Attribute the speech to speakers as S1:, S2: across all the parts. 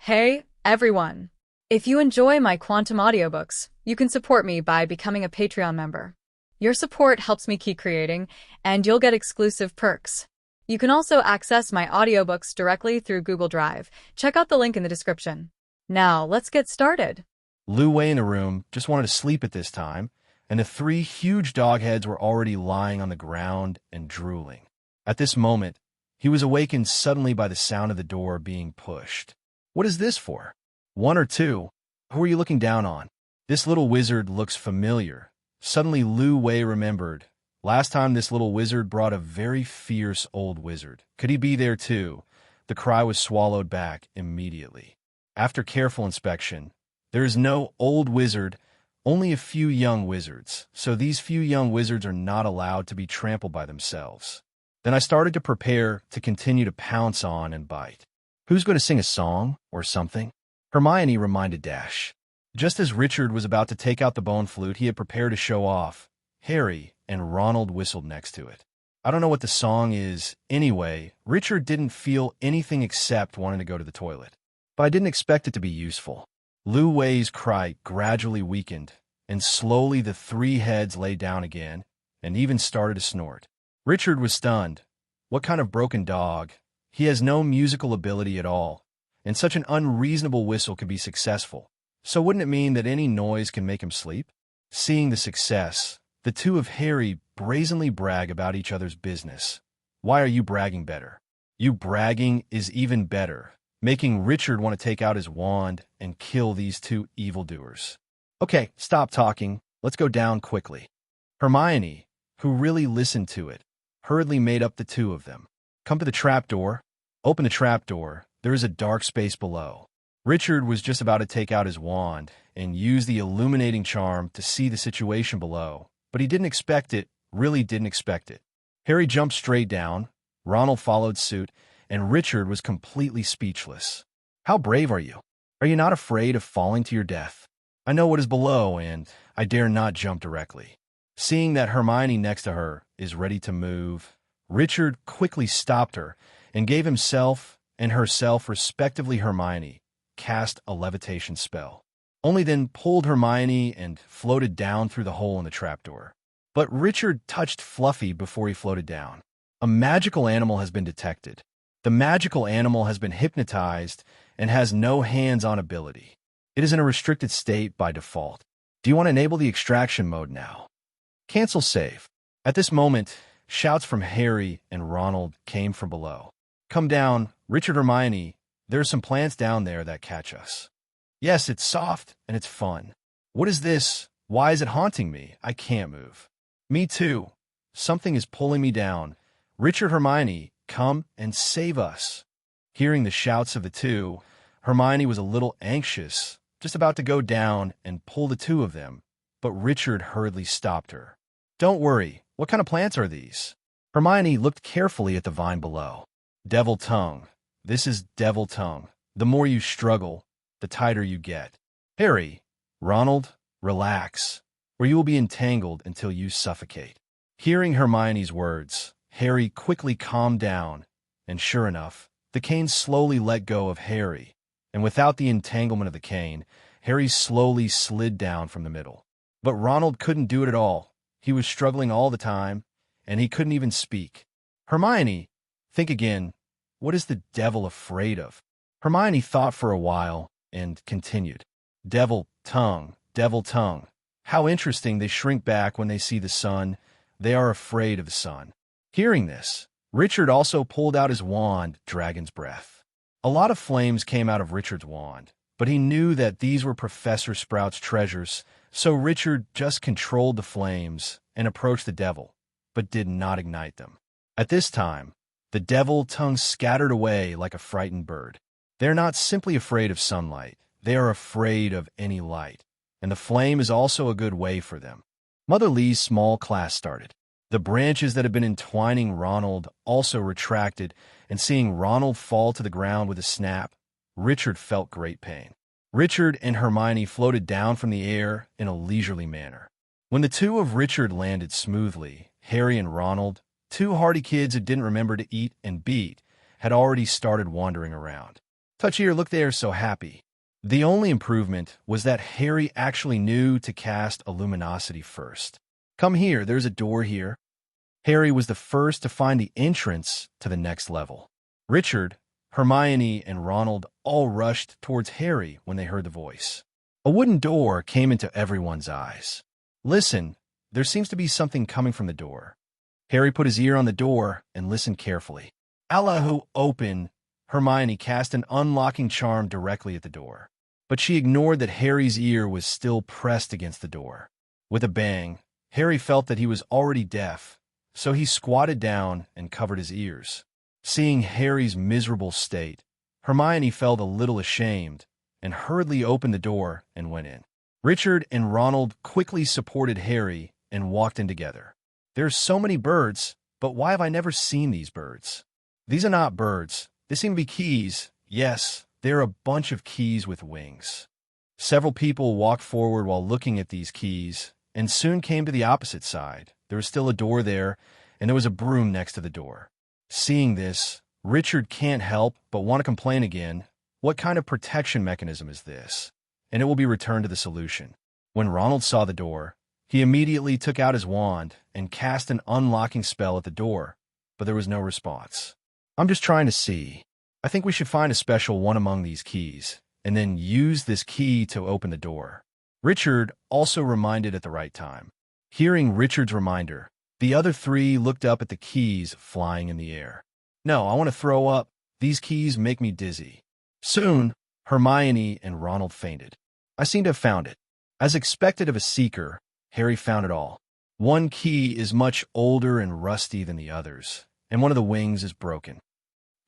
S1: Hey, everyone! If you enjoy my quantum audiobooks, you can support me by becoming a Patreon member. Your support helps me keep creating, and you'll get exclusive perks. You can also access my audiobooks directly through Google Drive. Check out the link in the description. Now, let's get started.
S2: Lu Wei in the room just wanted to sleep at this time, and the three huge dog heads were already lying on the ground and drooling. At this moment, he was awakened suddenly by the sound of the door being pushed. What is this for? One or two? Who are you looking down on? This little wizard looks familiar. Suddenly Lu Wei remembered. Last time this little wizard brought a very fierce old wizard. Could he be there too? The cry was swallowed back immediately. After careful inspection, there is no old wizard, only a few young wizards, so these few young wizards are not allowed to be trampled by themselves. Then I started to prepare to continue to pounce on and bite. Who's going to sing a song or something? Hermione reminded Dash. Just as Richard was about to take out the bone flute he had prepared to show off, Harry and Ronald whistled next to it. I don't know what the song is. Anyway, Richard didn't feel anything except wanting to go to the toilet. But I didn't expect it to be useful. Lu Wei's cry gradually weakened, and slowly the three heads lay down again, and even started to snort. Richard was stunned. What kind of broken dog? He has no musical ability at all, and such an unreasonable whistle could be successful. So wouldn't it mean that any noise can make him sleep? Seeing the success, the two of Harry brazenly brag about each other's business. Why are you bragging better? You bragging is even better, making Richard want to take out his wand and kill these two evildoers. Okay, stop talking. Let's go down quickly. Hermione, who really listened to it, hurriedly made up the two of them. Come to the trapdoor. Open the trapdoor. There is a dark space below. Richard was just about to take out his wand and use the illuminating charm to see the situation below, but he didn't expect it, really didn't expect it. Harry jumped straight down, Ronald followed suit, and Richard was completely speechless. How brave are you? Are you not afraid of falling to your death? I know what is below, and I dare not jump directly. Seeing that Hermione next to her is ready to move, Richard quickly stopped her and gave himself and herself, respectively Hermione, cast a levitation spell. Only then pulled Hermione and floated down through the hole in the trapdoor. But Richard touched Fluffy before he floated down. A magical animal has been detected. The magical animal has been hypnotized and has no hands-on ability. It is in a restricted state by default. Do you want to enable the extraction mode now? Cancel save. At this moment, shouts from Harry and Ronald came from below. Come down, Richard, Hermione. There are some plants down there that catch us. Yes, it's soft and it's fun. What is this? Why is it haunting me? I can't move. Me too. Something is pulling me down. Richard, Hermione, come and save us. Hearing the shouts of the two, Hermione was a little anxious, just about to go down and pull the two of them, but Richard hurriedly stopped her. Don't worry. What kind of plants are these? Hermione looked carefully at the vine below. Devil tongue. This is devil tongue. The more you struggle, the tighter you get. Harry, Ronald, relax, or you will be entangled until you suffocate. Hearing Hermione's words, Harry quickly calmed down, and sure enough, the cane slowly let go of Harry, and without the entanglement of the cane, Harry slowly slid down from the middle. But Ronald couldn't do it at all. He was struggling all the time, and he couldn't even speak. Hermione, think again. What is the devil afraid of? Hermione thought for a while and continued. Devil tongue, devil tongue. How interesting. They shrink back when they see the sun. They are afraid of the sun. Hearing this, Richard also pulled out his wand, Dragon's Breath. A lot of flames came out of Richard's wand, but he knew that these were Professor Sprout's treasures, so Richard just controlled the flames and approached the devil, but did not ignite them. At this time, the devil tongue scattered away like a frightened bird. They are not simply afraid of sunlight, they are afraid of any light, and the flame is also a good way for them. Mother Lee's small class started. The branches that had been entwining Ronald also retracted, and seeing Ronald fall to the ground with a snap, Richard felt great pain. Richard and Hermione floated down from the air in a leisurely manner. When the two of Richard landed smoothly, Harry and Ronald, two hardy kids who didn't remember to eat and beat, had already started wandering around. Touch here, look there, so happy. The only improvement was that Harry actually knew to cast Illuminosity first. Come here, there's a door here. Harry was the first to find the entrance to the next level. Richard, Hermione, and Ronald all rushed towards Harry when they heard the voice. A wooden door came into everyone's eyes. Listen, there seems to be something coming from the door. Harry put his ear on the door and listened carefully. Allahu open! Hermione cast an unlocking charm directly at the door. But she ignored that Harry's ear was still pressed against the door. With a bang, Harry felt that he was already deaf, so he squatted down and covered his ears. Seeing Harry's miserable state, Hermione felt a little ashamed and hurriedly opened the door and went in. Richard and Ronald quickly supported Harry and walked in together. There's so many birds, but why have I never seen these birds? These are not birds. They seem to be keys. Yes, they're a bunch of keys with wings. Several people walked forward while looking at these keys and soon came to the opposite side. There was still a door there, and there was a broom next to the door. Seeing this, Richard can't help but want to complain again. What kind of protection mechanism is this? And it will be returned to the solution. When Ronald saw the door, he immediately took out his wand and cast an unlocking spell at the door, but there was no response. I'm just trying to see. I think we should find a special one among these keys, and then use this key to open the door. Richard also reminded at the right time. Hearing Richard's reminder, the other three looked up at the keys flying in the air. No, I want to throw up. These keys make me dizzy. Soon, Hermione and Ronald fainted. I seem to have found it. As expected of a seeker, Harry found it all. One key is much older and rusty than the others, and one of the wings is broken.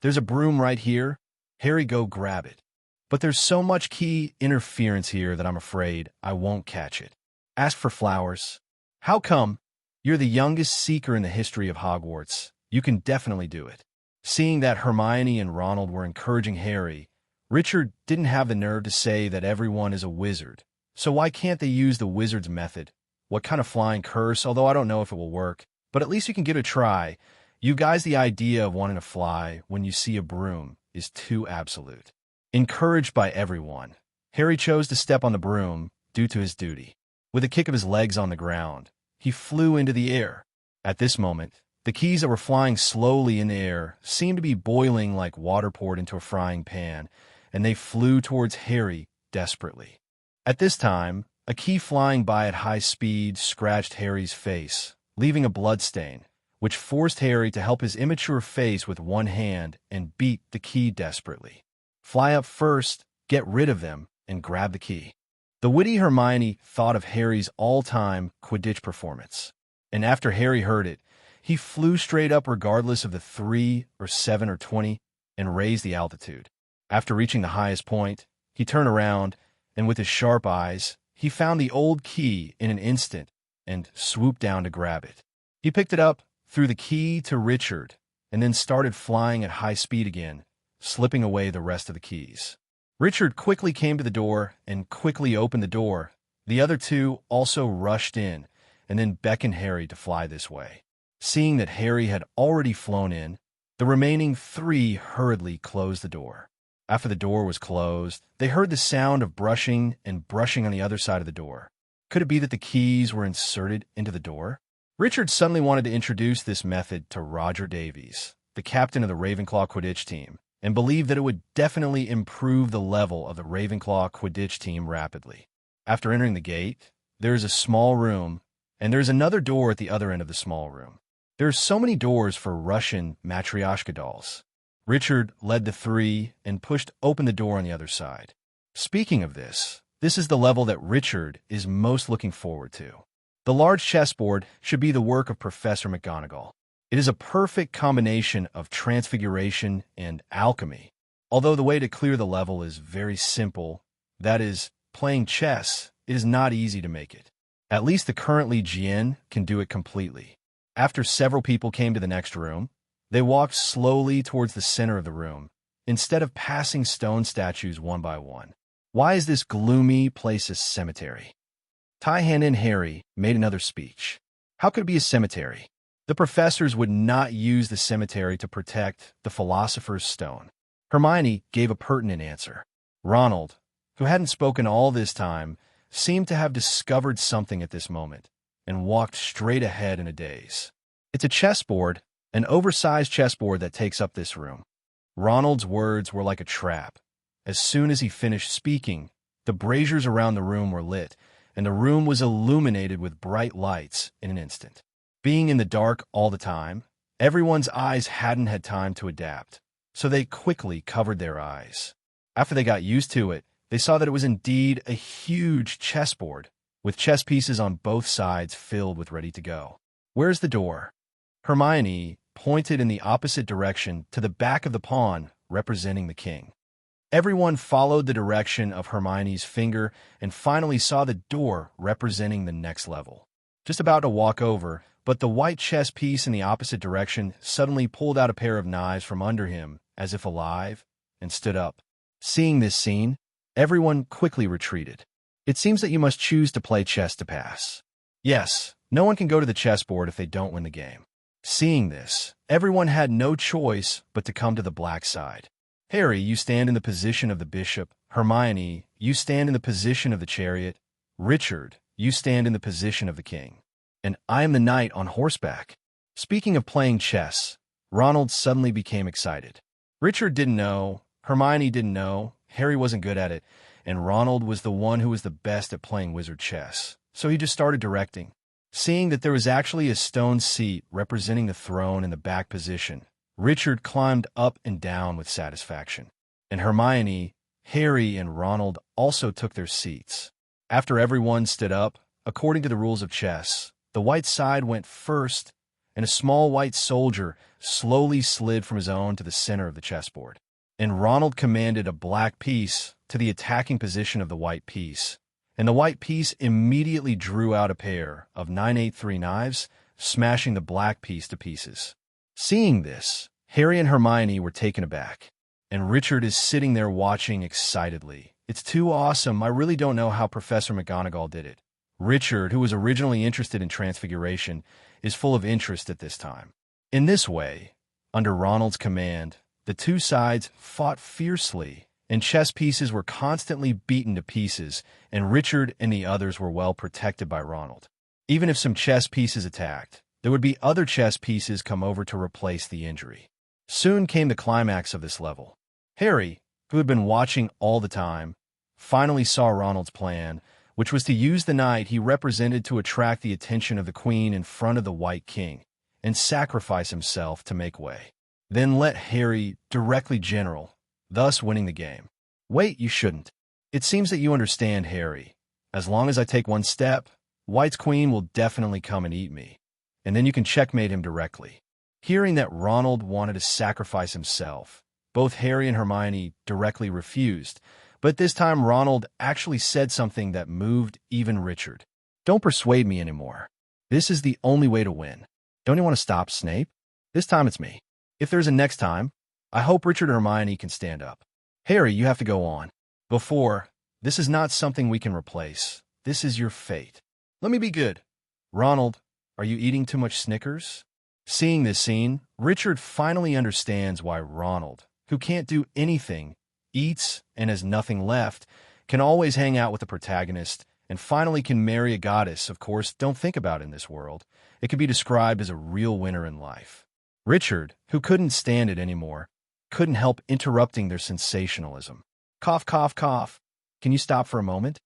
S2: There's a broom right here. Harry, go grab it. But there's so much key interference here that I'm afraid I won't catch it. Ask for flowers. How come? You're the youngest seeker in the history of Hogwarts. You can definitely do it. Seeing that Hermione and Ronald were encouraging Harry, Richard didn't have the nerve to say that everyone is a wizard. So why can't they use the wizard's method? What kind of flying curse? Although I don't know if it will work, but at least you can give it a try. You guys, the idea of wanting to fly when you see a broom is too absolute. Encouraged by everyone, Harry chose to step on the broom due to his duty. With a kick of his legs on the ground, he flew into the air. At this moment, the keys that were flying slowly in the air seemed to be boiling like water poured into a frying pan, and they flew towards Harry desperately. At this time, a key flying by at high speed scratched Harry's face, leaving a bloodstain, which forced Harry to help his immature face with one hand and beat the key desperately. Fly up first, get rid of them, and grab the key. The witty Hermione thought of Harry's all-time Quidditch performance, and after Harry heard it, he flew straight up regardless of the 3 or 7 or 20 and raised the altitude. After reaching the highest point, he turned around, and with his sharp eyes, he found the old key in an instant and swooped down to grab it. He picked it up, threw the key to Richard, and then started flying at high speed again, slipping away the rest of the keys. Richard quickly came to the door and quickly opened the door. The other two also rushed in and then beckoned Harry to fly this way. Seeing that Harry had already flown in, the remaining 3 hurriedly closed the door. After the door was closed, they heard the sound of brushing and brushing on the other side of the door. Could it be that the keys were inserted into the door? Richard suddenly wanted to introduce this method to Roger Davies, the captain of the Ravenclaw Quidditch team, and believed that it would definitely improve the level of the Ravenclaw Quidditch team rapidly. After entering the gate, there is a small room, and there is another door at the other end of the small room. There are so many doors for Russian Matryoshka dolls. Richard led the 3 and pushed open the door on the other side. Speaking of this is the level that Richard is most looking forward to. The large chessboard should be the work of Professor McGonagall. It is a perfect combination of transfiguration and alchemy. Although the way to clear the level is very simple, that is, playing chess, it is not easy to make it. At least the currently GN can do it completely. After several people came to the next room, they walked slowly towards the center of the room, instead of passing stone statues one by one. Why is this gloomy place a cemetery? Ty-Han and Harry made another speech. How could it be a cemetery? The professors would not use the cemetery to protect the Philosopher's Stone. Hermione gave a pertinent answer. Ronald, who hadn't spoken all this time, seemed to have discovered something at this moment and walked straight ahead in a daze. It's a chessboard, an oversized chessboard that takes up this room. Ronald's words were like a trap. As soon as he finished speaking, the braziers around the room were lit, and the room was illuminated with bright lights in an instant. Being in the dark all the time, everyone's eyes hadn't had time to adapt, so they quickly covered their eyes. After they got used to it, they saw that it was indeed a huge chessboard, with chess pieces on both sides filled with ready to go. "Where's the door?" Hermione pointed in the opposite direction to the back of the pawn representing the king. Everyone followed the direction of Hermione's finger and finally saw the door representing the next level. Just about to walk over, but the white chess piece in the opposite direction suddenly pulled out a pair of knives from under him, as if alive, and stood up. Seeing this scene, everyone quickly retreated. It seems that you must choose to play chess to pass. Yes, no one can go to the chessboard if they don't win the game. Seeing this, everyone had no choice but to come to the black side. Harry, you stand in the position of the bishop. Hermione, you stand in the position of the chariot. Richard, you stand in the position of the king. And I am the knight on horseback. Speaking of playing chess, Ronald suddenly became excited. Richard didn't know, Hermione didn't know, Harry wasn't good at it, and Ronald was the one who was the best at playing wizard chess. So he just started directing. Seeing that there was actually a stone seat representing the throne in the back position, Richard climbed up and down with satisfaction. And Hermione, Harry, and Ronald also took their seats. After everyone stood up, according to the rules of chess, the white side went first, and a small white soldier slowly slid from his own to the center of the chessboard. And Ronald commanded a black piece to the attacking position of the white piece, and the white piece immediately drew out a pair of 9-8-3 knives, smashing the black piece to pieces. Seeing this, Harry and Hermione were taken aback, and Richard is sitting there watching excitedly. "It's too awesome. I really don't know how Professor McGonagall did it." Richard, who was originally interested in Transfiguration, is full of interest at this time. In this way, under Ronald's command, the two sides fought fiercely, and chess pieces were constantly beaten to pieces, and Richard and the others were well protected by Ronald. Even if some chess pieces attacked, there would be other chess pieces come over to replace the injury. Soon came the climax of this level. Harry, who had been watching all the time, finally saw Ronald's plan, which was to use the knight he represented to attract the attention of the queen in front of the White King, and sacrifice himself to make way. Then let Harry directly general, thus winning the game. "Wait, you shouldn't. It seems that you understand, Harry. As long as I take one step, White's queen will definitely come and eat me, and then you can checkmate him directly." Hearing that Ronald wanted to sacrifice himself, both Harry and Hermione directly refused, but this time Ronald actually said something that moved even Richard. "Don't persuade me anymore. This is the only way to win. Don't you want to stop Snape? This time it's me. If there's a next time, I hope Richard and Hermione can stand up. Harry, you have to go on. Before, this is not something we can replace. This is your fate. Let me be good. Ronald, are you eating too much Snickers?" Seeing this scene, Richard finally understands why Ronald, who can't do anything, eats and has nothing left, can always hang out with the protagonist, and finally can marry a goddess. Of course, don't think about it in this world. It could be described as a real winner in life. Richard, who couldn't stand it anymore, couldn't help interrupting their sensationalism. "Cough, cough, cough. Can you stop for a moment?"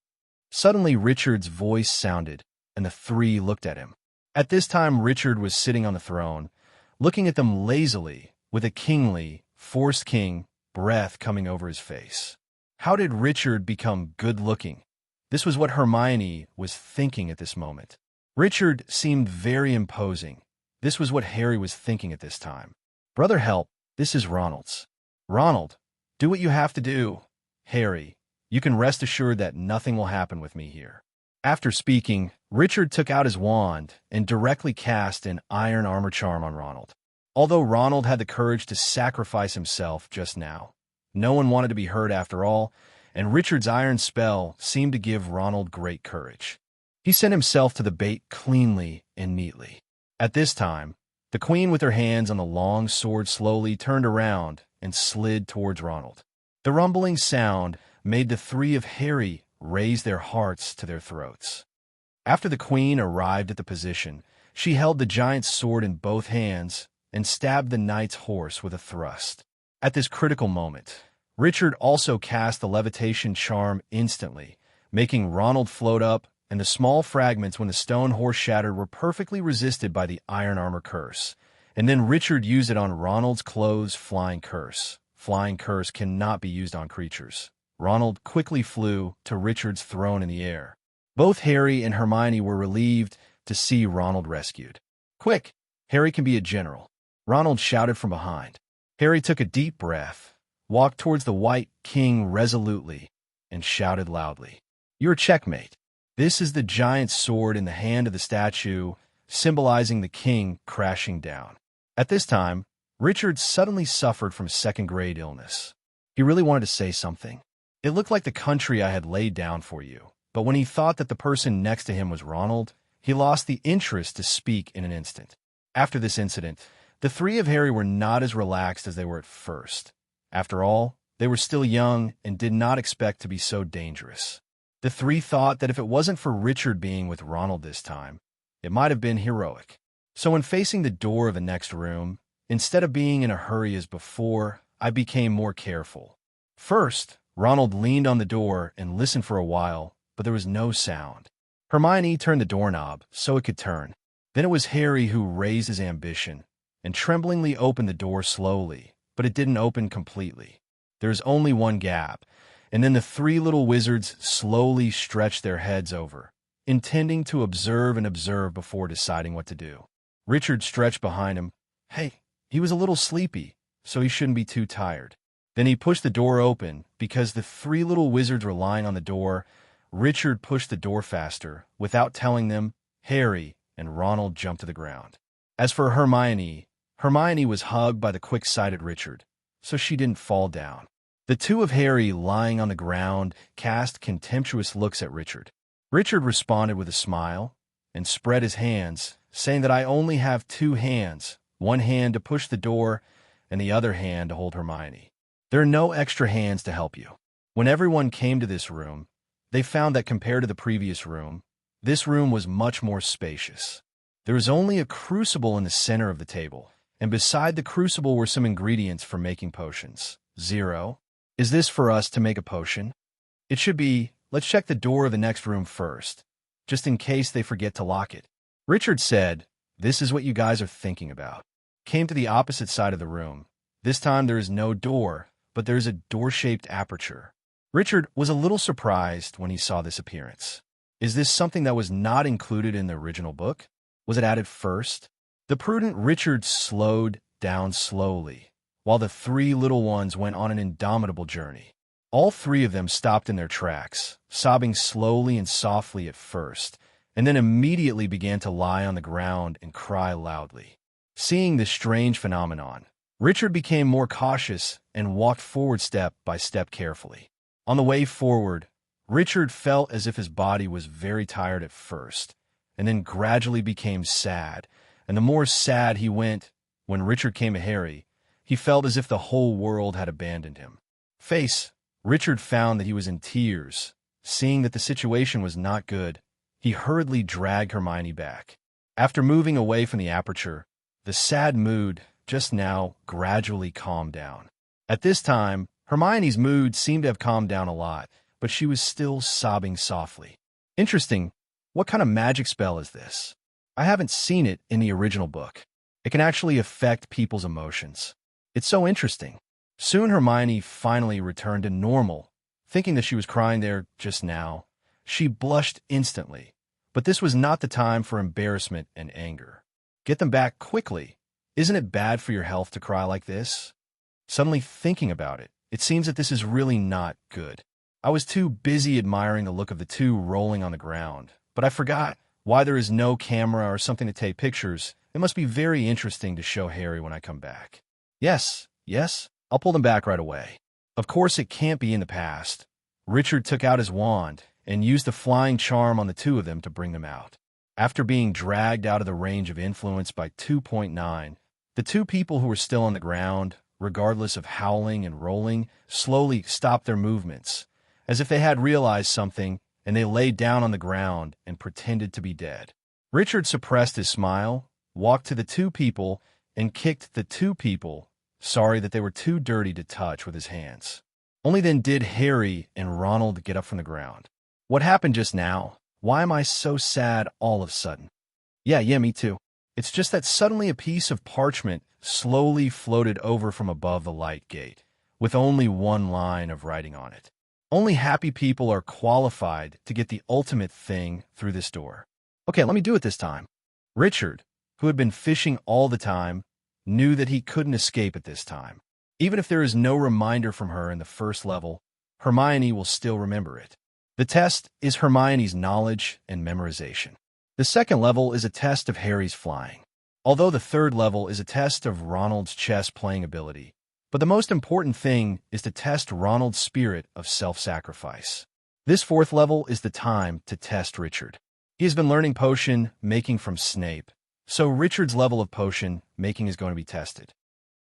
S2: Suddenly Richard's voice sounded, and the three looked at him. At this time Richard was sitting on the throne, looking at them lazily, with a kingly, forced king breath coming over his face. How did Richard become good-looking? This was what Hermione was thinking at this moment. Richard seemed very imposing. This was what Harry was thinking at this time. "Brother, help. This is Ronald's." "Ronald, do what you have to do." "Harry, you can rest assured that nothing will happen with me here." After speaking, Richard took out his wand and directly cast an iron armor charm on Ronald. Although Ronald had the courage to sacrifice himself just now, no one wanted to be hurt after all, and Richard's iron spell seemed to give Ronald great courage. He sent himself to the bait cleanly and neatly. At this time, the queen with her hands on the long sword slowly turned around and slid towards Ronald. The rumbling sound made the three of Harry raise their hearts to their throats. After the queen arrived at the position, she held the giant's sword in both hands and stabbed the knight's horse with a thrust. At this critical moment, Richard also cast the levitation charm instantly, making Ronald float up, and the small fragments when the stone horse shattered were perfectly resisted by the iron armor curse. And then Richard used it on Ronald's clothes' flying curse. Flying curse cannot be used on creatures. Ronald quickly flew to Richard's throne in the air. Both Harry and Hermione were relieved to see Ronald rescued. "Quick! Harry can be a general," Ronald shouted from behind. Harry took a deep breath, walked towards the White King resolutely, and shouted loudly, "Your checkmate." This is the giant sword in the hand of the statue, symbolizing the king crashing down. At this time, Richard suddenly suffered from second-grade illness. He really wanted to say something. It looked like the country I had laid down for you, but when he thought that the person next to him was Ronald, he lost the interest to speak in an instant. After this incident, the three of Harry were not as relaxed as they were at first. After all, they were still young and did not expect to be so dangerous. The three thought that if it wasn't for Richard being with Ronald this time, it might have been heroic. So when facing the door of the next room, instead of being in a hurry as before, I became more careful. First, Ronald leaned on the door and listened for a while, but there was no sound. Hermione turned the doorknob so it could turn. Then it was Harry who raised his ambition and tremblingly opened the door slowly, but it didn't open completely. There was only one gap, and then the three little wizards slowly stretched their heads over, intending to observe and observe before deciding what to do. Richard stretched behind him. Hey, he was a little sleepy, so he shouldn't be too tired. Then he pushed the door open. Because the three little wizards were lying on the door, Richard pushed the door faster. Without telling them, Harry and Ronald jumped to the ground. As for Hermione, Hermione was hugged by the quick-sighted Richard, so she didn't fall down. The two of Harry lying on the ground cast contemptuous looks at Richard. Richard responded with a smile and spread his hands, saying that I only have two hands, one hand to push the door and the other hand to hold Hermione. There are no extra hands to help you. When everyone came to this room, they found that compared to the previous room, this room was much more spacious. There was only a crucible in the center of the table, and beside the crucible were some ingredients for making potions. 0. Is this for us to make a potion? It should be, let's check the door of the next room first, just in case they forget to lock it. Richard said, this is what you guys are thinking about. Came to the opposite side of the room. This time there is no door, but there is a door-shaped aperture. Richard was a little surprised when he saw this appearance. Is this something that was not included in the original book? Was it added first? The prudent Richard slowed down slowly, while the three little ones went on an indomitable journey. All three of them stopped in their tracks, sobbing slowly and softly at first, and then immediately began to lie on the ground and cry loudly. Seeing this strange phenomenon, Richard became more cautious and walked forward step by step carefully. On the way forward, Richard felt as if his body was very tired at first, and then gradually became sad, and the more sad he went, when Richard came to Harry, he felt as if the whole world had abandoned him. Richard found that he was in tears. Seeing that the situation was not good, he hurriedly dragged Hermione back. After moving away from the aperture, the sad mood just now gradually calmed down. At this time, Hermione's mood seemed to have calmed down a lot, but she was still sobbing softly. Interesting. What kind of magic spell is this? I haven't seen it in the original book. It can actually affect people's emotions. It's so interesting. Soon Hermione finally returned to normal. Thinking that she was crying there just now, she blushed instantly. But this was not the time for embarrassment and anger. Get them back quickly. Isn't it bad for your health to cry like this? Suddenly thinking about it, it seems that this is really not good. I was too busy admiring the look of the two rolling on the ground, but I forgot why there is no camera or something to take pictures. It must be very interesting to show Harry when I come back. Yes, I'll pull them back right away. Of course, it can't be in the past. Richard took out his wand and used the flying charm on the two of them to bring them out. After being dragged out of the range of influence by 2.9, the two people who were still on the ground regardless of howling and rolling, slowly stopped their movements, as if they had realized something, and they lay down on the ground and pretended to be dead. Richard suppressed his smile, walked to the two people, and kicked the two people, sorry that they were too dirty to touch with his hands. Only then did Harry and Ronald get up from the ground. What happened just now? Why am I so sad all of a sudden? Yeah, me too. It's just that suddenly a piece of parchment slowly floated over from above the light gate, with only one line of writing on it. Only happy people are qualified to get the ultimate thing through this door. Okay, let me do it this time. Richard, who had been fishing all the time, knew that he couldn't escape at this time. Even if there is no reminder from her in the first level, Hermione will still remember it. The test is Hermione's knowledge and memorization. The second level is a test of Harry's flying, although the third level is a test of Ronald's chess playing ability. But the most important thing is to test Ronald's spirit of self-sacrifice. This fourth level is the time to test Richard. He has been learning potion making from Snape, so Richard's level of potion making is going to be tested.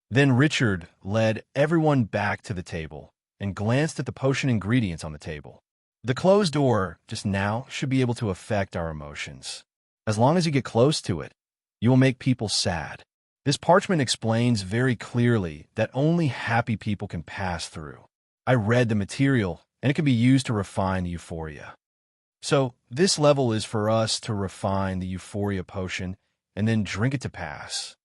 S2: Then Richard led everyone back to the table and glanced at the potion ingredients on the table. The closed door just now should be able to affect our emotions. As long as you get close to it, you will make people sad. This parchment explains very clearly that only happy people can pass through. I read the material, and it can be used to refine the euphoria. So this level is for us to refine the euphoria potion and then drink it to pass.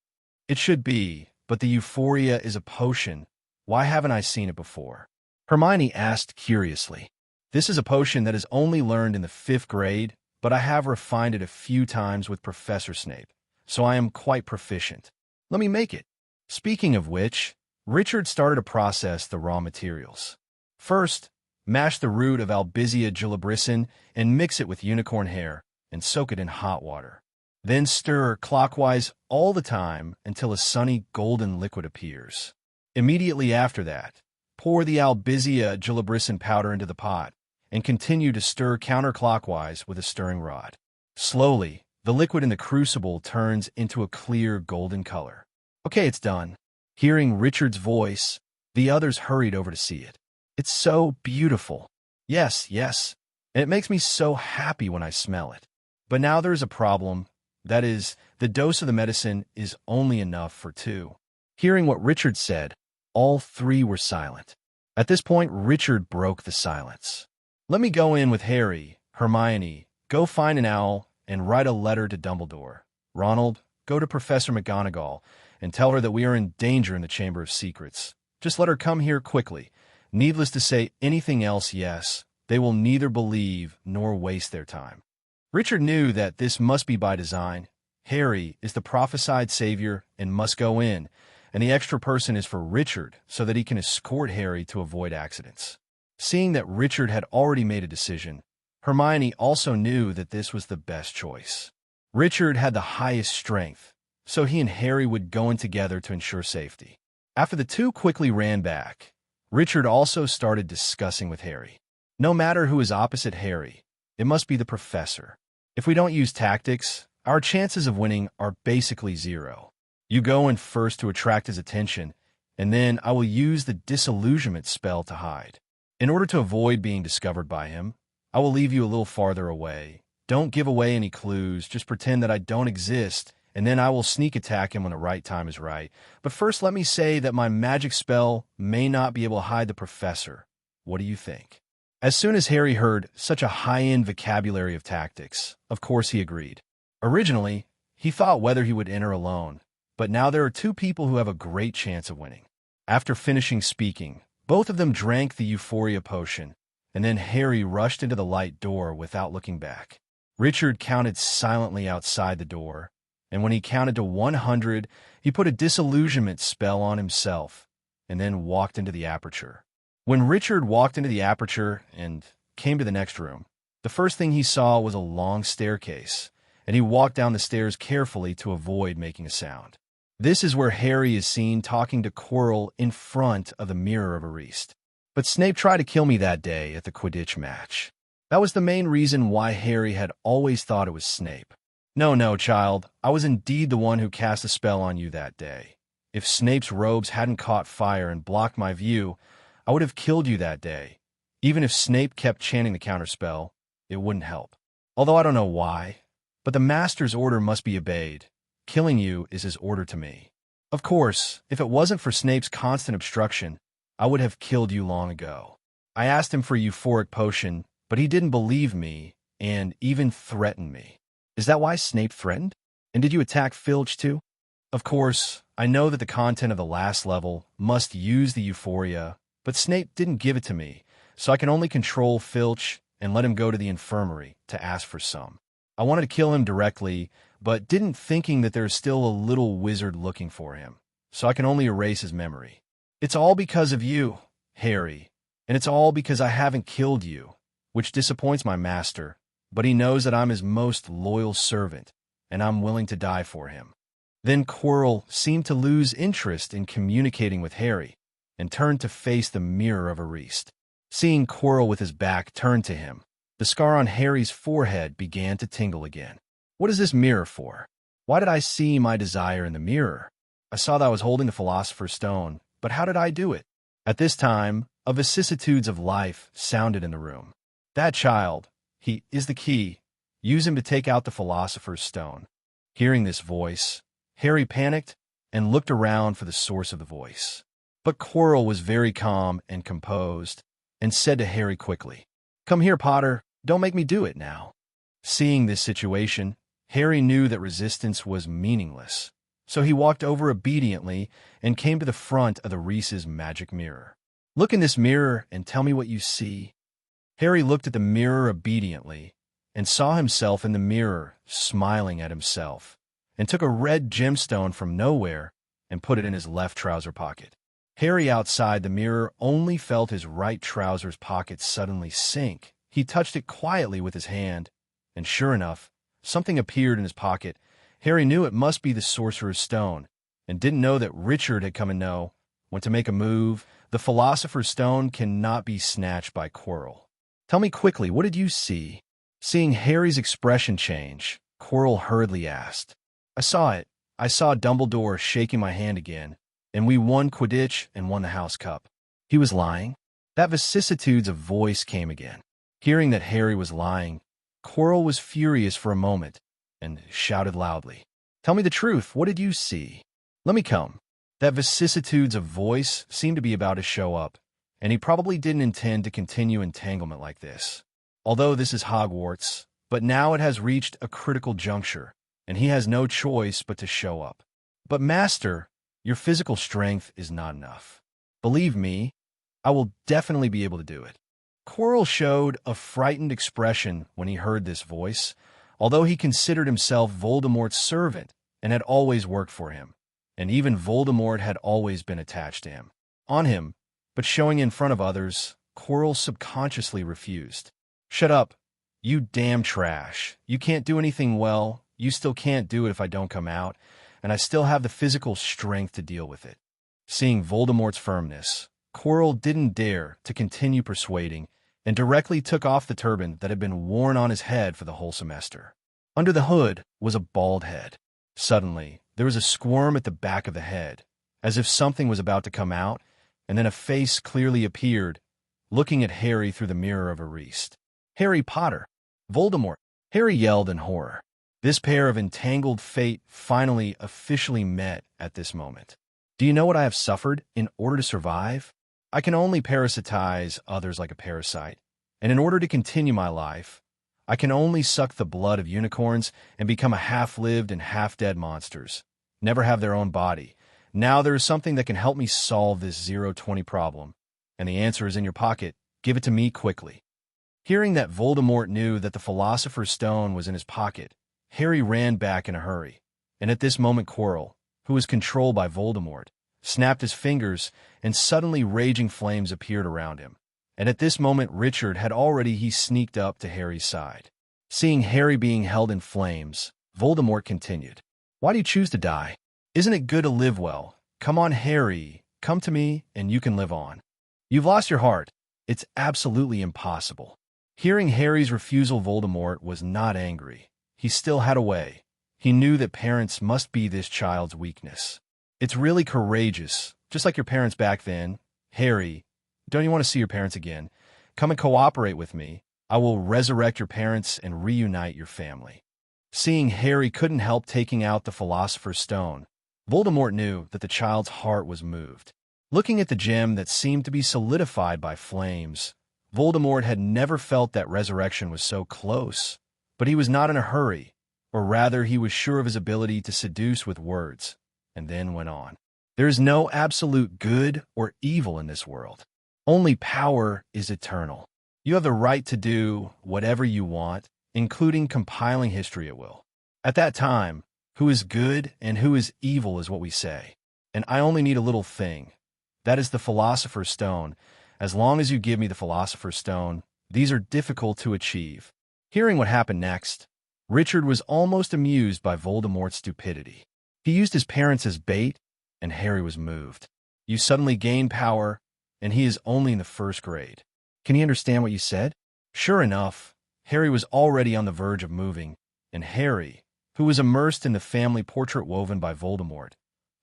S2: It should be, but the euphoria is a potion. Why haven't I seen it before? Hermione asked curiously. This is a potion that is only learned in the 5th grade, but I have refined it a few times with Professor Snape, so I am quite proficient. Let me make it. Speaking of which, Richard started to process the raw materials. First, mash the root of Albizia julibrissin and mix it with unicorn hair and soak it in hot water. Then stir clockwise all the time until a sunny golden liquid appears. Immediately after that, pour the Albizia julibrissin powder into the pot and continue to stir counterclockwise with a stirring rod. Slowly, the liquid in the crucible turns into a clear golden color. Okay, it's done. Hearing Richard's voice, the others hurried over to see it. It's so beautiful. Yes, and it makes me so happy when I smell it. But now there's a problem. That is, the dose of the medicine is only enough for 2. Hearing what Richard said, all 3 were silent. At this point, Richard broke the silence. Let me go in with Harry. Hermione, go find an owl and write a letter to Dumbledore. Ronald, go to Professor McGonagall and tell her that we are in danger in the Chamber of Secrets. Just let her come here quickly. Needless to say anything else, yes, they will neither believe nor waste their time. Richard knew that this must be by design. Harry is the prophesied savior and must go in, and the extra person is for Richard so that he can escort Harry to avoid accidents. Seeing that Richard had already made a decision, Hermione also knew that this was the best choice. Richard had the highest strength, so he and Harry would go in together to ensure safety. After the two quickly ran back, Richard also started discussing with Harry. No matter who is opposite Harry, it must be the professor. If we don't use tactics, our chances of winning are basically 0. You go in first to attract his attention, and then I will use the disillusionment spell to hide. In order to avoid being discovered by him, I will leave you a little farther away. Don't give away any clues, just pretend that I don't exist, and then I will sneak attack him when the right time is right. But first let me say that my magic spell may not be able to hide the professor. What do you think? As soon as Harry heard such a high-end vocabulary of tactics, of course he agreed. Originally, he thought whether he would enter alone, but now there are 2 people who have a great chance of winning. After finishing speaking, both of them drank the euphoria potion, and then Harry rushed into the light door without looking back. Richard counted silently outside the door, and when he counted to 100, he put a disillusionment spell on himself, and then walked into the aperture. When Richard walked into the aperture and came to the next room, the first thing he saw was a long staircase, and he walked down the stairs carefully to avoid making a sound. This is where Harry is seen talking to Quirrell in front of the mirror of Ariste. But Snape tried to kill me that day at the Quidditch match. That was the main reason why Harry had always thought it was Snape. No, child, I was indeed the one who cast a spell on you that day. If Snape's robes hadn't caught fire and blocked my view, I would have killed you that day. Even if Snape kept chanting the counterspell, it wouldn't help. Although I don't know why, but the Master's order must be obeyed. Killing you is his order to me. Of course, if it wasn't for Snape's constant obstruction, I would have killed you long ago. I asked him for a euphoric potion, but he didn't believe me and even threatened me. Is that why Snape threatened? And did you attack Filch too? Of course, I know that the content of the last level must use the euphoria, but Snape didn't give it to me, so I can only control Filch and let him go to the infirmary to ask for some. I wanted to kill him directly, but didn't thinking that there's still a little wizard looking for him, so I can only erase his memory. It's all because of you, Harry, and it's all because I haven't killed you, which disappoints my master, but he knows that I'm his most loyal servant, and I'm willing to die for him. Then Quirrell seemed to lose interest in communicating with Harry, and turned to face the mirror of Ariste. Seeing Quirrell with his back turned to him, the scar on Harry's forehead began to tingle again. What is this mirror for? Why did I see my desire in the mirror? I saw that I was holding the Philosopher's Stone, but how did I do it? At this time, a vicissitudes of life sounded in the room. That child, he is the key. Use him to take out the Philosopher's Stone. Hearing this voice, Harry panicked and looked around for the source of the voice. But Quirrell was very calm and composed, and said to Harry quickly, "Come here, Potter, don't make me do it now." Seeing this situation, Harry knew that resistance was meaningless, so he walked over obediently and came to the front of the Reese's magic mirror. "Look in this mirror and tell me what you see." Harry looked at the mirror obediently and saw himself in the mirror smiling at himself, and took a red gemstone from nowhere and put it in his left trouser pocket. Harry outside the mirror only felt his right trouser's pocket suddenly sink. He touched it quietly with his hand, and sure enough, something appeared in his pocket. Harry knew it must be the Sorcerer's Stone, and didn't know that Richard had come and know, when to make a move, the Philosopher's Stone cannot be snatched by Quirrell. "Tell me quickly, what did you see?" Seeing Harry's expression change, Quirrell hurriedly asked. "I saw it. I saw Dumbledore shaking my hand again, and we won Quidditch and won the House Cup." He was lying? That vicissitudes of voice came again. Hearing that Harry was lying, Quirrell was furious for a moment, and shouted loudly, "Tell me the truth, what did you see? Let me come." That vicissitudes of voice seemed to be about to show up, and he probably didn't intend to continue entanglement like this. Although this is Hogwarts, but now it has reached a critical juncture, and he has no choice but to show up. "But Master, your physical strength is not enough. Believe me, I will definitely be able to do it." Quirrell showed a frightened expression when he heard this voice, although he considered himself Voldemort's servant and had always worked for him, and even Voldemort had always been attached to him. On him, but showing in front of others, Quirrell subconsciously refused. "Shut up, you damn trash. You can't do anything well. You still can't do it if I don't come out, and I still have the physical strength to deal with it." Seeing Voldemort's firmness, Quirrell didn't dare to continue persuading and directly took off the turban that had been worn on his head for the whole semester. Under the hood was a bald head. Suddenly, there was a squirm at the back of the head, as if something was about to come out, and then a face clearly appeared, looking at Harry through the mirror of Ariste. "Harry Potter! Voldemort!" Harry yelled in horror. This pair of entangled fate finally officially met at this moment. "Do you know what I have suffered in order to survive? I can only parasitize others like a parasite, and in order to continue my life, I can only suck the blood of unicorns and become a half-lived and half-dead monsters, never have their own body. Now there is something that can help me solve this 0-20 problem, and the answer is in your pocket. Give it to me quickly." Hearing that Voldemort knew that the Philosopher's Stone was in his pocket, Harry ran back in a hurry, and at this moment Quirrell, who was controlled by Voldemort, snapped his fingers, and suddenly raging flames appeared around him. And at this moment Richard had already sneaked up to Harry's side. Seeing Harry being held in flames, Voldemort continued, "Why do you choose to die? Isn't it good to live well? Come on, Harry, come to me, and you can live on. You've lost your heart. It's absolutely impossible." Hearing Harry's refusal, Voldemort was not angry. He still had a way. He knew that parents must be this child's weakness. It's really courageous, just like your parents back then. Harry, don't you want to see your parents again? Come and cooperate with me. I will resurrect your parents and reunite your family." Seeing Harry couldn't help taking out the Philosopher's Stone, Voldemort knew that the child's heart was moved. Looking at the gem that seemed to be solidified by flames, Voldemort had never felt that resurrection was so close. But he was not in a hurry, or rather he was sure of his ability to seduce with words, and then went on. "There is no absolute good or evil in this world. Only power is eternal. You have the right to do whatever you want, including compiling history at will. At that time, who is good and who is evil is what we say. And I only need a little thing. That is the Philosopher's Stone. As long as you give me the Philosopher's Stone, these are difficult to achieve." Hearing what happened next, Richard was almost amused by Voldemort's stupidity. He used his parents as bait, and Harry was moved. You suddenly gain power, and he is only in the first grade. Can he understand what you said? Sure enough, Harry was already on the verge of moving, and Harry, who was immersed in the family portrait woven by Voldemort,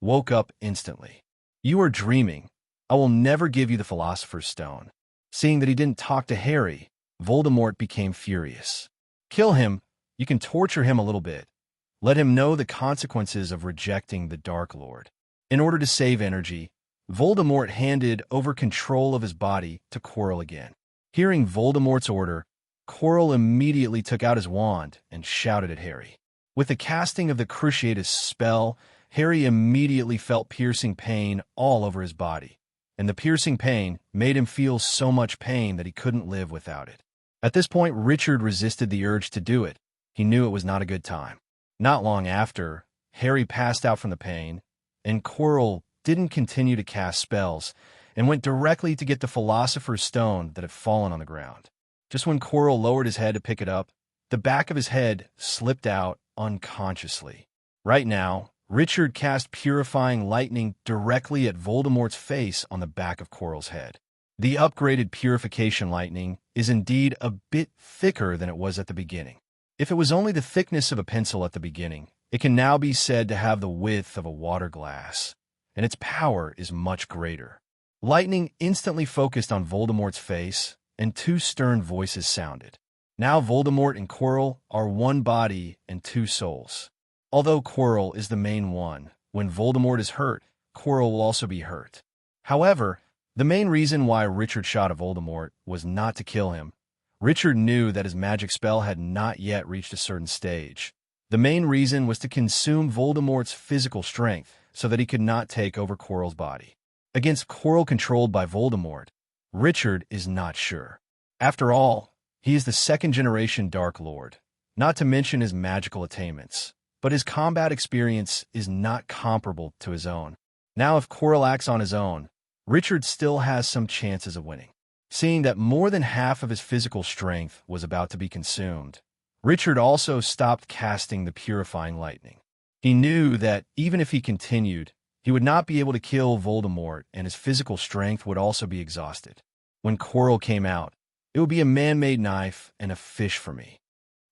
S2: woke up instantly. "You are dreaming. I will never give you the Philosopher's Stone." Seeing that he didn't talk to Harry, Voldemort became furious. "Kill him. You can torture him a little bit. Let him know the consequences of rejecting the Dark Lord." In order to save energy, Voldemort handed over control of his body to Quirrell again. Hearing Voldemort's order, Quirrell immediately took out his wand and shouted at Harry. With the casting of the Cruciatus spell, Harry immediately felt piercing pain all over his body, and the piercing pain made him feel so much pain that he couldn't live without it. At this point, Richard resisted the urge to do it. He knew it was not a good time. Not long after, Harry passed out from the pain, and Quirrell didn't continue to cast spells and went directly to get the Philosopher's Stone that had fallen on the ground. Just when Quirrell lowered his head to pick it up, the back of his head slipped out unconsciously. Right now, Richard cast Purifying Lightning directly at Voldemort's face on the back of Quirrell's head. The upgraded Purification Lightning is indeed a bit thicker than it was at the beginning. If it was only the thickness of a pencil at the beginning, it can now be said to have the width of a water glass, and its power is much greater. Lightning instantly focused on Voldemort's face, and two stern voices sounded. Now Voldemort and Quirrell are one body and two souls. Although Quirrell is the main one, when Voldemort is hurt, Quirrell will also be hurt. However, the main reason why Richard shot at Voldemort was not to kill him. Richard knew that his magic spell had not yet reached a certain stage. The main reason was to consume Voldemort's physical strength so that he could not take over Quirrell's body. Against Quirrell controlled by Voldemort, Richard is not sure. After all, he is the second-generation Dark Lord, not to mention his magical attainments, but his combat experience is not comparable to his own. Now if Quirrell acts on his own, Richard still has some chances of winning. Seeing that more than half of his physical strength was about to be consumed, Richard also stopped casting the Purifying Lightning. He knew that even if he continued, he would not be able to kill Voldemort, and his physical strength would also be exhausted. When Quirrell came out, it would be a man-made knife and a fish for me.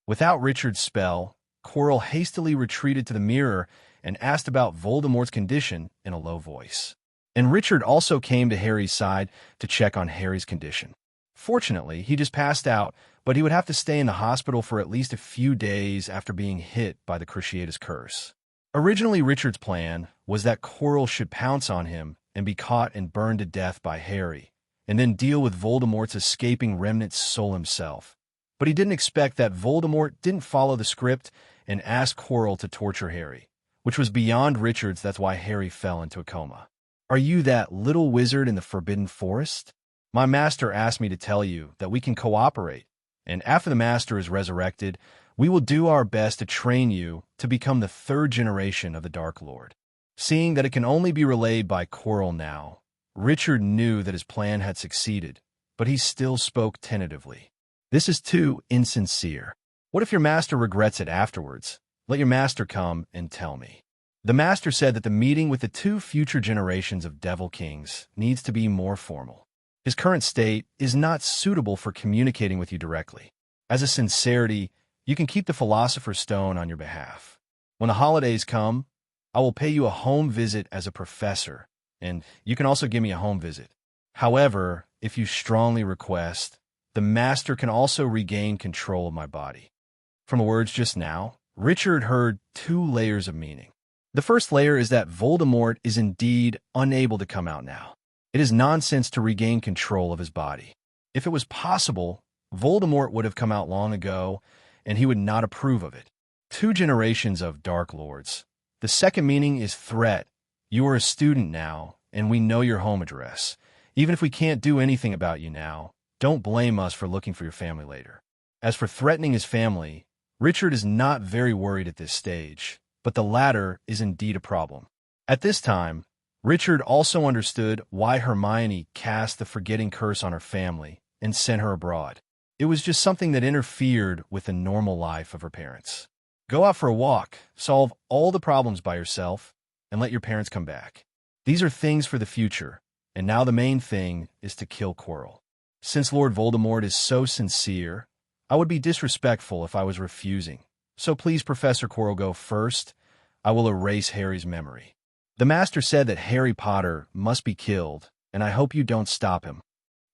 S2: Without Richard's spell, Quirrell hastily retreated to the mirror and asked about Voldemort's condition in a low voice. And Richard also came to Harry's side to check on Harry's condition. Fortunately, he just passed out, but he would have to stay in the hospital for at least a few days after being hit by the Cruciatus curse. Originally, Richard's plan was that Quirrell should pounce on him and be caught and burned to death by Harry, and then deal with Voldemort's escaping remnant soul himself. But he didn't expect that Voldemort didn't follow the script and asked Quirrell to torture Harry, which was beyond Richard's. That's why Harry fell into a coma. "Are you that little wizard in the Forbidden Forest? My master asked me to tell you that we can cooperate, and after the master is resurrected, we will do our best to train you to become the third generation of the Dark Lord." Seeing that it can only be relayed by Quirrell now, Richard knew that his plan had succeeded, but he still spoke tentatively. "This is too insincere. What if your master regrets it afterwards? Let your master come and tell me." The master said that the meeting with the two future generations of Devil Kings needs to be more formal. His current state is not suitable for communicating with you directly. As a sincerity, you can keep the Philosopher's Stone on your behalf. When the holidays come, I will pay you a home visit as a professor, and you can also give me a home visit. However, if you strongly request, the master can also regain control of my body." From the words just now, Richard heard two layers of meaning. The first layer is that Voldemort is indeed unable to come out now. It is nonsense to regain control of his body. If it was possible, Voldemort would have come out long ago, and he would not approve of it. Two generations of Dark Lords. The second meaning is threat. You are a student now, and we know your home address. Even if we can't do anything about you now, don't blame us for looking for your family later. As for threatening his family, Richard is not very worried at this stage, but the latter is indeed a problem. At this time, Richard also understood why Hermione cast the forgetting curse on her family and sent her abroad. It was just something that interfered with the normal life of her parents. Go out for a walk, solve all the problems by yourself, and let your parents come back. These are things for the future, and now the main thing is to kill Quirrell. Since Lord Voldemort is so sincere, I would be disrespectful if I was refusing. So please, Professor Quirrell, go first. I will erase Harry's memory. The master said that Harry Potter must be killed, and I hope you don't stop him.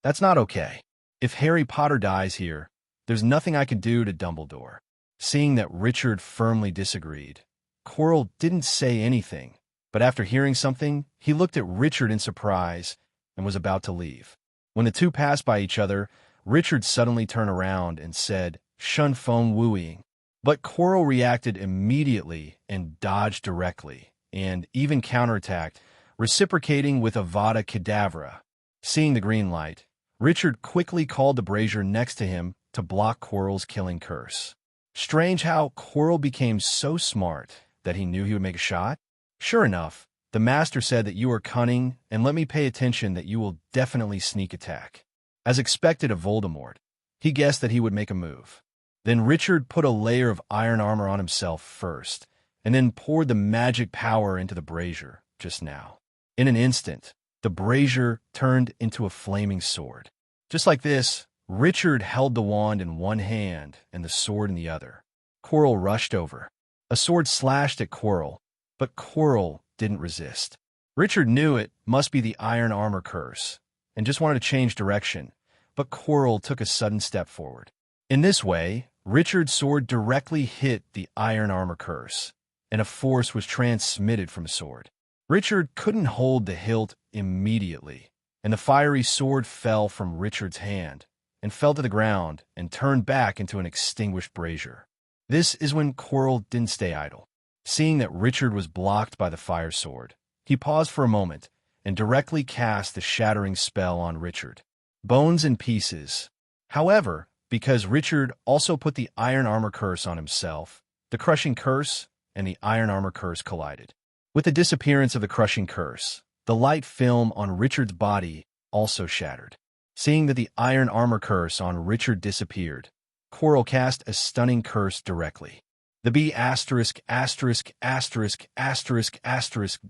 S2: That's not okay. If Harry Potter dies here, there's nothing I can do to Dumbledore. Seeing that Richard firmly disagreed, Quirrell didn't say anything, but after hearing something, he looked at Richard in surprise and was about to leave. When the two passed by each other, Richard suddenly turned around and said, "Shun phone wooing." But Quirrell reacted immediately and dodged directly, and even counterattacked, reciprocating with Avada Kedavra. Seeing the green light, Richard quickly called the brazier next to him to block Quirrell's killing curse. Strange how Quirrell became so smart that he knew he would make a shot. Sure enough, the master said that you are cunning, and let me pay attention that you will definitely sneak attack. As expected of Voldemort, he guessed that he would make a move. Then Richard put a layer of iron armor on himself first, and then poured the magic power into the brazier just now. In an instant, the brazier turned into a flaming sword. Just like this, Richard held the wand in one hand and the sword in the other. Quirrell rushed over. A sword slashed at Quirrell, but Quirrell didn't resist. Richard knew it must be the iron armor curse, and just wanted to change direction, but Quirrell took a sudden step forward. In this way, Richard's sword directly hit the iron armor curse, and a force was transmitted from his sword. Richard couldn't hold the hilt immediately, and the fiery sword fell from Richard's hand and fell to the ground and turned back into an extinguished brazier. This is when Quirrell didn't stay idle. Seeing that Richard was blocked by the fire sword, he paused for a moment and directly cast the shattering spell on Richard. Bones and pieces. However, because Richard also put the iron armor curse on himself, the crushing curse and the iron armor curse collided. With the disappearance of the crushing curse, the light film on Richard's body also shattered. Seeing that the iron armor curse on Richard disappeared, Quirrell cast a stunning curse directly. The B************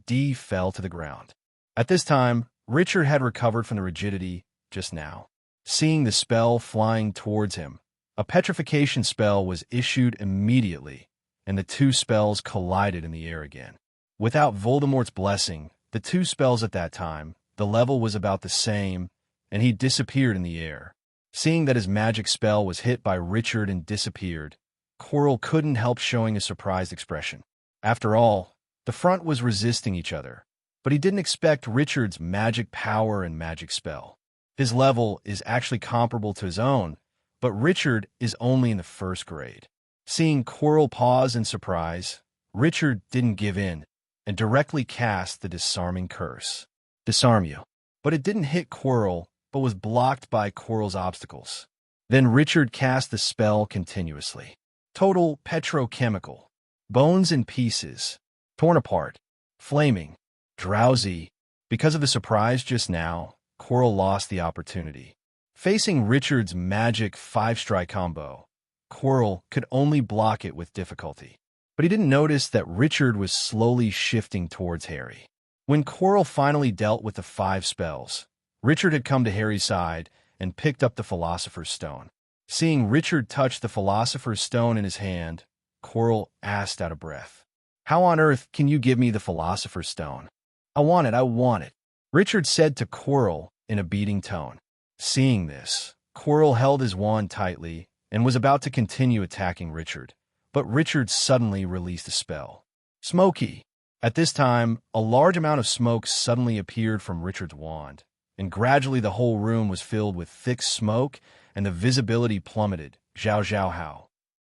S2: D fell to the ground. At this time, Richard had recovered from the rigidity just now. Seeing the spell flying towards him, a petrification spell was issued immediately, and the two spells collided in the air again. Without Voldemort's blessing, the two spells at that time, the level was about the same, and he disappeared in the air. Seeing that his magic spell was hit by Richard and disappeared, Quirrell couldn't help showing a surprised expression. After all, the front was resisting each other, but he didn't expect Richard's magic power and magic spell. His level is actually comparable to his own, but Richard is only in the first grade. Seeing Quirrell pause in surprise, Richard didn't give in and directly cast the disarming curse. Disarm you. But it didn't hit Quirrell, but was blocked by Quirrell's obstacles. Then Richard cast the spell continuously. Total petrochemical. Bones in pieces. Torn apart. Flaming. Drowsy. Because of the surprise just now, Quirrell lost the opportunity. Facing Richard's magic 5-strike combo, Quirrell could only block it with difficulty. But he didn't notice that Richard was slowly shifting towards Harry. When Quirrell finally dealt with the 5 spells, Richard had come to Harry's side and picked up the Philosopher's Stone. Seeing Richard touch the Philosopher's Stone in his hand, Quirrell asked out of breath, How on earth can you give me the Philosopher's Stone? I want it, I want it, Richard said to Quirrell in a beating tone. Seeing this, Quirrell held his wand tightly and was about to continue attacking Richard, but Richard suddenly released a spell. Smoky! At this time, a large amount of smoke suddenly appeared from Richard's wand, and gradually the whole room was filled with thick smoke and the visibility plummeted. Zhao zhao how.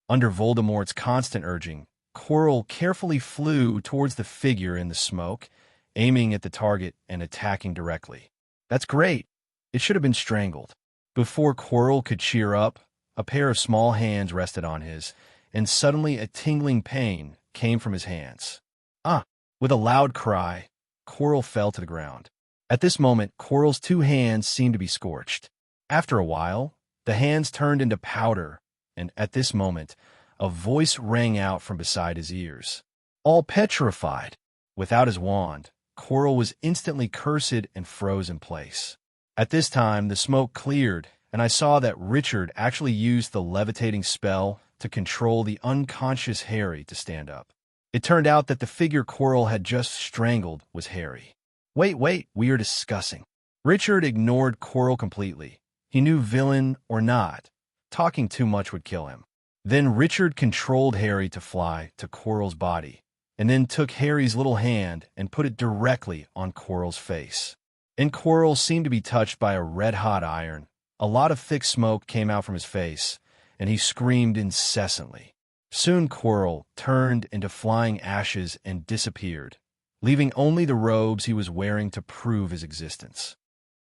S2: Under Voldemort's constant urging, Quirrell carefully flew towards the figure in the smoke, aiming at the target and attacking directly. That's great. It should have been strangled. Before Quirrell could cheer up, a pair of small hands rested on his, and suddenly a tingling pain came from his hands. Ah! With a loud cry, Quirrell fell to the ground. At this moment, Quirrell's two hands seemed to be scorched. After a while, the hands turned into powder, and at this moment, a voice rang out from beside his ears. All petrified. Without his wand, Quirrell was instantly cursed and froze in place. At this time, the smoke cleared, and I saw that Richard actually used the levitating spell to control the unconscious Harry to stand up. It turned out that the figure Quirrell had just strangled was Harry. Wait, we are discussing. Richard ignored Quirrell completely. He knew, villain or not, talking too much would kill him. Then Richard controlled Harry to fly to Quirrell's body, and then took Harry's little hand and put it directly on Quirrell's face. And Quirrell seemed to be touched by a red-hot iron. A lot of thick smoke came out from his face, and he screamed incessantly. Soon Quirrell turned into flying ashes and disappeared, leaving only the robes he was wearing to prove his existence.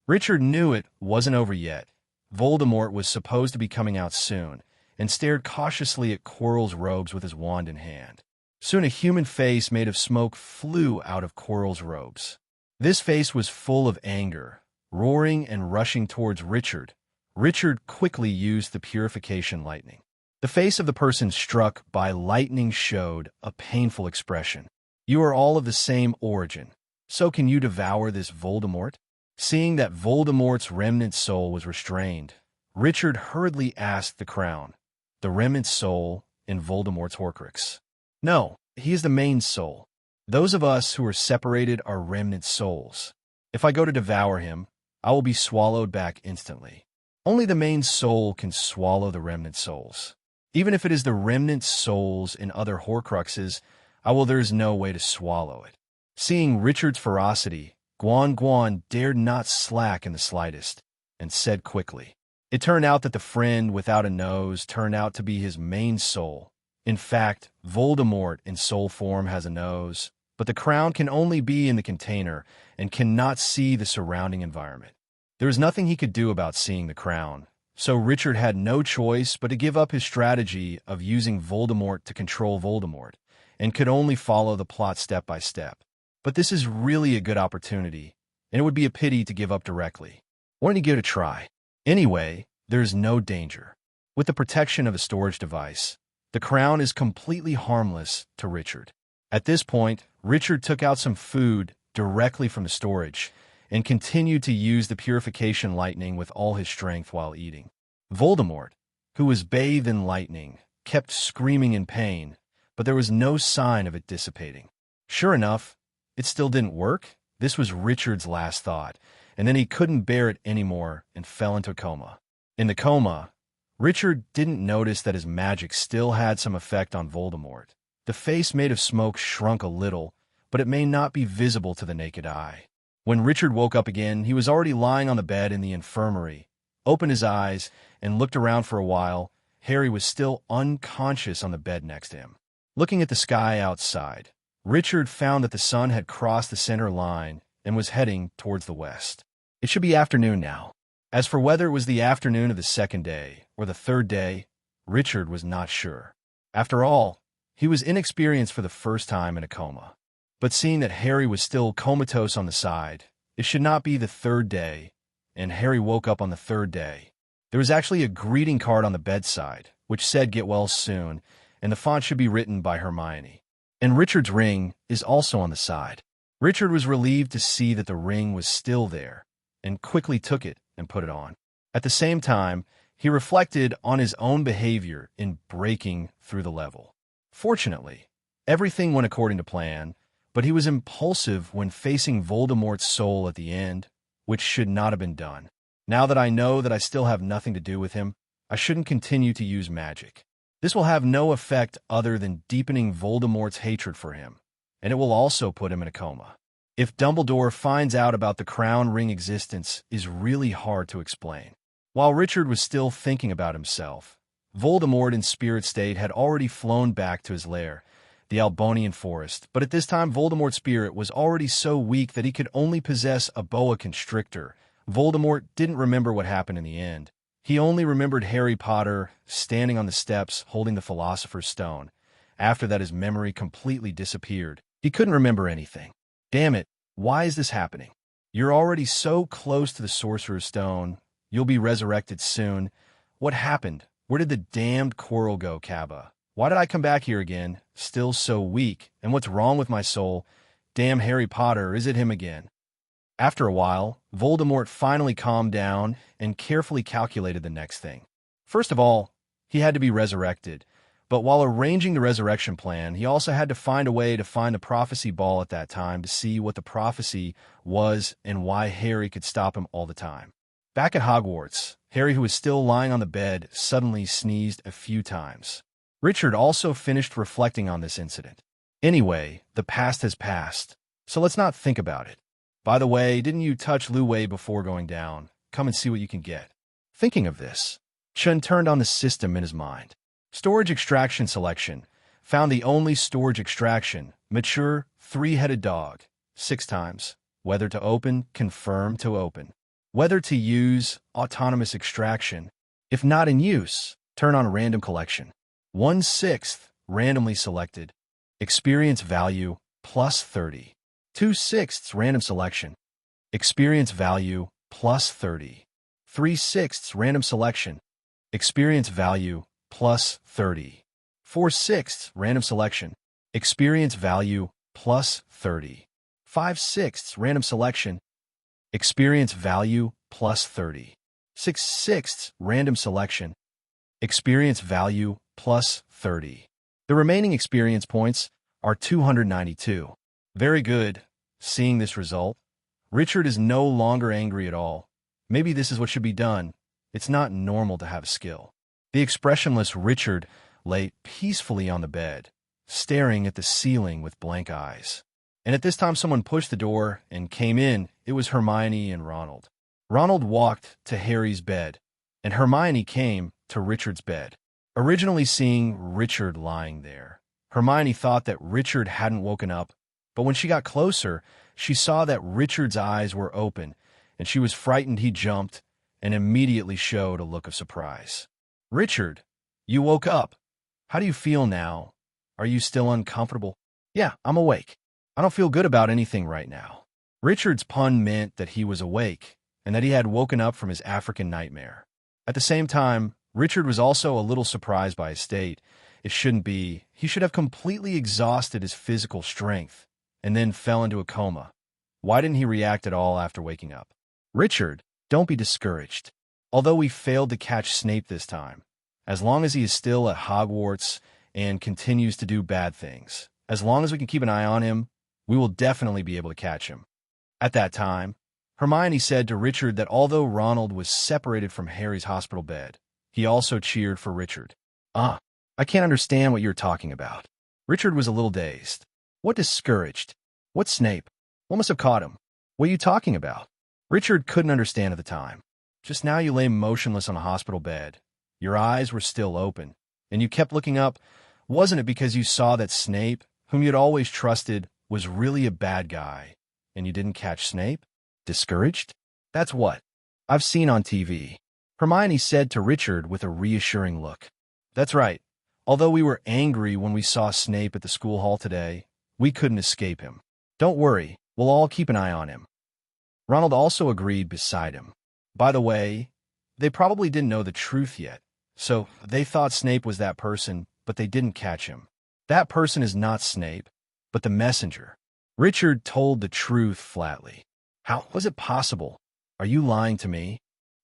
S2: Richard knew it wasn't over yet. Voldemort was supposed to be coming out soon, and stared cautiously at Quirrell's robes with his wand in hand. Soon a human face made of smoke flew out of Quirrell's robes. This face was full of anger, roaring and rushing towards Richard. Richard quickly used the purification lightning. The face of the person struck by lightning showed a painful expression. You are all of the same origin, so can you devour this Voldemort? Seeing that Voldemort's remnant soul was restrained, Richard hurriedly asked the crown, the remnant soul in Voldemort's Horcrux. No, he is the main soul. Those of us who are separated are remnant souls. If I go to devour him, I will be swallowed back instantly. Only the main soul can swallow the remnant souls. Even if it is the remnant souls in other Horcruxes, there is no way to swallow it. Seeing Richard's ferocity, Guan dared not slack in the slightest, and said quickly. It turned out that the friend without a nose turned out to be his main soul. In fact, Voldemort in soul form has a nose, but the crown can only be in the container and cannot see the surrounding environment. There was nothing he could do about seeing the crown, so Richard had no choice but to give up his strategy of using Voldemort to control Voldemort, and could only follow the plot step by step. But this is really a good opportunity, and it would be a pity to give up directly. Why don't you give it a try? Anyway, there is no danger. With the protection of a storage device, the crown is completely harmless to Richard. At this point, Richard took out some food directly from the storage, and continued to use the purification lightning with all his strength while eating. Voldemort, who was bathed in lightning, kept screaming in pain, but there was no sign of it dissipating. Sure enough, it still didn't work. This was Richard's last thought, and then he couldn't bear it anymore and fell into a coma. In the coma, Richard didn't notice that his magic still had some effect on Voldemort. The face made of smoke shrunk a little, but it may not be visible to the naked eye. When Richard woke up again, he was already lying on the bed in the infirmary, opened his eyes, and looked around for a while. Harry was still unconscious on the bed next to him. Looking at the sky outside, Richard found that the sun had crossed the center line and was heading towards the west. It should be afternoon now. As for whether it was the afternoon of the second day or the third day, Richard was not sure. After all, he was inexperienced for the first time in a coma. But seeing that Harry was still comatose on the side, it should not be the third day, and Harry woke up on the third day. There was actually a greeting card on the bedside, which said "Get well soon," and the font should be written by Hermione. And Richard's ring is also on the side. Richard was relieved to see that the ring was still there, and quickly took it and put it on. At the same time, he reflected on his own behavior in breaking through the level. Fortunately, Everything went according to plan, but he was impulsive when facing Voldemort's soul at the end, which should not have been done. Now that I know that I still have nothing to do with him, I shouldn't continue to use magic. This will have no effect other than deepening Voldemort's hatred for him, and it will also put him in a coma. If Dumbledore finds out about the crown ring existence is really hard to explain. While Richard was still thinking about himself, Voldemort in spirit state had already flown back to his lair, the Albonian forest, but at this time Voldemort's spirit was already so weak that he could only possess a boa constrictor. Voldemort didn't remember what happened in the end. He only remembered Harry Potter standing on the steps holding the Philosopher's Stone. After that, his memory completely disappeared. He couldn't remember anything. Damn it, why is this happening? You're already so close to the Sorcerer's Stone. You'll be resurrected soon. What happened? Where did the damned Quirrell go, Cabba? Why did I come back here again, still so weak? And what's wrong with my soul? Damn Harry Potter, is it him again? After a while, Voldemort finally calmed down and carefully calculated the next thing. First of all, he had to be resurrected, but while arranging the resurrection plan, he also had to find a way to find the prophecy ball at that time to see what the prophecy was and why Harry could stop him all the time. Back at Hogwarts, Harry, who was still lying on the bed, suddenly sneezed a few times. Richard also finished reflecting on this incident. Anyway, the past has passed, so let's not think about it. By the way, didn't you touch Lu Wei before going down? Come and see what you can get. Thinking of this, Chun turned on the system in his mind. Storage extraction selection. Found the only storage extraction. Mature, three-headed dog. 6 times. Whether to open, confirm to open. Whether to use, autonomous extraction. If not in use, turn on random collection. 1/6, randomly selected. Experience value, plus 30. 2/6, random selection. Experience value, plus 30. 3/6, random selection. Experience value, plus 30. 4/6, random selection. Experience value, plus 30. 5/6, random selection. Experience value, plus 30. 6/6, random selection. Experience value, plus 30. The remaining experience points are 292. Very good. Seeing this result, Richard is no longer angry at all. Maybe this is what should be done. It's not normal to have a skill. The expressionless Richard lay peacefully on the bed, staring at the ceiling with blank eyes. And at this time someone pushed the door and came in. It was Hermione and Ronald. Ronald walked to Harry's bed, and Hermione came to Richard's bed. Originally seeing Richard lying there, Hermione thought that Richard hadn't woken up, but when she got closer, she saw that Richard's eyes were open, and she was frightened. He jumped and immediately showed a look of surprise. Richard, you woke up. How do you feel now? Are you still uncomfortable? Yeah, I'm awake. I don't feel good about anything right now. Richard's pun meant that he was awake and that he had woken up from his African nightmare. At the same time, Richard was also a little surprised by his state. It shouldn't be. He should have completely exhausted his physical strength and then fell into a coma. Why didn't he react at all after waking up? Richard, don't be discouraged. Although we failed to catch Snape this time, as long as he is still at Hogwarts and continues to do bad things, as long as we can keep an eye on him, we will definitely be able to catch him. At that time, Hermione said to Richard that although Ronald was separated from Harry's hospital bed, he also cheered for Richard. I can't understand what you're talking about. Richard was a little dazed. What discouraged? What Snape? What must have caught him? What are you talking about? Richard couldn't understand at the time. Just now you lay motionless on a hospital bed. Your eyes were still open, and you kept looking up. Wasn't it because you saw that Snape, whom you'd always trusted, was really a bad guy, and you didn't catch Snape? Discouraged? That's what I've seen on TV. Hermione said to Richard with a reassuring look. That's right. Although we were angry when we saw Snape at the school hall today, we couldn't escape him. Don't worry, we'll all keep an eye on him. Ronald also agreed beside him. By the way, they probably didn't know the truth yet, so they thought Snape was that person, but they didn't catch him. That person is not Snape, but the messenger. Richard told the truth flatly. How was it possible? Are you lying to me?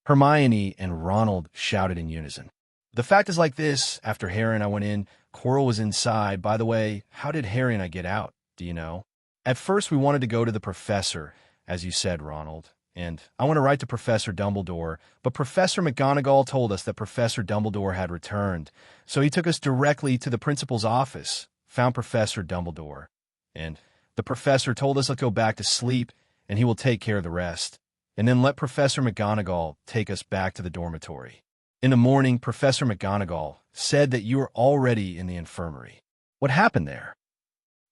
S2: Hermione and Ronald shouted in unison. The fact is like this. After Harry and I went in, Quirrell was inside. By the way, how did Harry and I get out? Do you know? At first, we wanted to go to the professor, as you said, Ronald. And I want to write to Professor Dumbledore, but Professor McGonagall told us that Professor Dumbledore had returned. So he took us directly to the principal's office, found Professor Dumbledore. And the professor told us to go back to sleep, and he will take care of the rest. And then let Professor McGonagall take us back to the dormitory. In the morning, Professor McGonagall said that you were already in the infirmary. What happened there?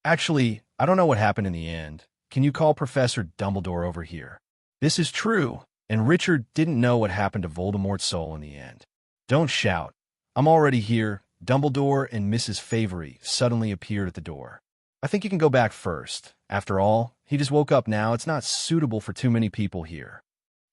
S2: Actually, I don't know what happened in the end. Can you call Professor Dumbledore over here? This is true, and Richard didn't know what happened to Voldemort's soul in the end. Don't shout. I'm already here. Dumbledore and Mrs. Favery suddenly appeared at the door. I think you can go back first. After all, he just woke up now. It's not suitable for too many people here.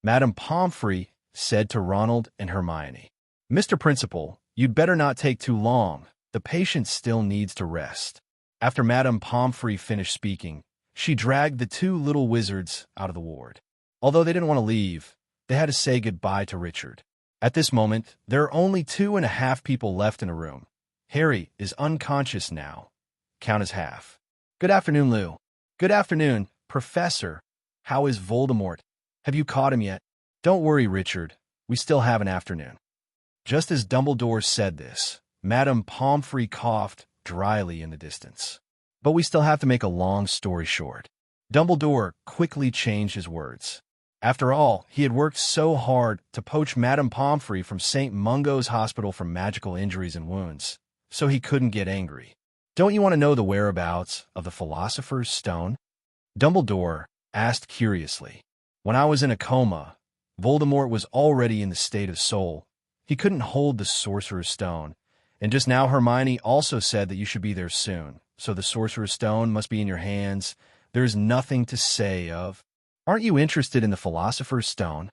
S2: Madame Pomfrey said to Ronald and Hermione. Mr. Principal, you'd better not take too long. The patient still needs to rest. After Madame Pomfrey finished speaking, she dragged the two little wizards out of the ward. Although they didn't want to leave, they had to say goodbye to Richard. At this moment, there are only 2.5 people left in the room. Harry is unconscious now. Count as half. Good afternoon, Lou. Good afternoon, Professor. How is Voldemort? Have you caught him yet? Don't worry, Richard. We still have an afternoon. Just as Dumbledore said this, Madame Pomfrey coughed dryly in the distance. But we still have to make a long story short. Dumbledore quickly changed his words. After all, he had worked so hard to poach Madame Pomfrey from St. Mungo's Hospital for magical injuries and wounds, so he couldn't get angry. Don't you want to know the whereabouts of the Philosopher's Stone? Dumbledore asked curiously. When I was in a coma, Voldemort was already in the state of soul. He couldn't hold the Sorcerer's Stone, and just now Hermione also said that you should be there soon, so the Sorcerer's Stone must be in your hands. There's nothing to say of. Aren't you interested in the Philosopher's Stone?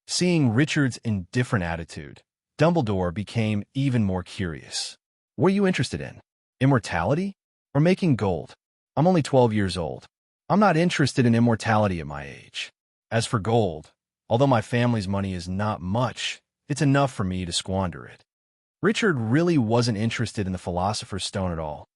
S2: Seeing Richard's indifferent attitude, Dumbledore became even more curious. What are you interested in? Immortality? Or making gold? I'm only 12 years old. I'm not interested in immortality at my age. As for gold, although my family's money is not much, it's enough for me to squander it. Richard really wasn't interested in the Philosopher's Stone at all.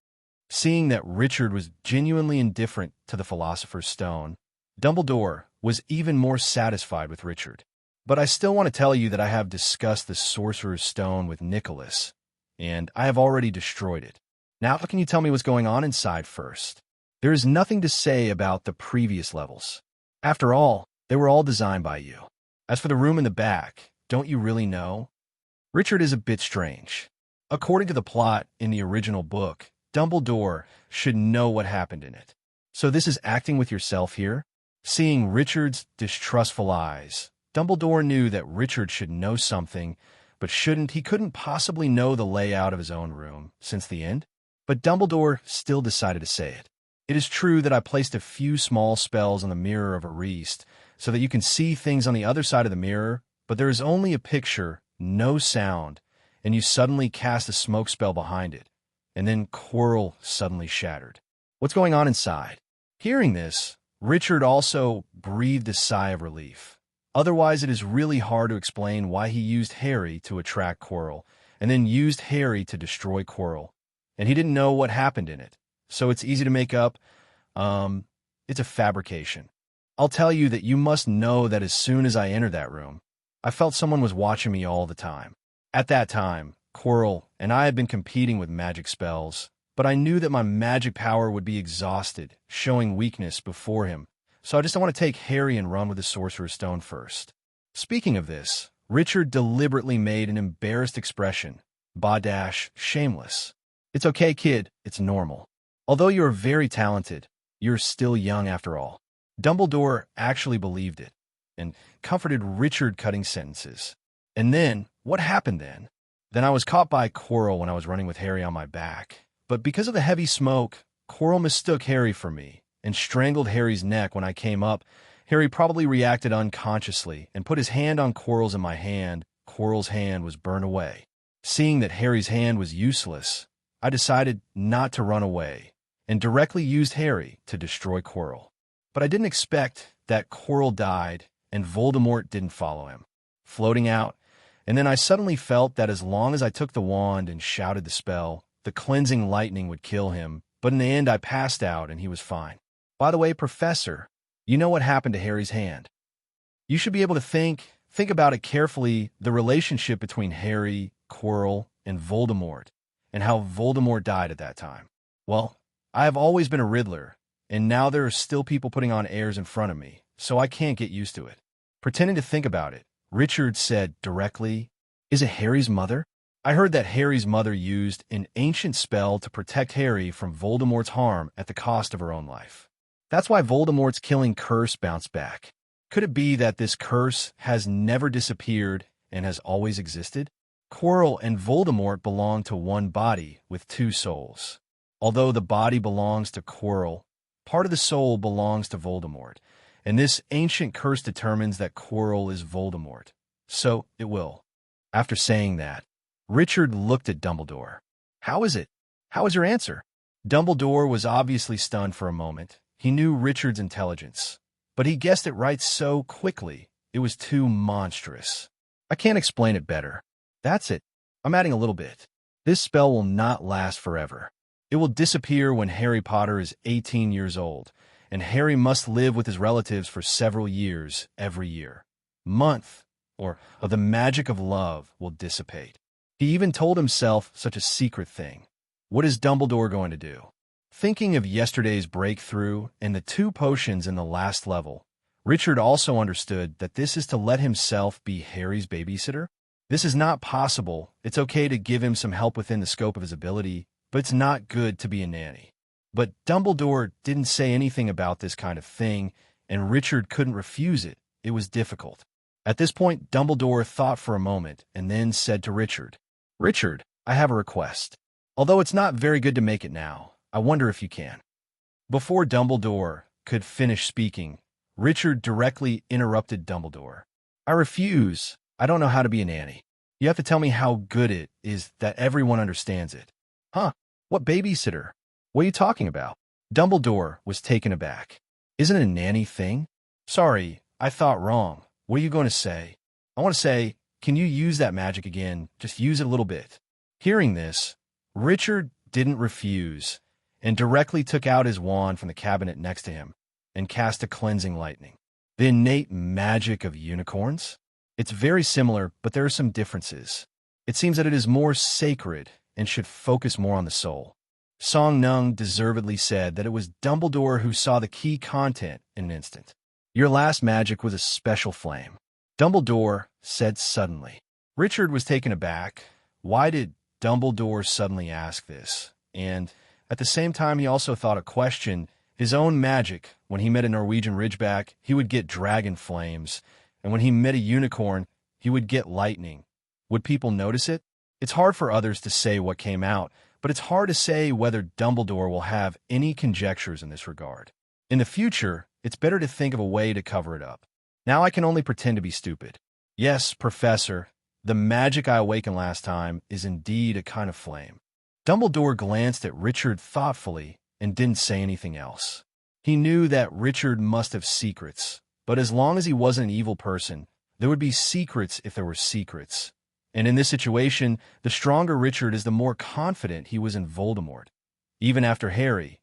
S2: Seeing that Richard was genuinely indifferent to the Philosopher's Stone, Dumbledore was even more satisfied with Richard. But I still want to tell you that I have discussed the Sorcerer's Stone with Nicholas, and I have already destroyed it. Now, can you tell me what's going on inside first? There is nothing to say about the previous levels. After all, they were all designed by you. As for the room in the back, don't you really know? Richard is a bit strange. According to the plot in the original book, Dumbledore should know what happened in it. So this is acting with yourself here? Seeing Richard's distrustful eyes, Dumbledore knew that Richard should know something, but he couldn't possibly know the layout of his own room since the end. But Dumbledore still decided to say it. It is true that I placed a few small spells on the mirror of Ariste so that you can see things on the other side of the mirror, but there is only a picture, no sound, and you suddenly cast a smoke spell behind it, and then Quirrell suddenly shattered. What's going on inside? Hearing this, Richard also breathed a sigh of relief. Otherwise, it is really hard to explain why he used Harry to attract Quirrell, and then used Harry to destroy Quirrell. And he didn't know what happened in it, so it's easy to make up. It's a fabrication. I'll tell you that you must know that as soon as I entered that room, I felt someone was watching me all the time. At that time, Quirrell and I had been competing with magic spells, but I knew that my magic power would be exhausted, showing weakness before him, so I just don't want to take Harry and run with the Sorcerer's Stone first. Speaking of this, Richard deliberately made an embarrassed expression. Shameless. It's okay, kid, it's normal. Although you are very talented, you're still young after all. Dumbledore actually believed it, and comforted Richard cutting sentences. And then, what happened then? Then I was caught by Quirrell when I was running with Harry on my back. But because of the heavy smoke, Quirrell mistook Harry for me and strangled Harry's neck when I came up. Harry probably reacted unconsciously and put his hand on Quirrell's, and my hand, Quirrell's hand, was burned away. Seeing that Harry's hand was useless, I decided not to run away and directly used Harry to destroy Quirrell. But I didn't expect that Quirrell died and Voldemort didn't follow him. Floating out, And then I suddenly felt that as long as I took the wand and shouted the spell, the cleansing lightning would kill him, but in the end I passed out and he was fine. By the way, Professor, you know what happened to Harry's hand? You should be able to think about it carefully, the relationship between Harry, Quirrell, and Voldemort, and how Voldemort died at that time. Well, I have always been a Riddler, and now there are still people putting on airs in front of me, so I can't get used to it. Pretending to think about it, Richard said directly, "Is it Harry's mother?" I heard that Harry's mother used an ancient spell to protect Harry from Voldemort's harm at the cost of her own life. That's why Voldemort's killing curse bounced back. Could it be that this curse has never disappeared and has always existed? Quirrell and Voldemort belong to one body with two souls. Although the body belongs to Quirrell, part of the soul belongs to Voldemort, and this ancient curse determines that Quirrell is Voldemort. So it will. After saying that, Richard looked at Dumbledore. How is it? How is your answer? Dumbledore was obviously stunned for a moment. He knew Richard's intelligence, but he guessed it right so quickly. It was too monstrous. I can't explain it better. That's it. I'm adding a little bit. This spell will not last forever. It will disappear when Harry Potter is 18 years old, and Harry must live with his relatives for several years every year. Month, or the magic of love will dissipate. He even told himself such a secret thing. What is Dumbledore going to do? Thinking of yesterday's breakthrough and the 2 potions in the last level, Richard also understood that this is to let himself be Harry's babysitter. This is not possible. It's okay to give him some help within the scope of his ability, but it's not good to be a nanny. But Dumbledore didn't say anything about this kind of thing, and Richard couldn't refuse it. It was difficult. At this point, Dumbledore thought for a moment and then said to Richard, "Richard, I have a request. Although it's not very good to make it now, I wonder if you can." Before Dumbledore could finish speaking, Richard directly interrupted Dumbledore. "I refuse. I don't know how to be a nanny. You have to tell me how good it is that everyone understands it." "Huh? What babysitter? What are you talking about?" Dumbledore was taken aback. "Isn't a nanny thing?" "Sorry, I thought wrong. What are you going to say?" "I want to say, can you use that magic again? Just use it a little bit." Hearing this, Richard didn't refuse and directly took out his wand from the cabinet next to him and cast a cleansing lightning. The innate magic of unicorns? It's very similar, but there are some differences. It seems that it is more sacred and should focus more on the soul. Song Nung deservedly said that it was Dumbledore who saw the key content in an instant. "Your last magic was a special flame," Dumbledore said suddenly. Richard was taken aback. Why did Dumbledore suddenly ask this? And at the same time, he also thought a question. His own magic, when he met a Norwegian Ridgeback, he would get dragon flames, and when he met a unicorn, he would get lightning. Would people notice it? It's hard for others to say what came out, but it's hard to say whether Dumbledore will have any conjectures in this regard. In the future, it's better to think of a way to cover it up. Now I can only pretend to be stupid. Yes, Professor, the magic I awakened last time is indeed a kind of flame. Dumbledore glanced at Richard thoughtfully and didn't say anything else. He knew that Richard must have secrets, but as long as he wasn't an evil person, there would be secrets if there were secrets. And in this situation, the stronger Richard is, the more confident he was in Voldemort. Even after Harry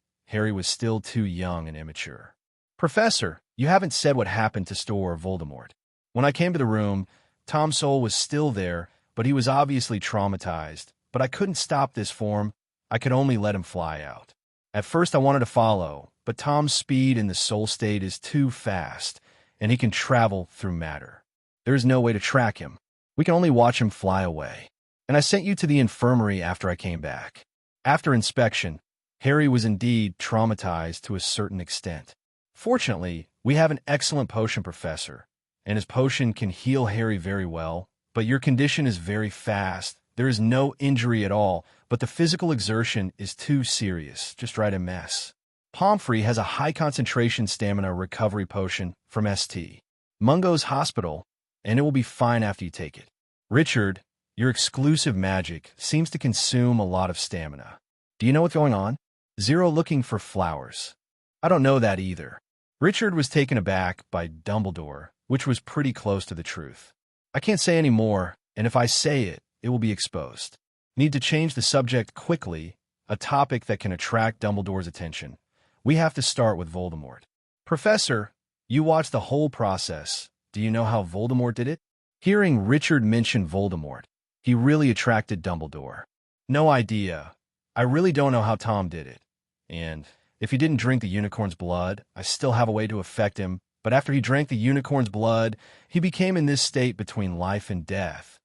S2: was still too young and immature. "Professor, you haven't said what happened to Store Voldemort." When I came to the room, Tom Sole was still there, but he was obviously traumatized. But I couldn't stop this form. I could only let him fly out. At first I wanted to follow, but Tom's speed in the soul state is too fast, and he can travel through matter. There is no way to track him. We can only watch him fly away. And I sent you to the infirmary after I came back. After inspection, Harry was indeed traumatized to a certain extent. Fortunately, we have an excellent potion professor, and his potion can heal Harry very well, but your condition is very fast. There is no injury at all, but the physical exertion is too serious, just right a mess. Pomfrey has a high concentration stamina recovery potion from St. Mungo's Hospital, and it will be fine after you take it. Richard, your exclusive magic seems to consume a lot of stamina. Do you know what's going on? Zero looking for flowers. I don't know that either. Richard was taken aback by Dumbledore, which was pretty close to the truth. I can't say any more, and if I say it, it will be exposed. Need to change the subject quickly, a topic that can attract Dumbledore's attention. We have to start with Voldemort. Professor, you watched the whole process. Do you know how Voldemort did it? Hearing Richard mention Voldemort, he really attracted Dumbledore. No idea. I really don't know how Tom did it. And if he didn't drink the unicorn's blood, I still have a way to affect him. But after he drank the unicorn's blood, he became in this state between life and death.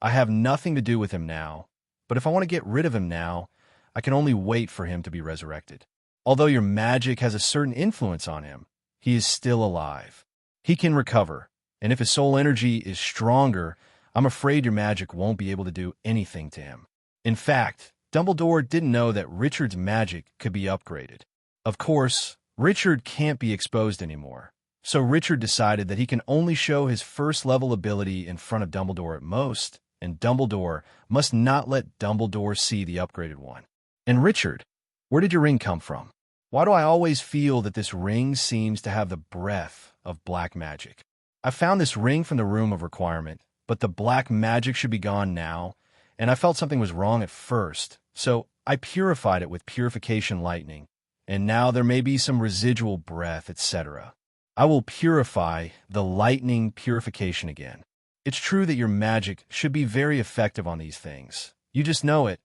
S2: I have nothing to do with him now. But if I want to get rid of him now, I can only wait for him to be resurrected. Although your magic has a certain influence on him, he is still alive. He can recover, and if his soul energy is stronger, I'm afraid your magic won't be able to do anything to him. In fact, Dumbledore didn't know that Richard's magic could be upgraded. Of course, Richard can't be exposed anymore, so Richard decided that he can only show his first-level ability in front of Dumbledore at most, and Dumbledore must not let Dumbledore see the upgraded one. And Richard, where did your ring come from? Why do I always feel that this ring seems to have the breath of black magic? I found this ring from the Room of Requirement, but the black magic should be gone now, and I felt something was wrong at first, so I purified it with purification lightning, and now there may be some residual breath, etc. I will purify the lightning purification again. It's true that your magic should be very effective on these things. You just know it.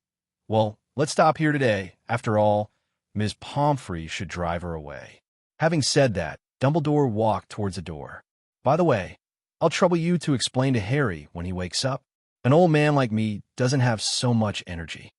S2: Well, let's stop here today. After all, Ms. Pomfrey should drive her away. Having said that, Dumbledore walked towards the door. By the way, I'll trouble you to explain to Harry when he wakes up. An old man like me doesn't have so much energy.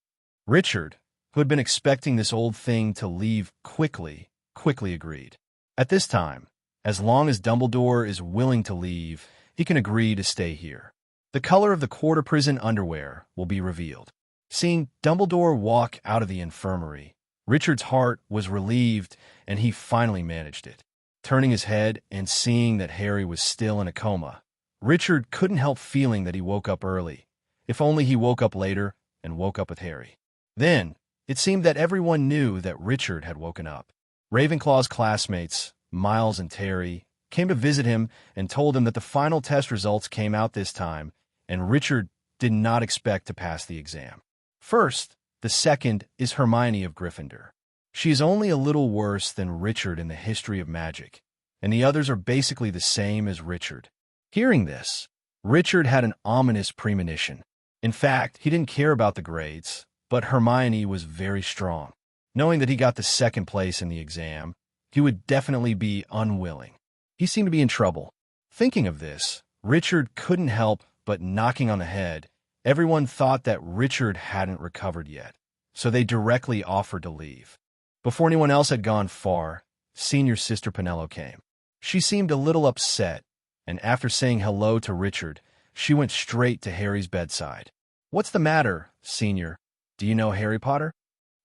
S2: Richard, who had been expecting this old thing to leave quickly agreed. At this time, as long as Dumbledore is willing to leave, he can agree to stay here. The color of the quarter prison underwear will be revealed. Seeing Dumbledore walk out of the infirmary, Richard's heart was relieved, and he finally managed it. Turning his head and seeing that Harry was still in a coma, Richard couldn't help feeling that he woke up early. If only he woke up later and woke up with Harry. Then, it seemed that everyone knew that Richard had woken up. Ravenclaw's classmates, Miles and Terry, came to visit him and told him that the final test results came out this time, and Richard did not expect to pass the exam. First, the second is Hermione of Gryffindor. She is only a little worse than Richard in the history of magic, and the others are basically the same as Richard. Hearing this, Richard had an ominous premonition. In fact, he didn't care about the grades, but Hermione was very strong. Knowing that he got the second place in the exam, he would definitely be unwilling. He seemed to be in trouble. Thinking of this, Richard couldn't help but knocking on the head. Everyone thought that Richard hadn't recovered yet, so they directly offered to leave. Before anyone else had gone far, senior sister Penelope came. She seemed a little upset, and after saying hello to Richard, she went straight to Harry's bedside. "What's the matter, senior? Do you know Harry Potter?"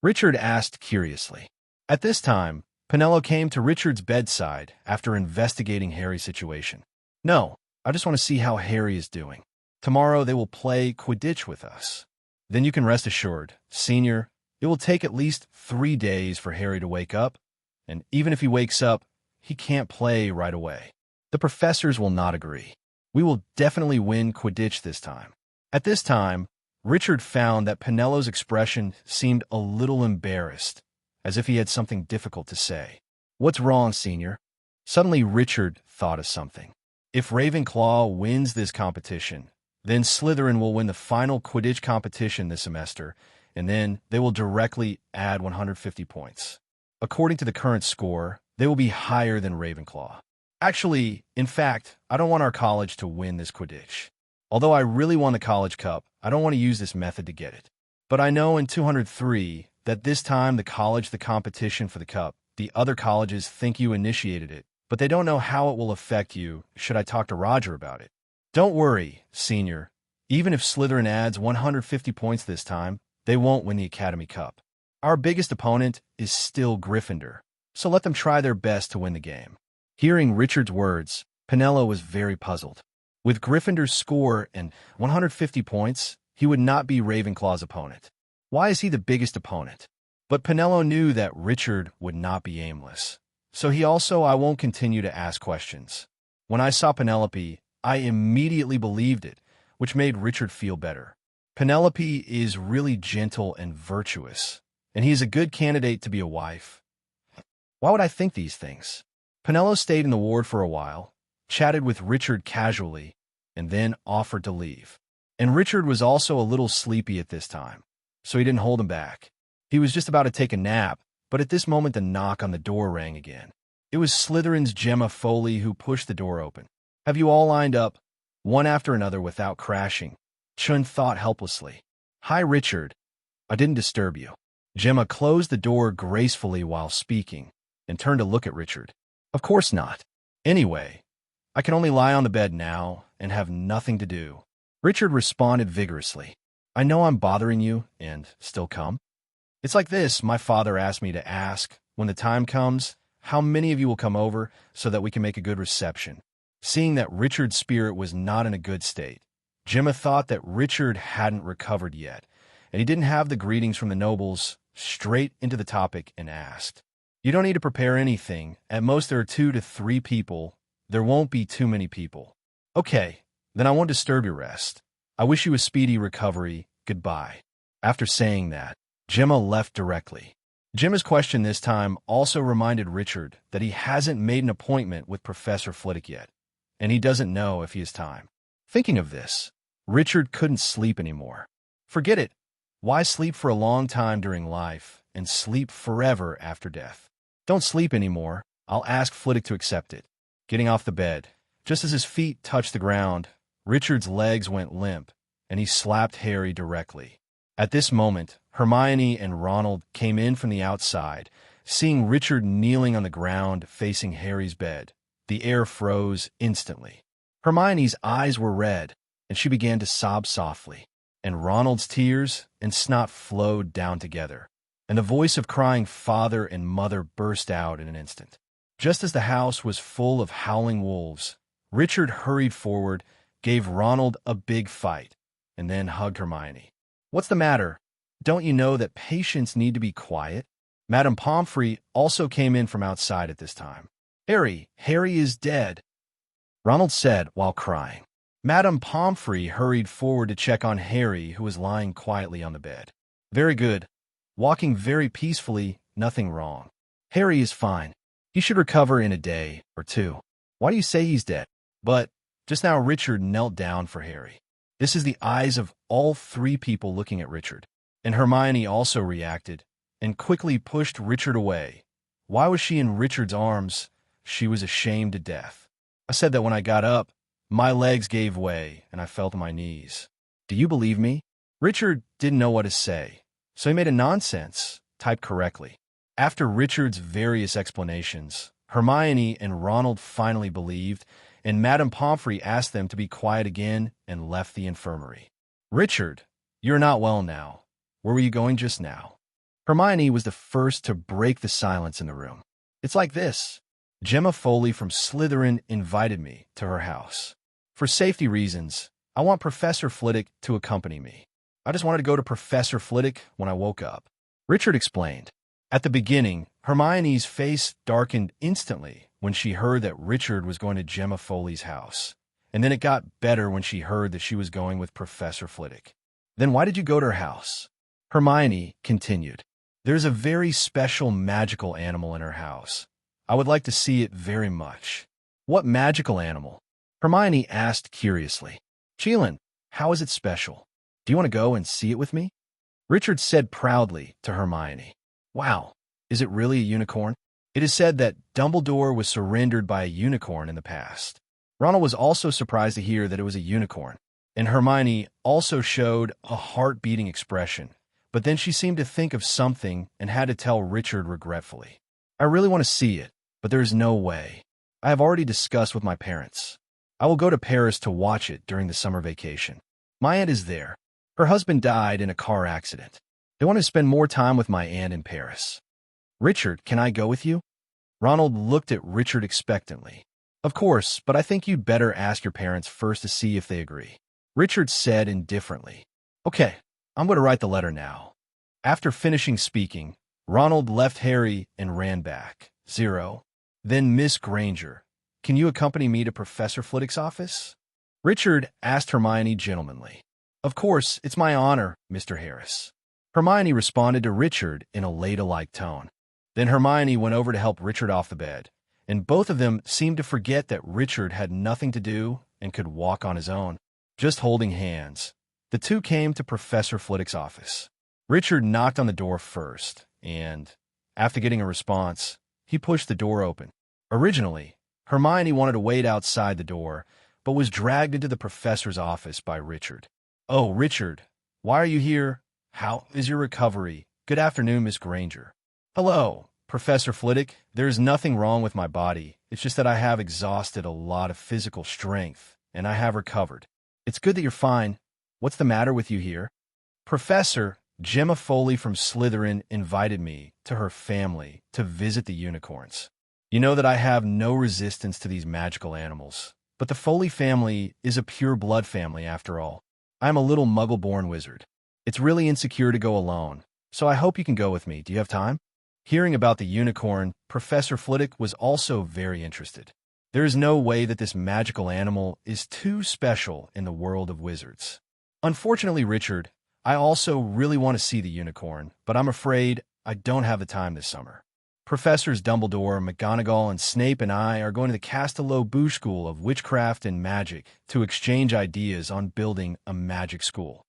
S2: Richard asked curiously. At this time, Penelope came to Richard's bedside after investigating Harry's situation. "No, I just want to see how Harry is doing. Tomorrow they will play Quidditch with us. Then you can rest assured, senior, it will take at least 3 days for Harry to wake up, and even if he wakes up, he can't play right away. The professors will not agree. We will definitely win Quidditch this time." At this time, Richard found that Penelope's expression seemed a little embarrassed, as if he had something difficult to say. "What's wrong, senior?" Suddenly Richard thought of something. If Ravenclaw wins this competition, then Slytherin will win the final Quidditch competition this semester, and then they will directly add 150 points. According to the current score, they will be higher than Ravenclaw. Actually, in fact, I don't want our college to win this Quidditch. Although I really want the college cup, I don't want to use this method to get it. But I know in 203 that this time the competition for the cup, the other colleges think you initiated it, but they don't know how it will affect you. Should I talk to Roger about it? Don't worry, senior. Even if Slytherin adds 150 points this time, they won't win the Academy Cup. Our biggest opponent is still Gryffindor, so let them try their best to win the game. Hearing Richard's words, Penelope was very puzzled. With Gryffindor's score and 150 points, he would not be Ravenclaw's opponent. Why is he the biggest opponent? But Penelope knew that Richard would not be aimless. So I won't continue to ask questions. When I saw Penelope, I immediately believed it. which made Richard feel better. Penelope is really gentle and virtuous, and he is a good candidate to be a wife. Why would I think these things? Penelope stayed in the ward for a while, chatted with Richard casually, and then offered to leave. And Richard was also a little sleepy at this time, so he didn't hold him back. He was just about to take a nap, but at this moment the knock on the door rang again. It was Slytherin's Gemma Foley who pushed the door open. "Have you all lined up, one after another without crashing?" Chun thought helplessly. "Hi, Richard. I didn't disturb you." Gemma closed the door gracefully while speaking and turned to look at Richard. "Of course not. Anyway, I can only lie on the bed now and have nothing to do." Richard responded vigorously. "I know I'm bothering you, and still come. It's like this: my father asked me to ask, when the time comes, how many of you will come over so that we can make a good reception." Seeing that Richard's spirit was not in a good state, Gemma thought that Richard hadn't recovered yet, and he didn't have the greetings from the nobles, straight into the topic and asked, "You don't need to prepare anything. At most there are 2 to 3 people. There won't be too many people." "Okay, then I won't disturb your rest. I wish you a speedy recovery. Goodbye." After saying that, Gemma left directly. Gemma's question this time also reminded Richard that he hasn't made an appointment with Professor Flitwick yet, and he doesn't know if he has time. Thinking of this, Richard couldn't sleep anymore. Forget it. Why sleep for a long time during life and sleep forever after death? Don't sleep anymore. I'll ask Flitwick to accept it. Getting off the bed, just as his feet touched the ground, Richard's legs went limp, and he slapped Harry directly. At this moment, Hermione and Ronald came in from the outside. Seeing Richard kneeling on the ground facing Harry's bed, the air froze instantly. Hermione's eyes were red, and she began to sob softly, and Ronald's tears and snot flowed down together, and the voice of crying father and mother burst out in an instant. Just as the house was full of howling wolves, Richard hurried forward, gave Ronald a big fight, and then hugged Hermione. "What's the matter? Don't you know that patients need to be quiet?" Madame Pomfrey also came in from outside at this time. Harry is dead," Ronald said while crying. Madame Pomfrey hurried forward to check on Harry, who was lying quietly on the bed. "Very good. Walking very peacefully, nothing wrong. Harry is fine. He should recover in a day or 2. Why do you say he's dead?" But just now Richard knelt down for Harry. This is the eyes of all 3 people looking at Richard. And Hermione also reacted and quickly pushed Richard away. Why was she in Richard's arms? She was ashamed to death. "I said that when I got up, my legs gave way and I fell to my knees. Do you believe me?" Richard didn't know what to say, so he made a nonsense, typed correctly. After Richard's various explanations, Hermione and Ronald finally believed, and Madame Pomfrey asked them to be quiet again and left the infirmary. "Richard, you're not well now. Where were you going just now?" Hermione was the first to break the silence in the room. "It's like this. Gemma Foley from Slytherin invited me to her house. For safety reasons, I want Professor Flitwick to accompany me. I just wanted to go to Professor Flitwick when I woke up," Richard explained. At the beginning, Hermione's face darkened instantly when she heard that Richard was going to Gemma Foley's house, and then it got better when she heard that she was going with Professor Flitwick. "Then why did you go to her house?" Hermione continued. "There's a very special magical animal in her house. I would like to see it very much." "What magical animal?" Hermione asked curiously. "Chelan, how is it special? Do you want to go and see it with me?" Richard said proudly to Hermione. "Wow, is it really a unicorn? It is said that Dumbledore was surrendered by a unicorn in the past." Ronald was also surprised to hear that it was a unicorn, and Hermione also showed a heart-beating expression, but then she seemed to think of something and had to tell Richard regretfully. "I really want to see it, but there is no way. I have already discussed with my parents. I will go to Paris to watch it during the summer vacation. My aunt is there. Her husband died in a car accident. I want to spend more time with my aunt in Paris." "Richard, can I go with you?" Ronald looked at Richard expectantly. "Of course, but I think you'd better ask your parents first to see if they agree," Richard said indifferently. "Okay, I'm going to write the letter now." After finishing speaking, Ronald left Harry and ran back. "0. Then Miss Granger, can you accompany me to Professor Flitwick's office?" Richard asked Hermione gentlemanly. Of course, it's my honor, Mr. Harris. Hermione responded to Richard in a ladylike tone. Then Hermione went over to help Richard off the bed, and both of them seemed to forget that Richard had nothing to do and could walk on his own. Just holding hands, the two came to Professor Flitwick's office. Richard knocked on the door first, and, after getting a response, he pushed the door open. Originally, Hermione wanted to wait outside the door, but was dragged into the professor's office by Richard. "Oh, Richard, why are you here? How is your recovery? Good afternoon, Miss Granger." "Hello, Professor Flitwick. There's nothing wrong with my body. It's just that I have exhausted a lot of physical strength, and I have recovered. It's good that you're fine. What's the matter with you here?" "Professor, Gemma Foley from Slytherin invited me to her family to visit the unicorns. You know that I have no resistance to these magical animals, but the Foley family is a pure-blood family after all. I'm a little muggle-born wizard. It's really insecure to go alone, so I hope you can go with me. Do you have time?" Hearing about the unicorn, Professor Flitwick was also very interested. There is no way that this magical animal is too special in the world of wizards. "Unfortunately, Richard, I also really want to see the unicorn, but I'm afraid I don't have the time this summer. Professors Dumbledore, McGonagall, and Snape and I are going to the Castello Bouche School of Witchcraft and Magic to exchange ideas on building a magic school.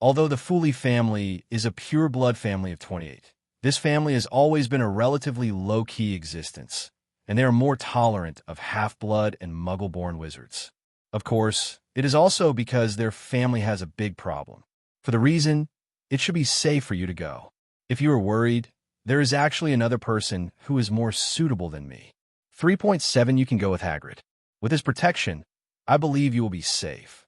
S2: Although the Foley family is a pure-blood family of 28, this family has always been a relatively low-key existence, and they are more tolerant of half-blood and muggle-born wizards. Of course, it is also because their family has a big problem. For the reason, it should be safe for you to go. If you are worried, there is actually another person who is more suitable than me. 3.7 You can go with Hagrid. With his protection, I believe you will be safe."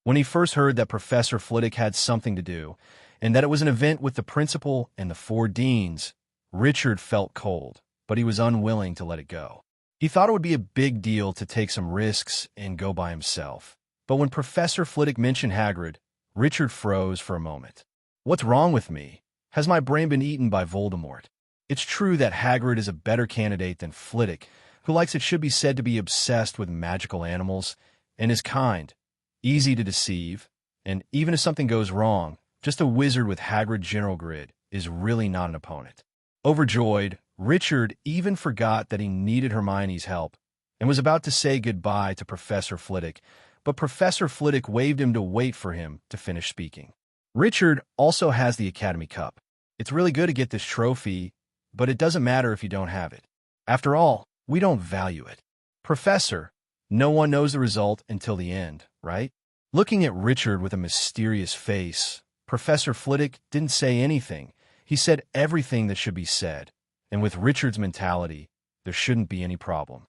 S2: When he first heard that Professor Flitwick had something to do, and that it was an event with the principal and the 4 deans, Richard felt cold, but he was unwilling to let it go. He thought it would be a big deal to take some risks and go by himself. But when Professor Flitwick mentioned Hagrid, Richard froze for a moment. "What's wrong with me? Has my brain been eaten by Voldemort?" It's true that Hagrid is a better candidate than Flitwick, who likes, it should be said, to be obsessed with magical animals, and is kind, easy to deceive, and even if something goes wrong, just a wizard with Hagrid General Grid is really not an opponent. Overjoyed, Richard even forgot that he needed Hermione's help, and was about to say goodbye to Professor Flitwick, but Professor Flitwick waved him to wait for him to finish speaking. "Richard also has the Academy Cup. It's really good to get this trophy, but it doesn't matter if you don't have it. After all, we don't value it. Professor, no one knows the result until the end, right?" Looking at Richard with a mysterious face, Professor Flitwick didn't say anything. He said everything that should be said, and with Richard's mentality, there shouldn't be any problem.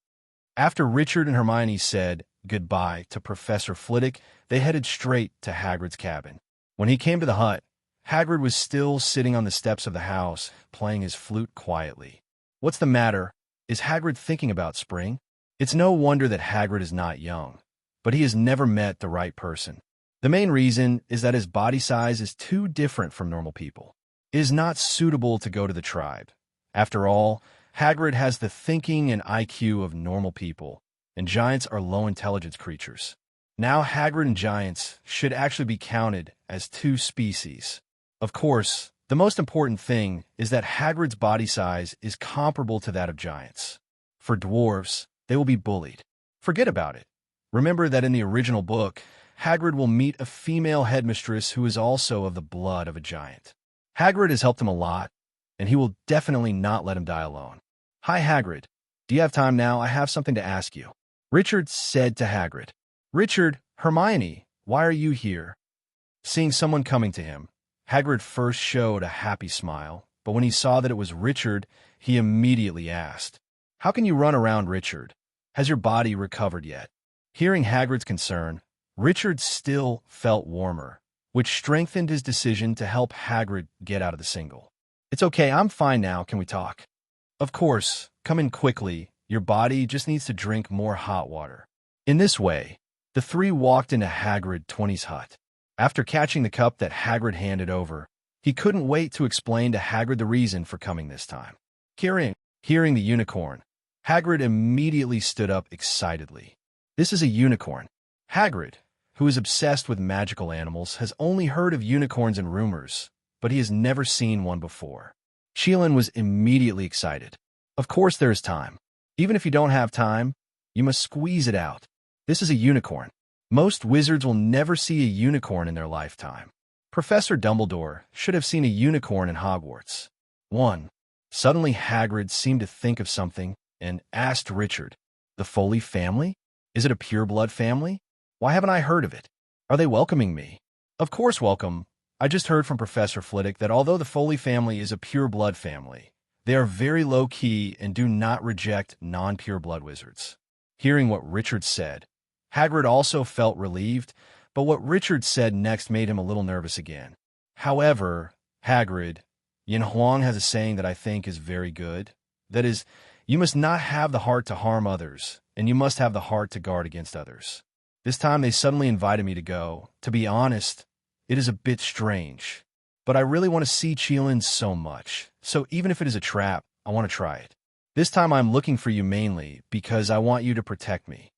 S2: After Richard and Hermione said goodbye to Professor Flitwick, they headed straight to Hagrid's cabin. When he came to the hut, Hagrid was still sitting on the steps of the house, playing his flute quietly. "What's the matter? Is Hagrid thinking about spring?" It's no wonder that Hagrid is not young, but he has never met the right person. The main reason is that his body size is too different from normal people. It is not suitable to go to the tribe. After all, Hagrid has the thinking and IQ of normal people, and giants are low-intelligence creatures. Now Hagrid and giants should actually be counted as 2 species. Of course, the most important thing is that Hagrid's body size is comparable to that of giants. For dwarves, they will be bullied. Forget about it. Remember that in the original book, Hagrid will meet a female headmistress who is also of the blood of a giant. Hagrid has helped him a lot, and he will definitely not let him die alone. "Hi, Hagrid. Do you have time now? I have something to ask you." Richard said to Hagrid. "Richard, Hermione, why are you here?" Seeing someone coming to him, Hagrid first showed a happy smile, but when he saw that it was Richard, he immediately asked, "How can you run around, Richard? Has your body recovered yet?" Hearing Hagrid's concern, Richard still felt warmer, which strengthened his decision to help Hagrid get out of the single. "It's okay, I'm fine now. Can we talk?" "Of course. Come in quickly. Your body just needs to drink more hot water." In this way, the 3 walked into Hagrid 20's hut. After catching the cup that Hagrid handed over, he couldn't wait to explain to Hagrid the reason for coming this time. Hearing the unicorn, Hagrid immediately stood up excitedly. "This is a unicorn." Hagrid, who is obsessed with magical animals, has only heard of unicorns and rumors, but he has never seen one before. Cheelin was immediately excited. Of course there is time. Even if you don't have time, you must squeeze it out. This is a unicorn. Most wizards will never see a unicorn in their lifetime. Professor Dumbledore should have seen a unicorn in Hogwarts. 1. Suddenly Hagrid seemed to think of something and asked Richard, "The Foley family? Is it a pure-blood family? Why haven't I heard of it? Are they welcoming me?" "Of course welcome. I just heard from Professor Flitwick that although the Foley family is a pure-blood family, they are very low-key and do not reject non-pure-blood wizards." Hearing what Richard said, Hagrid also felt relieved, but what Richard said next made him a little nervous again. "However, Hagrid, Yin Huang has a saying that I think is very good. That is, you must not have the heart to harm others, and you must have the heart to guard against others. This time they suddenly invited me to go. To be honest, it is a bit strange. But I really want to see Cheelin so much, so even if it is a trap, I want to try it. This time I'm looking for you mainly because I want you to protect me.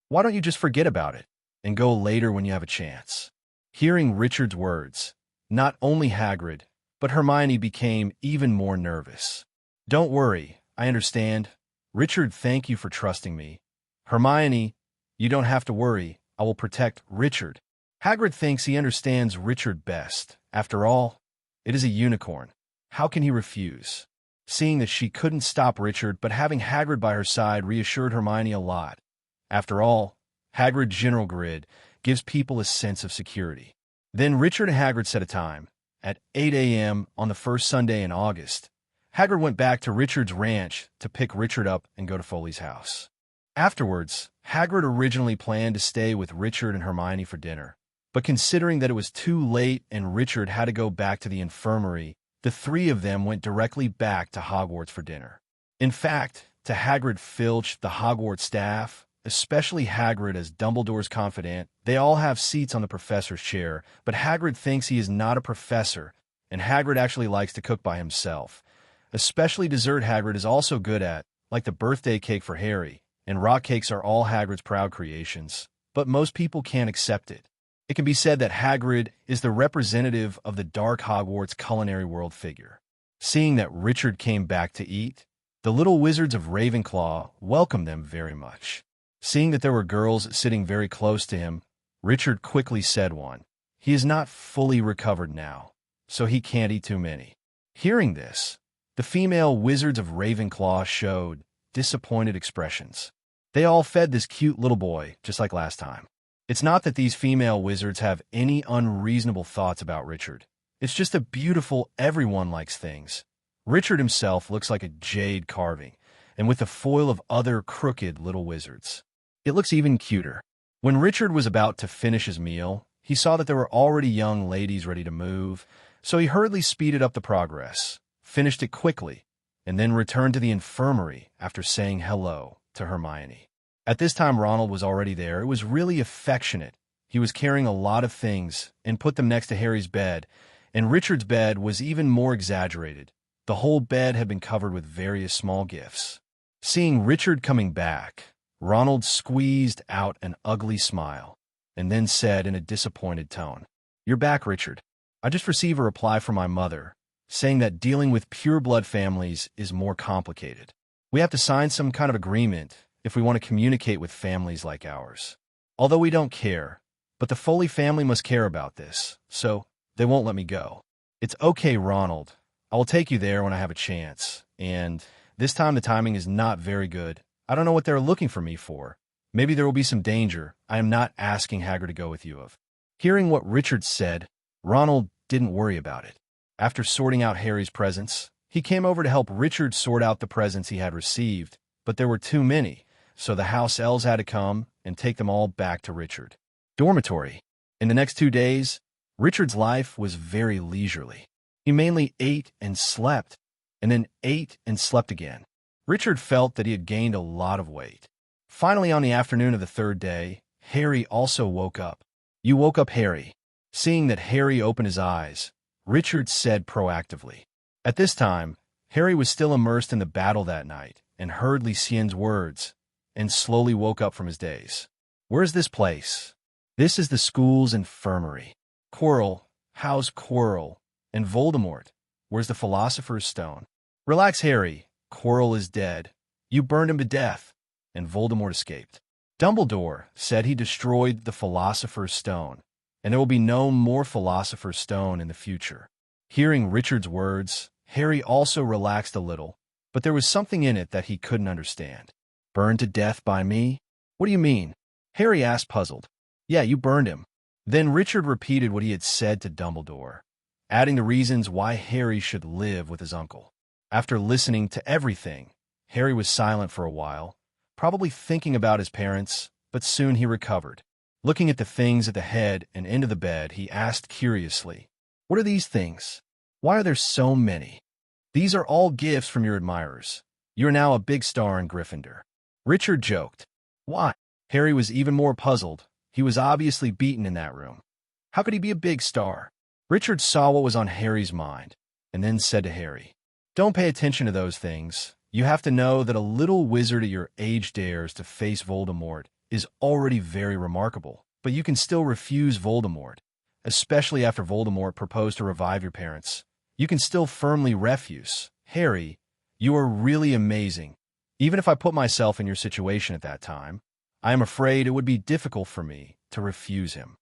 S2: Why don't you just forget about it and go later when you have a chance?" Hearing Richard's words, not only Hagrid, but Hermione became even more nervous. "Don't worry, I understand. Richard, thank you for trusting me. Hermione, you don't have to worry. I will protect Richard." Hagrid thinks he understands Richard best. After all, it is a unicorn. How can he refuse? Seeing that she couldn't stop Richard, but having Hagrid by her side reassured Hermione a lot. After all, Hagrid's general grid gives people a sense of security. Then Richard and Hagrid set a time. At 8 a.m. on the first Sunday in August, Hagrid went back to Richard's ranch to pick Richard up and go to Foley's house. Afterwards, Hagrid originally planned to stay with Richard and Hermione for dinner, but considering that it was too late and Richard had to go back to the infirmary, the three of them went directly back to Hogwarts for dinner. In fact, to Hagrid Filch, the Hogwarts staff, especially Hagrid as Dumbledore's confidant, they all have seats on the professor's chair, but Hagrid thinks he is not a professor, and Hagrid actually likes to cook by himself. Especially dessert Hagrid is also good at, like the birthday cake for Harry, and rock cakes are all Hagrid's proud creations, but most people can't accept it. It can be said that Hagrid is the representative of the dark Hogwarts culinary world figure. Seeing that Richard came back to eat, the little wizards of Ravenclaw welcomed them very much. Seeing that there were girls sitting very close to him, Richard quickly said one. He is not fully recovered now, so he can't eat too many. Hearing this, the female wizards of Ravenclaw showed disappointed expressions. They all fed this cute little boy, just like last time. It's not that these female wizards have any unreasonable thoughts about Richard. It's just a beautiful, everyone likes things. Richard himself looks like a jade carving, and with the foil of other crooked little wizards. It looks even cuter. When Richard was about to finish his meal, he saw that there were already young ladies ready to move, so he hurriedly speeded up the progress, finished it quickly, and then returned to the infirmary after saying hello to Hermione. At this time, Ronald was already there. It was really affectionate. He was carrying a lot of things and put them next to Harry's bed, and Richard's bed was even more exaggerated. The whole bed had been covered with various small gifts. Seeing Richard coming back, Ronald squeezed out an ugly smile and then said in a disappointed tone, "You're back, Richard. I just received a reply from my mother saying that dealing with pure-blood families is more complicated. We have to sign some kind of agreement if we want to communicate with families like ours. Although we don't care, but the Foley family must care about this, so they won't let me go." "It's okay, Ronald. I will take you there when I have a chance, and this time the timing is not very good. I don't know what they're looking for me for. Maybe there will be some danger. I am not asking Hagrid to go with you." Hearing what Richard said, Ronald didn't worry about it. After sorting out Harry's presents, he came over to help Richard sort out the presents he had received, but there were too many, so the house elves had to come and take them all back to Richard. Dormitory. In the next 2 days, Richard's life was very leisurely. He mainly ate and slept, and then ate and slept again. Richard felt that he had gained a lot of weight. Finally, on the afternoon of the third day, Harry also woke up. "You woke up, Harry." Seeing that Harry opened his eyes, Richard said proactively. At this time, Harry was still immersed in the battle that night and heard Lucien's words and slowly woke up from his daze. "Where is this place? This is the school's infirmary. Quirrell, how's Quirrell? And Voldemort, where's the Philosopher's Stone? Relax, Harry. Quirrell is dead. You burned him to death. And Voldemort escaped. Dumbledore said he destroyed the Philosopher's Stone, and there will be no more Philosopher's Stone in the future. Hearing Richard's words, Harry also relaxed a little, but there was something in it that he couldn't understand. Burned to death by me? What do you mean? Harry asked, puzzled. Yeah, you burned him. Then Richard repeated what he had said to Dumbledore, adding the reasons why Harry should live with his uncle. After listening to everything, Harry was silent for a while, probably thinking about his parents, but soon he recovered. Looking at the things at the head and into the bed, he asked curiously, "What are these things? Why are there so many?" "These are all gifts from your admirers. You are now a big star in Gryffindor." Richard joked. "Why?" Harry was even more puzzled. He was obviously beaten in that room. How could he be a big star? Richard saw what was on Harry's mind, and then said to Harry, "Don't pay attention to those things. You have to know that a little wizard at your age dares to face Voldemort is already very remarkable, but you can still refuse Voldemort, especially after Voldemort proposed to revive your parents. You can still firmly refuse. Harry, you are really amazing. Even if I put myself in your situation at that time, I am afraid it would be difficult for me to refuse him.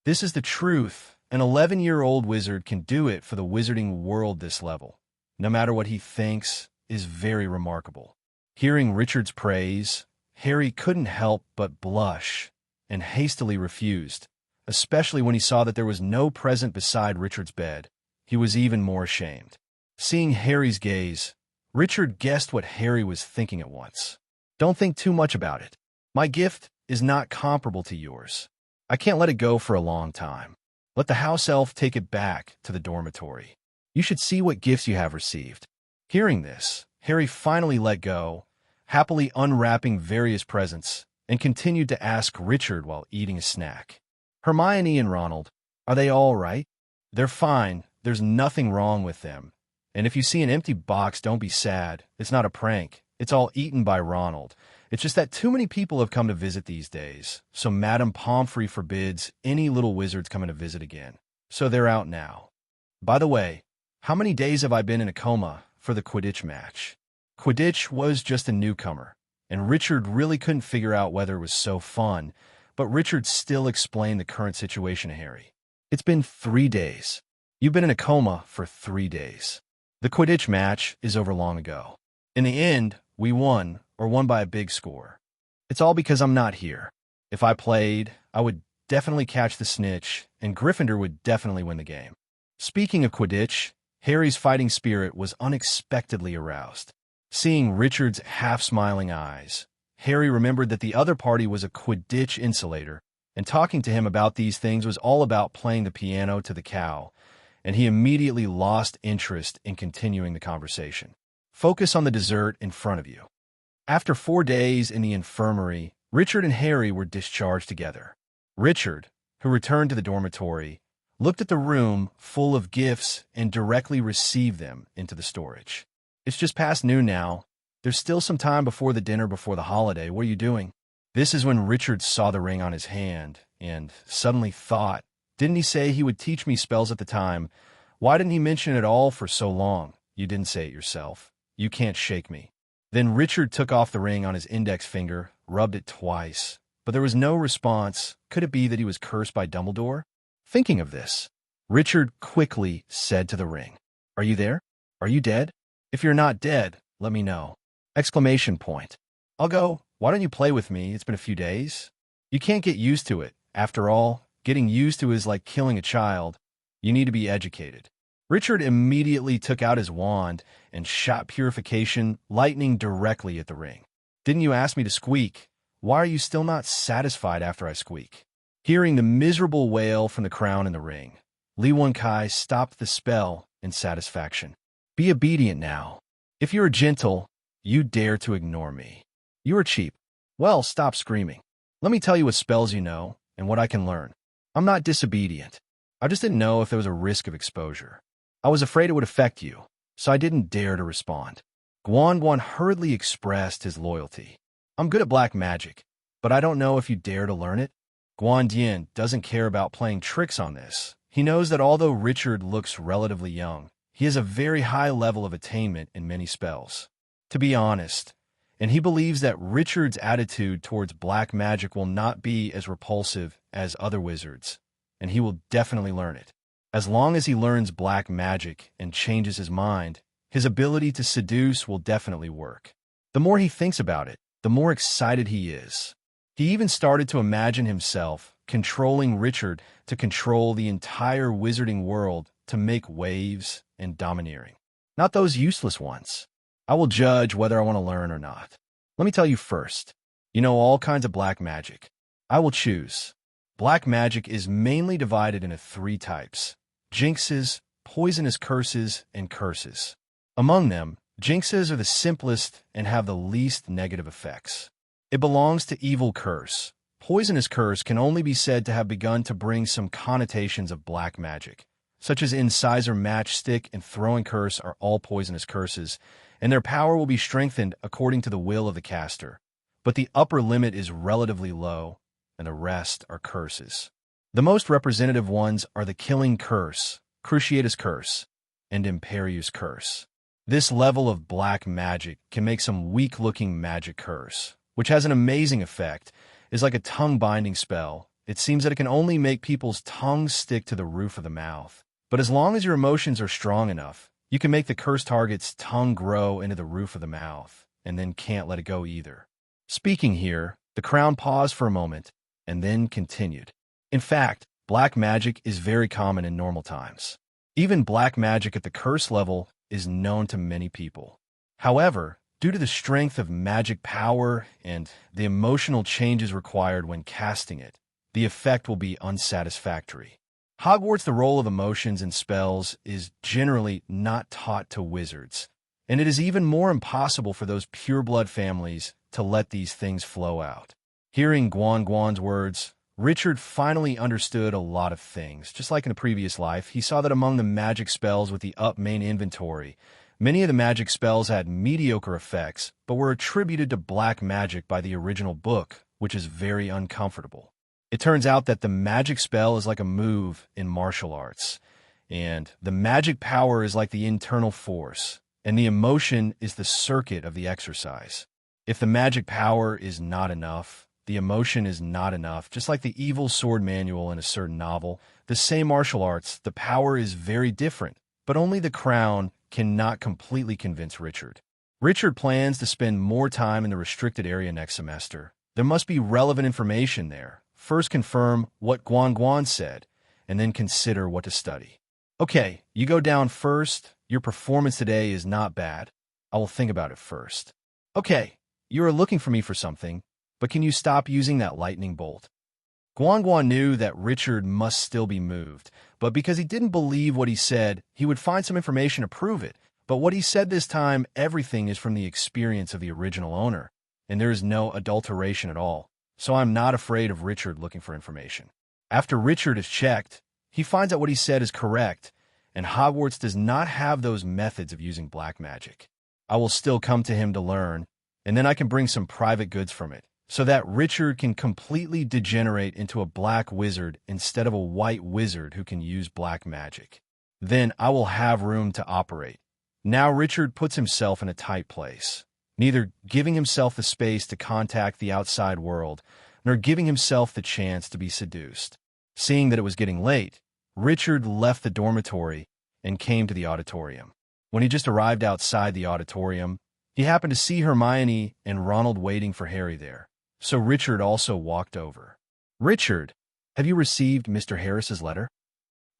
S2: This is the truth. An 11-year-old wizard can do it for the wizarding world this level. No matter what he thinks, is very remarkable." Hearing Richard's praise, Harry couldn't help but blush and hastily refused, especially when he saw that there was no present beside Richard's bed. He was even more ashamed. Seeing Harry's gaze, Richard guessed what Harry was thinking at once. "Don't think too much about it. My gift is not comparable to yours. I can't let it go for a long time. Let the house elf take it back to the dormitory. You should see what gifts you have received." Hearing this, Harry finally let go, happily unwrapping various presents, and continued to ask Richard while eating a snack. "Hermione and Ronald, are they all right?" "They're fine. There's nothing wrong with them. And if you see an empty box, don't be sad. It's not a prank. It's all eaten by Ronald. It's just that too many people have come to visit these days, so Madame Pomfrey forbids any little wizards coming to visit again. So they're out now. By the way, how many days have I been in a coma for the Quidditch match?" Quidditch was just a newcomer, and Richard really couldn't figure out whether it was so fun, but Richard still explained the current situation to Harry. "It's been 3 days. You've been in a coma for 3 days. The Quidditch match is over long ago. In the end, we won, or won by a big score. It's all because I'm not here. If I played, I would definitely catch the snitch, and Gryffindor would definitely win the game." Speaking of Quidditch, Harry's fighting spirit was unexpectedly aroused. Seeing Richard's half-smiling eyes, Harry remembered that the other party was a Quidditch insulator, and talking to him about these things was all about playing the piano to the cow, and he immediately lost interest in continuing the conversation. Focus on the dessert in front of you. After 4 days in the infirmary, Richard and Harry were discharged together. Richard, who returned to the dormitory, looked at the room full of gifts and directly received them into the storage. "It's just past noon now. There's still some time before the dinner before the holiday. What are you doing?" This is when Richard saw the ring on his hand and suddenly thought, "Didn't he say he would teach me spells at the time? Why didn't he mention it all for so long? You didn't say it yourself. You can't shake me." Then Richard took off the ring on his index finger, rubbed it twice, but there was no response. Could it be that he was cursed by Dumbledore? Thinking of this, Richard quickly said to the ring, "Are you there? Are you dead? If you're not dead, let me know." Exclamation point. "I'll go. Why don't you play with me? It's been a few days." "You can't get used to it. After all, getting used to it is like killing a child. You need to be educated." Richard immediately took out his wand and shot purification lightning directly at the ring. "Didn't you ask me to squeak? Why are you still not satisfied after I squeak?" Hearing the miserable wail from the crown in the ring, Li Kai stopped the spell in satisfaction. "Be obedient now. If you are gentle, you dare to ignore me. You are cheap. Well, stop screaming. Let me tell you what spells you know and what I can learn. I'm not disobedient. I just didn't know if there was a risk of exposure. I was afraid it would affect you, so I didn't dare to respond." Guan hurriedly expressed his loyalty. "I'm good at black magic, but I don't know if you dare to learn it." Guan doesn't care about playing tricks on this. He knows that although Richard looks relatively young, he has a very high level of attainment in many spells. To be honest, and he believes that Richard's attitude towards black magic will not be as repulsive as other wizards, and he will definitely learn it. As long as he learns black magic and changes his mind, his ability to seduce will definitely work. The more he thinks about it, the more excited he is. He even started to imagine himself controlling Richard to control the entire wizarding world to make waves and domineering. Not those useless ones. I will judge whether I want to learn or not. Let me tell you first. You know all kinds of black magic. I will choose. Black magic is mainly divided into 3 types: jinxes, poisonous curses, and curses. Among them, jinxes are the simplest and have the least negative effects. It belongs to evil curse. Poisonous curse can only be said to have begun to bring some connotations of black magic, such as incisor matchstick and throwing curse are all poisonous curses, and their power will be strengthened according to the will of the caster. But the upper limit is relatively low, and the rest are curses. The most representative ones are the killing curse, cruciatus curse, and imperious curse. This level of black magic can make some weak-looking magic curse, which has an amazing effect, is like a tongue-binding spell. It seems that it can only make people's tongues stick to the roof of the mouth. But as long as your emotions are strong enough, you can make the cursed target's tongue grow into the roof of the mouth, and then can't let it go either. Speaking here, the crown paused for a moment, and then continued. In fact, black magic is very common in normal times. Even black magic at the curse level is known to many people. However, due to the strength of magic power and the emotional changes required when casting it, the effect will be unsatisfactory. Hogwarts, the role of emotions in spells is generally not taught to wizards, and it is even more impossible for those pureblood families to let these things flow out. Hearing Guan's words, Richard finally understood a lot of things. Just like in a previous life, he saw that among the magic spells with the up main inventory, many of the magic spells had mediocre effects, but were attributed to black magic by the original book, which is very uncomfortable. It turns out that the magic spell is like a move in martial arts, and the magic power is like the internal force, and the emotion is the circuit of the exercise. If the magic power is not enough, the emotion is not enough. Just like the evil sword manual in a certain novel, the same martial arts, the power is very different, but only the crown cannot completely convince Richard. Richard plans to spend more time in the restricted area next semester. There must be relevant information there. First confirm what Guan said, and then consider what to study. Okay, you go down first. Your performance today is not bad. I will think about it first. Okay, you are looking for me for something, but can you stop using that lightning bolt? Guan knew that Richard must still be moved, but because he didn't believe what he said, he would find some information to prove it. But what he said this time, everything is from the experience of the original owner, and there is no adulteration at all. So I'm not afraid of Richard looking for information. After Richard is checked, he finds out what he said is correct, and Hogwarts does not have those methods of using black magic. I will still come to him to learn, and then I can bring some private goods from it, so that Richard can completely degenerate into a black wizard instead of a white wizard who can use black magic. Then I will have room to operate. Now Richard puts himself in a tight place, neither giving himself the space to contact the outside world, nor giving himself the chance to be seduced. Seeing that it was getting late, Richard left the dormitory and came to the auditorium. When he just arrived outside the auditorium, he happened to see Hermione and Ronald waiting for Harry there. So Richard also walked over. "Richard, have you received Mr. Harris's letter?"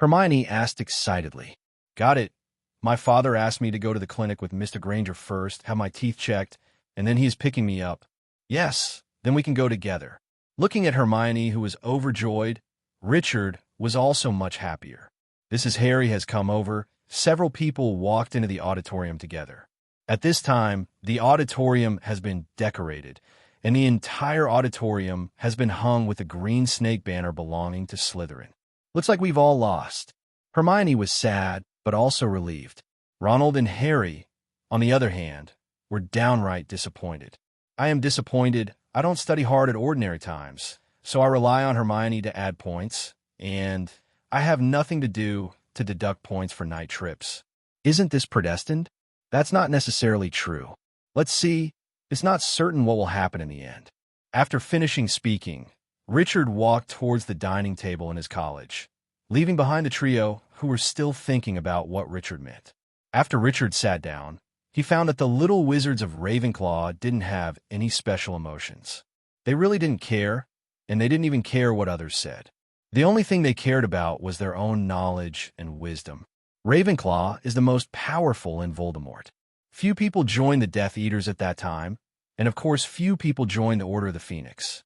S2: Hermione asked excitedly. "Got it. My father asked me to go to the clinic with Mr. Granger first, have my teeth checked, and then he is picking me up." "Yes, then we can go together." Looking at Hermione, who was overjoyed, Richard was also much happier. This is Harry has come over. Several people walked into the auditorium together. At this time, the auditorium has been decorated, and the entire auditorium has been hung with a green snake banner belonging to Slytherin. Looks like we've all lost. Hermione was sad, but also relieved. Ronald and Harry, on the other hand, were downright disappointed. "I am disappointed. I don't study hard at ordinary times, so I rely on Hermione to add points, and I have nothing to do to deduct points for night trips. Isn't this predestined? That's not necessarily true. Let's see. It's not certain what will happen in the end. After finishing speaking, Richard walked towards the dining table in his college, leaving behind the trio who were still thinking about what Richard meant. After Richard sat down, he found that the little wizards of Ravenclaw didn't have any special emotions. They really didn't care, and they didn't even care what others said. The only thing they cared about was their own knowledge and wisdom. Ravenclaw is the most powerful in Voldemort. Few people joined the Death Eaters at that time, and of course few people joined the Order of the Phoenix.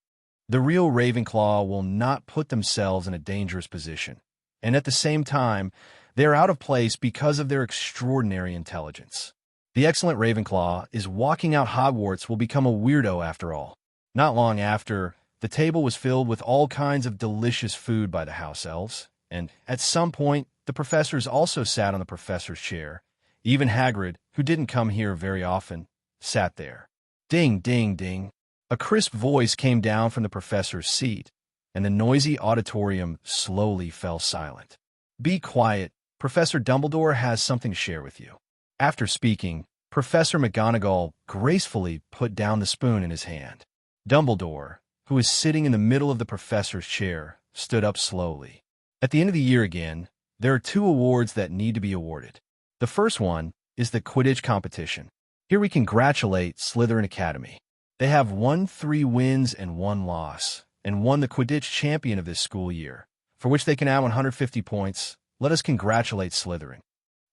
S2: The real Ravenclaw will not put themselves in a dangerous position, and at the same time, they are out of place because of their extraordinary intelligence. The excellent Ravenclaw is walking out Hogwarts will become a weirdo after all. Not long after, the table was filled with all kinds of delicious food by the house elves, and at some point, the professors also sat on the professor's chair. Even Hagrid, who didn't come here very often, sat there. Ding, ding, ding. A crisp voice came down from the professor's seat, and the noisy auditorium slowly fell silent. Be quiet. Professor Dumbledore has something to share with you. After speaking, Professor McGonagall gracefully put down the spoon in his hand. Dumbledore, who was sitting in the middle of the professor's chair, stood up slowly. At the end of the year again, there are 2 awards that need to be awarded. The first one is the Quidditch competition. Here we congratulate Slytherin Academy. They have won 3 wins and 1 loss, and won the Quidditch champion of this school year, for which they can add 150 points. Let us congratulate Slytherin.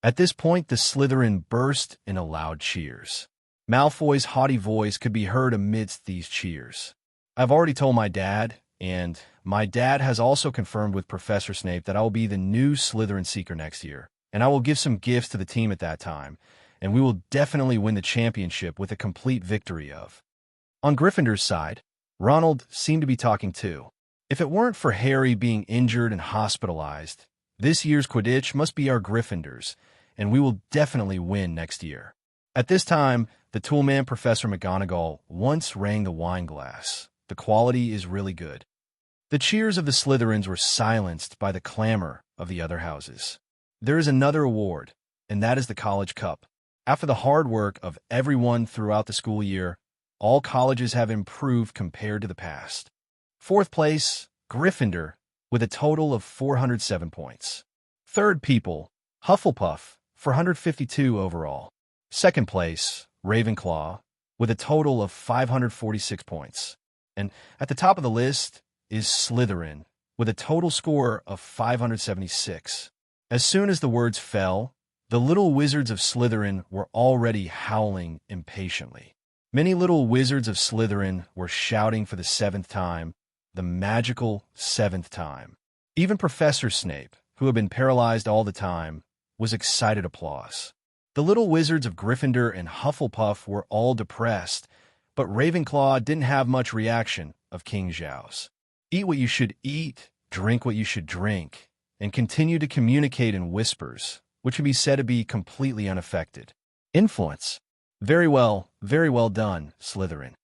S2: At this point, the Slytherin burst into loud cheers. Malfoy's haughty voice could be heard amidst these cheers. I've already told my dad, and my dad has also confirmed with Professor Snape that I will be the new Slytherin Seeker next year, and I will give some gifts to the team at that time, and we will definitely win the championship with a complete victory of. On Gryffindor's side, Ronald seemed to be talking too. If it weren't for Harry being injured and hospitalized, this year's Quidditch must be our Gryffindors, and we will definitely win next year. At this time, the toolman Professor McGonagall once rang the wine glass. The quality is really good. The cheers of the Slytherins were silenced by the clamor of the other houses. There is another award, and that is the College Cup. After the hard work of everyone throughout the school year, all colleges have improved compared to the past. 4th place, Gryffindor, with a total of 407 points. 3rd people, Hufflepuff, 452 overall. 2nd place, Ravenclaw, with a total of 546 points. And at the top of the list is Slytherin, with a total score of 576. As soon as the words fell, the little wizards of Slytherin were already howling impatiently. Many little wizards of Slytherin were shouting for the 7th time, the magical 7th time. Even Professor Snape, who had been paralyzed all the time, was excited applause. The little wizards of Gryffindor and Hufflepuff were all depressed, but Ravenclaw didn't have much reaction of King Zhao's. Eat what you should eat, drink what you should drink, and continue to communicate in whispers, which can be said to be completely unaffected. Influence. Very well done, Slytherin.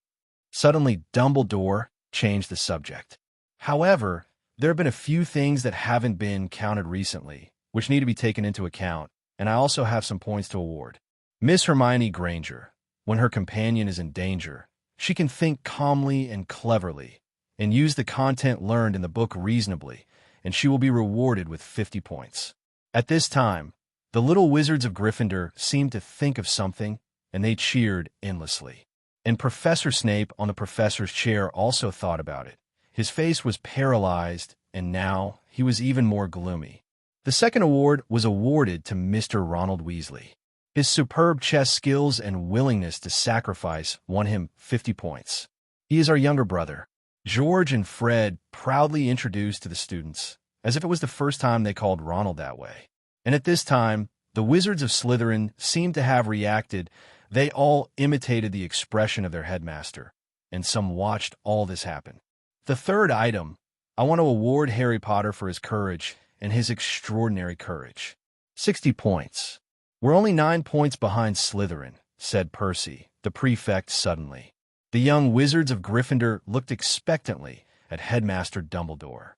S2: Suddenly, Dumbledore changed the subject. However, there have been a few things that haven't been counted recently, which need to be taken into account, and I also have some points to award. Miss Hermione Granger, when her companion is in danger, she can think calmly and cleverly, and use the content learned in the book reasonably, and she will be rewarded with 50 points. At this time, the little wizards of Gryffindor seemed to think of something, and they cheered endlessly. And Professor Snape on the professor's chair also thought about it. His face was paralyzed, and now he was even more gloomy. The second award was awarded to Mr. Ronald Weasley. His superb chess skills and willingness to sacrifice won him 50 points. He is our younger brother. George and Fred proudly introduced to the students, as if it was the first time they called Ronald that way. And at this time, the wizards of Slytherin seemed to have reacted. They all imitated the expression of their headmaster, and some watched all this happen. The third item, I want to award Harry Potter for his courage and his extraordinary courage. 60 points. We're only 9 points behind Slytherin, said Percy, the prefect, suddenly. The young wizards of Gryffindor looked expectantly at Headmaster Dumbledore.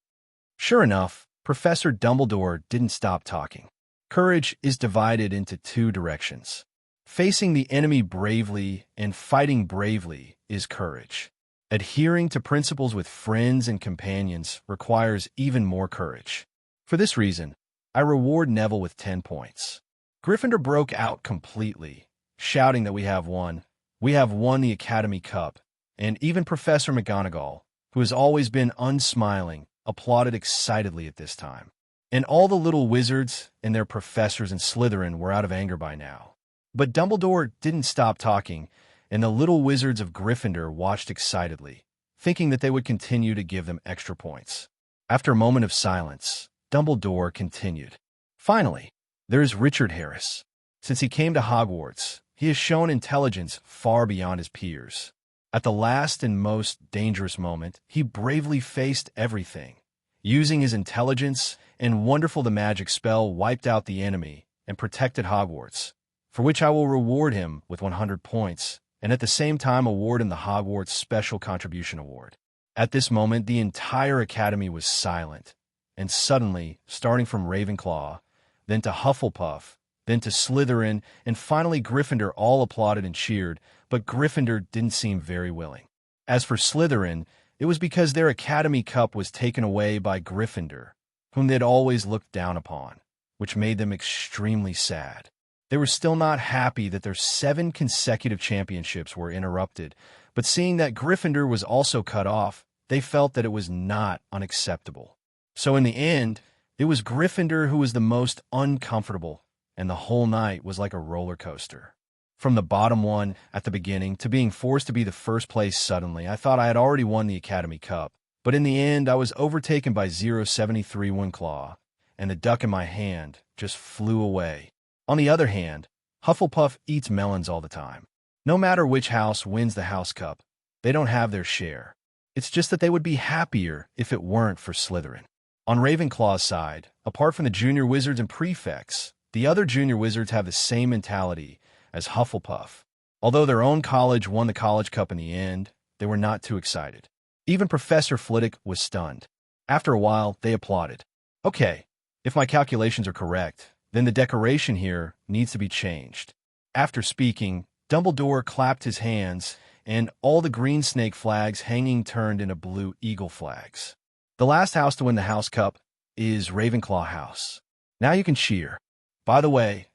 S2: Sure enough, Professor Dumbledore didn't stop talking. Courage is divided into two directions. Facing the enemy bravely and fighting bravely is courage. Adhering to principles with friends and companions requires even more courage. For this reason, I reward Neville with 10 points. Gryffindor broke out completely, shouting that we have won the Academy Cup, and even Professor McGonagall, who has always been unsmiling, applauded excitedly at this time. And all the little wizards and their professors in Slytherin were out of anger by now. But Dumbledore didn't stop talking, and the little wizards of Gryffindor watched excitedly, thinking that they would continue to give them extra points. After a moment of silence, Dumbledore continued. Finally, there is Richard Harris. Since he came to Hogwarts, he has shown intelligence far beyond his peers. At the last and most dangerous moment, he bravely faced everything. Using his intelligence and wonderful the magic spell wiped out the enemy and protected Hogwarts, for which I will reward him with 100 points, and at the same time award him the Hogwarts Special Contribution Award. At this moment, the entire Academy was silent, and suddenly, starting from Ravenclaw, then to Hufflepuff, then to Slytherin, and finally Gryffindor all applauded and cheered, but Gryffindor didn't seem very willing. As for Slytherin, it was because their Academy Cup was taken away by Gryffindor, whom they'd always looked down upon, which made them extremely sad. They were still not happy that their 7 consecutive championships were interrupted, but seeing that Gryffindor was also cut off, they felt that it was not unacceptable. So in the end, it was Gryffindor who was the most uncomfortable, and the whole night was like a roller coaster. From the bottom one at the beginning to being forced to be the first place suddenly, I thought I had already won the Academy Cup, but in the end I was overtaken by 073 Claw, and the duck in my hand just flew away. On the other hand, Hufflepuff eats melons all the time. No matter which house wins the House Cup, they don't have their share. It's just that they would be happier if it weren't for Slytherin. On Ravenclaw's side, apart from the junior wizards and prefects, the other junior wizards have the same mentality as Hufflepuff. Although their own college won the College Cup in the end, they were not too excited. Even Professor Flitwick was stunned. After a while, they applauded. Okay, if my calculations are correct, then the decoration here needs to be changed. After speaking, Dumbledore clapped his hands, and all the green snake flags hanging turned into blue eagle flags. The last house to win the House Cup is Ravenclaw House. Now you can cheer. By the way,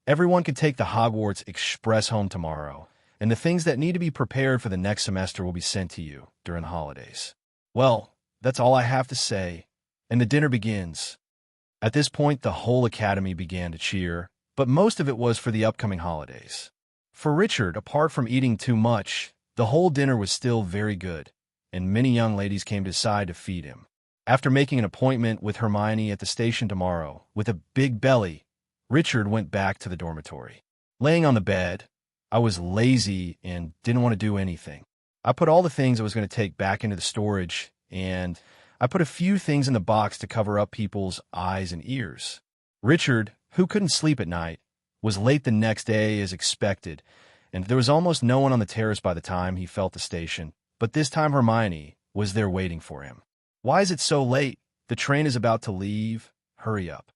S2: everyone can take the Hogwarts Express home tomorrow, and the things that need to be prepared for the next semester will be sent to you during the holidays. Well, that's all I have to say, and the dinner begins. At this point, the whole academy began to cheer, but most of it was for the upcoming holidays. For Richard, apart from eating too much, the whole dinner was still very good, and many young ladies came to decide to feed him. After making an appointment with Hermione at the station tomorrow, with a big belly, Richard went back to the dormitory. Laying on the bed, I was lazy and didn't want to do anything. I put all the things I was going to take back into the storage, and I put a few things in the box to cover up people's eyes and ears. Richard, who couldn't sleep at night, was late the next day as expected, and there was almost no one on the terrace by the time he felt the station. But this time Hermione was there waiting for him. "Why is it so late? The train is about to leave. Hurry up."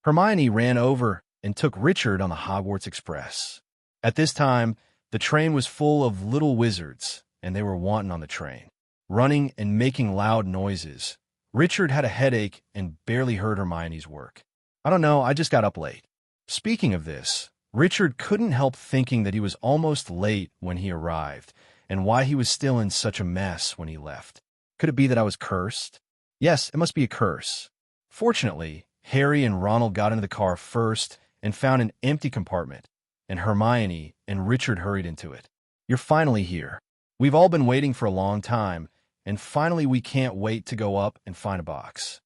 S2: Hermione ran over and took Richard on the Hogwarts Express. At this time, the train was full of little wizards, and they were wanting on the train, running and making loud noises. Richard had a headache and barely heard Hermione's work. "I don't know, I just got up late." Speaking of this, Richard couldn't help thinking that he was almost late when he arrived, and why he was still in such a mess when he left. Could it be that I was cursed? Yes, it must be a curse. Fortunately, Harry and Ronald got into the car first and found an empty compartment, and Hermione and Richard hurried into it. "You're finally here. We've all been waiting for a long time, and finally we can't wait to go up and find a box."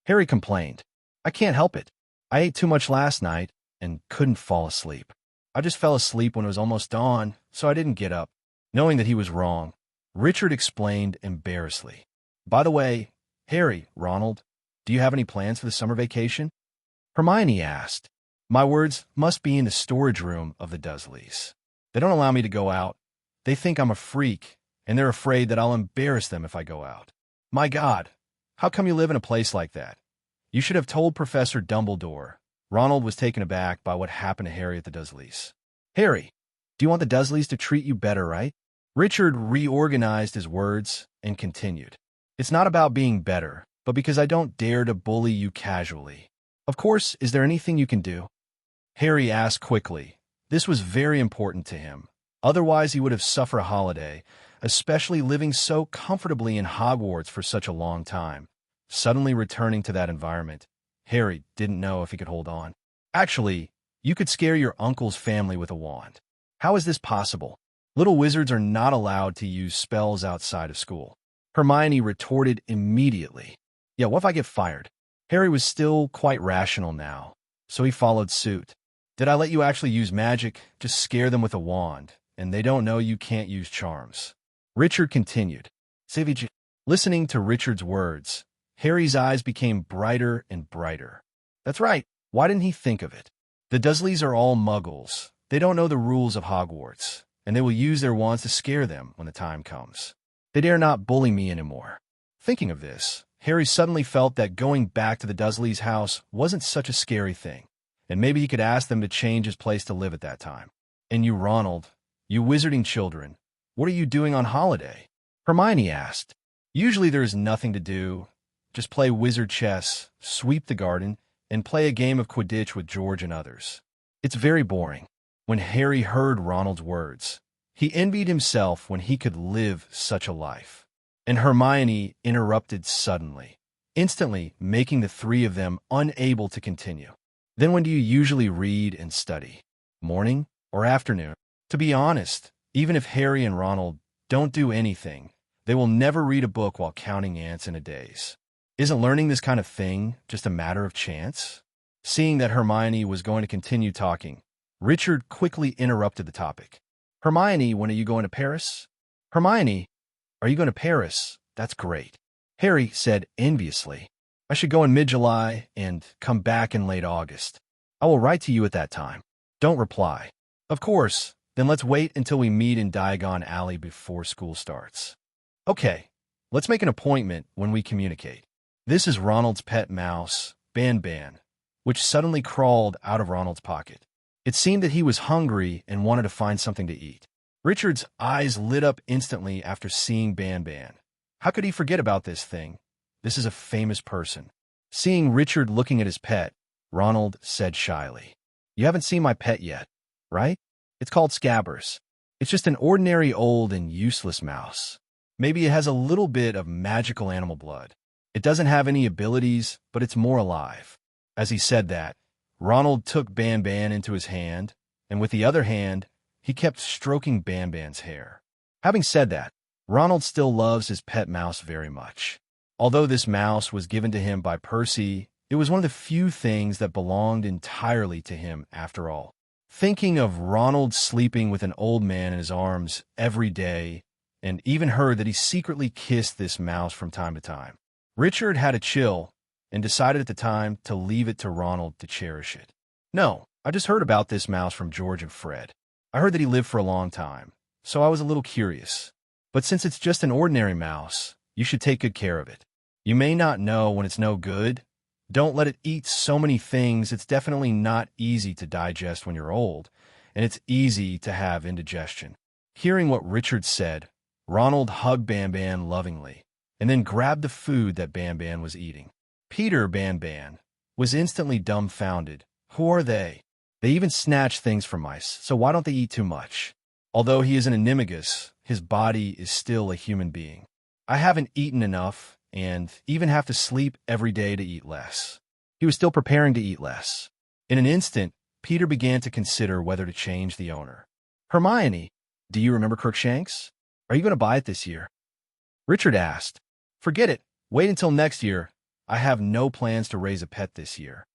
S2: Harry complained. "I can't help it. I ate too much last night and couldn't fall asleep. I just fell asleep when it was almost dawn, so I didn't get up." Knowing that he was wrong, Richard explained embarrassedly. "By the way, Harry, Ronald, do you have any plans for the summer vacation?" Hermione asked. "My words must be in the storage room of the Dursleys. They don't allow me to go out. They think I'm a freak, and they're afraid that I'll embarrass them if I go out." My God, how come you live in a place like that? You should have told Professor Dumbledore. Ronald was taken aback by what happened to Harry at the Dursleys. Harry, do you want the Dursleys to treat you better, right? Richard reorganized his words and continued. It's not about being better, but because I don't dare to bully you casually. Of course, is there anything you can do? Harry asked quickly. This was very important to him. Otherwise, he would have suffered a holiday, especially living so comfortably in Hogwarts for such a long time. Suddenly returning to that environment, Harry didn't know if he could hold on. Actually, you could scare your uncle's family with a wand. How is this possible? Little wizards are not allowed to use spells outside of school. Hermione retorted immediately. Yeah, what if I get fired? Harry was still quite rational now, so he followed suit. Did I let you actually use magic? Just scare them with a wand, and they don't know you can't use charms. Richard continued. Savage. Listening to Richard's words, Harry's eyes became brighter and brighter. That's right. Why didn't he think of it? The Dursleys are all muggles. They don't know the rules of Hogwarts, and they will use their wands to scare them when the time comes. They dare not bully me anymore. Thinking of this, Harry suddenly felt that going back to the Dursleys' house wasn't such a scary thing, and maybe he could ask them to change his place to live at that time. And you, Ronald, you wizarding children, what are you doing on holiday? Hermione asked. Usually there is nothing to do. Just play wizard chess, sweep the garden, and play a game of Quidditch with George and others. It's very boring. When Harry heard Ronald's words, he envied himself when he could live such a life. And Hermione interrupted suddenly, instantly making the three of them unable to continue. Then when do you usually read and study? Morning or afternoon? To be honest, even if Harry and Ronald don't do anything, they will never read a book while counting ants in a daze. Isn't learning this kind of thing just a matter of chance? Seeing that Hermione was going to continue talking, Richard quickly interrupted the topic. Hermione, when are you going to Paris? Hermione, are you going to Paris? That's great. Harry said enviously. I should go in mid-July and come back in late August. I will write to you at that time. Don't reply. Of course, then let's wait until we meet in Diagon Alley before school starts. Okay, let's make an appointment when we communicate. This is Ronald's pet mouse, Ban Ban, which suddenly crawled out of Ronald's pocket. It seemed that he was hungry and wanted to find something to eat. Richard's eyes lit up instantly after seeing Ban Ban. How could he forget about this thing? This is a famous person. Seeing Richard looking at his pet, Ronald said shyly, You haven't seen my pet yet, right? It's called Scabbers. It's just an ordinary old and useless mouse. Maybe it has a little bit of magical animal blood. It doesn't have any abilities, but it's more alive. As he said that, Ronald took Ban Ban into his hand, and with the other hand, he kept stroking Ban Ban's hair. Having said that, Ronald still loves his pet mouse very much. Although this mouse was given to him by Percy, it was one of the few things that belonged entirely to him after all. Thinking of Ronald sleeping with an old man in his arms every day, and even heard that he secretly kissed this mouse from time to time, Richard had a chill and decided at the time to leave it to Ronald to cherish it. No, I just heard about this mouse from George and Fred. I heard that he lived for a long time, so I was a little curious. But since it's just an ordinary mouse, you should take good care of it. You may not know when it's no good. Don't let it eat so many things. It's definitely not easy to digest when you're old, and it's easy to have indigestion. Hearing what Richard said, Ronald hugged Ban Ban lovingly, and then grabbed the food that Ban Ban was eating. Peter Ban Ban was instantly dumbfounded. Who are they? They even snatch things from mice, so why don't they eat too much? Although he is an animagus, his body is still a human being. I haven't eaten enough, and even have to sleep every day to eat less. He was still preparing to eat less. In an instant, Peter began to consider whether to change the owner. Hermione, do you remember Crookshanks? Are you going to buy it this year? Richard asked. Forget it. Wait until next year. I have no plans to raise a pet this year.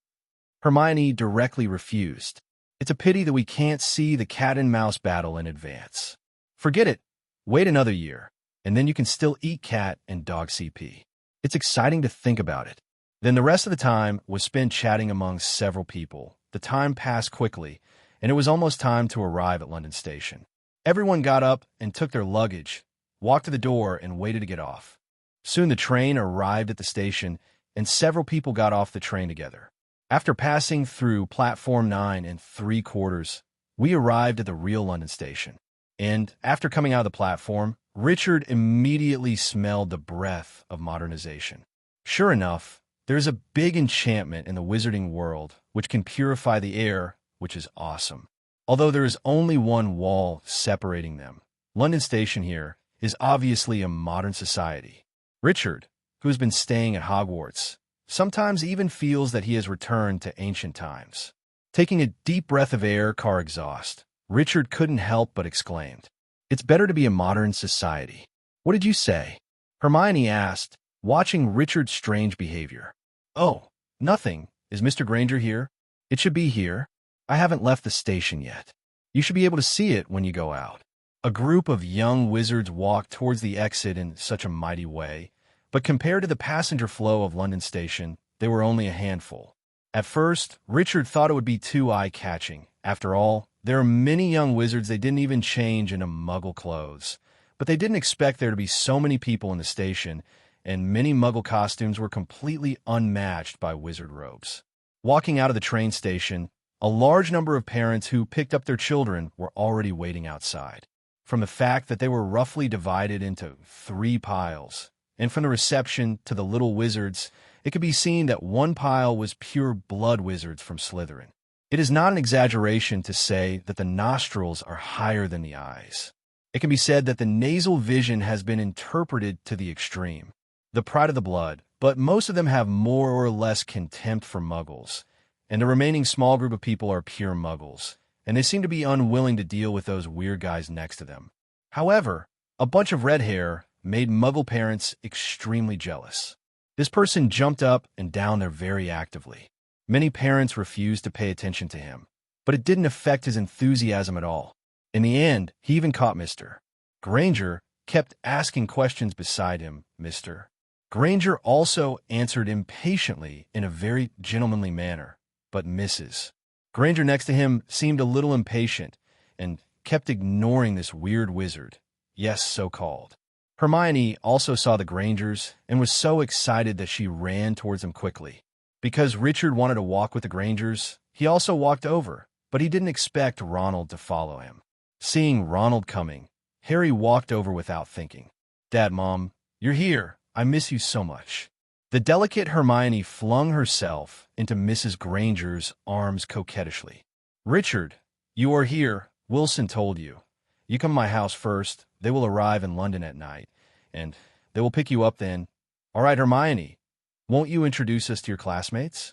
S2: Hermione directly refused. It's a pity that we can't see the cat and mouse battle in advance. Forget it. Wait another year, and then you can still eat cat and dog CP. It's exciting to think about it. Then the rest of the time was spent chatting among several people. The time passed quickly, and it was almost time to arrive at London Station. Everyone got up and took their luggage, walked to the door, and waited to get off. Soon the train arrived at the station, and several people got off the train together. After passing through platform 9 3/4, we arrived at the real London station. And after coming out of the platform, Richard immediately smelled the breath of modernization. Sure enough, there's a big enchantment in the wizarding world which can purify the air, which is awesome. Although there is only one wall separating them, London Station here is obviously a modern society. Richard, who has been staying at Hogwarts, sometimes even feels that he has returned to ancient times. Taking a deep breath of air, car exhaust, Richard couldn't help but exclaimed, "It's better to be a modern society." "What did you say?" Hermione asked, watching Richard's strange behavior. "Oh, nothing. Is Mr. Granger here?" "It should be here. I haven't left the station yet. You should be able to see it when you go out." A group of young wizards walked towards the exit in such a mighty way, but compared to the passenger flow of London Station, they were only a handful. At first, Richard thought it would be too eye-catching. After all, there are many young wizards they didn't even change into muggle clothes. But they didn't expect there to be so many people in the station, and many muggle costumes were completely unmatched by wizard robes. Walking out of the train station, a large number of parents who picked up their children were already waiting outside. From the fact that they were roughly divided into 3 piles, and from the reception to the little wizards, it could be seen that one pile was pure blood wizards from Slytherin. It is not an exaggeration to say that the nostrils are higher than the eyes. It can be said that the nasal vision has been interpreted to the extreme. The pride of the blood, but most of them have more or less contempt for muggles, and the remaining small group of people are pure muggles, and they seem to be unwilling to deal with those weird guys next to them. However, a bunch of red hair made muggle parents extremely jealous. This person jumped up and down there very actively. Many parents refused to pay attention to him, but it didn't affect his enthusiasm at all. In the end, he even caught Mr. Granger kept asking questions beside him. Mr. Granger also answered impatiently in a very gentlemanly manner, but Mrs. Granger next to him seemed a little impatient and kept ignoring this weird wizard. Yes, so-called. Hermione also saw the Grangers and was so excited that she ran towards them quickly. Because Richard wanted to walk with the Grangers, he also walked over, but he didn't expect Ronald to follow him. Seeing Ronald coming, Harry walked over without thinking. "Dad, Mom, you're here. I miss you so much." The delicate Hermione flung herself into Mrs. Granger's arms coquettishly. "Richard, you are here. Wilson told you. You come to my house first. They will arrive in London at night, and they will pick you up then. All right, Hermione, won't you introduce us to your classmates?"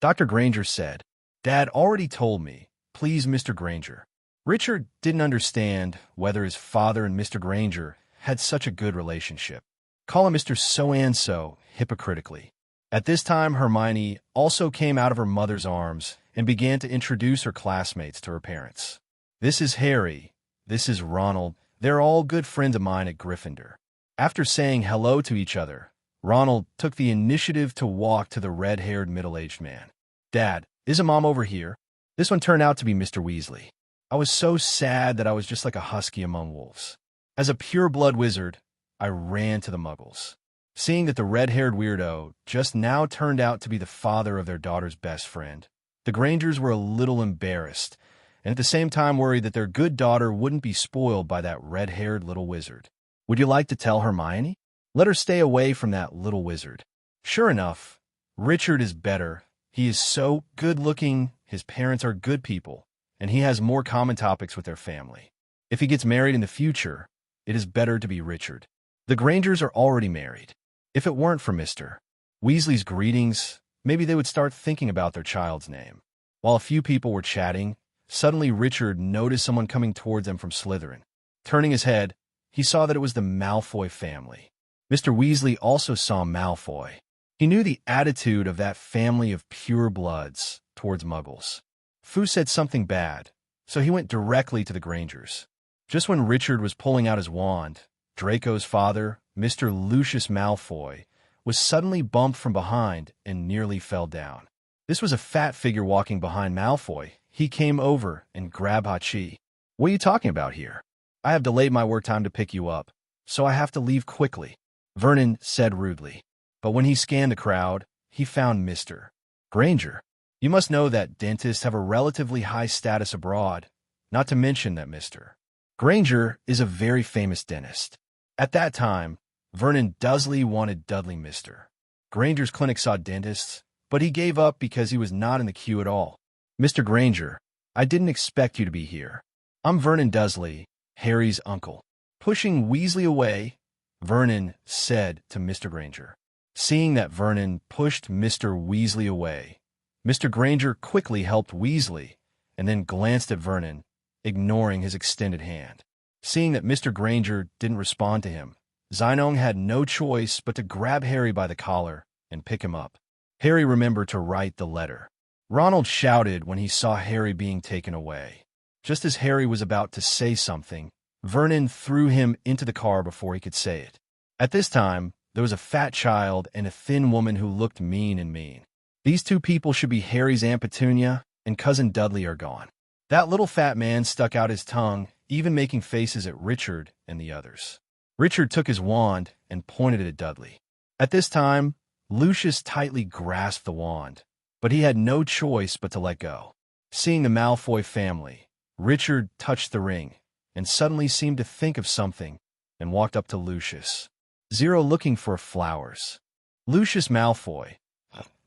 S2: Dr. Granger said, "Dad already told me. Please, Mr. Granger." Richard didn't understand whether his father and Mr. Granger had such a good relationship. Call him Mr. So-and-so hypocritically. At this time, Hermione also came out of her mother's arms and began to introduce her classmates to her parents. "This is Harry. This is Ronald. They're all good friends of mine at Gryffindor." After saying hello to each other, Ronald took the initiative to walk to the red-haired middle-aged man. "Dad, isn't Mom over here?" This one turned out to be Mr. Weasley. "I was so sad that I was just like a husky among wolves. As a pure-blood wizard, I ran to the muggles." Seeing that the red-haired weirdo just now turned out to be the father of their daughter's best friend, the Grangers were a little embarrassed, and at the same time worried that their good daughter wouldn't be spoiled by that red-haired little wizard. "Would you like to tell Hermione? Let her stay away from that little wizard." Sure enough, Richard is better. He is so good-looking, his parents are good people, and he has more common topics with their family. If he gets married in the future, it is better to be Richard. The Grangers are already married. If it weren't for Mr. Weasley's greetings, maybe they would start thinking about their child's name. While a few people were chatting, suddenly Richard noticed someone coming towards them from Slytherin. Turning his head, he saw that it was the Malfoy family. Mr. Weasley also saw Malfoy. He knew the attitude of that family of pure bloods towards muggles. Fu said something bad, so he went directly to the Grangers. Just when Richard was pulling out his wand, Draco's father, Mr. Lucius Malfoy, was suddenly bumped from behind and nearly fell down. This was a fat figure walking behind Malfoy. He came over and grabbed Hachi. "What are you talking about here? I have delayed my work time to pick you up, so I have to leave quickly." Vernon said rudely. But when he scanned the crowd, he found Mr. Granger. You must know that dentists have a relatively high status abroad, not to mention that Mr. Granger is a very famous dentist. At that time, Vernon Dursley wanted Dudley. Mr. Granger's clinic saw dentists, but he gave up because he was not in the queue at all. Mr. Granger, I didn't expect you to be here. I'm Vernon Dursley, Harry's uncle. Pushing Weasley away, Vernon said to Mr. Granger. Seeing that Vernon pushed Mr. Weasley away, Mr. Granger quickly helped Weasley and then glanced at Vernon, ignoring his extended hand. Seeing that Mr. Granger didn't respond to him, Zinong had no choice but to grab Harry by the collar and pick him up. Harry remembered to write the letter. Ronald shouted when he saw Harry being taken away. Just as Harry was about to say something, Vernon threw him into the car before he could say it. At this time, there was a fat child and a thin woman who looked mean. These two people should be Harry's Aunt Petunia and Cousin Dudley are gone. That little fat man stuck out his tongue, even making faces at Richard and the others. Richard took his wand and pointed it at Dudley. At this time, Lucius tightly grasped the wand, but he had no choice but to let go. Seeing the Malfoy family, Richard touched the ring and suddenly seemed to think of something and walked up to Lucius. Zero looking for flowers. Lucius Malfoy,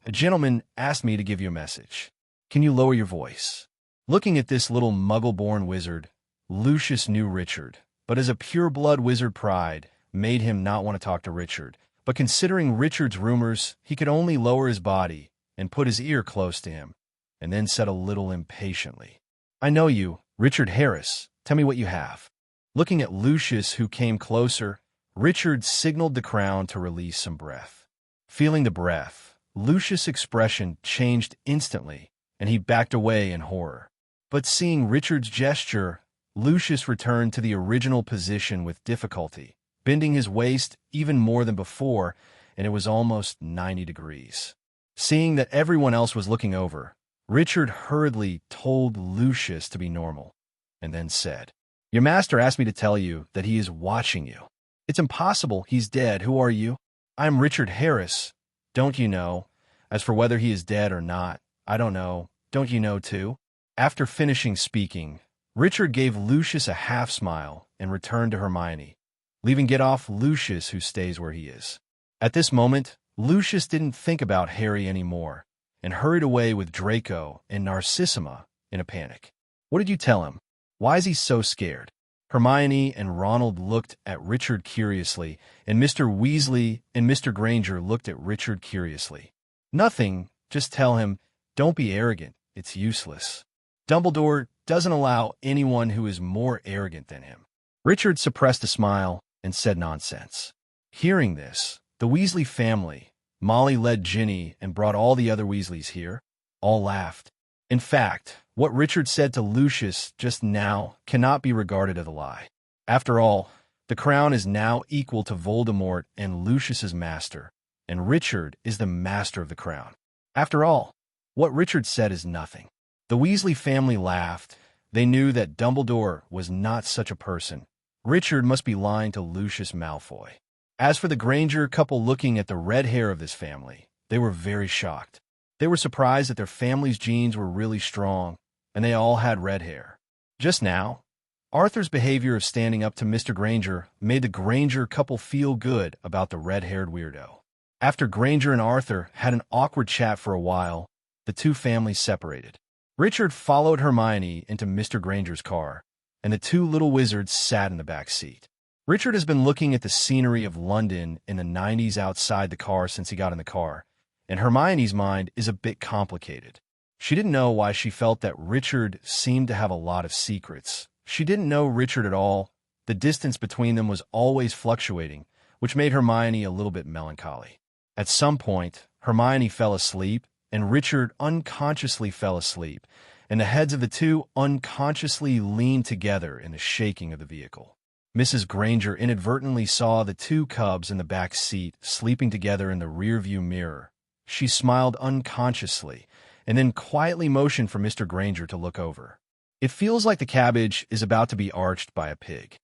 S2: a gentleman asked me to give you a message. Can you lower your voice? Looking at this little muggle-born wizard, Lucius knew Richard, but as a pure-blood wizard pride made him not want to talk to Richard. But considering Richard's rumors, he could only lower his body and put his ear close to him, and then said a little impatiently, I know you, Richard Harris. Tell me what you have. Looking at Lucius, who came closer, Richard signaled the crown to release some breath. Feeling the breath, Lucius' expression changed instantly, and he backed away in horror. But seeing Richard's gesture, Lucius returned to the original position with difficulty, bending his waist even more than before, and it was almost 90 degrees. Seeing that everyone else was looking over, Richard hurriedly told Lucius to be normal, and then said, Your master asked me to tell you that he is watching you. It's impossible, he's dead. Who are you? I'm Richard Harris. Don't you know? As for whether he is dead or not, I don't know. Don't you know too? After finishing speaking, Richard gave Lucius a half-smile and returned to Hermione, leaving Get Off Lucius, who stays where he is. At this moment, Lucius didn't think about Harry anymore and hurried away with Draco and Narcissima in a panic. What did you tell him? Why is he so scared? Hermione and Ronald looked at Richard curiously, and Mr. Weasley and Mr. Granger looked at Richard curiously. Nothing, just tell him, don't be arrogant, it's useless. Dumbledore doesn't allow anyone who is more arrogant than him. Richard suppressed a smile and said nonsense. Hearing this, the Weasley family, Molly led Ginny and brought all the other Weasleys here, all laughed. In fact, what Richard said to Lucius just now cannot be regarded as a lie. After all, the crown is now equal to Voldemort and Lucius's master, and Richard is the master of the crown. After all, what Richard said is nothing. The Weasley family laughed. They knew that Dumbledore was not such a person. Richard must be lying to Lucius Malfoy. As for the Granger couple looking at the red hair of this family, they were very shocked. They were surprised that their family's genes were really strong, and they all had red hair. Just now, Arthur's behavior of standing up to Mr. Granger made the Granger couple feel good about the red-haired weirdo. After Granger and Arthur had an awkward chat for a while, the two families separated. Richard followed Hermione into Mr. Granger's car, and the two little wizards sat in the back seat. Richard has been looking at the scenery of London in the 90s outside the car since he got in the car, and Hermione's mind is a bit complicated. She didn't know why she felt that Richard seemed to have a lot of secrets. She didn't know Richard at all. The distance between them was always fluctuating, which made Hermione a little bit melancholy. At some point, Hermione fell asleep, and Richard unconsciously fell asleep, and the heads of the two unconsciously leaned together in the shaking of the vehicle. Mrs. Granger inadvertently saw the two cubs in the back seat sleeping together in the rearview mirror. She smiled unconsciously, and then quietly motioned for Mr. Granger to look over. It feels like the cabbage is about to be arched by a pig.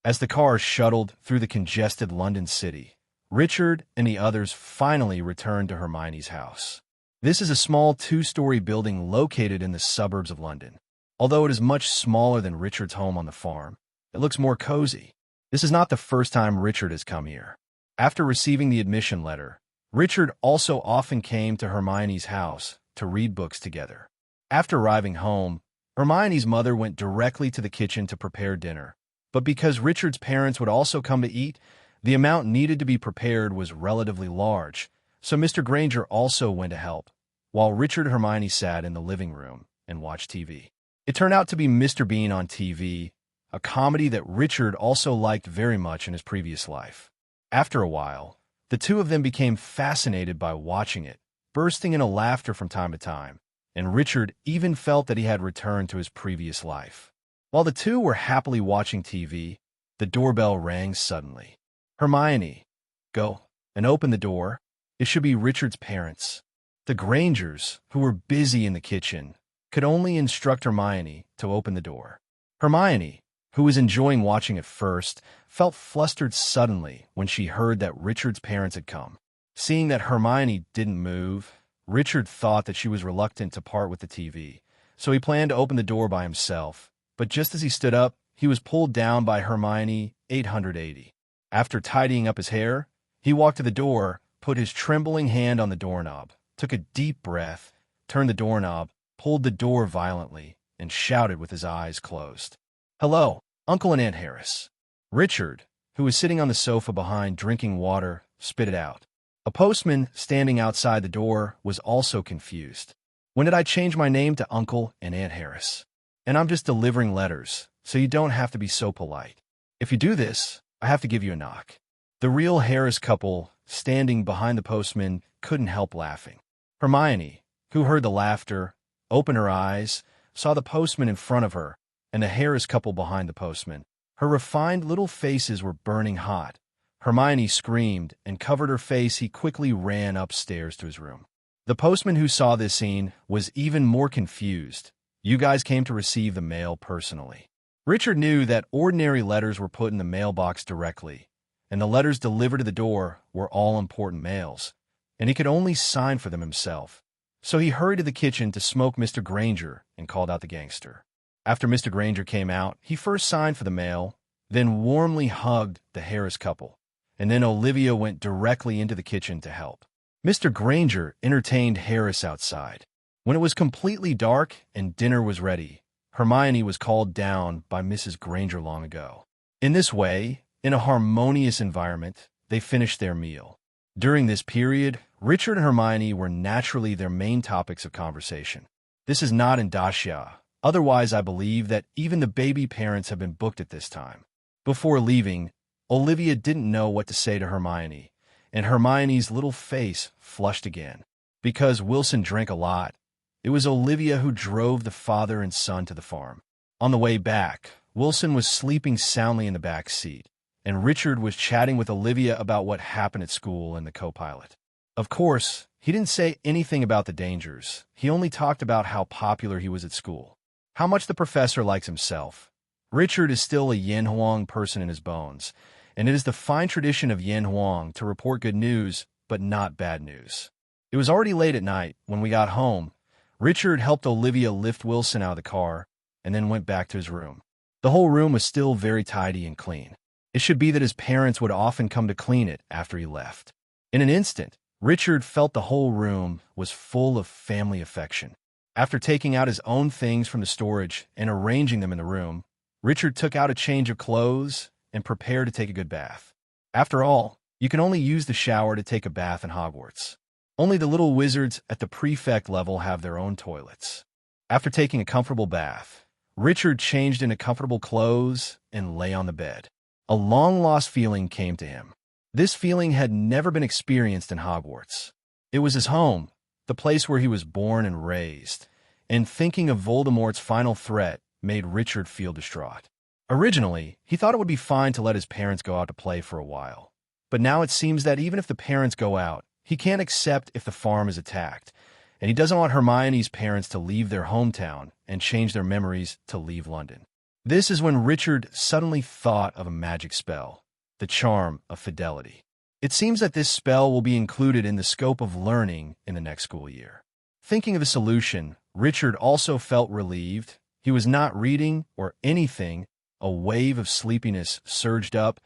S2: As the car shuttled through the congested London city, Richard and the others finally returned to Hermione's house. This is a small two-story building located in the suburbs of London. Although it is much smaller than Richard's home on the farm, it looks more cozy. This is not the first time Richard has come here. After receiving the admission letter, Richard also often came to Hermione's house to read books together. After arriving home, Hermione's mother went directly to the kitchen to prepare dinner. But because Richard's parents would also come to eat, the amount needed to be prepared was relatively large, so Mr. Granger also went to help, while Richard and Hermione sat in the living room and watched TV. It turned out to be Mr. Bean on TV, a comedy that Richard also liked very much in his previous life. After a while, the two of them became fascinated by watching it, bursting into laughter from time to time, and Richard even felt that he had returned to his previous life. While the two were happily watching TV, the doorbell rang suddenly. Hermione, go and open the door. It should be Richard's parents. The Grangers, who were busy in the kitchen, could only instruct Hermione to open the door. Hermione, who was enjoying watching at first, felt flustered suddenly when she heard that Richard's parents had come. Seeing that Hermione didn't move, Richard thought that she was reluctant to part with the TV, so he planned to open the door by himself. But just as he stood up, he was pulled down by Hermione 880. After tidying up his hair, he walked to the door, put his trembling hand on the doorknob, took a deep breath, turned the doorknob, pulled the door violently, and shouted with his eyes closed. "Hello, Uncle and Aunt Harris." Richard, who was sitting on the sofa behind drinking water, spit it out. A postman standing outside the door was also confused. "When did I change my name to Uncle and Aunt Harris? And I'm just delivering letters, so you don't have to be so polite. If you do this, I have to give you a knock." The real Harris couple, standing behind the postman, couldn't help laughing. Hermione, who heard the laughter, opened her eyes, saw the postman in front of her, and the Harris couple behind the postman. Her refined little faces were burning hot. Hermione screamed and covered her face. He quickly ran upstairs to his room. The postman who saw this scene was even more confused. "You guys came to receive the mail personally." Richard knew that ordinary letters were put in the mailbox directly, and the letters delivered to the door were all important mails, and he could only sign for them himself. So he hurried to the kitchen to smoke Mr. Granger and called out the gangster. After Mr. Granger came out, he first signed for the mail, then warmly hugged the Harris couple, and then Olivia went directly into the kitchen to help. Mr. Granger entertained Harris outside. When it was completely dark and dinner was ready, Hermione was called down by Mrs. Granger long ago. In this way, in a harmonious environment, they finished their meal. During this period, Richard and Hermione were naturally their main topics of conversation. This is not in Dacia. Otherwise, I believe that even the baby parents have been booked at this time. Before leaving, Olivia didn't know what to say to Hermione, and Hermione's little face flushed again. Because Wilson drank a lot, it was Olivia who drove the father and son to the farm. On the way back, Wilson was sleeping soundly in the back seat, and Richard was chatting with Olivia about what happened at school and the co-pilot. Of course, he didn't say anything about the dangers. He only talked about how popular he was at school, how much the professor likes himself. Richard is still a Yin Huang person in his bones, and it is the fine tradition of Yin Huang to report good news, but not bad news. It was already late at night when we got home. Richard helped Olivia lift Wilson out of the car, and then went back to his room. The whole room was still very tidy and clean. It should be that his parents would often come to clean it after he left. In an instant, Richard felt the whole room was full of family affection. After taking out his own things from the storage and arranging them in the room, Richard took out a change of clothes and prepared to take a good bath. After all, you can only use the shower to take a bath in Hogwarts. Only the little wizards at the prefect level have their own toilets. After taking a comfortable bath, Richard changed into comfortable clothes and lay on the bed. A long-lost feeling came to him. This feeling had never been experienced in Hogwarts. It was his home, the place where he was born and raised, and thinking of Voldemort's final threat made Richard feel distraught. Originally, he thought it would be fine to let his parents go out to play for a while. But now it seems that even if the parents go out, he can't accept if the farm is attacked, and he doesn't want Hermione's parents to leave their hometown and change their memories to leave London. This is when Richard suddenly thought of a magic spell, the charm of fidelity. It seems that this spell will be included in the scope of learning in the next school year. Thinking of a solution, Richard also felt relieved. He was not reading or anything. A wave of sleepiness surged up,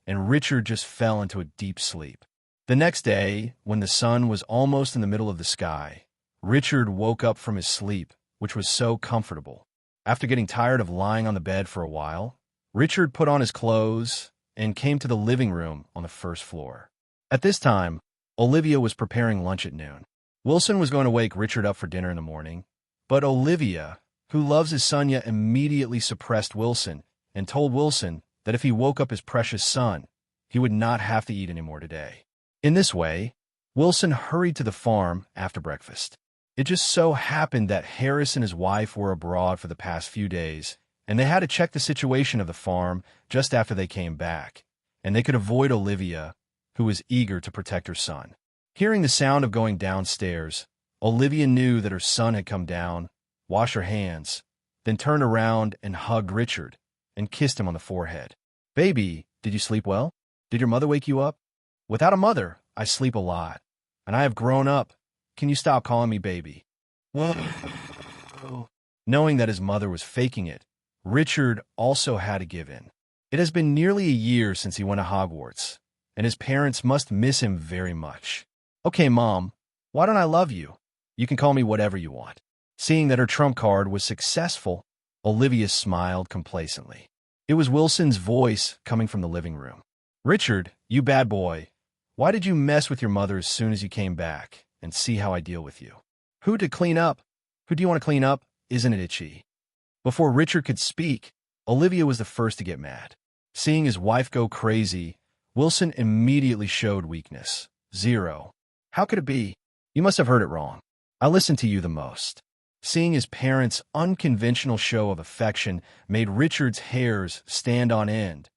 S2: and Richard just fell into a deep sleep. The next day, when the sun was almost in the middle of the sky, Richard woke up from his sleep, which was so comfortable. After getting tired of lying on the bed for a while, Richard put on his clothes and came to the living room on the first floor. At this time, Olivia was preparing lunch at noon. Wilson was going to wake Richard up for dinner in the morning, but Olivia, who loves his Sonia, immediately suppressed Wilson and told Wilson that if he woke up his precious son, he would not have to eat anymore today. In this way, Wilson hurried to the farm after breakfast. It just so happened that Harris and his wife were abroad for the past few days, and they had to check the situation of the farm just after they came back, and they could avoid Olivia, who was eager to protect her son. Hearing the sound of going downstairs, Olivia knew that her son had come down, washed her hands, then turned around and hugged Richard and kissed him on the forehead. "Baby, did you sleep well? Did your mother wake you up?" "Without a mother, I sleep a lot, and I have grown up. Can you stop calling me baby?" Whoa. Knowing that his mother was faking it, Richard also had to give in. It has been nearly a year since he went to Hogwarts, and his parents must miss him very much. "Okay, Mom, why don't I love you? You can call me whatever you want." Seeing that her trump card was successful, Olivia smiled complacently. It was Wilson's voice coming from the living room. "Richard, you bad boy. Why did you mess with your mother as soon as you came back? And see how I deal with you. Who to clean up? Who do you want to clean up? Isn't it itchy?" Before Richard could speak, Olivia was the first to get mad. Seeing his wife go crazy, Wilson immediately showed weakness. "Zero. How could it be? You must have heard it wrong. I listen to you the most." Seeing his parents' unconventional show of affection made Richard's hairs stand on end,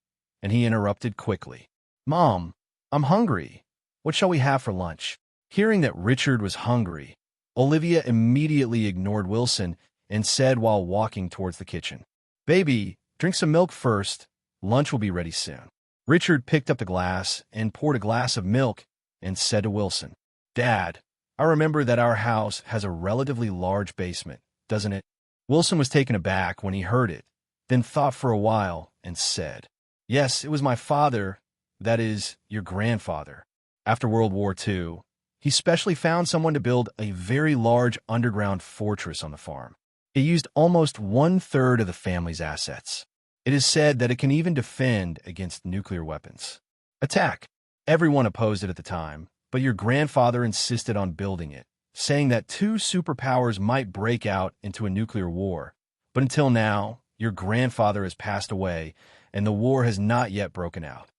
S2: and he interrupted quickly. "Mom, I'm hungry. What shall we have for lunch?" Hearing that Richard was hungry, Olivia immediately ignored Wilson and said while walking towards the kitchen, "Baby, drink some milk first. Lunch will be ready soon." Richard picked up the glass and poured a glass of milk and said to Wilson, "Dad, I remember that our house has a relatively large basement, doesn't it?" Wilson was taken aback when he heard it, then thought for a while and said, "Yes, it was my father, that is, your grandfather. After World War II, he specially found someone to build a very large underground fortress on the farm. It used almost 1/3 of the family's assets. It is said that it can even defend against nuclear weapons. Attack. Everyone opposed it at the time, but your grandfather insisted on building it, saying that 2 superpowers might break out into a nuclear war. But until now, your grandfather has passed away, and the war has not yet broken out."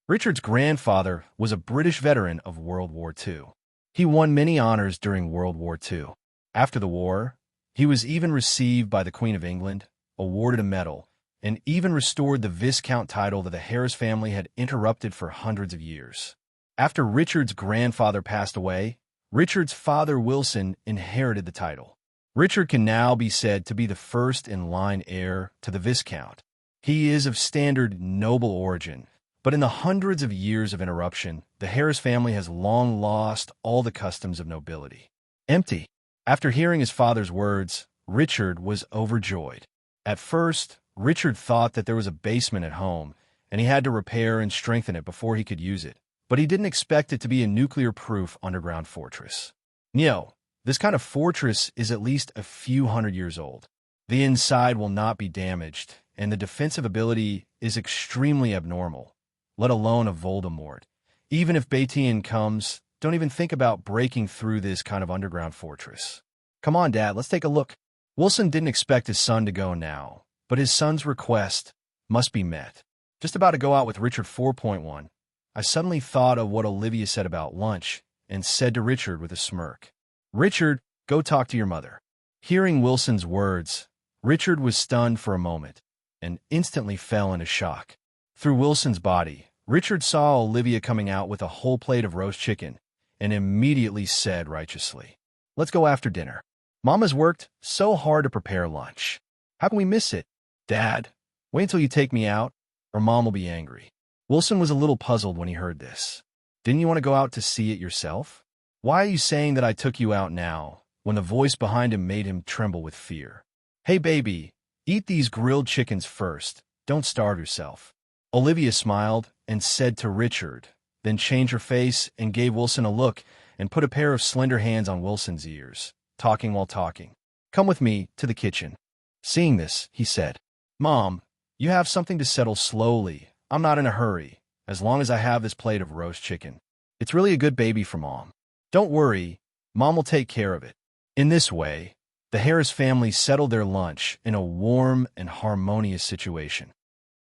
S2: Richard's grandfather was a British veteran of World War II. He won many honors during World War II. After the war, he was even received by the Queen of England, awarded a medal, and even restored the Viscount title that the Harris family had interrupted for hundreds of years. After Richard's grandfather passed away, Richard's father Wilson inherited the title. Richard can now be said to be the first in line heir to the Viscount. He is of standard noble origin, but in the hundreds of years of interruption, the Harris family has long lost all the customs of nobility. Empty. After hearing his father's words, Richard was overjoyed. At first, Richard thought that there was a basement at home, and he had to repair and strengthen it before he could use it. But he didn't expect it to be a nuclear-proof underground fortress. No, this kind of fortress is at least a few hundred years old. The inside will not be damaged, and the defensive ability is extremely abnormal, let alone a Voldemort. Even if Batian comes, don't even think about breaking through this kind of underground fortress. "Come on, Dad, let's take a look." Wilson didn't expect his son to go now, but his son's request must be met. Just about to go out with Richard 4.1, I suddenly thought of what Olivia said about lunch and said to Richard with a smirk, "Richard, go talk to your mother." Hearing Wilson's words, Richard was stunned for a moment and instantly fell into shock. Through Wilson's body, Richard saw Olivia coming out with a whole plate of roast chicken and immediately said righteously, "Let's go after dinner. Mama's worked so hard to prepare lunch. How can we miss it? Dad, wait until you take me out, or Mom will be angry." Wilson was a little puzzled when he heard this. Didn't you want to go out to see it yourself? Why are you saying that I took you out now, when the voice behind him made him tremble with fear? Hey, baby, eat these grilled chickens first. Don't starve yourself. Olivia smiled and said to Richard, then changed her face and gave Wilson a look and put a pair of slender hands on Wilson's ears, talking while talking. Come with me to the kitchen. Seeing this, he said, Mom, you have something to settle slowly. I'm not in a hurry, as long as I have this plate of roast chicken. It's really a good baby for Mom. Don't worry, Mom will take care of it. In this way, the Harris family settled their lunch in a warm and harmonious situation.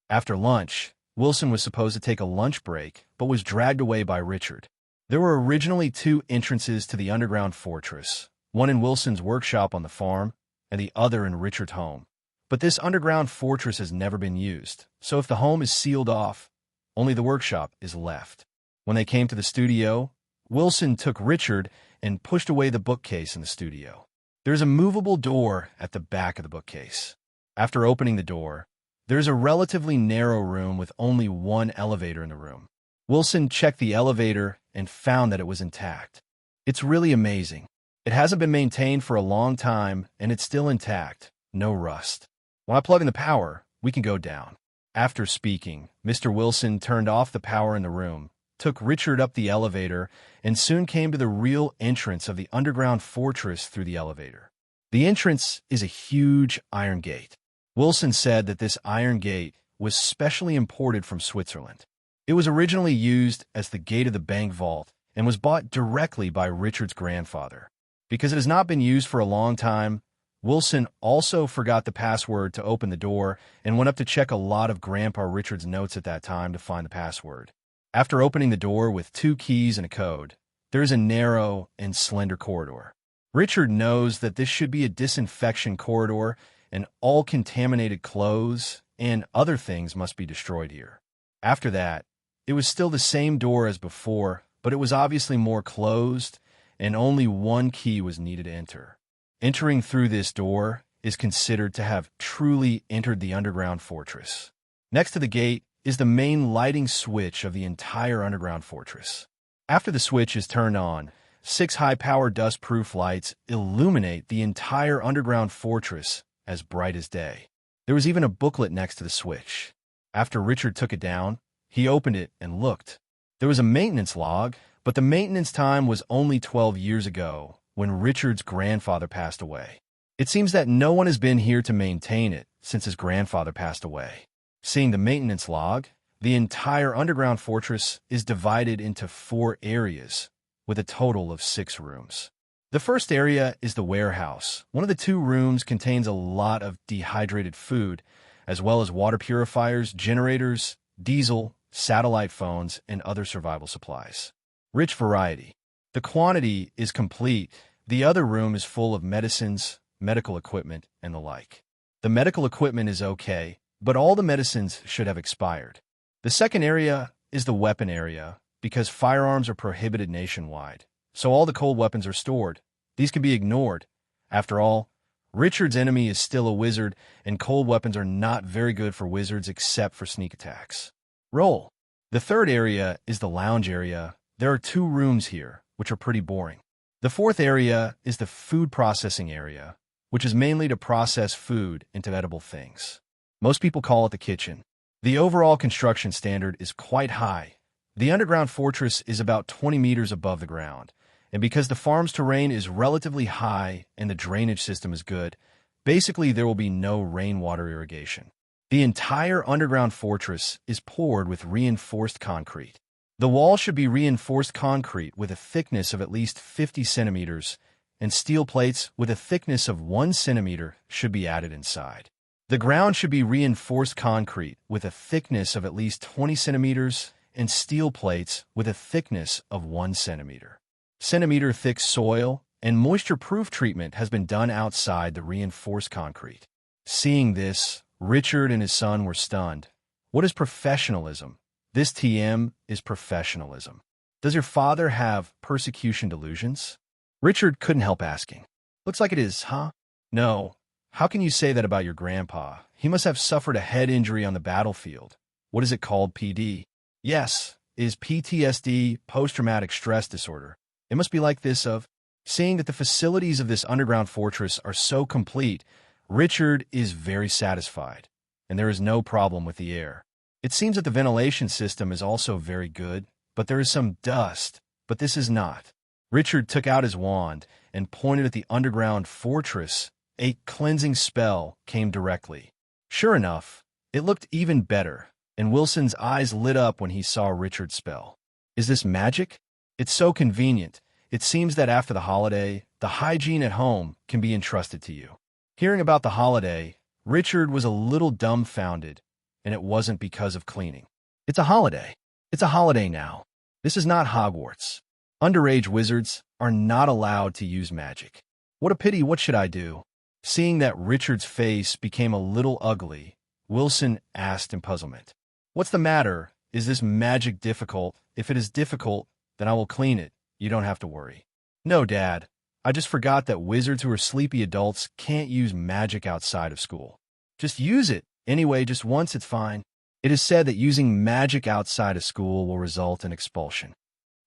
S2: After lunch, Wilson was supposed to take a lunch break, but was dragged away by Richard. There were originally 2 entrances to the underground fortress, one in Wilson's workshop on the farm, and the other in Richard's home. But this underground fortress has never been used, so if the home is sealed off, only the workshop is left. When they came to the studio, Wilson took Richard and pushed away the bookcase in the studio. There's a movable door at the back of the bookcase. After opening the door, there's a relatively narrow room with only one elevator in the room. Wilson checked the elevator and found that it was intact. It's really amazing. It hasn't been maintained for a long time, and it's still intact, no rust. When I plug in the power, we can go down. After speaking, Mr. Wilson turned off the power in the room, took Richard up the elevator, and soon came to the real entrance of the underground fortress through the elevator. The entrance is a huge iron gate. Wilson said that this iron gate was specially imported from Switzerland. It was originally used as the gate of the bank vault and was bought directly by Richard's grandfather. Because it has not been used for a long time, Wilson also forgot the password to open the door and went up to check a lot of Grandpa Richard's notes at that time to find the password. After opening the door with 2 keys and a code, there is a narrow and slender corridor. Richard knows that this should be a disinfection corridor, and all contaminated clothes and other things must be destroyed here. After that, it was still the same door as before, but it was obviously more closed, and only 1 key was needed to enter. Entering through this door is considered to have truly entered the underground fortress. Next to the gate is the main lighting switch of the entire underground fortress. After the switch is turned on, 6 high-power dust-proof lights illuminate the entire underground fortress as bright as day. There was even a booklet next to the switch. After Richard took it down, he opened it and looked. There was a maintenance log, but the maintenance time was only 12 years ago, when Richard's grandfather passed away. It seems that no one has been here to maintain it since his grandfather passed away. Seeing the maintenance log, the entire underground fortress is divided into 4 areas, with a total of 6 rooms. The first area is the warehouse. One of the 2 rooms contains a lot of dehydrated food, as well as water purifiers, generators, diesel, satellite phones, and other survival supplies. Rich variety. The quantity is complete. The other room is full of medicines, medical equipment, and the like. The medical equipment is okay, but all the medicines should have expired. The second area is the weapon area, because firearms are prohibited nationwide, so all the cold weapons are stored. These can be ignored. After all, Richard's enemy is still a wizard, and cold weapons are not very good for wizards except for sneak attacks. Roll. The third area is the lounge area. There are 2 rooms here, which are pretty boring. The fourth area is the food processing area, which is mainly to process food into edible things. Most people call it the kitchen. The overall construction standard is quite high. The underground fortress is about 20 meters above the ground, and because the farm's terrain is relatively high and the drainage system is good, basically there will be no rainwater irrigation. The entire underground fortress is poured with reinforced concrete. The wall should be reinforced concrete with a thickness of at least 50 centimeters, and steel plates with a thickness of 1 centimeter should be added inside. The ground should be reinforced concrete with a thickness of at least 20 centimeters and steel plates with a thickness of 1 centimeter. Centimeter thick soil and moisture-proof treatment has been done outside the reinforced concrete. Seeing this, Richard and his son were stunned. What is professionalism? This TM is professionalism. Does your father have persecution delusions? Richard couldn't help asking. Looks like it is, huh? No. How can you say that about your grandpa? He must have suffered a head injury on the battlefield. What is it called, PD? Yes, is PTSD, post-traumatic stress disorder. It must be like this of seeing that the facilities of this underground fortress are so complete. Richard is very satisfied, and there is no problem with the air. It seems that the ventilation system is also very good, but there is some dust, but this is not. Richard took out his wand and pointed at the underground fortress. A cleansing spell came directly. Sure enough, it looked even better, and Wilson's eyes lit up when he saw Richard's spell. Is this magic? It's so convenient. It seems that after the holiday, the hygiene at home can be entrusted to you. Hearing about the holiday, Richard was a little dumbfounded, and it wasn't because of cleaning. It's a holiday. It's a holiday now. This is not Hogwarts. Underage wizards are not allowed to use magic. What a pity, what should I do? Seeing that Richard's face became a little ugly, Wilson asked in puzzlement. What's the matter? Is this magic difficult? If it is difficult, then I will clean it. You don't have to worry. No, Dad. I just forgot that wizards who are sleepy adults can't use magic outside of school. Just use it. Anyway, just once, it's fine. It is said that using magic outside of school will result in expulsion.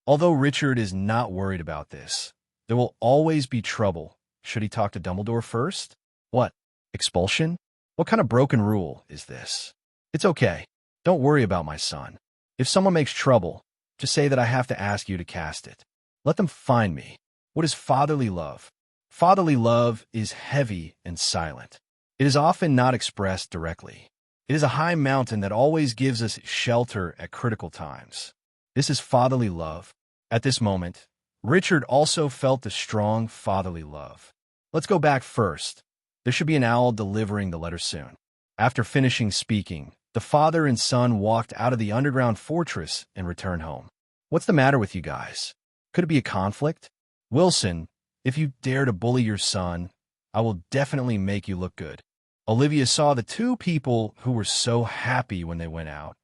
S2: Although Richard is not worried about this, there will always be trouble. Should he talk to Dumbledore first? What? Expulsion? What kind of broken rule is this? It's okay. Don't worry about my son. If someone makes trouble, just say that I have to ask you to cast it. Let them find me. What is fatherly love? Fatherly love is heavy and silent. It is often not expressed directly. It is a high mountain that always gives us shelter at critical times. This is fatherly love. At this moment, Richard also felt the strong fatherly love. Let's go back first. There should be an owl delivering the letter soon. After finishing speaking, the father and son walked out of the underground fortress and returned home. What's the matter with you guys? Could it be a conflict? Wilson, if you dare to bully your son, I will definitely make you look good. Olivia saw the two people who were so happy when they went out,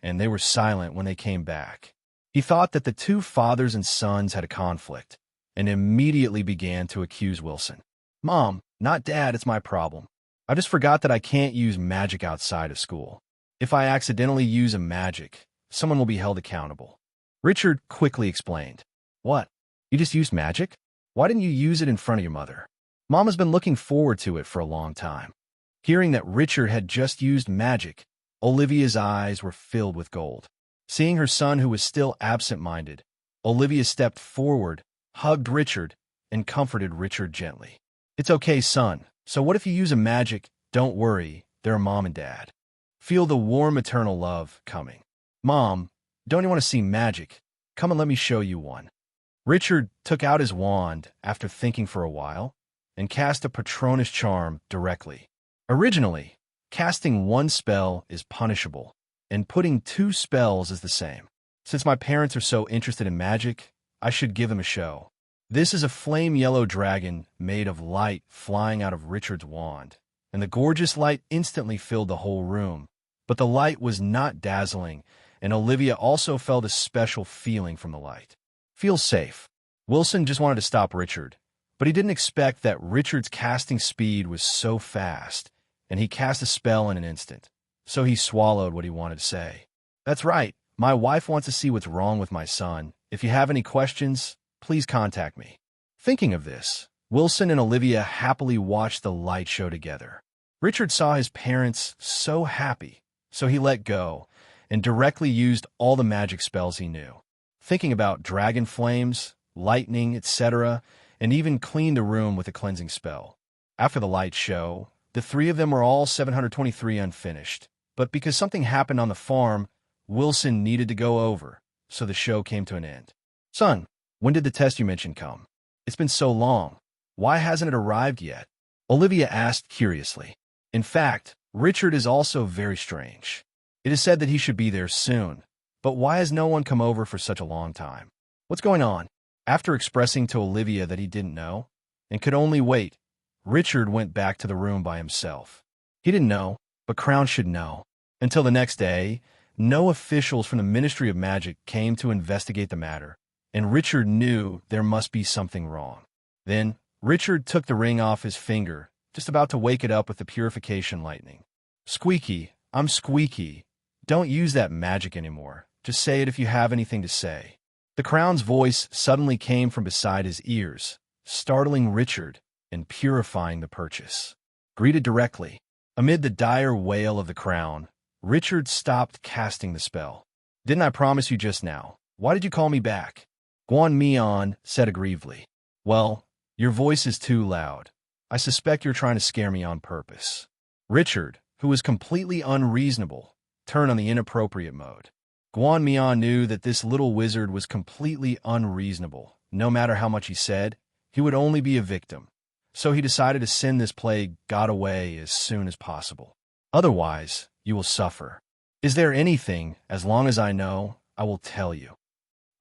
S2: and they were silent when they came back. He thought that the two fathers and sons had a conflict, and immediately began to accuse Wilson. Mom, not Dad, it's my problem. I just forgot that I can't use magic outside of school. If I accidentally use a magic, someone will be held accountable. Richard quickly explained. What? You just used magic? Why didn't you use it in front of your mother? Mom has been looking forward to it for a long time. Hearing that Richard had just used magic, Olivia's eyes were filled with gold. Seeing her son who was still absent-minded, Olivia stepped forward, hugged Richard, and comforted Richard gently. It's okay, son. So what if you use a magic? Don't worry, they're Mom and Dad. Feel the warm maternal love coming. Mom, don't you want to see magic? Come and let me show you one. Richard took out his wand after thinking for a while and cast a Patronus charm directly. Originally, casting one spell is punishable, and putting two spells is the same. Since my parents are so interested in magic, I should give them a show. This is a flame-yellow dragon made of light flying out of Richard's wand, and the gorgeous light instantly filled the whole room. But the light was not dazzling, and Olivia also felt a special feeling from the light. Feel safe. Wilson just wanted to stop Richard, but he didn't expect that Richard's casting speed was so fast, and he cast a spell in an instant. So he swallowed what he wanted to say. That's right. My wife wants to see what's wrong with my son. If you have any questions, please contact me. Thinking of this, Wilson and Olivia happily watched the light show together. Richard saw his parents so happy, so he let go and directly used all the magic spells he knew. Thinking about dragon flames, lightning, etc., and even cleaned the room with a cleansing spell. After the light show, the three of them were all 723 unfinished. But because something happened on the farm, Wilson needed to go over, so the show came to an end. Son, when did the test you mentioned come? It's been so long. Why hasn't it arrived yet? Olivia asked curiously. In fact, Richard is also very strange. It is said that he should be there soon, but why has no one come over for such a long time? What's going on? After expressing to Olivia that he didn't know, and could only wait, Richard went back to the room by himself. He didn't know, but Crown should know. Until the next day, no officials from the Ministry of Magic came to investigate the matter, and Richard knew there must be something wrong. Then, Richard took the ring off his finger, just about to wake it up with the purification lightning. Squeaky, I'm Squeaky. Don't use that magic anymore. Just say it if you have anything to say. The crown's voice suddenly came from beside his ears, startling Richard and purifying the purchase. Greeted directly. Amid the dire wail of the crown, Richard stopped casting the spell. Didn't I promise you just now? Why did you call me back? Guan Mian said aggrievedly. Well, your voice is too loud. I suspect you're trying to scare me on purpose. Richard, who was completely unreasonable, turned on the inappropriate mode. Guan Mian knew that this little wizard was completely unreasonable. No matter how much he said, he would only be a victim. So he decided to send this plague god away as soon as possible. Otherwise, you will suffer. Is there anything, as long as I know, I will tell you.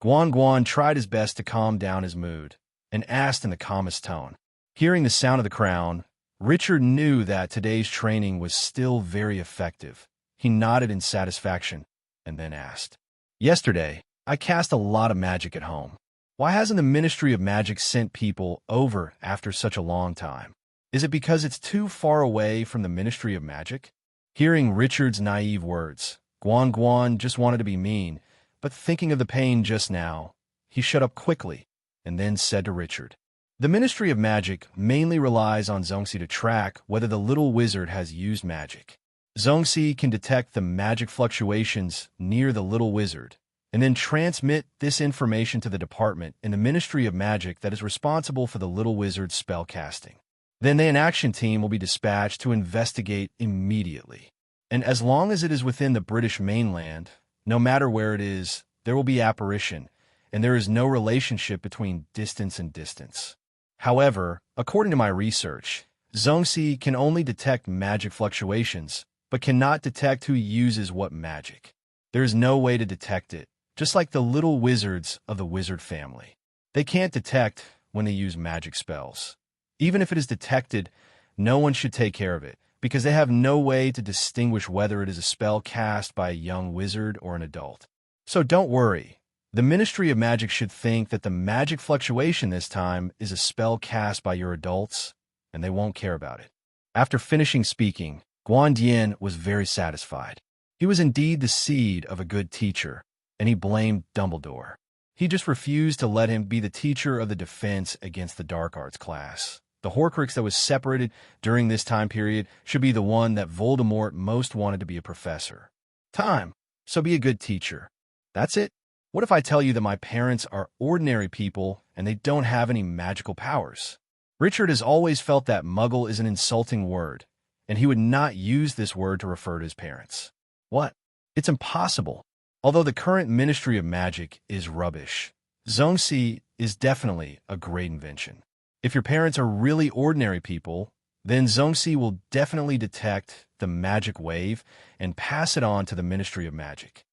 S2: Guan tried his best to calm down his mood and asked in the calmest tone. Hearing the sound of the crown, Richard knew that today's training was still very effective. He nodded in satisfaction and then asked, Yesterday, I cast a lot of magic at home. Why hasn't the Ministry of Magic sent people over after such a long time? Is it because it's too far away from the Ministry of Magic? Hearing Richard's naive words, Guan just wanted to be mean, but thinking of the pain just now, he shut up quickly and then said to Richard, The Ministry of Magic mainly relies on Zongxi to track whether the little wizard has used magic. Zongxi can detect the magic fluctuations near the little wizard and then transmit this information to the department in the Ministry of Magic that is responsible for the little wizard's spell casting. Then an action team will be dispatched to investigate immediately. And as long as it is within the British mainland, no matter where it is, there will be apparition, and there is no relationship between distance and distance. However, according to my research, Zongxi can only detect magic fluctuations, but cannot detect who uses what magic. There is no way to detect it, just like the little wizards of the wizard family. They can't detect when they use magic spells. Even if it is detected, no one should take care of it, because they have no way to distinguish whether it is a spell cast by a young wizard or an adult. So don't worry. The Ministry of Magic should think that the magic fluctuation this time is a spell cast by your adults, and they won't care about it. After finishing speaking, Guan Dian was very satisfied. He was indeed the seed of a good teacher, and he blamed Dumbledore. He just refused to let him be the teacher of the defense against the dark arts class. The Horcrux that was separated during this time period should be the one that Voldemort most wanted to be a professor. Time. So be a good teacher. That's it. What if I tell you that my parents are ordinary people and they don't have any magical powers? Richard has always felt that muggle is an insulting word, and he would not use this word to refer to his parents. What? It's impossible. Although the current Ministry of Magic is rubbish, Zongxi is definitely a great invention. If your parents are really ordinary people, then Zongxi will definitely detect the magic wave and pass it on to the Ministry of Magic.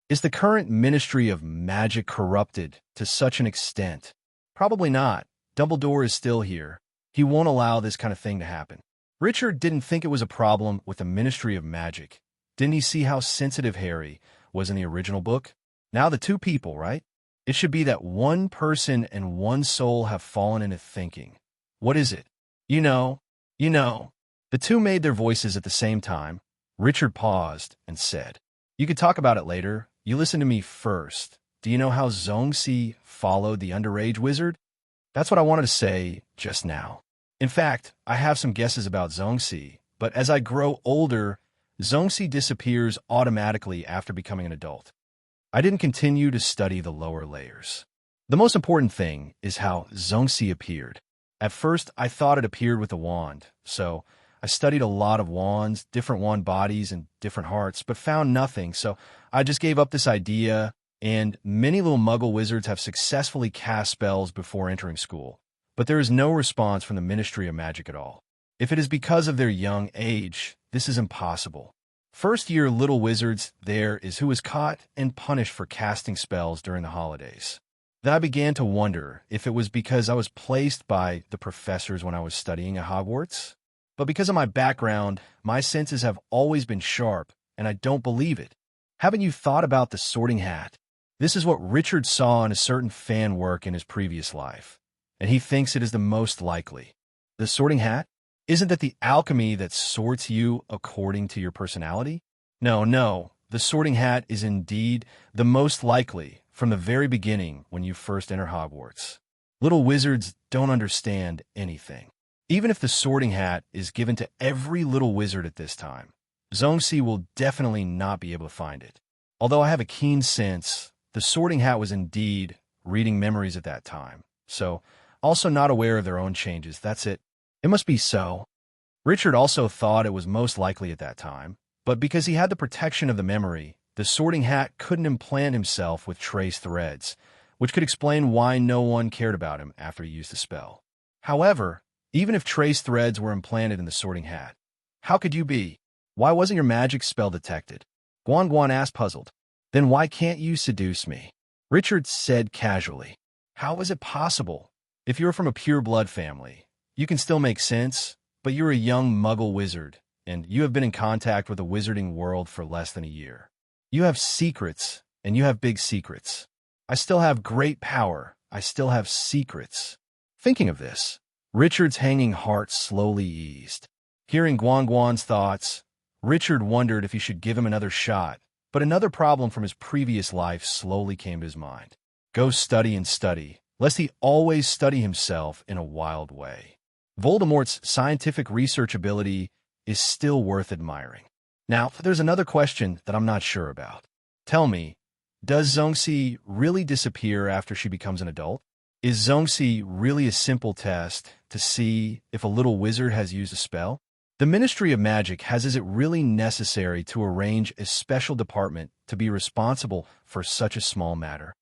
S2: Is the current Ministry of Magic corrupted to such an extent? Probably not. Dumbledore is still here. He won't allow this kind of thing to happen. Richard didn't think it was a problem with the Ministry of Magic. Didn't he see how sensitive Harry was in the original book? Now the two people, right? It should be that one person and one soul have fallen into thinking. What is it? You know. The two made their voices at the same time. Richard paused and said, You could talk about it later. You listen to me first. Do you know how Zongxi followed the underage wizard? That's what I wanted to say just now. In fact, I have some guesses about Zongxi, but as I grow older, Zongxi disappears automatically after becoming an adult. I didn't continue to study the lower layers. The most important thing is how Zongxi appeared. At first, I thought it appeared with a wand, so I studied a lot of wands, different wand bodies, and different hearts, but found nothing, so I just gave up this idea, and many little muggle wizards have successfully cast spells before entering school, but there is no response from the Ministry of Magic at all. If it is because of their young age, this is impossible. First-year little wizards there is who was caught and punished for casting spells during the holidays. Then I began to wonder if it was because I was placed by the professors when I was studying at Hogwarts. But because of my background, my senses have always been sharp, and I don't believe it. Haven't you thought about the Sorting Hat? This is what Richard saw in a certain fan work in his previous life, and he thinks it is the most likely. The Sorting Hat? Isn't that the alchemy that sorts you according to your personality? No, the Sorting Hat is indeed the most likely from the very beginning when you first enter Hogwarts. Little wizards don't understand anything. Even if the Sorting Hat is given to every little wizard at this time, Zongxi will definitely not be able to find it. Although I have a keen sense, the Sorting Hat was indeed reading memories at that time, so also not aware of their own changes. That's it. It must be so. Richard also thought it was most likely at that time, but because he had the protection of the memory, the Sorting Hat couldn't implant himself with trace threads, which could explain why no one cared about him after he used the spell. However, even if trace threads were implanted in the Sorting Hat, how could you be? Why wasn't your magic spell detected? Guan Guan asked, puzzled. Then why can't you seduce me? Richard said casually. How is it possible? If you're from a pure blood family, you can still make sense, but you're a young muggle wizard, and you have been in contact with the wizarding world for less than a year. You have secrets, and you have big secrets. I still have great power. I still have secrets. Thinking of this, Richard's hanging heart slowly eased. Hearing Guan Guan's thoughts, Richard wondered if he should give him another shot, but another problem from his previous life slowly came to his mind. Go study and study, lest he always study himself in a wild way. Voldemort's scientific research ability is still worth admiring. Now, there's another question that I'm not sure about. Tell me, does Zongxi really disappear after she becomes an adult? Is Zongxi really a simple test to see if a little wizard has used a spell? The Ministry of Magic has is it really necessary to arrange a special department to be responsible for such a small matter?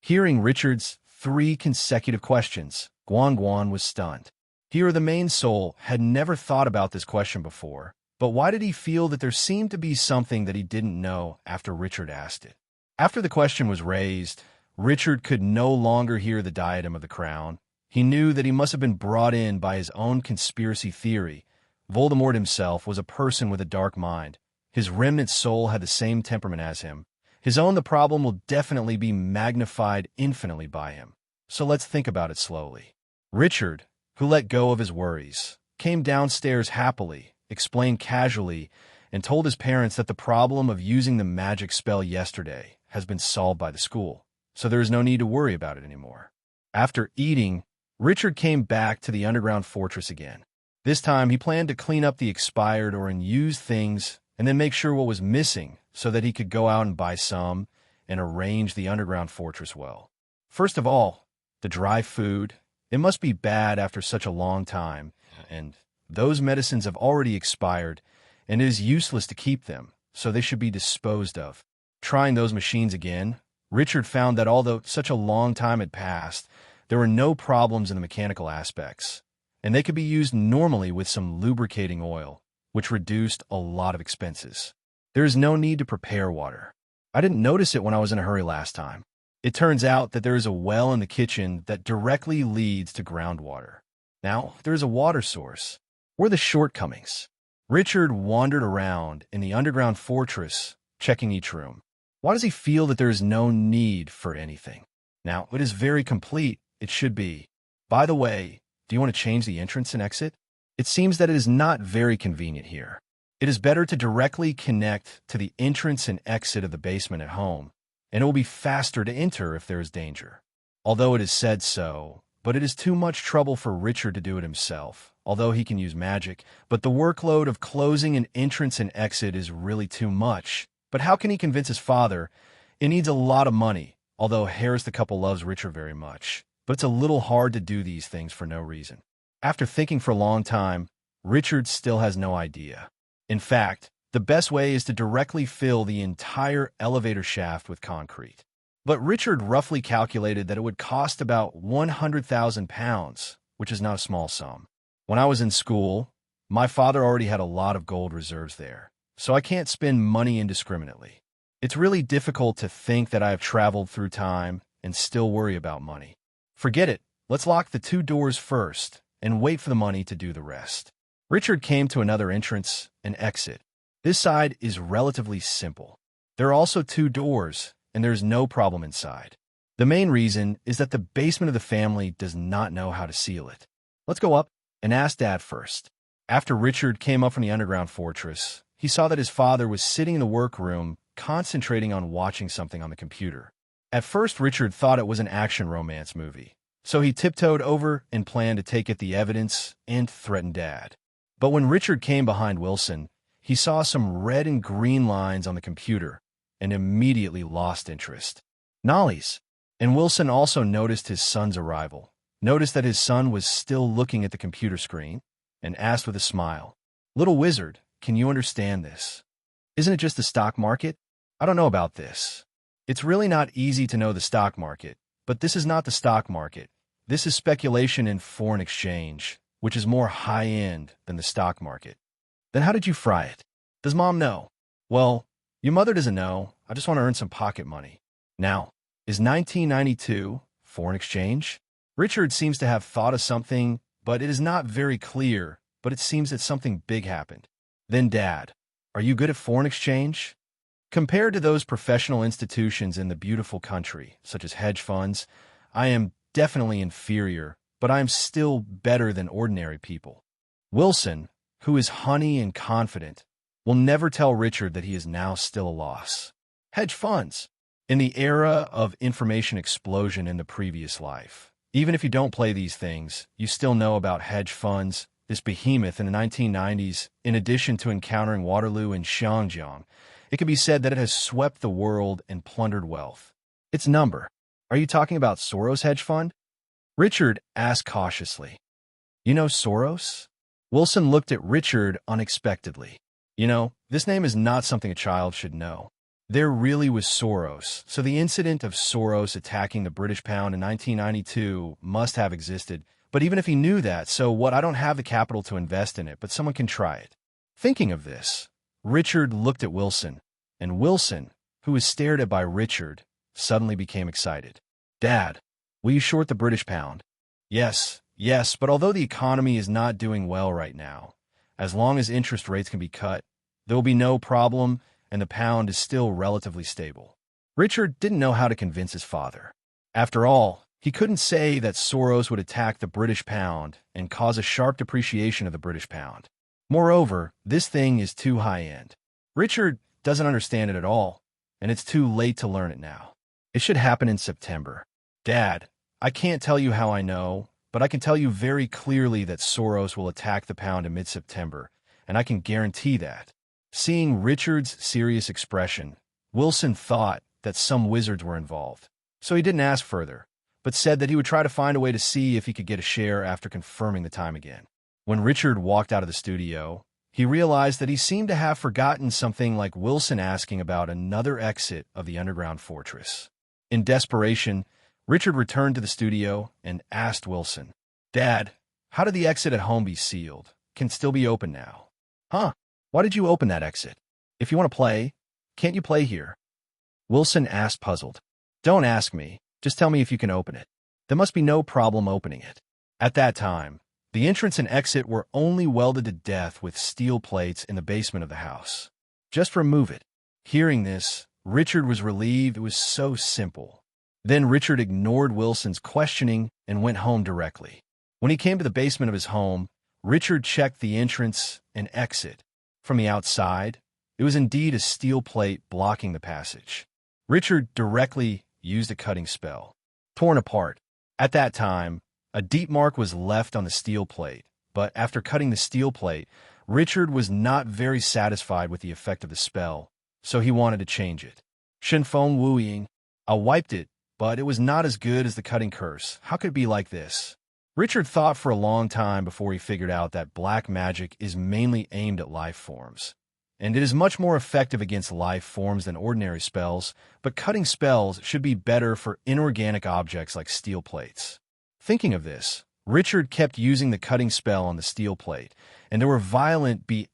S2: Hearing Richard's 3 consecutive questions, Guan Guan was stunned. He or the main soul had never thought about this question before, but why did he feel that there seemed to be something that he didn't know after Richard asked it? After the question was raised, Richard could no longer hear the diadem of the crown. He knew that he must have been brought in by his own conspiracy theory. Voldemort himself was a person with a dark mind. His remnant soul had the same temperament as him. His own the problem will definitely be magnified infinitely by him. So let's think about it slowly. Richard, who let go of his worries, came downstairs happily, explained casually, and told his parents that the problem of using the magic spell yesterday has been solved by the school, so there is no need to worry about it anymore. After eating, Richard came back to the underground fortress again. This time, he planned to clean up the expired or unused things and then make sure what was missing so that he could go out and buy some and arrange the underground fortress well. First of all, the dry food. It must be bad after such a long time, and those medicines have already expired, and it is useless to keep them, so they should be disposed of. Trying those machines again, Richard found that although such a long time had passed, there were no problems in the mechanical aspects, and they could be used normally with some lubricating oil, which reduced a lot of expenses. There is no need to prepare water. I didn't notice it when I was in a hurry last time. It turns out that there is a well in the kitchen that directly leads to groundwater. Now, there is a water source. Where are the shortcomings? Richard wandered around in the underground fortress, checking each room. Why does he feel that there is no need for anything? Now, it is very complete. It should be. By the way, do you want to change the entrance and exit? It seems that it is not very convenient here. It is better to directly connect to the entrance and exit of the basement at home, and it will be faster to enter if there is danger. Although it is said so, but it is too much trouble for Richard to do it himself, although he can use magic. But the workload of closing an entrance and exit is really too much. But how can he convince his father? It needs a lot of money, although Harris the couple loves Richard very much. But it's a little hard to do these things for no reason. After thinking for a long time, Richard still has no idea. In fact, the best way is to directly fill the entire elevator shaft with concrete. But Richard roughly calculated that it would cost about 100,000 pounds, which is not a small sum. When I was in school, my father already had a lot of gold reserves there, so I can't spend money indiscriminately. It's really difficult to think that I have traveled through time and still worry about money. Forget it. Let's lock the 2 doors first and wait for the money to do the rest. Richard came to another entrance and exit. This side is relatively simple. There are also 2 doors, and there's no problem inside. The main reason is that the basement of the family does not know how to seal it. Let's go up and ask Dad first. After Richard came up from the underground fortress, he saw that his father was sitting in the workroom, concentrating on watching something on the computer. At first, Richard thought it was an action romance movie, so he tiptoed over and planned to take the evidence and threaten Dad. But when Richard came behind Wilson, he saw some red and green lines on the computer and immediately lost interest. Nollies. And Wilson also noticed his son's arrival, noticed that his son was still looking at the computer screen, and asked with a smile, "Little wizard, can you understand this? Isn't it just the stock market? I don't know about this. It's really not easy to know the stock market, but this is not the stock market. This is speculation in foreign exchange, which is more high-end than the stock market." "Then how did you fry it? Does Mom know?" "Well, your mother doesn't know. I just want to earn some pocket money." Now, is 1992 foreign exchange? Richard seems to have thought of something, but it is not very clear, but it seems that something big happened. Then Dad, are you good at foreign exchange? Compared to those professional institutions in the beautiful country, such as hedge funds, I am definitely inferior, but I am still better than ordinary people. Wilson, who is honey and confident, will never tell Richard that he is now still a loss. Hedge funds. In the era of information explosion in the previous life, even if you don't play these things, you still know about hedge funds, this behemoth in the 1990s. In addition to encountering Waterloo and Xinjiang, it can be said that it has swept the world and plundered wealth. Its number. Are you talking about Soros hedge fund? Richard asked cautiously. You know Soros? Wilson looked at Richard unexpectedly. You know, this name is not something a child should know. There really was Soros, so the incident of Soros attacking the British pound in 1992 must have existed. But even if he knew that, so what? I don't have the capital to invest in it, but someone can try it. Thinking of this, Richard looked at Wilson, and Wilson, who was stared at by Richard, suddenly became excited. Dad, will you short the British pound? Yes, but although the economy is not doing well right now, as long as interest rates can be cut, there will be no problem, and the pound is still relatively stable. Richard didn't know how to convince his father. After all, he couldn't say that Soros would attack the British pound and cause a sharp depreciation of the British pound. Moreover, this thing is too high-end. Richard doesn't understand it at all, and it's too late to learn it now. It should happen in September. Dad, I can't tell you how I know, but I can tell you very clearly that Soros will attack the pound in mid-September, and I can guarantee that. Seeing Richard's serious expression, Wilson thought that some wizards were involved, so he didn't ask further, but said that he would try to find a way to see if he could get a share after confirming the time again. When Richard walked out of the studio, he realized that he seemed to have forgotten something like Wilson asking about another exit of the underground fortress. In desperation, Richard returned to the studio and asked Wilson, Dad, how did the exit at home be sealed? Can it still be open now? Huh? Why did you open that exit? If you want to play, can't you play here? Wilson asked, puzzled. Don't ask me. Just tell me if you can open it. There must be no problem opening it. At that time, the entrance and exit were only welded to death with steel plates in the basement of the house. Just remove it. Hearing this, Richard was relieved. It was so simple. Then Richard ignored Wilson's questioning and went home directly. When he came to the basement of his home, Richard checked the entrance and exit. From the outside, it was indeed a steel plate blocking the passage. Richard directly used a cutting spell. Torn apart. At that time, a deep mark was left on the steel plate, but after cutting the steel plate, Richard was not very satisfied with the effect of the spell, so he wanted to change it. Shinfeng Wu Ying. I wiped it, but it was not as good as the cutting curse. How could it be like this? Richard thought for a long time before he figured out that black magic is mainly aimed at life forms, and it is much more effective against life forms than ordinary spells, but cutting spells should be better for inorganic objects like steel plates. Thinking of this, Richard kept using the cutting spell on the steel plate, and there were violent B*************G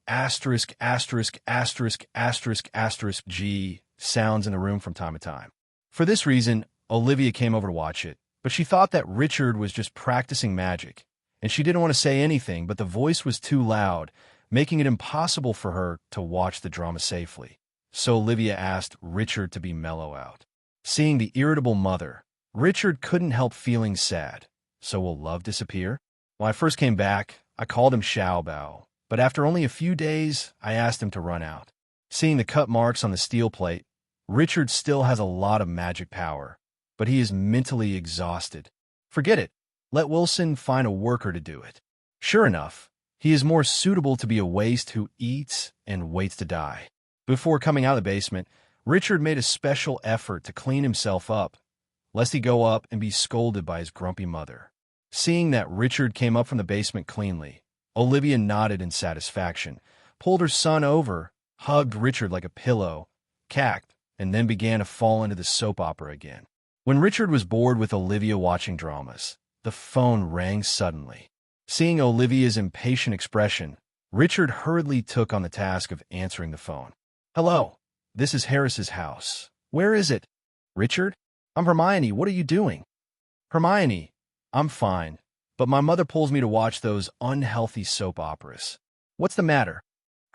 S2: sounds in the room from time to time. For this reason, Olivia came over to watch it, but she thought that Richard was just practicing magic, and she didn't want to say anything, but the voice was too loud, making it impossible for her to watch the drama safely. So Olivia asked Richard to be mellow out. Seeing the irritable mother, Richard couldn't help feeling sad. So will love disappear? When I first came back, I called him Xiao Bao, but after only a few days, I asked him to run out. Seeing the cut marks on the steel plate, Richard still has a lot of magic power, but he is mentally exhausted. Forget it. Let Wilson find a worker to do it. Sure enough, he is more suitable to be a waste who eats and waits to die. Before coming out of the basement, Richard made a special effort to clean himself up, lest he go up and be scolded by his grumpy mother. Seeing that Richard came up from the basement cleanly, Olivia nodded in satisfaction, pulled her son over, hugged Richard like a pillow, cacked, and then began to fall into the soap opera again. When Richard was bored with Olivia watching dramas, the phone rang suddenly. Seeing Olivia's impatient expression, Richard hurriedly took on the task of answering the phone. "Hello, this is Harris's house. Where is it?" "Richard? I'm Hermione. What are you doing?" "Hermione, I'm fine, but my mother pulls me to watch those unhealthy soap operas." "What's the matter?"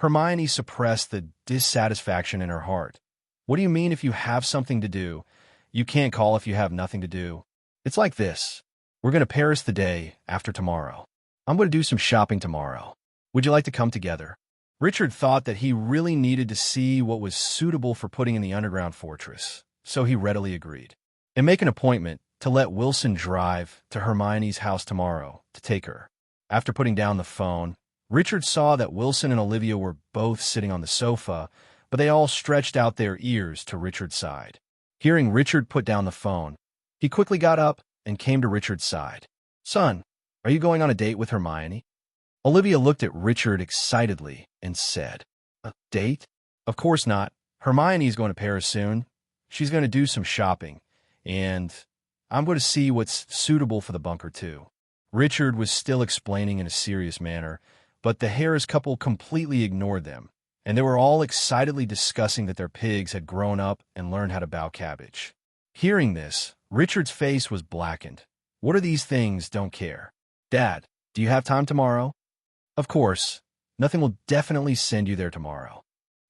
S2: Hermione suppressed the dissatisfaction in her heart. "What do you mean if you have something to do? You can't call if you have nothing to do. It's like this. We're going to Paris the day after tomorrow. I'm going to do some shopping tomorrow. Would you like to come together?" Richard thought that he really needed to see what was suitable for putting in the underground fortress, so he readily agreed. And make an appointment to let Wilson drive to Hermione's house tomorrow to take her. After putting down the phone, Richard saw that Wilson and Olivia were both sitting on the sofa, but they all stretched out their ears to Richard's side. Hearing Richard put down the phone, he quickly got up and came to Richard's side. "Son, are you going on a date with Hermione?" Olivia looked at Richard excitedly and said, "A date? Of course not. Hermione is going to Paris soon. She's going to do some shopping, and I'm going to see what's suitable for the bunker, too." Richard was still explaining in a serious manner, but the Harris couple completely ignored them, and they were all excitedly discussing that their pigs had grown up and learned how to bow cabbage. Hearing this, Richard's face was blackened. What are these things? Don't care. "Dad, do you have time tomorrow?" "Of course. Nothing will definitely send you there tomorrow."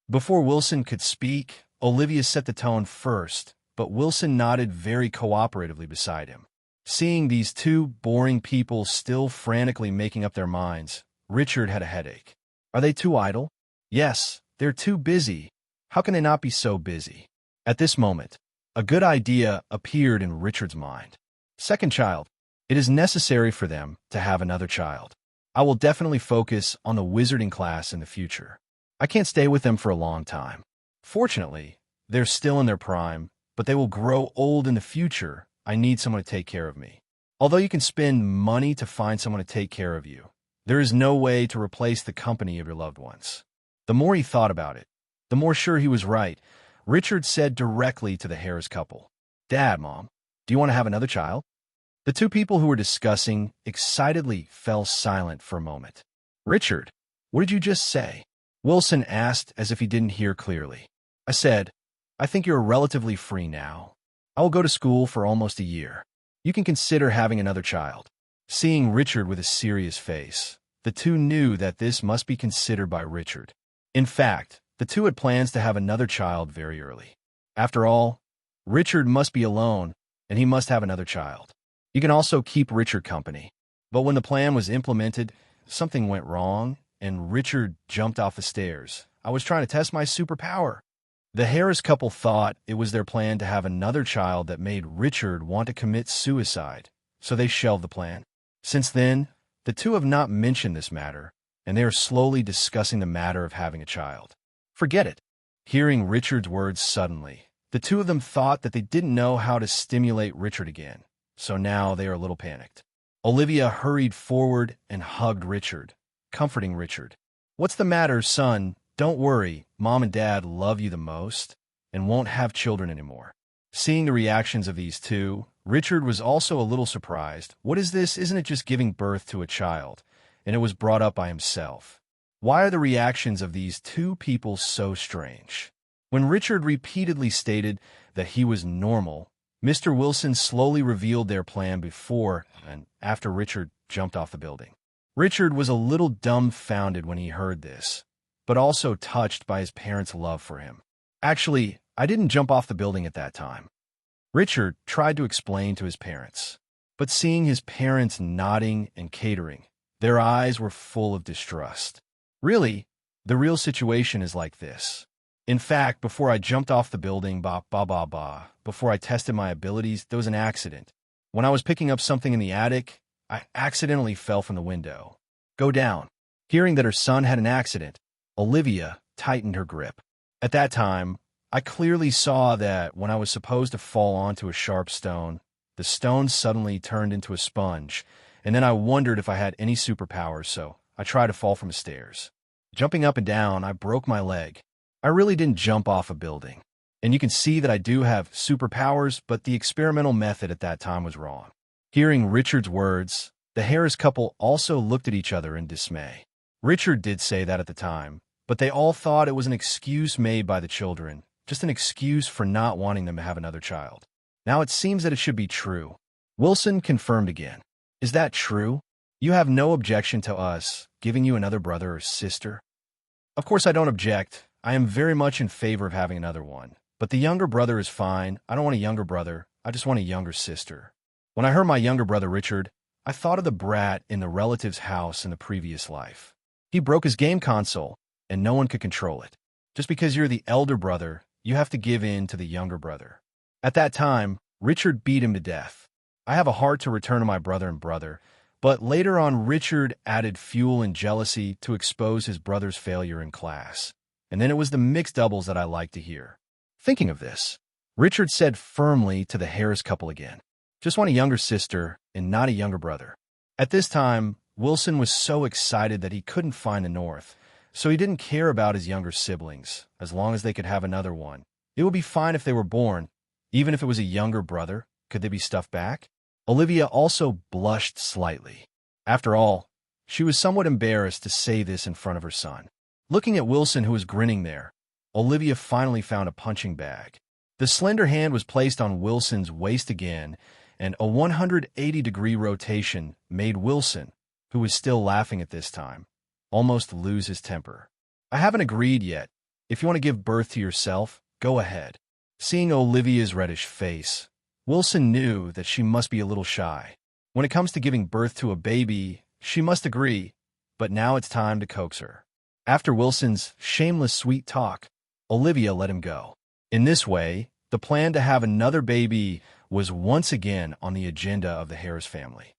S2: Before Wilson could speak, Olivia set the tone first, but Wilson nodded very cooperatively beside him. Seeing these two boring people still frantically making up their minds, Richard had a headache. Are they too idle? Yes, they're too busy. How can they not be so busy? At this moment, a good idea appeared in Richard's mind. Second child. It is necessary for them to have another child. I will definitely focus on the wizarding class in the future. I can't stay with them for a long time. Fortunately, they're still in their prime, but they will grow old in the future. I need someone to take care of me. Although you can spend money to find someone to take care of you, there is no way to replace the company of your loved ones. The more he thought about it, the more sure he was right. Richard said directly to the Harris couple, "Dad, Mom, do you want to have another child?" The two people who were discussing excitedly fell silent for a moment. "Richard, what did you just say?" Wilson asked as if he didn't hear clearly. "I said, I think you're relatively free now. I will go to school for almost a year. You can consider having another child." Seeing Richard with a serious face, the two knew that this must be considered by Richard. In fact, the two had plans to have another child very early. After all, Richard must be alone, and he must have another child. You can also keep Richard company. But when the plan was implemented, something went wrong, and Richard jumped off the stairs. "I was trying to test my superpower." The Harris couple thought it was their plan to have another child that made Richard want to commit suicide, so they shelved the plan. Since then, the two have not mentioned this matter, and they are slowly discussing the matter of having a child. Forget it. Hearing Richard's words suddenly, the two of them thought that they didn't know how to stimulate Richard again. So now they are a little panicked. Olivia hurried forward and hugged Richard, comforting Richard. "What's the matter, son? Don't worry. Mom and Dad love you the most and won't have children anymore." Seeing the reactions of these two, Richard was also a little surprised. What is this? Isn't it just giving birth to a child? And it was brought up by himself. Why are the reactions of these two people so strange? When Richard repeatedly stated that he was normal, Mr. Wilson slowly revealed their plan before and after Richard jumped off the building. Richard was a little dumbfounded when he heard this, but also touched by his parents' love for him. "Actually, I didn't jump off the building at that time." Richard tried to explain to his parents, but seeing his parents nodding and catering, their eyes were full of distrust. "Really, the real situation is like this. In fact, before I jumped off the building, before I tested my abilities, there was an accident. When I was picking up something in the attic, I accidentally fell from the window. Go down. Hearing that her son had an accident, Olivia tightened her grip. At that time, I clearly saw that when I was supposed to fall onto a sharp stone, the stone suddenly turned into a sponge, and then I wondered if I had any superpowers, so I tried to fall from the stairs. Jumping up and down, I broke my leg. I really didn't jump off a building. And you can see that I do have superpowers, but the experimental method at that time was wrong. Hearing Richard's words, the Harris couple also looked at each other in dismay. Richard did say that at the time, but they all thought it was an excuse made by the children, just an excuse for not wanting them to have another child. Now it seems that it should be true. Wilson confirmed again. Is that true? You have no objection to us giving you another brother or sister? Of course I don't object. I am very much in favor of having another one. But the younger brother is fine. I don't want a younger brother. I just want a younger sister. When I heard my younger brother Richard, I thought of the brat in the relative's house in the previous life. He broke his game console, and no one could control it. Just because you're the elder brother, you have to give in to the younger brother. At that time, Richard beat him to death. I have a heart to return to my brother and brother, but later on Richard added fuel and jealousy to expose his brother's failure in class. And then it was the mixed doubles that I liked to hear. Thinking of this, Richard said firmly to the Harris couple again, just want a younger sister and not a younger brother. At this time, Wilson was so excited that he couldn't find the North, so he didn't care about his younger siblings, as long as they could have another one. It would be fine if they were born. Even if it was a younger brother, could they be stuffed back? Olivia also blushed slightly. After all, she was somewhat embarrassed to say this in front of her son. Looking at Wilson, who was grinning there, Olivia finally found a punching bag. The slender hand was placed on Wilson's waist again, and a 180-degree rotation made Wilson, who was still laughing at this time, almost lose his temper. I haven't agreed yet. If you want to give birth to yourself, go ahead. Seeing Olivia's reddish face, Wilson knew that she must be a little shy. When it comes to giving birth to a baby, she must agree, but now it's time to coax her. After Wilson's shameless sweet talk, Olivia let him go. In this way, the plan to have another baby was once again on the agenda of the Harris family.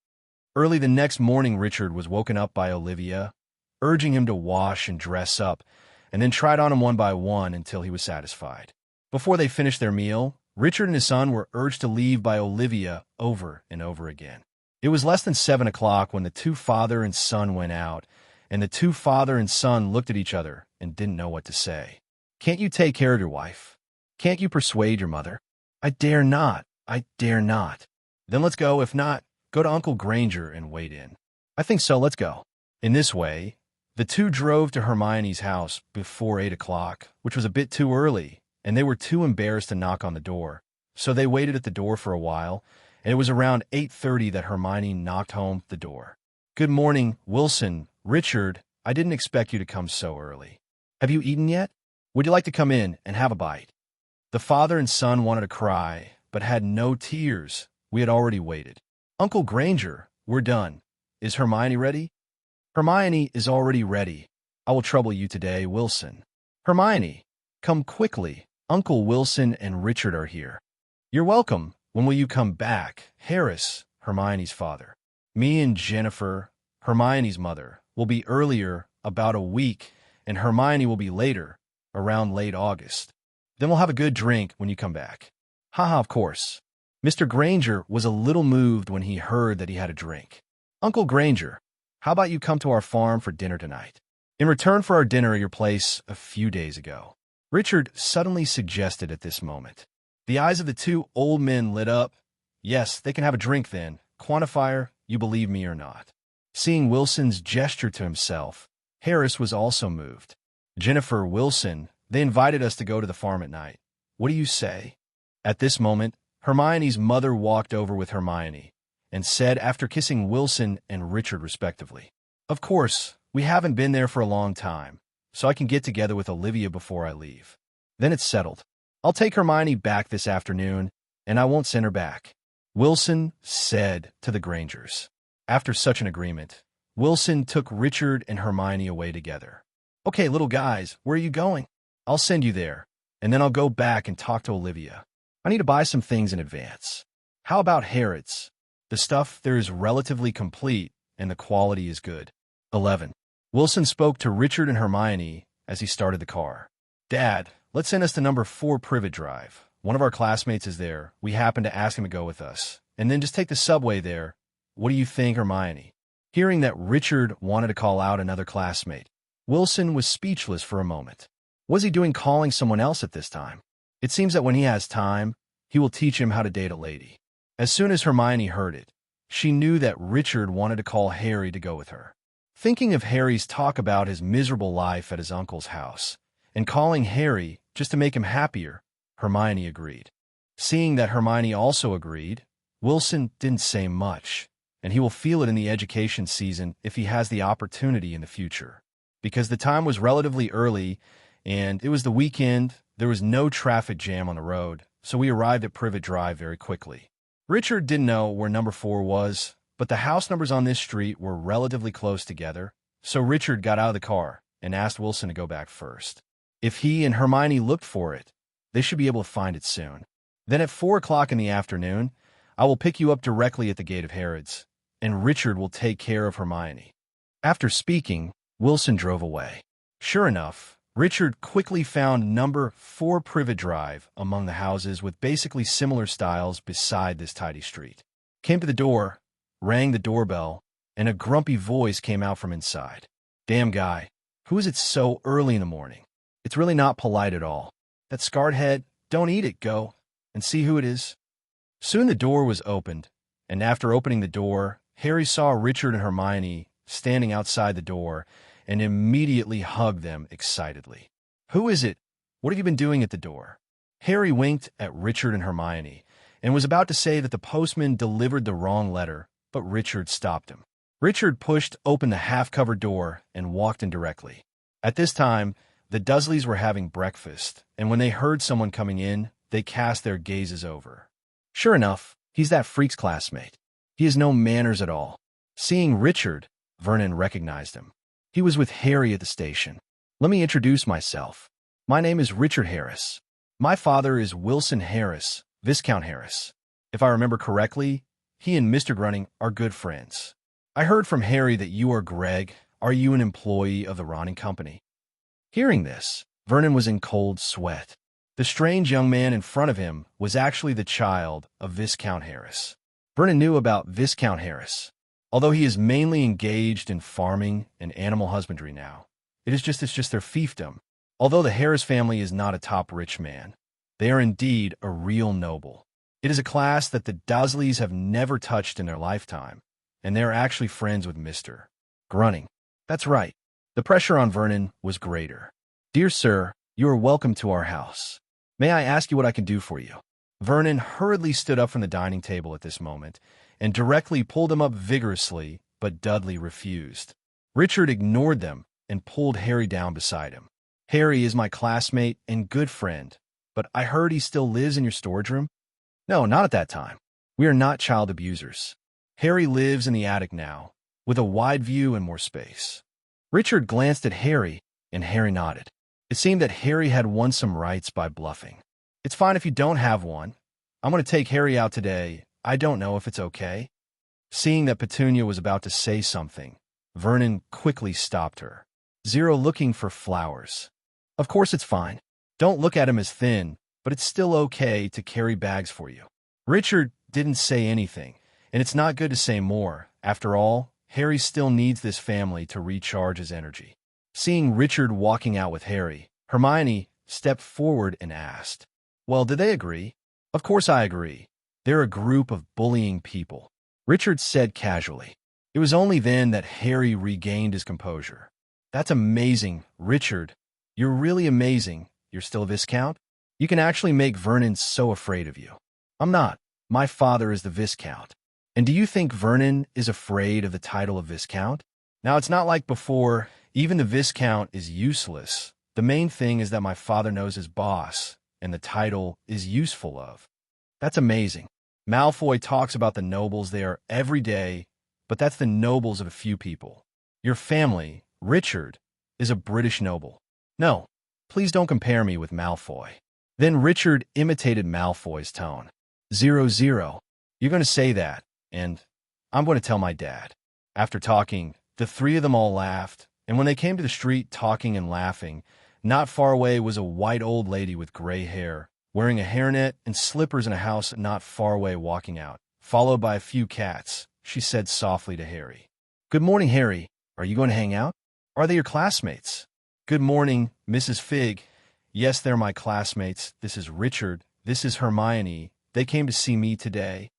S2: Early the next morning, Richard was woken up by Olivia, urging him to wash and dress up, and then tried on him one by one until he was satisfied. Before they finished their meal, Richard and his son were urged to leave by Olivia over and over again. It was less than 7 o'clock when the two father and son went out, and the two father and son looked at each other and didn't know what to say. Can't you take care of your wife? Can't you persuade your mother? I dare not. I dare not. Then let's go. If not, go to Uncle Granger and wait in. I think so. Let's go. In this way, the two drove to Hermione's house before 8 o'clock, which was a bit too early, and they were too embarrassed to knock on the door. So they waited at the door for a while, and it was around 8:30 that Hermione knocked home the door. Good morning, Wilson. Richard, I didn't expect you to come so early. Have you eaten yet? Would you like to come in and have a bite? The father and son wanted to cry, but had no tears. We had already waited. Uncle Granger, we're done. Is Hermione ready? Hermione is already ready. I will trouble you today, Wilson. Hermione, come quickly. Uncle Wilson and Richard are here. You're welcome. When will you come back? Harris, Hermione's father. Me and Jennifer, Hermione's mother, will be earlier, about a week, and Hermione will be later, around late August. Then we'll have a good drink when you come back. Haha, of course. Mr. Granger was a little moved when he heard that he had a drink. Uncle Granger, how about you come to our farm for dinner tonight? In return for our dinner at your place a few days ago. Richard suddenly suggested at this moment. The eyes of the two old men lit up. Yes, they can have a drink then. Quantifier, you believe me or not. Seeing Wilson's gesture to himself, Harris was also moved. Jennifer, Wilson, they invited us to go to the farm at night. What do you say? At this moment, Hermione's mother walked over with Hermione and said after kissing Wilson and Richard respectively, of course, we haven't been there for a long time, so I can get together with Olivia before I leave. Then it's settled. I'll take Hermione back this afternoon, and I won't send her back. Wilson said to the Grangers. After such an agreement, Wilson took Richard and Hermione away together. Okay, little guys, where are you going? I'll send you there, and then I'll go back and talk to Olivia. I need to buy some things in advance. How about Harrods? The stuff there is relatively complete, and the quality is good. 11. Wilson spoke to Richard and Hermione as he started the car. Dad, let's send us to number 4 Privet Drive. One of our classmates is there. We happen to ask him to go with us. And then just take the subway there. What do you think, Hermione? Hearing that Richard wanted to call out another classmate, Wilson was speechless for a moment. What was he doing calling someone else at this time? It seems that when he has time, he will teach him how to date a lady. As soon as Hermione heard it, she knew that Richard wanted to call Harry to go with her. Thinking of Harry's talk about his miserable life at his uncle's house, and calling Harry just to make him happier, Hermione agreed. Seeing that Hermione also agreed, Wilson didn't say much, and he will feel it in the education season if he has the opportunity in the future. Because the time was relatively early, and it was the weekend, there was no traffic jam on the road, so we arrived at Privet Drive very quickly. Richard didn't know where number 4 was, but the house numbers on this street were relatively close together, so Richard got out of the car and asked Wilson to go back first. If he and Hermione looked for it, they should be able to find it soon. Then at 4 o'clock in the afternoon, I will pick you up directly at the gate of Harrods, and Richard will take care of Hermione. After speaking, Wilson drove away. Sure enough, Richard quickly found number 4 Privet Drive among the houses with basically similar styles beside this tidy street. Came to the door, rang the doorbell, and a grumpy voice came out from inside. Damn guy, who is it so early in the morning? It's really not polite at all. That scarred head, don't eat it, go, and see who it is. Soon the door was opened, and after opening the door, Harry saw Richard and Hermione standing outside the door and immediately hugged them excitedly. Who is it? What have you been doing at the door? Harry winked at Richard and Hermione and was about to say that the postman delivered the wrong letter, but Richard stopped him. Richard pushed open the half-covered door and walked in directly. At this time, the Dursleys were having breakfast, and when they heard someone coming in, they cast their gazes over. Sure enough, he's that freak's classmate. He has no manners at all. Seeing Richard, Vernon recognized him. He was with Harry at the station. Let me introduce myself. My name is Richard Harris. My father is Wilson Harris, Viscount Harris. If I remember correctly, he and Mr. Grunning are good friends. I heard from Harry that you are Greg. Are you an employee of the Ron Company? Hearing this, Vernon was in cold sweat. The strange young man in front of him was actually the child of Viscount Harris. Vernon knew about Viscount Harris. Although he is mainly engaged in farming and animal husbandry now, it's just their fiefdom. Although the Harris family is not a top rich man, they are indeed a real noble. It is a class that the Dursleys have never touched in their lifetime, and they are actually friends with Mr. Grunning. That's right. The pressure on Vernon was greater. Dear sir, you are welcome to our house. May I ask you what I can do for you? Vernon hurriedly stood up from the dining table at this moment and directly pulled him up vigorously, but Dudley refused. Richard ignored them and pulled Harry down beside him. Harry is my classmate and good friend, but I heard he still lives in your storage room? No, not at that time. We are not child abusers. Harry lives in the attic now, with a wide view and more space. Richard glanced at Harry, and Harry nodded. It seemed that Harry had won some rights by bluffing. It's fine if you don't have one. I'm going to take Harry out today. I don't know if it's okay. Seeing that Petunia was about to say something, Vernon quickly stopped her. Zero looking for flowers. Of course it's fine. Don't look at him as thin, but it's still okay to carry bags for you. Richard didn't say anything, and it's not good to say more. After all, Harry still needs this family to recharge his energy. Seeing Richard walking out with Harry, Hermione stepped forward and asked, Well, did they agree? Of course I agree. They're a group of bullying people. Richard said casually. It was only then that Harry regained his composure. That's amazing, Richard. You're really amazing. You're still a Viscount? You can actually make Vernon so afraid of you. I'm not. My father is the Viscount. And do you think Vernon is afraid of the title of Viscount? Now, it's not like before. Even the Viscount is useless. The main thing is that my father knows his boss, and the title is useful of. That's amazing. Malfoy talks about the nobles they are every day, but that's the nobles of a few people. Your family, Richard, is a British noble. No, Please don't compare me with Malfoy. Then Richard imitated Malfoy's tone. 0-0. You're going to say that, and I'm going to tell my dad. After talking, the three of them all laughed, and when they came to the street talking and laughing, not far away was a white old lady with gray hair, wearing a hairnet and slippers in a house not far away walking out, followed by a few cats. She said softly to Harry, "Good morning, Harry. Are you going to hang out? Are they your classmates?" "Good morning, Mrs. Fig. Yes, they're my classmates. This is Richard. This is Hermione. They came to see me today."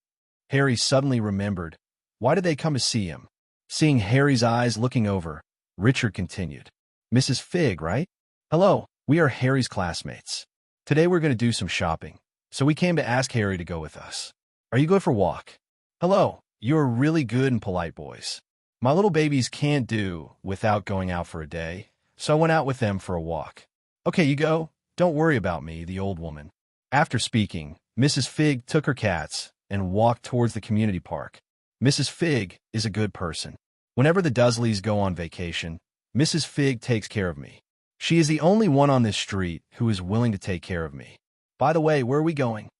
S2: Harry suddenly remembered. Why did they come to see him? Seeing Harry's eyes looking over, Richard continued, "Mrs. Fig, right? Hello, we are Harry's classmates. Today we're going to do some shopping, so we came to ask Harry to go with us. Are you good for a walk?" "Hello, you're really good and polite boys. My little babies can't do without going out for a day, so I went out with them for a walk." "Okay, you go. Don't worry about me," the old woman. After speaking, Mrs. Fig took her cats and walked towards the community park. Mrs. Fig is a good person. Whenever the Dursleys go on vacation, Mrs. Fig takes care of me. She is the only one on this street who is willing to take care of me. By the way, where are we going?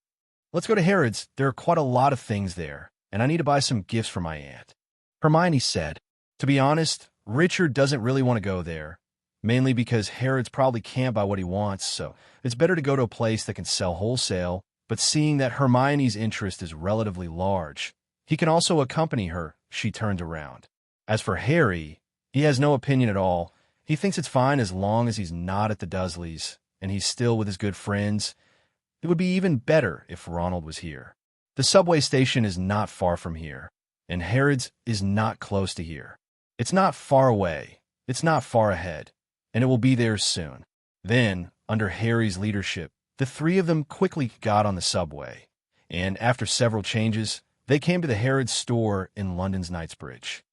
S2: Let's go to Harrods. There are quite a lot of things there, and I need to buy some gifts for my aunt. Hermione said. To be honest, Richard doesn't really want to go there, mainly because Harrods probably can't buy what he wants, so it's better to go to a place that can sell wholesale, but seeing that Hermione's interest is relatively large, he can also accompany her. She turned around. As for Harry, he has no opinion at all. He thinks it's fine as long as he's not at the Dursleys, and he's still with his good friends. It would be even better if Ronald was here. The subway station is not far from here, and Harrods is not close to here. It's not far away, it's not far ahead, and it will be there soon. Then, under Harry's leadership, the three of them quickly got on the subway, and after several changes, they came to the Harrods store in London's Knightsbridge.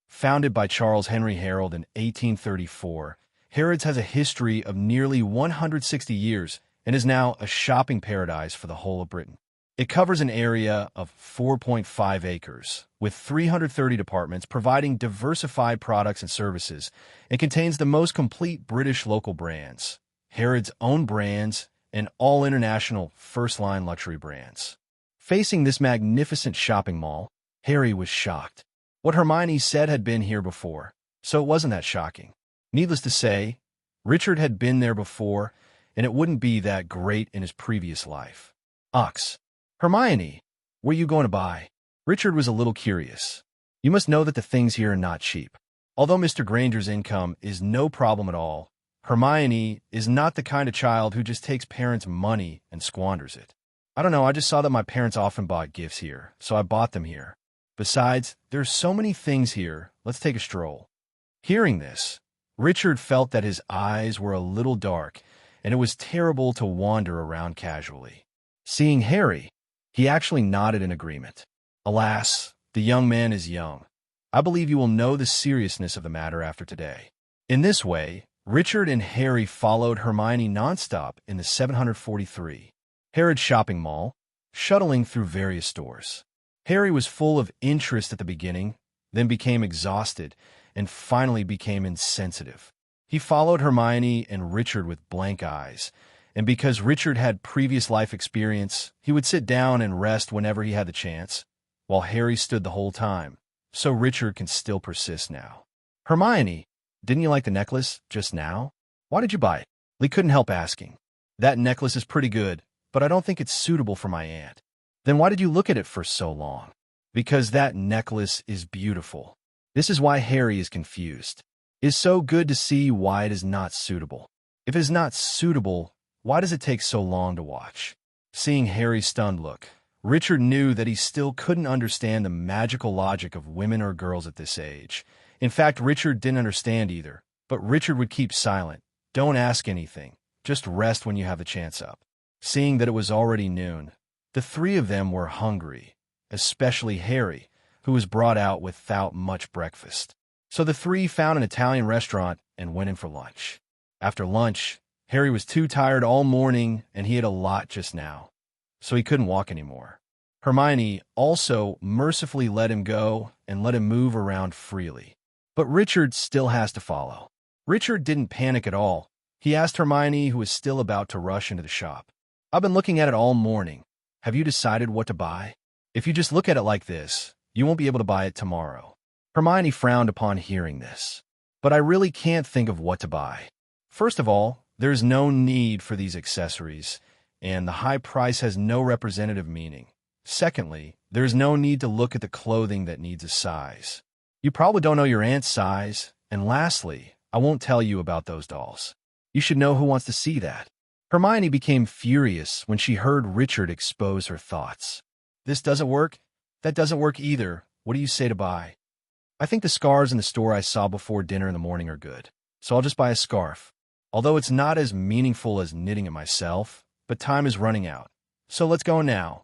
S2: Founded by Charles Henry Harold in 1834, Harrods has a history of nearly 160 years and is now a shopping paradise for the whole of Britain. It covers an area of 4.5 acres, with 330 departments providing diversified products and services, and contains the most complete British local brands, Harrods' own brands, and all international first-line luxury brands. Facing this magnificent shopping mall, Harry was shocked. What Hermione said had been here before, so it wasn't that shocking. Needless to say, Richard had been there before, and it wouldn't be that great in his previous life. Ox. Hermione, what are you going to buy? Richard was a little curious. You must know that the things here are not cheap. Although Mr. Granger's income is no problem at all, Hermione is not the kind of child who just takes parents' money and squanders it. I don't know, I just saw that my parents often bought gifts here, so I bought them here. Besides, there's so many things here, let's take a stroll. Hearing this, Richard felt that his eyes were a little dark, and it was terrible to wander around casually. Seeing Harry, he actually nodded in agreement. Alas, the young man is young. I believe you will know the seriousness of the matter after today. In this way, Richard and Harry followed Hermione nonstop in the 743 Harrods shopping mall, shuttling through various stores. Harry was full of interest at the beginning, then became exhausted, and finally became insensitive. He followed Hermione and Richard with blank eyes, and because Richard had previous life experience, he would sit down and rest whenever he had the chance, while Harry stood the whole time, so Richard can still persist now. Hermione, didn't you like the necklace just now? Why did you buy it? Lee couldn't help asking. That necklace is pretty good, but I don't think it's suitable for my aunt. Then why did you look at it for so long? Because that necklace is beautiful. This is why Harry is confused. It is so good to see why it is not suitable. If it is not suitable, why does it take so long to watch? Seeing Harry's stunned look, Richard knew that he still couldn't understand the magical logic of women or girls at this age. In fact, Richard didn't understand either, but Richard would keep silent. Don't ask anything. Just rest when you have the chance up. Seeing that it was already noon, the three of them were hungry, especially Harry, who was brought out without much breakfast. So the three found an Italian restaurant and went in for lunch. After lunch, Harry was too tired all morning and he ate a lot just now, so he couldn't walk anymore. Hermione also mercifully let him go and let him move around freely. But Richard still has to follow. Richard didn't panic at all. He asked Hermione, who was still about to rush into the shop. "I've been looking at it all morning. Have you decided what to buy? If you just look at it like this, you won't be able to buy it tomorrow." Hermione frowned upon hearing this. "But I really can't think of what to buy. First of all, there's no need for these accessories, and the high price has no representative meaning. Secondly, there's no need to look at the clothing that needs a size. You probably don't know your aunt's size. And lastly, I won't tell you about those dolls. You should know who wants to see that." Hermione became furious when she heard Richard expose her thoughts. "This doesn't work. That doesn't work either. What do you say to buy? I think the scarves in the store I saw before dinner in the morning are good, so I'll just buy a scarf. Although it's not as meaningful as knitting it myself, but time is running out. So let's go now,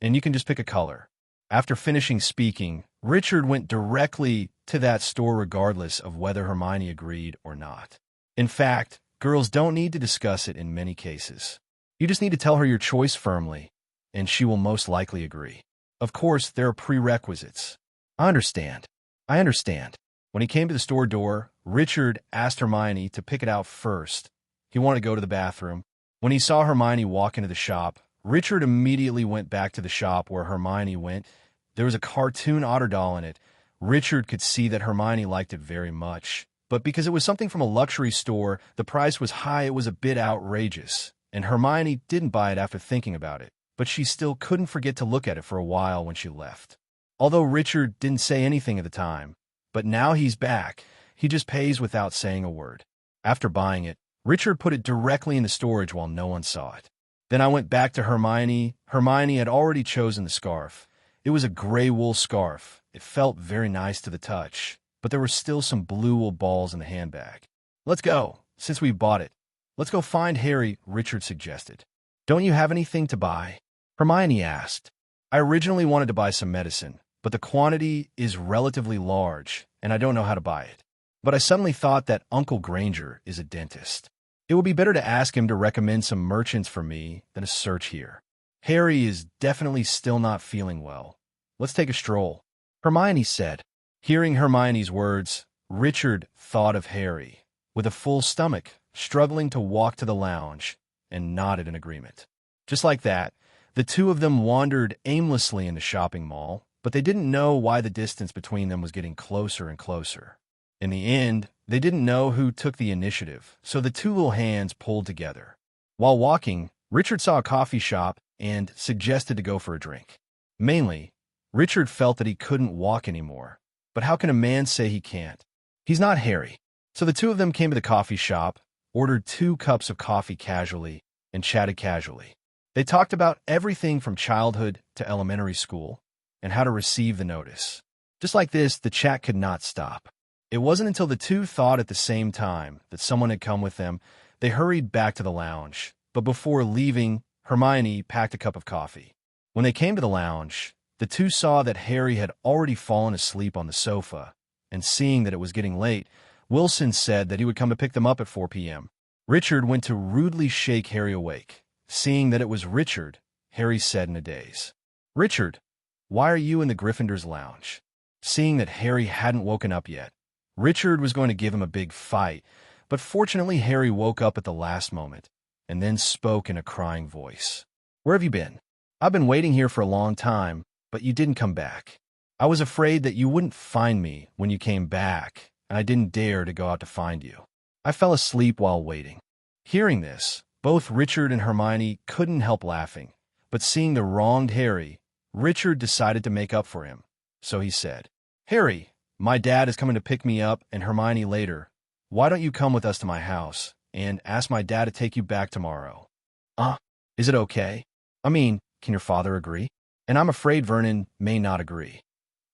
S2: and you can just pick a color." After finishing speaking, Richard went directly to that store regardless of whether Hermione agreed or not. In fact, girls don't need to discuss it in many cases. You just need to tell her your choice firmly, and she will most likely agree. Of course, there are prerequisites. I understand. When he came to the store door, Richard asked Hermione to pick it out first. He wanted to go to the bathroom. When he saw Hermione walk into the shop, Richard immediately went back to the shop where Hermione went. There was a cartoon otter doll in it. Richard could see that Hermione liked it very much, but because it was something from a luxury store, the price was high, it was a bit outrageous, and Hermione didn't buy it after thinking about it, but she still couldn't forget to look at it for a while when she left. Although Richard didn't say anything at the time, but now he's back, he just pays without saying a word. After buying it, Richard put it directly in the storage while no one saw it. Then I went back to Hermione. Hermione had already chosen the scarf. It was a gray wool scarf. It felt very nice to the touch, but there were still some blue wool balls in the handbag. "Let's go, since we bought it. Let's go find Harry," Richard suggested. "Don't you have anything to buy?" Hermione asked. "I originally wanted to buy some medicine, but the quantity is relatively large, and I don't know how to buy it. But I suddenly thought that Uncle Granger is a dentist. It would be better to ask him to recommend some merchants for me than a search here. Harry is definitely still not feeling well. Let's take a stroll," Hermione said. Hearing Hermione's words, Richard thought of Harry, with a full stomach, struggling to walk to the lounge, and nodded in agreement. Just like that, the two of them wandered aimlessly in the shopping mall, but they didn't know why the distance between them was getting closer and closer. In the end, they didn't know who took the initiative, so the two little hands pulled together. While walking, Richard saw a coffee shop and suggested to go for a drink. Mainly, Richard felt that he couldn't walk anymore. But how can a man say he can't? He's not Harry. So the two of them came to the coffee shop, ordered 2 cups of coffee casually, and chatted casually. They talked about everything from childhood to elementary school, and how to receive the notice. Just like this, the chat could not stop. It wasn't until the two thought at the same time that someone had come with them, they hurried back to the lounge. But before leaving, Hermione packed a cup of coffee. When they came to the lounge, the two saw that Harry had already fallen asleep on the sofa, and seeing that it was getting late, Wilson said that he would come to pick them up at 4 p.m. Richard went to rudely shake Harry awake. Seeing that it was Richard, Harry said in a daze, "Richard, why are you in the Gryffindor's lounge?" Seeing that Harry hadn't woken up yet, Richard was going to give him a big fight, but fortunately Harry woke up at the last moment, and then spoke in a crying voice. "Where have you been? I've been waiting here for a long time, but you didn't come back. I was afraid that you wouldn't find me when you came back, and I didn't dare to go out to find you. I fell asleep while waiting." Hearing this, both Richard and Hermione couldn't help laughing, but seeing the wronged Harry, Richard decided to make up for him. So he said, "Harry, my dad is coming to pick me up and Hermione later. Why don't you come with us to my house and ask my dad to take you back tomorrow?" Is it okay? I mean, can your father agree? And I'm afraid Vernon may not agree.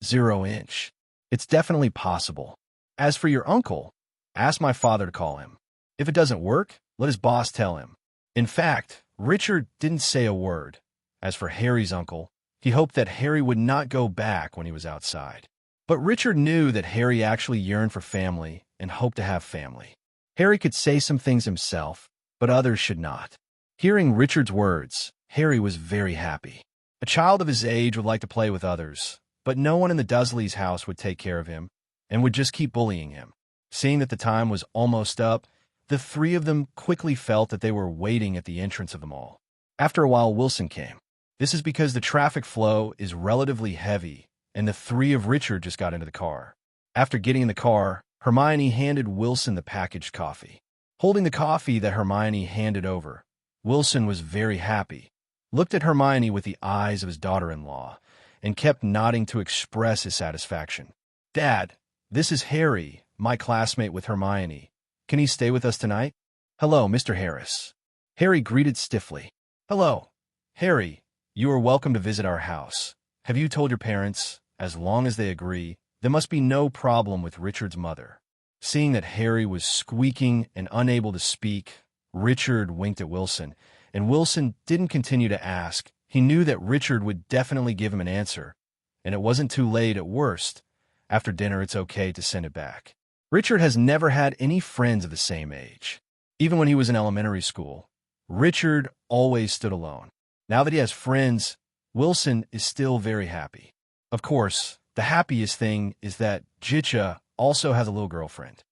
S2: 0-inch. It's definitely possible. As for your uncle, ask my father to call him. If it doesn't work, let his boss tell him. In fact, Richard didn't say a word. As for Harry's uncle, he hoped that Harry would not go back when he was outside. But Richard knew that Harry actually yearned for family and hoped to have family. Harry could say some things himself, but others should not. Hearing Richard's words, Harry was very happy. A child of his age would like to play with others, but no one in the Dursleys' house would take care of him and would just keep bullying him. Seeing that the time was almost up, The three of them quickly felt that they were waiting at the entrance of the mall. After a while, Wilson came. This is because the traffic flow is relatively heavy, and the three of Richard just got into the car. After getting in the car, Hermione handed Wilson the packaged coffee. Holding the coffee that Hermione handed over, Wilson was very happy, looked at Hermione with the eyes of his daughter-in-law, and kept nodding to express his satisfaction. "Dad, this is Harry, my classmate with Hermione. Can he stay with us tonight?" "Hello, Mr. Harris." Harry greeted stiffly. "Hello, Harry. You are welcome to visit our house. Have you told your parents? As long as they agree, there must be no problem with Richard's mother." Seeing that Harry was squeaking and unable to speak, Richard winked at Wilson, and Wilson didn't continue to ask. He knew that Richard would definitely give him an answer, and it wasn't too late at worst. After dinner, it's okay to send it back. Richard has never had any friends of the same age. Even when he was in elementary school, Richard always stood alone. Now that he has friends, Wilson is still very happy. Of course, the happiest thing is that Jitcha also has a little girlfriend.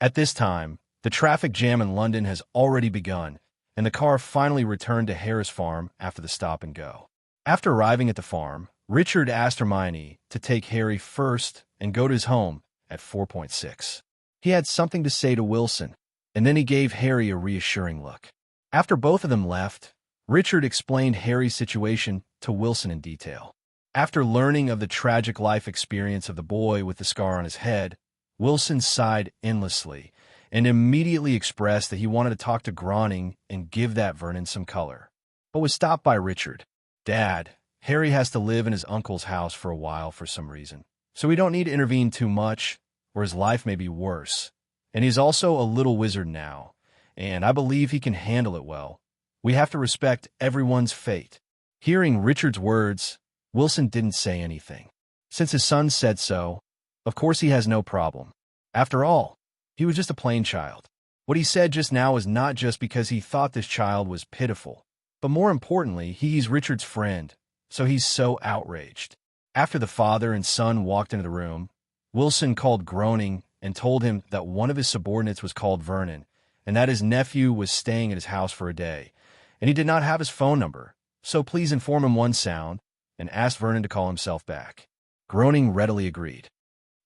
S2: At this time, the traffic jam in London has already begun, and the car finally returned to Harris Farm after the stop and go. After arriving at the farm, Richard asked Hermione to take Harry first and go to his home at 4.6. He had something to say to Wilson, and then he gave Harry a reassuring look. After both of them left, Richard explained Harry's situation to Wilson in detail. After learning of the tragic life experience of the boy with the scar on his head, Wilson sighed endlessly and immediately expressed that he wanted to talk to Groning and give that Vernon some color, but was stopped by Richard. "Dad, Harry has to live in his uncle's house for a while for some reason, so we don't need to intervene too much, or his life may be worse. And he's also a little wizard now, and I believe he can handle it well. We have to respect everyone's fate." Hearing Richard's words, Wilson didn't say anything. Since his son said so, of course he has no problem. After all, he was just a plain child. What he said just now was not just because he thought this child was pitiful, but more importantly, he's Richard's friend, so he's so outraged. After the father and son walked into the room, Wilson called Groning and told him that one of his subordinates was called Vernon, and that his nephew was staying at his house for a day, and he did not have his phone number, so please inform him one sound, and asked Vernon to call himself back. Groning readily agreed.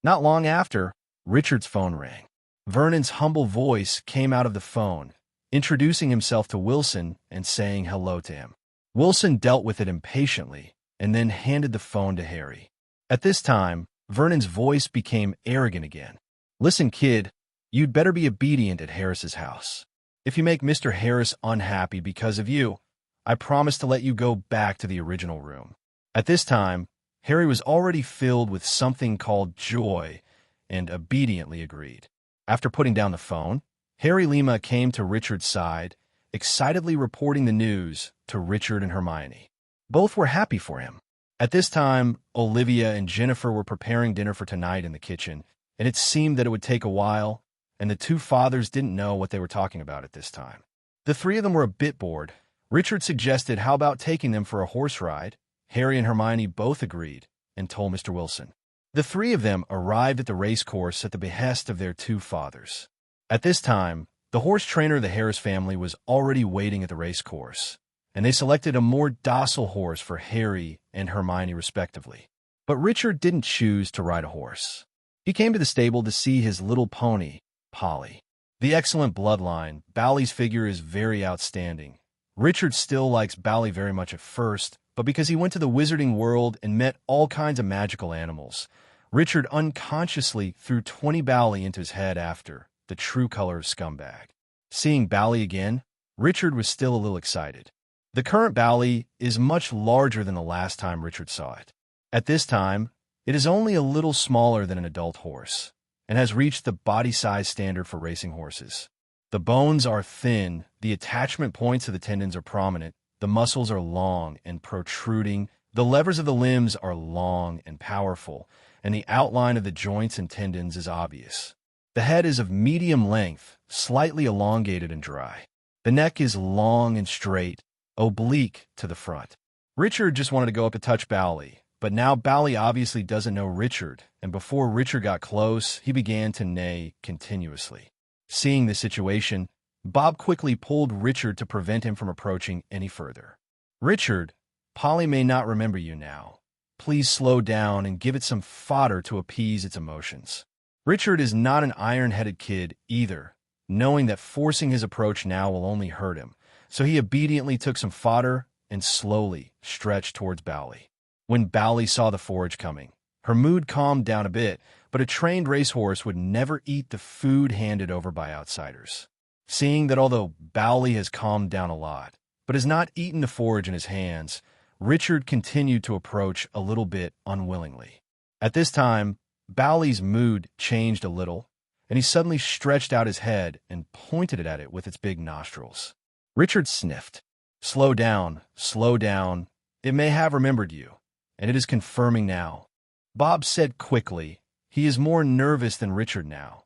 S2: Not long after, Richard's phone rang. Vernon's humble voice came out of the phone, introducing himself to Wilson and saying hello to him. Wilson dealt with it impatiently and then handed the phone to Harry. At this time, Vernon's voice became arrogant again. "Listen, kid, you'd better be obedient at Harris's house. If you make Mr. Harris unhappy because of you, I promise to let you go back to the original room." At this time, Harry was already filled with something called joy and obediently agreed. After putting down the phone, Harry Lima came to Richard's side, excitedly reporting the news to Richard and Hermione. Both were happy for him. At this time, Olivia and Jennifer were preparing dinner for tonight in the kitchen, and it seemed that it would take a while, and the two fathers didn't know what they were talking about at this time. The three of them were a bit bored. Richard suggested how about taking them for a horse ride. Harry and Hermione both agreed and told Mr. Wilson. The three of them arrived at the race course at the behest of their two fathers. At this time, the horse trainer of the Harris family was already waiting at the race course, and they selected a more docile horse for Harry and Hermione respectively. But Richard didn't choose to ride a horse. He came to the stable to see his little pony, Polly. The excellent bloodline, Bally's figure is very outstanding. Richard still likes Bally very much at first, but because he went to the wizarding world and met all kinds of magical animals, Richard unconsciously threw 20 Bally into his head after, the true color of scumbag. Seeing Bally again, Richard was still a little excited. The current Bally is much larger than the last time Richard saw it. At this time, it is only a little smaller than an adult horse, and has reached the body size standard for racing horses. The bones are thin, the attachment points of the tendons are prominent, the muscles are long and protruding, the levers of the limbs are long and powerful, and the outline of the joints and tendons is obvious. The head is of medium length, slightly elongated and dry. The neck is long and straight, oblique to the front. Richard just wanted to go up to touch Bally, but now Bally obviously doesn't know Richard, and before Richard got close, he began to neigh continuously. Seeing the situation, Bob quickly pulled Richard to prevent him from approaching any further. "Richard, Polly may not remember you now. Please slow down and give it some fodder to appease its emotions." Richard is not an iron-headed kid either, knowing that forcing his approach now will only hurt him, so he obediently took some fodder and slowly stretched towards Bowley. When Bowley saw the forage coming, her mood calmed down a bit, but a trained racehorse would never eat the food handed over by outsiders. Seeing that although Bowley has calmed down a lot, but has not eaten the forage in his hands, Richard continued to approach a little bit unwillingly. At this time, Bowley's mood changed a little, and he suddenly stretched out his head and pointed it at it with its big nostrils. Richard sniffed. Slow down, slow down. It may have remembered you, and it is confirming now." Bob said quickly. He is more nervous than Richard now.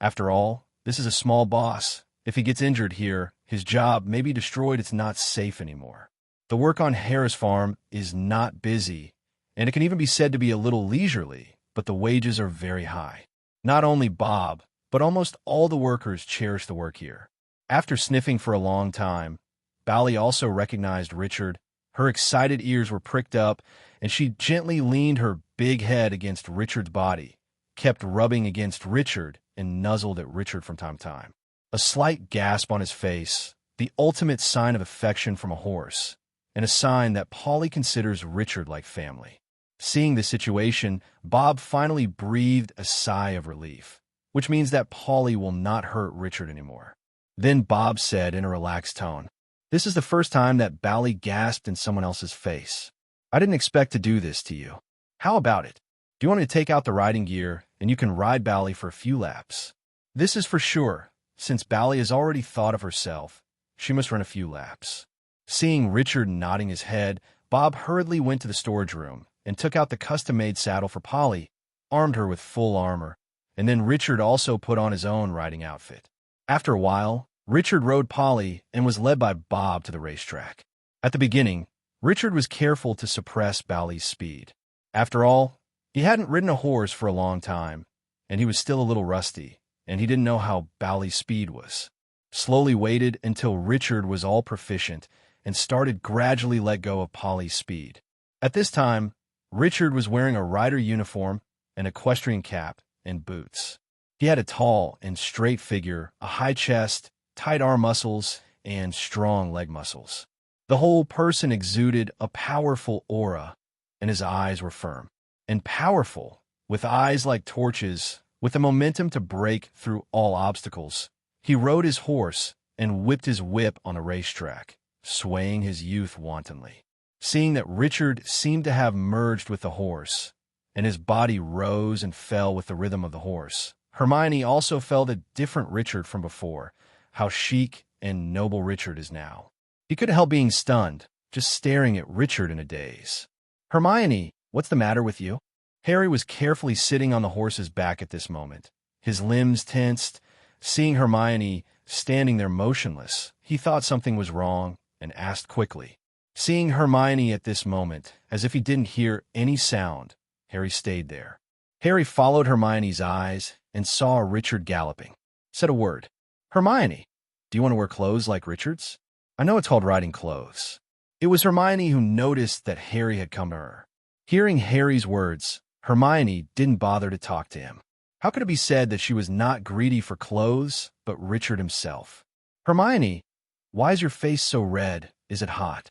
S2: After all, this is a small boss. If he gets injured here, his job may be destroyed. It's not safe anymore. The work on Harris Farm is not busy, and it can even be said to be a little leisurely, but the wages are very high. Not only Bob, but almost all the workers cherish the work here. After sniffing for a long time, Bowley also recognized Richard. Her excited ears were pricked up, and she gently leaned her big head against Richard's body, kept rubbing against Richard, and nuzzled at Richard from time to time. A slight gasp on his face, the ultimate sign of affection from a horse, and a sign that Polly considers Richard like family. Seeing the situation, Bob finally breathed a sigh of relief, which means that Polly will not hurt Richard anymore. Then Bob said in a relaxed tone, "This is the first time that Bowley gasped in someone else's face. I didn't expect to do this to you. How about it? Do you want me to take out the riding gear, and you can ride Bowley for a few laps?" This is for sure, since Bowley has already thought of herself. She must run a few laps. Seeing Richard nodding his head, Bob hurriedly went to the storage room and took out the custom-made saddle for Polly, armed her with full armor, and then Richard also put on his own riding outfit. After a while, Richard rode Polly and was led by Bob to the racetrack. At the beginning, Richard was careful to suppress Bowley's speed. After all, he hadn't ridden a horse for a long time, and he was still a little rusty, and he didn't know how Bowley's speed was. Slowly waited until Richard was all proficient and started gradually let go of Polly's speed. At this time, Richard was wearing a rider uniform, an equestrian cap, and boots. He had a tall and straight figure, a high chest, tight arm muscles, and strong leg muscles. The whole person exuded a powerful aura, and his eyes were firm and powerful, with eyes like torches, with the momentum to break through all obstacles. He rode his horse and whipped his whip on a racetrack, swaying his youth wantonly. Seeing that Richard seemed to have merged with the horse, and his body rose and fell with the rhythm of the horse, Hermione also felt a different Richard from before, how chic and noble Richard is now. He couldn't help being stunned, just staring at Richard in a daze. "Hermione, what's the matter with you?" Harry was carefully sitting on the horse's back at this moment, his limbs tensed. Seeing Hermione standing there motionless, he thought something was wrong and asked quickly. Seeing Hermione at this moment, as if he didn't hear any sound, Harry stayed there. Harry followed Hermione's eyes and saw Richard galloping. Said a word. "Hermione, do you want to wear clothes like Richard's? I know it's called riding clothes." It was Hermione who noticed that Harry had come to her. Hearing Harry's words, Hermione didn't bother to talk to him. How could it be said that she was not greedy for clothes, but Richard himself? "Hermione, why is your face so red? Is it hot?"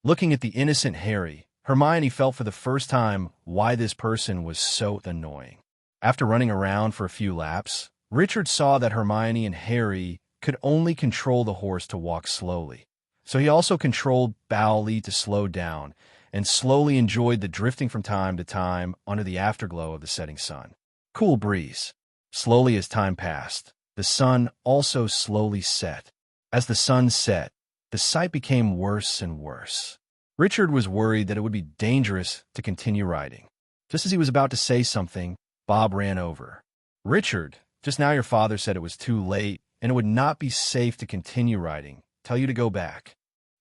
S2: Looking at the innocent Harry, Hermione felt for the first time why this person was so annoying. After running around for a few laps, Richard saw that Hermione and Harry could only control the horse to walk slowly. So he also controlled Bowley to slow down, and slowly enjoyed the drifting from time to time under the afterglow of the setting sun. Cool breeze. Slowly as time passed, the sun also slowly set. As the sun set, the sight became worse and worse. Richard was worried that it would be dangerous to continue riding. Just as he was about to say something, Bob ran over. "Richard, just now your father said it was too late and it would not be safe to continue riding. Tell you to go back."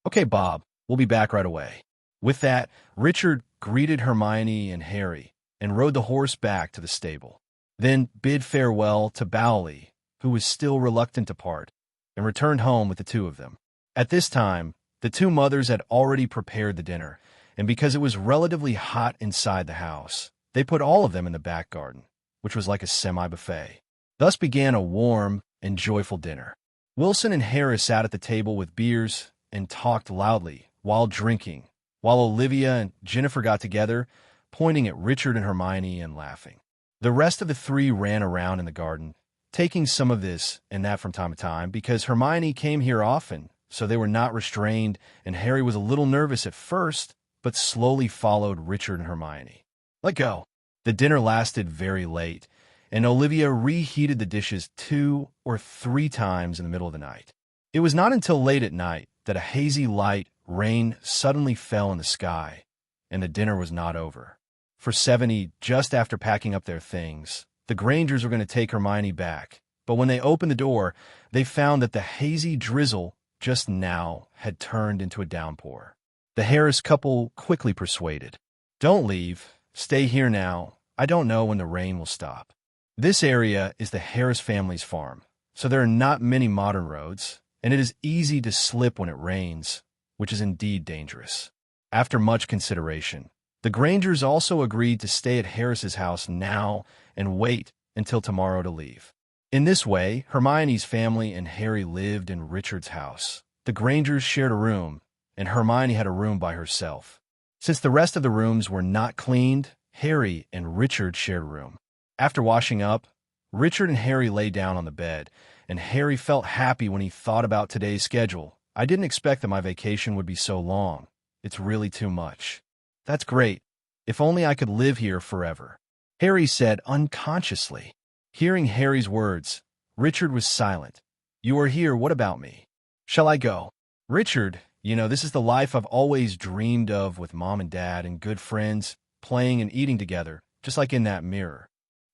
S2: "Okay, Bob, we'll be back right away." With that, Richard greeted Hermione and Harry and rode the horse back to the stable. Then bid farewell to Bowley who was still reluctant to part, and returned home with the two of them. At this time, the two mothers had already prepared the dinner, and because it was relatively hot inside the house, they put all of them in the back garden, which was like a semi-buffet. Thus began a warm and joyful dinner. Wilson and Harris sat at the table with beers and talked loudly while drinking, while Olivia and Jennifer got together, pointing at Richard and Hermione and laughing. The rest of the three ran around in the garden, taking some of this and that from time to time because Hermione came here often, so they were not restrained, and Harry was a little nervous at first, but slowly followed Richard and Hermione. Let go. The dinner lasted very late, and Olivia reheated the dishes 2 or 3 times in the middle of the night. It was not until late at night that a hazy light rain suddenly fell in the sky, and the dinner was not over. For 70, just after packing up their things, the Grangers were going to take Hermione back, but when they opened the door, they found that the hazy drizzle just now had turned into a downpour. The Harris couple quickly persuaded, "Don't leave. Stay here now. I don't know when the rain will stop." This area is the Harris family's farm, so there are not many modern roads, and it is easy to slip when it rains, which is indeed dangerous. After much consideration, the Grangers also agreed to stay at Harris's house now and wait until tomorrow to leave. In this way, Hermione's family and Harry lived in Richard's house. The Grangers shared a room, and Hermione had a room by herself. Since the rest of the rooms were not cleaned, Harry and Richard shared a room. After washing up, Richard and Harry lay down on the bed, and Harry felt happy when he thought about today's schedule. "I didn't expect that my vacation would be so long. It's really too much." "That's great. If only I could live here forever," Harry said unconsciously. Hearing Harry's words, Richard was silent. "You are here, what about me? Shall I go?" "Richard, this is the life I've always dreamed of with Mom and Dad and good friends, playing and eating together, just like in that mirror."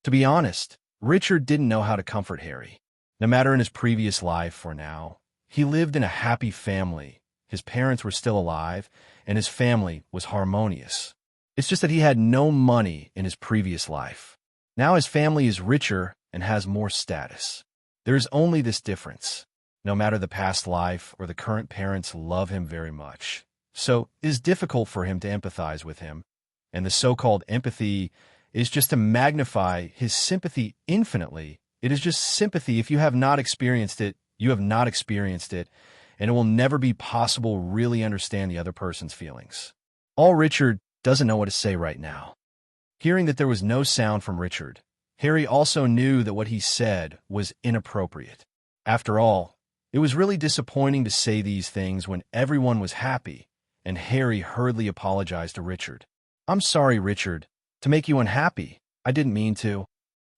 S2: To be honest, Richard didn't know how to comfort Harry. No matter in his previous life or now, he lived in a happy family. His parents were still alive, and his family was harmonious. It's just that he had no money in his previous life. Now his family is richer and has more status. There is only this difference. No matter the past life or the current parents love him very much. So it is difficult for him to empathize with him, and the so-called empathy is just to magnify his sympathy infinitely. It is just sympathy. If you have not experienced it, you have not experienced it, and it will never be possible to really understand the other person's feelings. All Richard doesn't know what to say right now. Hearing that there was no sound from Richard, Harry also knew that what he said was inappropriate. After all, it was really disappointing to say these things when everyone was happy, and Harry hurriedly apologized to Richard. "I'm sorry, Richard, to make you unhappy. I didn't mean to."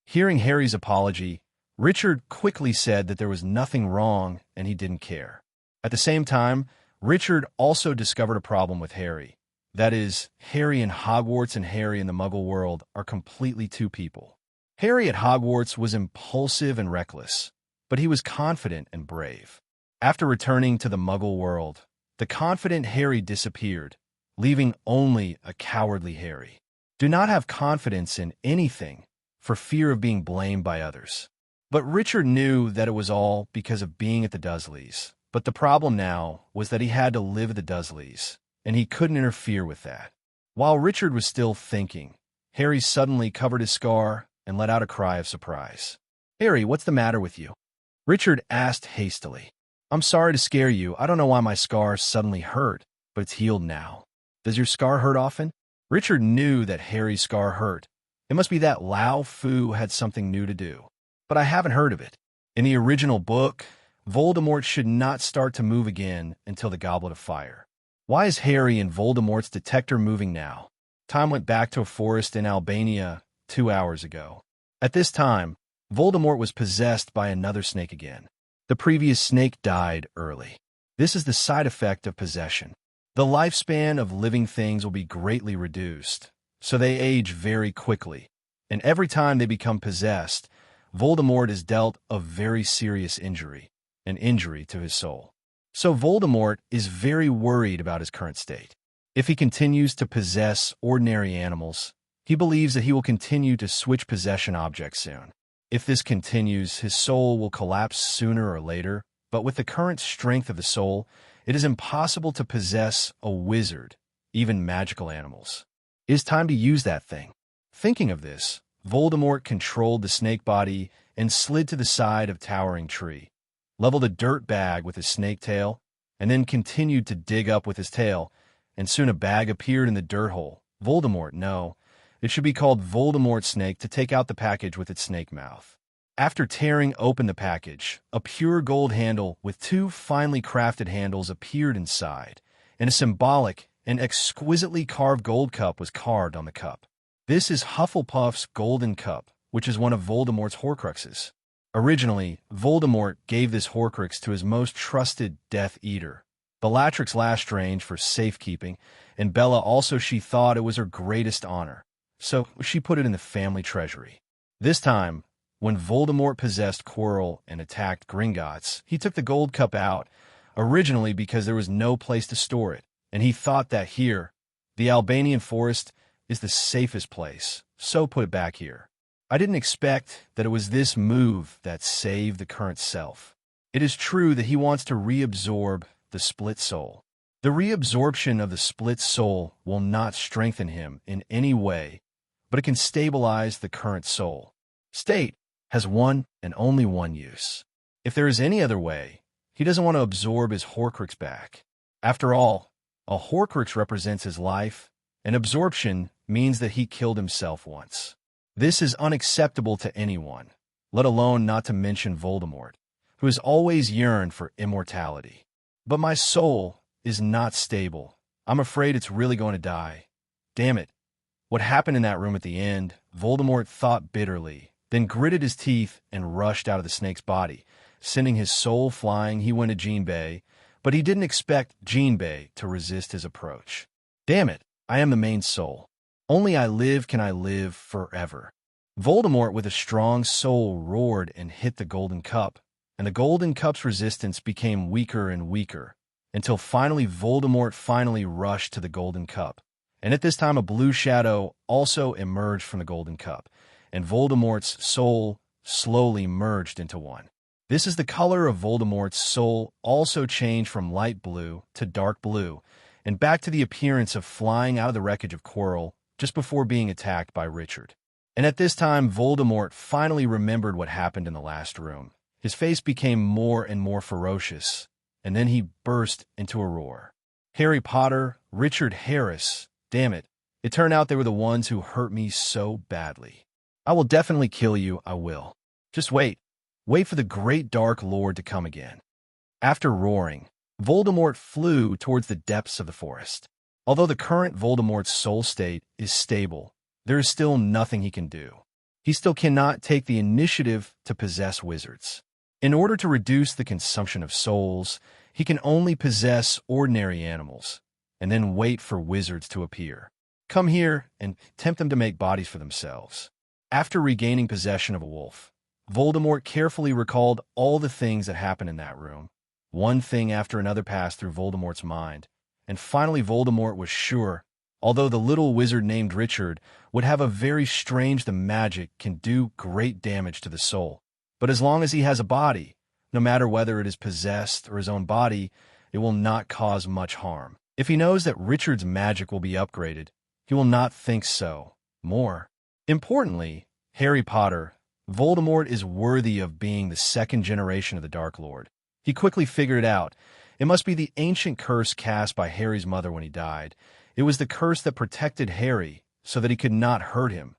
S2: Hearing Harry's apology, Richard quickly said that there was nothing wrong and he didn't care. At the same time, Richard also discovered a problem with Harry. That is, Harry in Hogwarts and Harry in the Muggle world are completely two people. Harry at Hogwarts was impulsive and reckless, but he was confident and brave. After returning to the Muggle world, the confident Harry disappeared, leaving only a cowardly Harry. Do not have confidence in anything for fear of being blamed by others. But Richard knew that it was all because of being at the Dursleys. But the problem now was that he had to live at the Dursleys, and he couldn't interfere with that. While Richard was still thinking, Harry suddenly covered his scar and let out a cry of surprise. "Harry, what's the matter with you?" Richard asked hastily. "I'm sorry to scare you. I don't know why my scar suddenly hurt, but it's healed now." "Does your scar hurt often?" Richard knew that Harry's scar hurt. It must be that Lao Fu had something new to do. "But I haven't heard of it. In the original book, Voldemort should not start to move again until the Goblet of Fire. Why is Harry and Voldemort's detector moving now?" Time went back to a forest in Albania 2 hours ago. At this time, Voldemort was possessed by another snake again. The previous snake died early. This is the side effect of possession. The lifespan of living things will be greatly reduced, so they age very quickly. And every time they become possessed, Voldemort is dealt a very serious injury, an injury to his soul. So Voldemort is very worried about his current state. If he continues to possess ordinary animals, he believes that he will continue to switch possession objects soon. If this continues, his soul will collapse sooner or later, but with the current strength of the soul, it is impossible to possess a wizard, even magical animals. It is time to use that thing. Thinking of this, Voldemort controlled the snake body and slid to the side of towering tree, leveled a dirt bag with his snake tail, and then continued to dig up with his tail, and soon a bag appeared in the dirt hole. Voldemort, no. It should be called Voldemort Snake to take out the package with its snake mouth. After tearing open the package, a pure gold handle with two finely crafted handles appeared inside, and a symbolic and exquisitely carved gold cup was carved on the cup. This is Hufflepuff's golden cup, which is one of Voldemort's Horcruxes. Originally, Voldemort gave this Horcrux to his most trusted Death Eater, Bellatrix Lestrange, for safekeeping, and Bella also she thought it was her greatest honor, so she put it in the family treasury. This time, when Voldemort possessed Quirrell and attacked Gringotts, he took the gold cup out, originally because there was no place to store it, and he thought that here, the Albanian forest, is the safest place, so put it back here. I didn't expect that it was this move that saved the current self. It is true that he wants to reabsorb the split soul. The reabsorption of the split soul will not strengthen him in any way, but it can stabilize the current soul. State has one and only one use. If there is any other way, he doesn't want to absorb his Horcrux back. After all, a Horcrux represents his life, and absorption means that he killed himself once. This is unacceptable to anyone, let alone not to mention Voldemort, who has always yearned for immortality. But my soul is not stable. I'm afraid it's really going to die. Damn it. What happened in that room at the end, Voldemort thought bitterly, then gritted his teeth and rushed out of the snake's body. Sending his soul flying, he went to Jinbei, but he didn't expect Jinbei to resist his approach. Damn it, I am the main soul. Only I live can I live forever. Voldemort with a strong soul roared and hit the golden cup, and the golden cup's resistance became weaker and weaker, until finally Voldemort rushed to the golden cup. And at this time a blue shadow also emerged from the golden cup, and Voldemort's soul slowly merged into one. This is the color of Voldemort's soul also changed from light blue to dark blue, and back to the appearance of flying out of the wreckage of Quirrell just before being attacked by Richard. And at this time, Voldemort finally remembered what happened in the last room. His face became more and more ferocious, and then he burst into a roar. Harry Potter, Richard Harris, damn it. It turned out they were the ones who hurt me so badly. I will definitely kill you, I will. Just wait. Wait for the great Dark Lord to come again. After roaring, Voldemort flew towards the depths of the forest. Although the current Voldemort's soul state is stable, there is still nothing he can do. He still cannot take the initiative to possess wizards. In order to reduce the consumption of souls, he can only possess ordinary animals, and then wait for wizards to appear. Come here and tempt them to make bodies for themselves. After regaining possession of a wolf, Voldemort carefully recalled all the things that happened in that room. One thing after another passed through Voldemort's mind, and finally Voldemort was sure, although the little wizard named Richard would have a very strange the magic can do great damage to the soul. But as long as he has a body, no matter whether it is possessed or his own body, it will not cause much harm. If he knows that Richard's magic will be upgraded, he will not think so. More importantly, Harry Potter, Voldemort is worthy of being the second generation of the Dark Lord. He quickly figured it out. It must be the ancient curse cast by Harry's mother when he died. It was the curse that protected Harry so that he could not hurt him.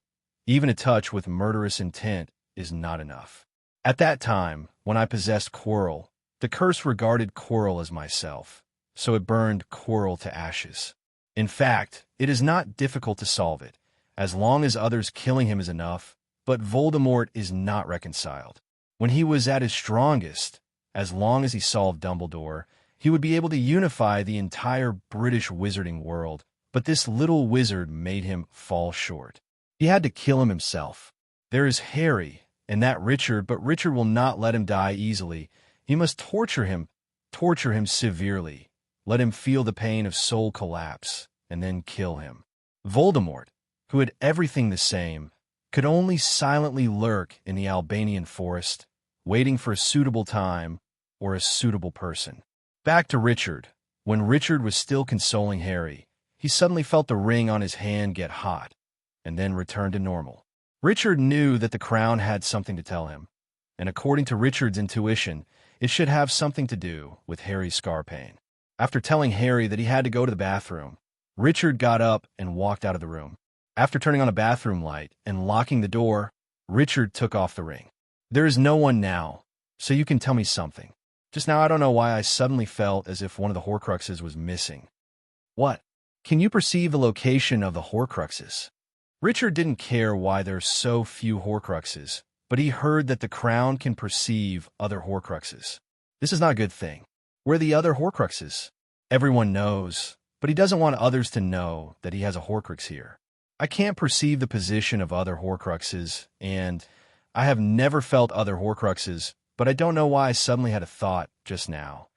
S2: Even a touch with murderous intent is not enough. At that time, when I possessed Quirrell, the curse regarded Quirrell as myself, so it burned Quirrell to ashes. In fact, it is not difficult to solve it, as long as others killing him is enough, but Voldemort is not reconciled. When he was at his strongest, as long as he solved Dumbledore, he would be able to unify the entire British wizarding world, but this little wizard made him fall short. He had to kill him himself. There is Harry, and that Richard, but Richard will not let him die easily. He must torture him severely, let him feel the pain of soul collapse, and then kill him. Voldemort, who had everything the same, could only silently lurk in the Albanian forest, waiting for a suitable time or a suitable person. Back to Richard. When Richard was still consoling Harry, he suddenly felt the ring on his hand get hot, and then return to normal. Richard knew that the crown had something to tell him, and according to Richard's intuition, it should have something to do with Harry's scar pain. After telling Harry that he had to go to the bathroom, Richard got up and walked out of the room. After turning on a bathroom light and locking the door, Richard took off the ring. There is no one now, so you can tell me something. Just now I don't know why I suddenly felt as if one of the Horcruxes was missing. What? Can you perceive the location of the Horcruxes? Richard didn't care why there's so few Horcruxes, but he heard that the crown can perceive other Horcruxes. This is not a good thing. Where are the other Horcruxes? Everyone knows, but he doesn't want others to know that he has a Horcrux here. I can't perceive the position of other Horcruxes, and I have never felt other Horcruxes, but I don't know why I suddenly had a thought just now.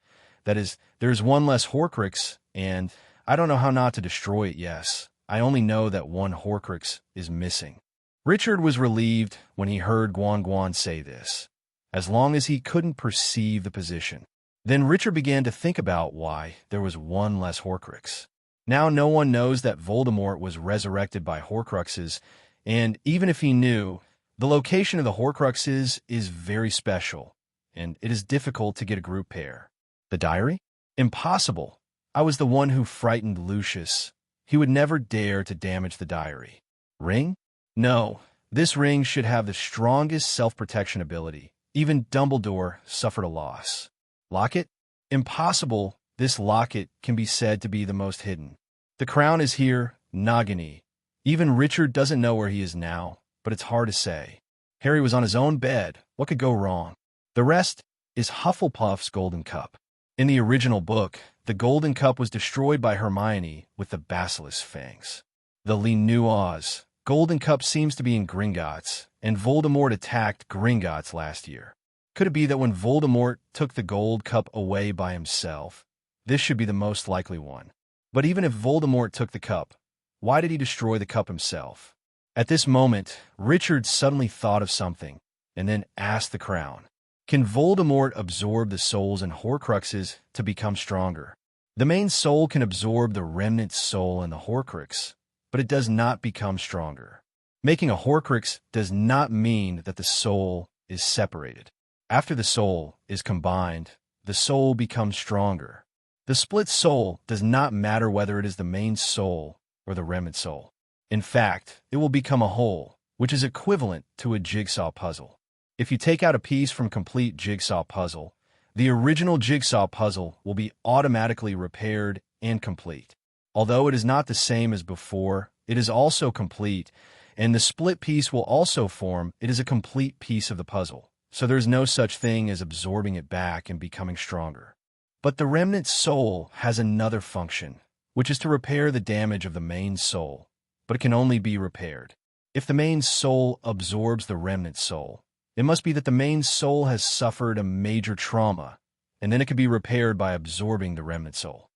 S2: That is, there's one less Horcrux, and I don't know how not to destroy it, yes. I only know that one Horcrux is missing. Richard was relieved when he heard Guan say this, as long as he couldn't perceive the position. Then Richard began to think about why there was one less Horcrux. Now no one knows that Voldemort was resurrected by Horcruxes, and even if he knew, the location of the Horcruxes is very special, and it is difficult to get a group pair. The diary? Impossible. I was the one who frightened Lucius. He would never dare to damage the diary. Ring? No, this ring should have the strongest self-protection ability. Even Dumbledore suffered a loss. Locket? Impossible. This locket can be said to be the most hidden. The crown is here, Nagini. Even Richard doesn't know where he is now, but it's hard to say. Harry was on his own bed. What could go wrong? The rest is Hufflepuff's golden cup. In the original book, the golden cup was destroyed by Hermione with the basilisk fangs. The Oz golden cup seems to be in Gringotts, and Voldemort attacked Gringotts last year. Could it be that when Voldemort took the gold cup away by himself, this should be the most likely one? But even if Voldemort took the cup, why did he destroy the cup himself? At this moment, Richard suddenly thought of something, and then asked the crown, can Voldemort absorb the souls and Horcruxes to become stronger? The main soul can absorb the remnant soul and the Horcrux, but it does not become stronger. Making a Horcrux does not mean that the soul is separated. After the soul is combined, the soul becomes stronger. The split soul does not matter whether it is the main soul or the remnant soul. In fact, it will become a whole, which is equivalent to a jigsaw puzzle. If you take out a piece from complete jigsaw puzzle, the original jigsaw puzzle will be automatically repaired and complete. Although it is not the same as before, it is also complete, and the split piece will also form. It is a complete piece of the puzzle, so there is no such thing as absorbing it back and becoming stronger. But the remnant soul has another function, which is to repair the damage of the main soul, but it can only be repaired. If the main soul absorbs the remnant soul, it must be that the main soul has suffered a major trauma, and then it can be repaired by absorbing the remnant soul.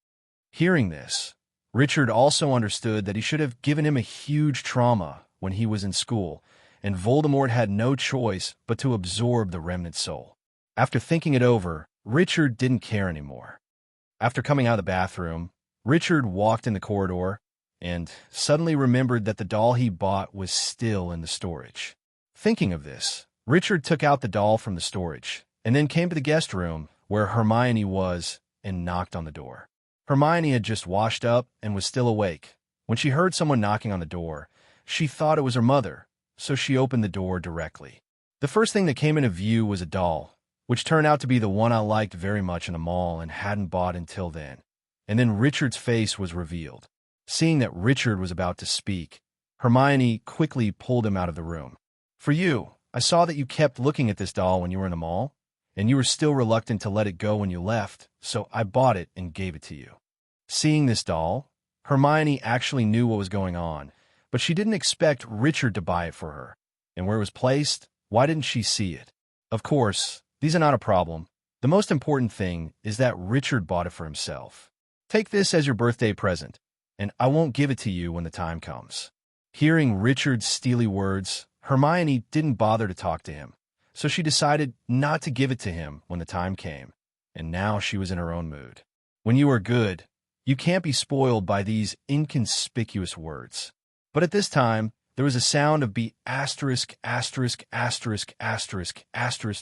S2: Hearing this, Richard also understood that he should have given him a huge trauma when he was in school, and Voldemort had no choice but to absorb the remnant soul. After thinking it over, Richard didn't care anymore. After coming out of the bathroom, Richard walked in the corridor and suddenly remembered that the doll he bought was still in the storage. Thinking of this, Richard took out the doll from the storage and then came to the guest room where Hermione was and knocked on the door. Hermione had just washed up and was still awake. When she heard someone knocking on the door, she thought it was her mother, so she opened the door directly. The first thing that came into view was a doll, which turned out to be the one I liked very much in the mall and hadn't bought until then. And then Richard's face was revealed. Seeing that Richard was about to speak, Hermione quickly pulled him out of the room. For you, I saw that you kept looking at this doll when you were in the mall, and you were still reluctant to let it go when you left, so I bought it and gave it to you. Seeing this doll, Hermione actually knew what was going on, but she didn't expect Richard to buy it for her. And where it was placed, why didn't she see it? Of course, these are not a problem. The most important thing is that Richard bought it for himself. Take this as your birthday present, and I won't give it to you when the time comes. Hearing Richard's steely words, Hermione didn't bother to talk to him, so she decided not to give it to him when the time came, and now she was in her own mood. When you are good, you can't be spoiled by these inconspicuous words. But at this time, there was a sound of B*******************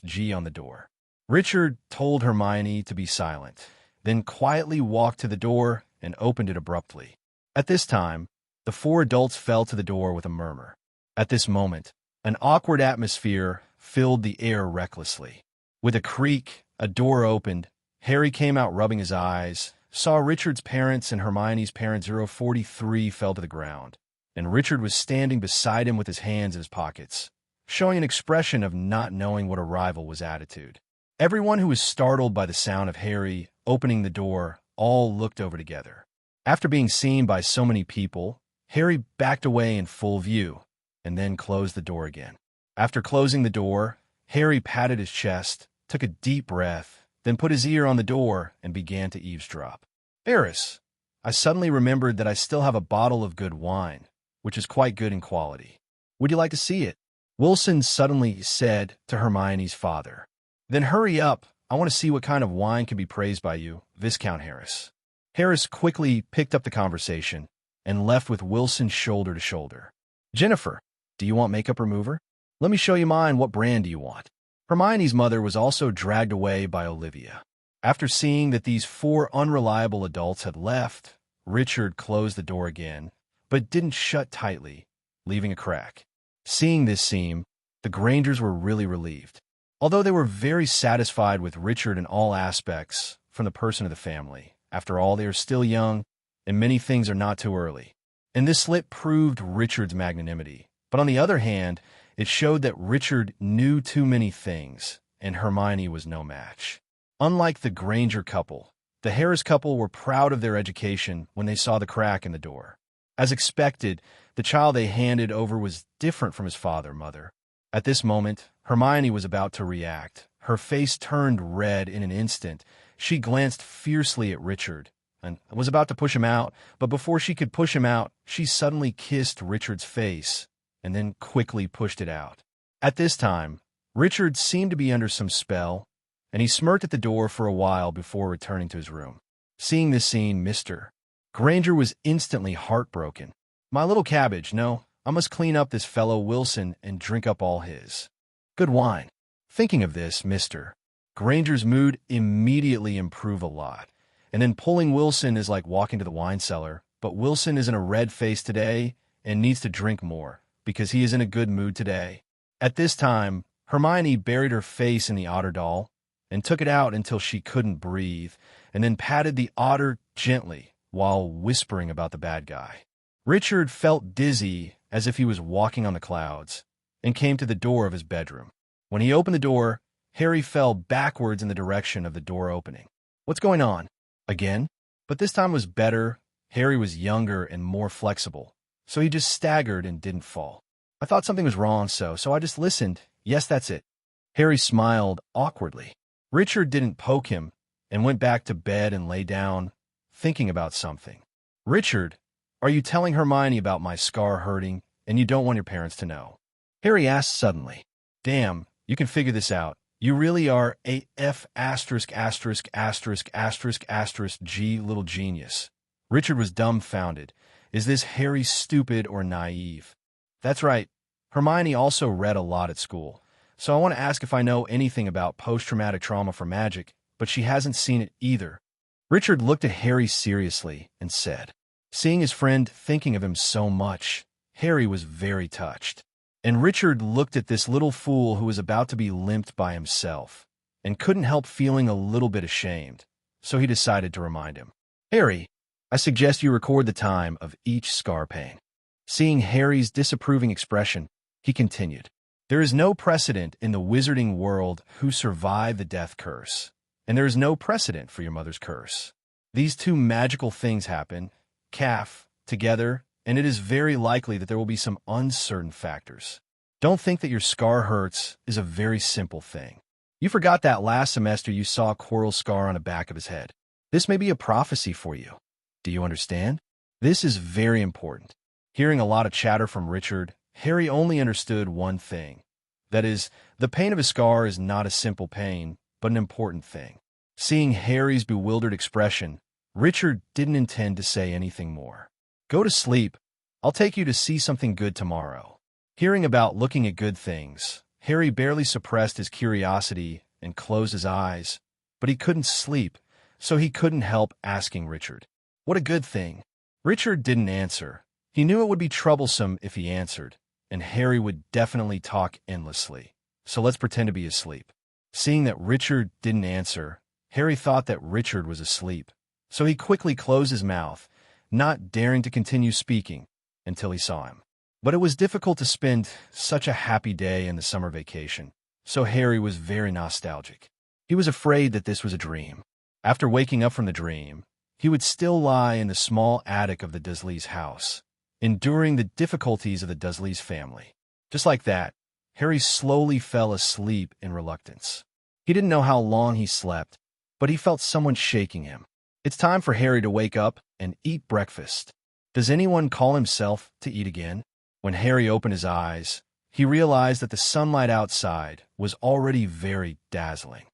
S2: G on the door. Richard told Hermione to be silent, then quietly walked to the door and opened it abruptly. At this time, the four adults fell to the door with a murmur. At this moment, an awkward atmosphere filled the air recklessly. With a creak, a door opened. Harry came out rubbing his eyes, saw Richard's parents and Hermione's parent 043 fell to the ground, and Richard was standing beside him with his hands in his pockets, showing an expression of not knowing what arrival was attitude. Everyone who was startled by the sound of Harry opening the door all looked over together. After being seen by so many people, Harry backed away in full view, and then closed the door again. After closing the door, Harry patted his chest, took a deep breath, then put his ear on the door and began to eavesdrop. "Eris, I suddenly remembered that I still have a bottle of good wine, which is quite good in quality. Would you like to see it?" Wilson suddenly said to Hermione's father. "Then hurry up. I want to see what kind of wine can be praised by you, Viscount Harris." Harris quickly picked up the conversation and left with Wilson shoulder to shoulder. "Jennifer, do you want makeup remover? Let me show you mine. What brand do you want?" Hermione's mother was also dragged away by Olivia. After seeing that these four unreliable adults had left, Richard closed the door again, but didn't shut tightly, leaving a crack. Seeing this scene, the Grangers were really relieved. Although they were very satisfied with Richard in all aspects from the person of the family. After all, they are still young, and many things are not too early. And this slip proved Richard's magnanimity. But on the other hand, it showed that Richard knew too many things, and Hermione was no match. Unlike the Granger couple, the Harris couple were proud of their education when they saw the crack in the door. As expected, the child they handed over was different from his father and mother. At this moment, Hermione was about to react. Her face turned red in an instant. She glanced fiercely at Richard and was about to push him out, but before she could push him out, she suddenly kissed Richard's face and then quickly pushed it out. At this time, Richard seemed to be under some spell, and he smirked at the door for a while before returning to his room. Seeing this scene, Mr. Granger was instantly heartbroken. "My little cabbage, no, I must clean up this fellow Wilson and drink up all his good wine." Thinking of this, Mr. Granger's mood immediately improved a lot. And then pulling Wilson is like walking to the wine cellar, but Wilson is in a red face today and needs to drink more because he is in a good mood today. At this time, Hermione buried her face in the otter doll and took it out until she couldn't breathe, and then patted the otter gently while whispering about the bad guy. Richard felt dizzy as if he was walking on the clouds and came to the door of his bedroom. When he opened the door, Harry fell backwards in the direction of the door opening. "What's going on?" Again? But this time was better. Harry was younger and more flexible, so he just staggered and didn't fall. "I thought something was wrong, so I just listened. Yes, that's it." Harry smiled awkwardly. Richard didn't poke him and went back to bed and lay down, thinking about something. "Richard, are you telling Hermione about my scar hurting and you don't want your parents to know?" Harry asked suddenly. "Damn, you can figure this out. You really are a G little genius." Richard was dumbfounded. Is this Harry stupid or naive? "That's right. Hermione also read a lot at school. So I want to ask if I know anything about post-traumatic trauma for magic, but she hasn't seen it either." Richard looked at Harry seriously and said, seeing his friend thinking of him so much, Harry was very touched. And Richard looked at this little fool who was about to be limped by himself and couldn't help feeling a little bit ashamed, so he decided to remind him. "Harry, I suggest you record the time of each scar pain." Seeing Harry's disapproving expression, he continued, "There is no precedent in the wizarding world who survived the death curse, and there is no precedent for your mother's curse. These two magical things happen, together, and it is very likely that there will be some uncertain factors. Don't think that your scar hurts is a very simple thing. You forgot that last semester you saw Quirrell's scar on the back of his head. This may be a prophecy for you. Do you understand? This is very important." Hearing a lot of chatter from Richard, Harry only understood one thing. That is, the pain of a scar is not a simple pain, but an important thing. Seeing Harry's bewildered expression, Richard didn't intend to say anything more. Go to sleep. I'll take you to see something good tomorrow. Hearing about looking at good things, Harry barely suppressed his curiosity and closed his eyes, but he couldn't sleep, so he couldn't help asking Richard, "What a good thing?" Richard didn't answer. He knew it would be troublesome if he answered, and Harry would definitely talk endlessly. So let's pretend to be asleep. Seeing that Richard didn't answer, Harry thought that Richard was asleep, so he quickly closed his mouth, not daring to continue speaking until he saw him. But it was difficult to spend such a happy day in the summer vacation, so Harry was very nostalgic. He was afraid that this was a dream. After waking up from the dream, he would still lie in the small attic of the Dursleys' house, enduring the difficulties of the Dursleys' family. Just like that, Harry slowly fell asleep in reluctance. He didn't know how long he slept, but he felt someone shaking him. It's time for Harry to wake up and eat breakfast. Does anyone call himself to eat again? When Harry opened his eyes, he realized that the sunlight outside was already very dazzling.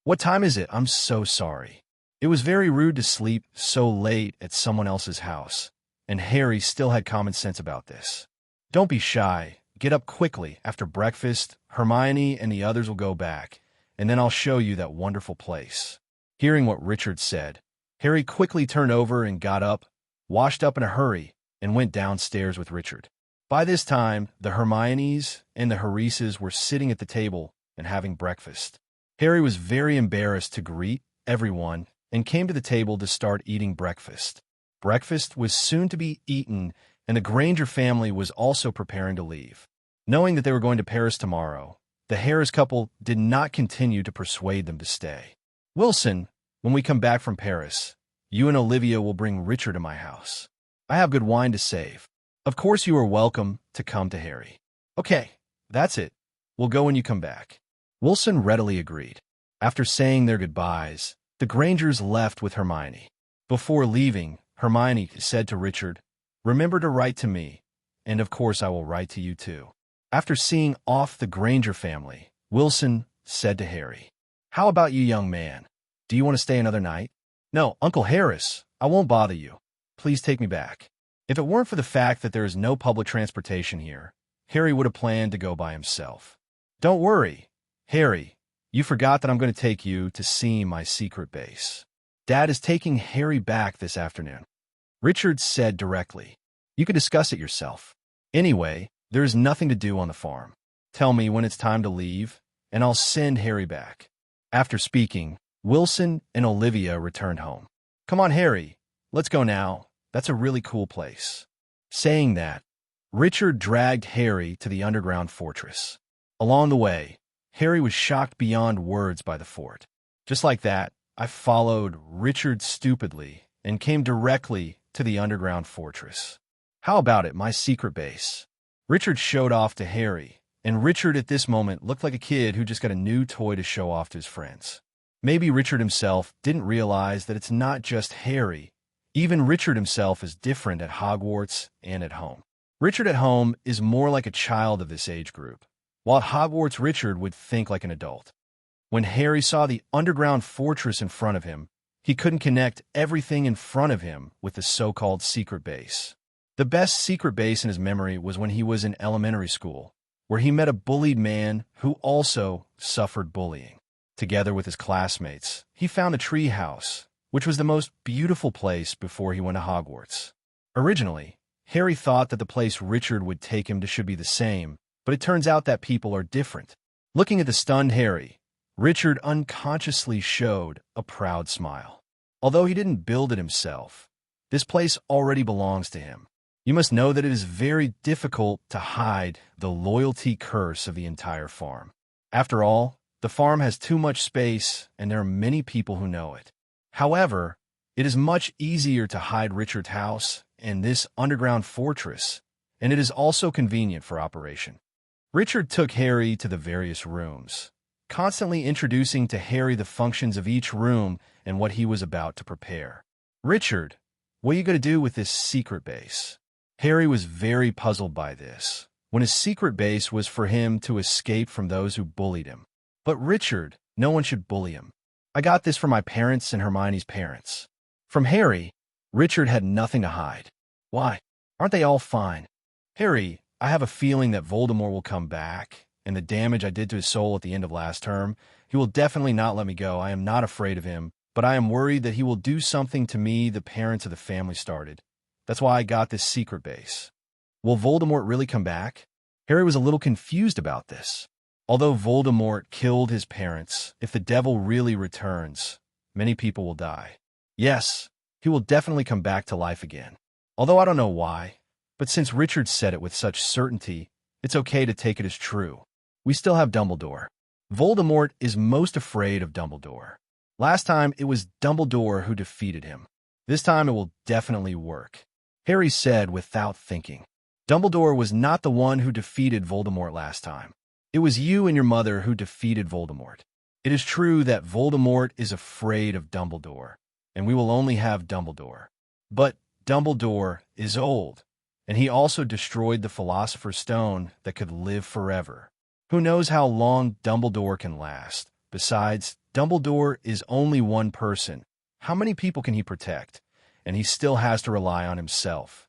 S2: What time is it? I'm so sorry. It was very rude to sleep so late at someone else's house, and Harry still had common sense about this. Don't be shy. Get up quickly. After breakfast, Hermione and the others will go back, and then I'll show you that wonderful place. Hearing what Richard said, Harry quickly turned over and got up, washed up in a hurry, and went downstairs with Richard. By this time, the Hermiones and the Harises were sitting at the table and having breakfast. Harry was very embarrassed to greet everyone and came to the table to start eating breakfast. Breakfast was soon to be eaten, and the Granger family was also preparing to leave. Knowing that they were going to Paris tomorrow, the Harris couple did not continue to persuade them to stay. "Wilson, when we come back from Paris, you and Olivia will bring Richard to my house. I have good wine to save. Of course you are welcome to come to Harry." "Okay, that's it. We'll go when you come back." Wilson readily agreed. After saying their goodbyes, the Grangers left with Hermione. Before leaving, Hermione said to Richard, "Remember to write to me, and of course I will write to you too." After seeing off the Granger family, Wilson said to Harry, "How about you, young man? Do you want to stay another night?" "No, Uncle Harris, I won't bother you. Please take me back." If it weren't for the fact that there is no public transportation here, Harry would have planned to go by himself. "Don't worry, Harry, you forgot that I'm going to take you to see my secret base. Dad is taking Harry back this afternoon," Richard said directly. "You can discuss it yourself. Anyway, there is nothing to do on the farm. Tell me when it's time to leave, and I'll send Harry back." After speaking, Wilson and Olivia returned home. "Come on, Harry, let's go now. That's a really cool place." Saying that, Richard dragged Harry to the underground fortress. Along the way, Harry was shocked beyond words by the fort. Just like that, I followed Richard stupidly and came directly to the underground fortress. "How about it, my secret base?" Richard showed off to Harry, and Richard at this moment looked like a kid who just got a new toy to show off to his friends. Maybe Richard himself didn't realize that it's not just Harry. Even Richard himself is different at Hogwarts and at home. Richard at home is more like a child of this age group, while at Hogwarts Richard would think like an adult. When Harry saw the underground fortress in front of him, he couldn't connect everything in front of him with the so-called secret base. The best secret base in his memory was when he was in elementary school, where he met a bullied man who also suffered bullying. Together with his classmates, he found the tree house, which was the most beautiful place before he went to Hogwarts. Originally, Harry thought that the place Richard would take him to should be the same, but it turns out that people are different. Looking at the stunned Harry, Richard unconsciously showed a proud smile. Although he didn't build it himself, this place already belongs to him. You must know that it is very difficult to hide the loyalty curse of the entire farm. After all, the farm has too much space, and there are many people who know it. However, it is much easier to hide Richard's house and this underground fortress, and it is also convenient for operation. Richard took Harry to the various rooms, constantly introducing to Harry the functions of each room and what he was about to prepare. "Richard, what are you going to do with this secret base?" Harry was very puzzled by this, when his secret base was for him to escape from those who bullied him. But Richard, no one should bully him. I got this from my parents and Hermione's parents. From Harry, Richard had nothing to hide. Why? Aren't they all fine? Harry, I have a feeling that Voldemort will come back, and the damage I did to his soul at the end of last term, he will definitely not let me go. I am not afraid of him, but I am worried that he will do something to me the parents of the family started. That's why I got this secret base. Will Voldemort really come back? Harry was a little confused about this. Although Voldemort killed his parents, if the devil really returns, many people will die. Yes, he will definitely come back to life again. Although I don't know why, but since Richard said it with such certainty, it's okay to take it as true. We still have Dumbledore. Voldemort is most afraid of Dumbledore. Last time, it was Dumbledore who defeated him. This time, it will definitely work. Harry said without thinking. Dumbledore was not the one who defeated Voldemort last time. It was you and your mother who defeated Voldemort. It is true that Voldemort is afraid of Dumbledore, and we will only have Dumbledore. But Dumbledore is old, and he also destroyed the Philosopher's Stone that could live forever. Who knows how long Dumbledore can last? Besides, Dumbledore is only one person. How many people can he protect? And he still has to rely on himself.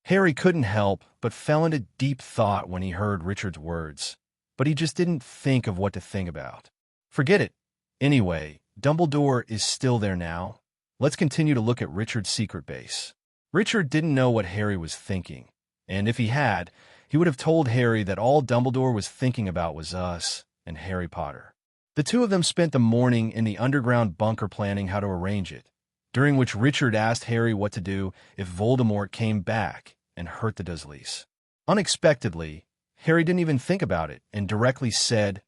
S2: Harry couldn't help but fell into deep thought when he heard Richard's words, but he just didn't think of what to think about. Forget it. Anyway, Dumbledore is still there now. Let's continue to look at Richard's secret base. Richard didn't know what Harry was thinking, and if he had, he would have told Harry that all Dumbledore was thinking about was us and Harry Potter. The two of them spent the morning in the underground bunker planning how to arrange it, during which Richard asked Harry what to do if Voldemort came back and hurt the Dursleys. Unexpectedly, Harry didn't even think about it and directly said,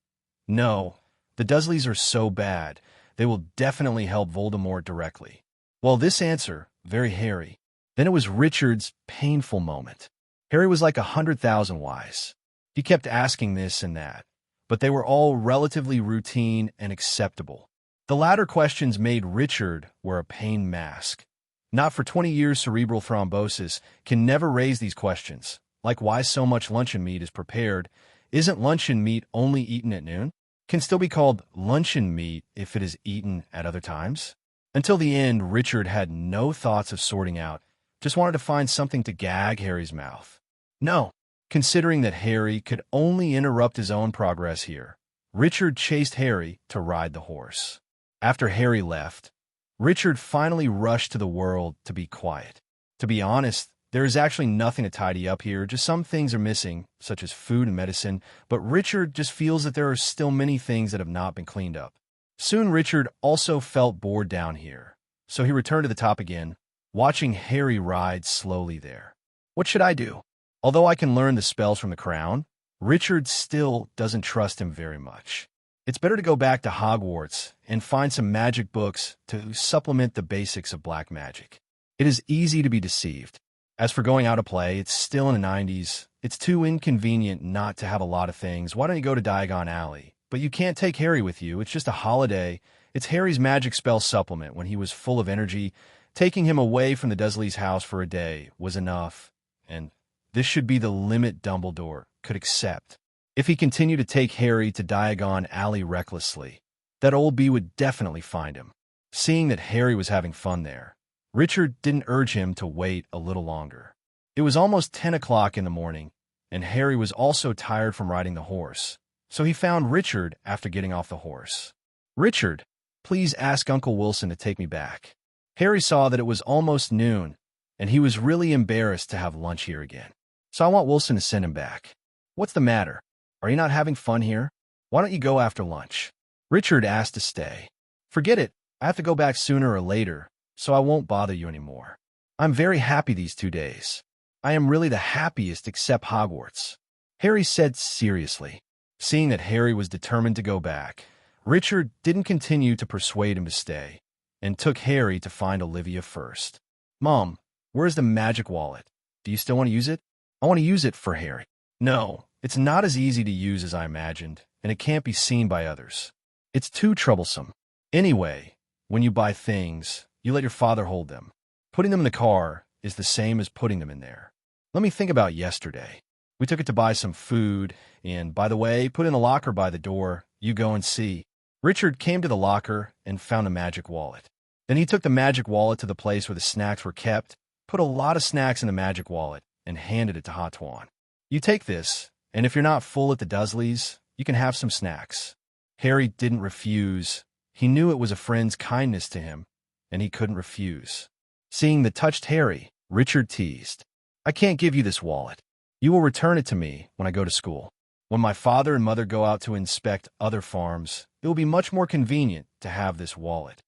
S2: "No, the Dursleys are so bad, they will definitely help Voldemort directly." Well, this answer, very Harry. Then it was Richard's painful moment. Harry was like 100,000 wise. He kept asking this and that, but they were all relatively routine and acceptable. The latter questions made Richard wear a pain mask. Not for 20 years cerebral thrombosis can never raise these questions, like why so much luncheon meat is prepared. Isn't luncheon meat only eaten at noon? Can still be called luncheon meat if it is eaten at other times? Until the end, Richard had no thoughts of sorting out, just wanted to find something to gag Harry's mouth. No, considering that Harry could only interrupt his own progress here, Richard chased Harry to ride the horse. After Harry left, Richard finally rushed to the world to be quiet. To be honest, there is actually nothing to tidy up here, just some things are missing, such as food and medicine, but Richard just feels that there are still many things that have not been cleaned up. Soon Richard also felt bored down here, so he returned to the top again, watching Harry ride slowly there. What should I do? Although I can learn the spells from the crown, Richard still doesn't trust him very much. It's better to go back to Hogwarts and find some magic books to supplement the basics of black magic. It is easy to be deceived. As for going out to play, it's still in the 90s. It's too inconvenient not to have a lot of things. Why don't you go to Diagon Alley? But you can't take Harry with you. It's just a holiday. It's Harry's magic spell supplement when he was full of energy. Taking him away from the Dursleys' house for a day was enough. And this should be the limit Dumbledore could accept. If he continued to take Harry to Diagon Alley recklessly, that old bee would definitely find him. Seeing that Harry was having fun there, Richard didn't urge him to wait a little longer. It was almost 10 o'clock in the morning, and Harry was also tired from riding the horse, so he found Richard after getting off the horse. "Richard, please ask Uncle Wilson to take me back." Harry saw that it was almost noon, and he was really embarrassed to have lunch here again. "So I want Wilson to send him back." "What's the matter? Are you not having fun here? Why don't you go after lunch?" Richard asked to stay. "Forget it. I have to go back sooner or later, so I won't bother you anymore. I'm very happy these 2 days. I am really the happiest except Hogwarts," Harry said seriously. Seeing that Harry was determined to go back, Richard didn't continue to persuade him to stay, and took Harry to find Olivia first. "Mom, where's the magic wallet? Do you still want to use it? I want to use it for Harry." "No, it's not as easy to use as I imagined, and it can't be seen by others. It's too troublesome. Anyway, when you buy things, you let your father hold them. Putting them in the car is the same as putting them in there." Let me think about yesterday. We took it to buy some food, and by the way, put in the locker by the door. You go and see. Richard came to the locker and found a magic wallet. Then he took the magic wallet to the place where the snacks were kept, put a lot of snacks in the magic wallet, and handed it to Hotwan. You take this, and if you're not full at the Dursleys, you can have some snacks. Harry didn't refuse. He knew it was a friend's kindness to him, and he couldn't refuse. Seeing the touched Harry, Richard teased, "I can't give you this wallet. You will return it to me when I go to school. When my father and mother go out to inspect other farms, it will be much more convenient to have this wallet."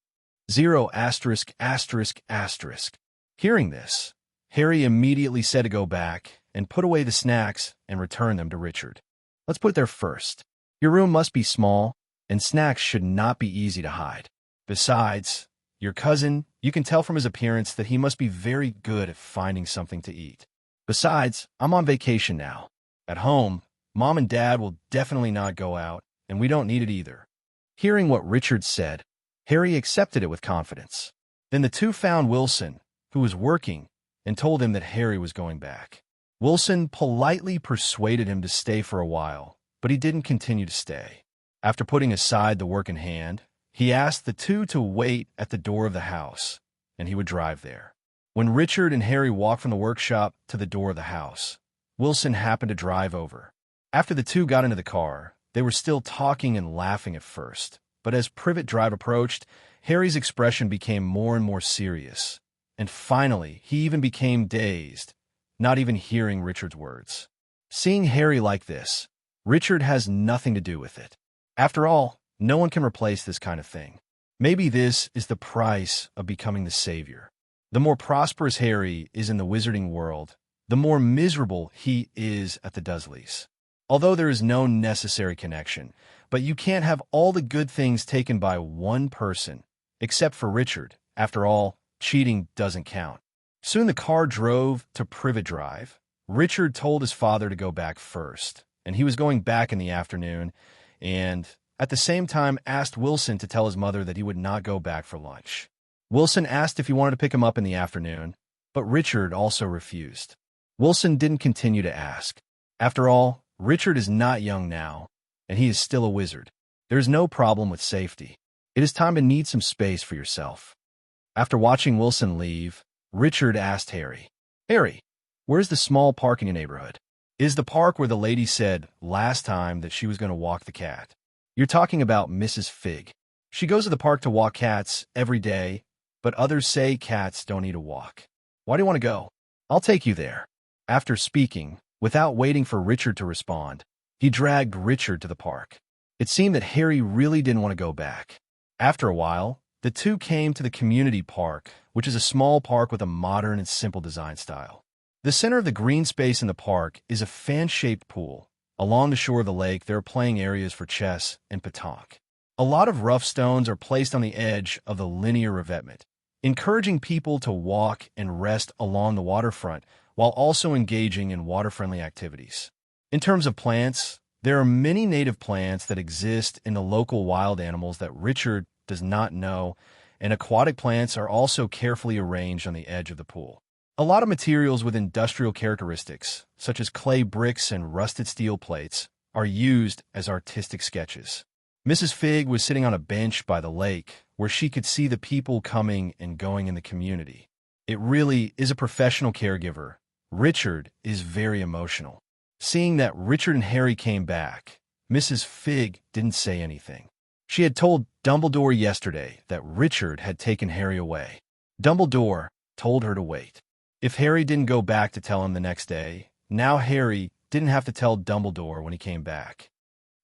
S2: 0 asterisk asterisk asterisk. Hearing this, Harry immediately said to go back and put away the snacks and return them to Richard. Let's put it there first. Your room must be small, and snacks should not be easy to hide. Besides, your cousin, you can tell from his appearance that he must be very good at finding something to eat. Besides, I'm on vacation now. At home, Mom and Dad will definitely not go out, and we don't need it either. Hearing what Richard said, Harry accepted it with confidence. Then the two found Wilson, who was working, and told him that Harry was going back. Wilson politely persuaded him to stay for a while, but he didn't continue to stay. After putting aside the work in hand, he asked the two to wait at the door of the house, and he would drive there. When Richard and Harry walked from the workshop to the door of the house, Wilson happened to drive over. After the two got into the car, they were still talking and laughing at first, but as Privet Drive approached, Harry's expression became more and more serious, and finally he even became dazed, not even hearing Richard's words. Seeing Harry like this, Richard has nothing to do with it. After all, no one can replace this kind of thing. Maybe this is the price of becoming the savior. The more prosperous Harry is in the wizarding world, the more miserable he is at the Dursleys. Although there is no necessary connection, but you can't have all the good things taken by one person, except for Richard. After all, cheating doesn't count. Soon the car drove to Privet Drive. Richard told his father to go back first, and he was going back in the afternoon, and at the same time asked Wilson to tell his mother that he would not go back for lunch. Wilson asked if he wanted to pick him up in the afternoon, but Richard also refused. Wilson didn't continue to ask. After all, Richard is not young now, and he is still a wizard. There is no problem with safety. It is time to need some space for yourself. After watching Wilson leave, Richard asked Harry, "Harry, where's the small park in your neighborhood?" "Is the park where the lady said last time that she was going to walk the cat." "You're talking about Mrs. Fig. She goes to the park to walk cats every day, but others say cats don't need a walk. Why do you want to go? I'll take you there." After speaking, without waiting for Richard to respond, he dragged Richard to the park. It seemed that Harry really didn't want to go back. After a while, the two came to the community park, which is a small park with a modern and simple design style. The center of the green space in the park is a fan-shaped pool. Along the shore of the lake, there are playing areas for chess and pétanque. A lot of rough stones are placed on the edge of the linear revetment, encouraging people to walk and rest along the waterfront while also engaging in water-friendly activities. In terms of plants, there are many native plants that exist in the local wild animals that Richard does not know, and aquatic plants are also carefully arranged on the edge of the pool. A lot of materials with industrial characteristics, such as clay bricks and rusted steel plates, are used as artistic sketches. Mrs. Fig was sitting on a bench by the lake where she could see the people coming and going in the community. It really is a professional caregiver. Richard is very emotional. Seeing that Richard and Harry came back, Mrs. Fig didn't say anything. She had told Dumbledore yesterday that Richard had taken Harry away. Dumbledore told her to wait. If Harry didn't go back to tell him the next day, now Harry didn't have to tell Dumbledore when he came back.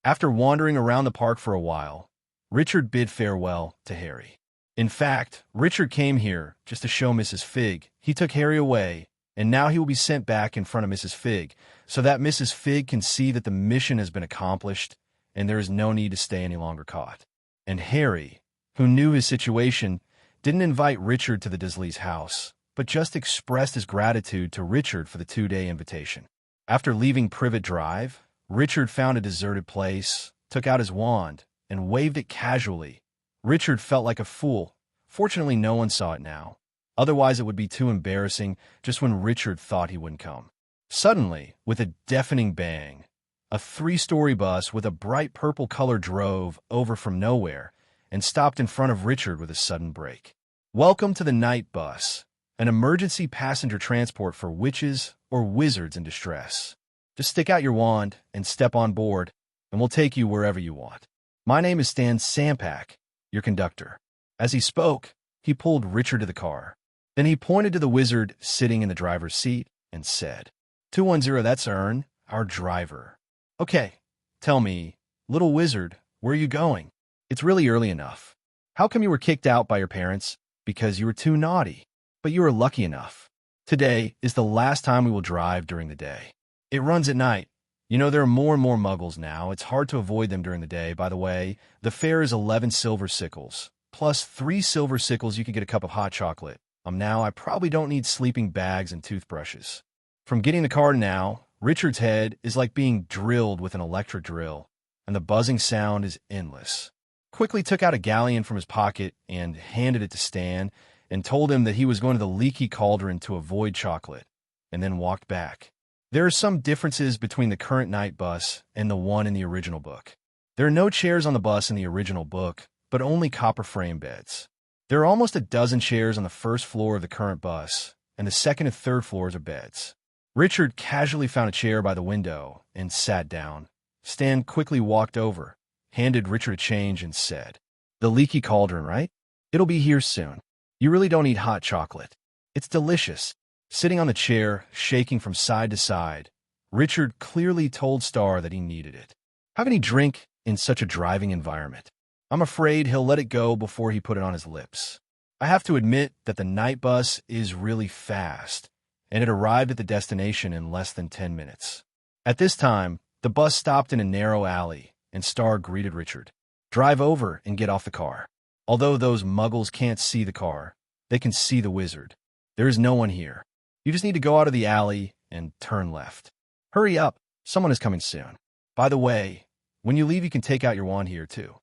S2: After wandering around the park for a while, Richard bid farewell to Harry. In fact, Richard came here just to show Mrs. Fig he took Harry away, and now he will be sent back in front of Mrs. Fig so that Mrs. Fig can see that the mission has been accomplished and there is no need to stay any longer caught. And Harry, who knew his situation, didn't invite Richard to the Dursleys' house, but just expressed his gratitude to Richard for the 2-day invitation. After leaving Privet Drive, Richard found a deserted place, took out his wand, and waved it casually. Richard felt like a fool. Fortunately, no one saw it now. Otherwise, it would be too embarrassing just when Richard thought he wouldn't come. Suddenly, with a deafening bang, a three-story bus with a bright purple color drove over from nowhere and stopped in front of Richard with a sudden brake. Welcome to the night bus, an emergency passenger transport for witches or wizards in distress. Just stick out your wand and step on board, and we'll take you wherever you want. My name is Stan Sampak, your conductor. As he spoke, he pulled Richard to the car. Then he pointed to the wizard sitting in the driver's seat and said, 210, that's Ern, our driver. Okay, tell me, little wizard, where are you going? It's really early enough. How come you were kicked out by your parents? Because you were too naughty. But you were lucky enough. Today is the last time we will drive during the day. It runs at night. You know, there are more and more muggles now. It's hard to avoid them during the day. By the way, the fare is 11 silver sickles. Plus 3 silver sickles, you could get a cup of hot chocolate. I probably don't need sleeping bags and toothbrushes. From getting the car to now, Richard's head is like being drilled with an electric drill, and the buzzing sound is endless. Quickly took out a galleon from his pocket and handed it to Stan and told him that he was going to the leaky cauldron to avoid chocolate, and then walked back. There are some differences between the current night bus and the one in the original book. There are no chairs on the bus in the original book, but only copper frame beds. There are almost a dozen chairs on the first floor of the current bus, and the second and third floors are beds. Richard casually found a chair by the window and sat down. Stan quickly walked over, handed Richard a change, and said, "The leaky cauldron, right? It'll be here soon. You really don't eat hot chocolate. It's delicious." Sitting on the chair, shaking from side to side, Richard clearly told Star that he needed it. How can he drink in such a driving environment? I'm afraid he'll let it go before he put it on his lips. I have to admit that the night bus is really fast, and it arrived at the destination in less than 10 minutes. At this time, the bus stopped in a narrow alley, and Star greeted Richard. "Drive over and get off the car. Although those muggles can't see the car, they can see the wizard. There is no one here. You just need to go out of the alley and turn left. Hurry up, someone is coming soon. By the way, when you leave, you can take out your wand here too."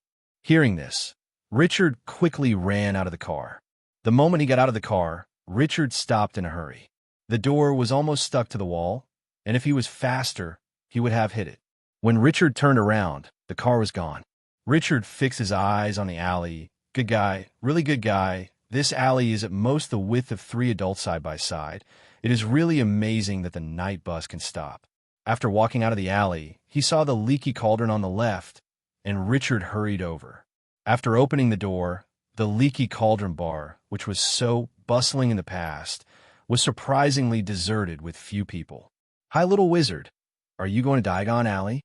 S2: Hearing this, Richard quickly ran out of the car. The moment he got out of the car, Richard stopped in a hurry. The door was almost stuck to the wall, and if he was faster, he would have hit it. When Richard turned around, the car was gone. Richard fixed his eyes on the alley. Good guy, really good guy. This alley is at most the width of 3 adults side by side. It is really amazing that the night bus can stop. After walking out of the alley, he saw the leaky cauldron on the left, and Richard hurried over. After opening the door, the leaky cauldron bar, which was so bustling in the past, was surprisingly deserted with few people. "Hi, little wizard. Are you going to Diagon Alley?"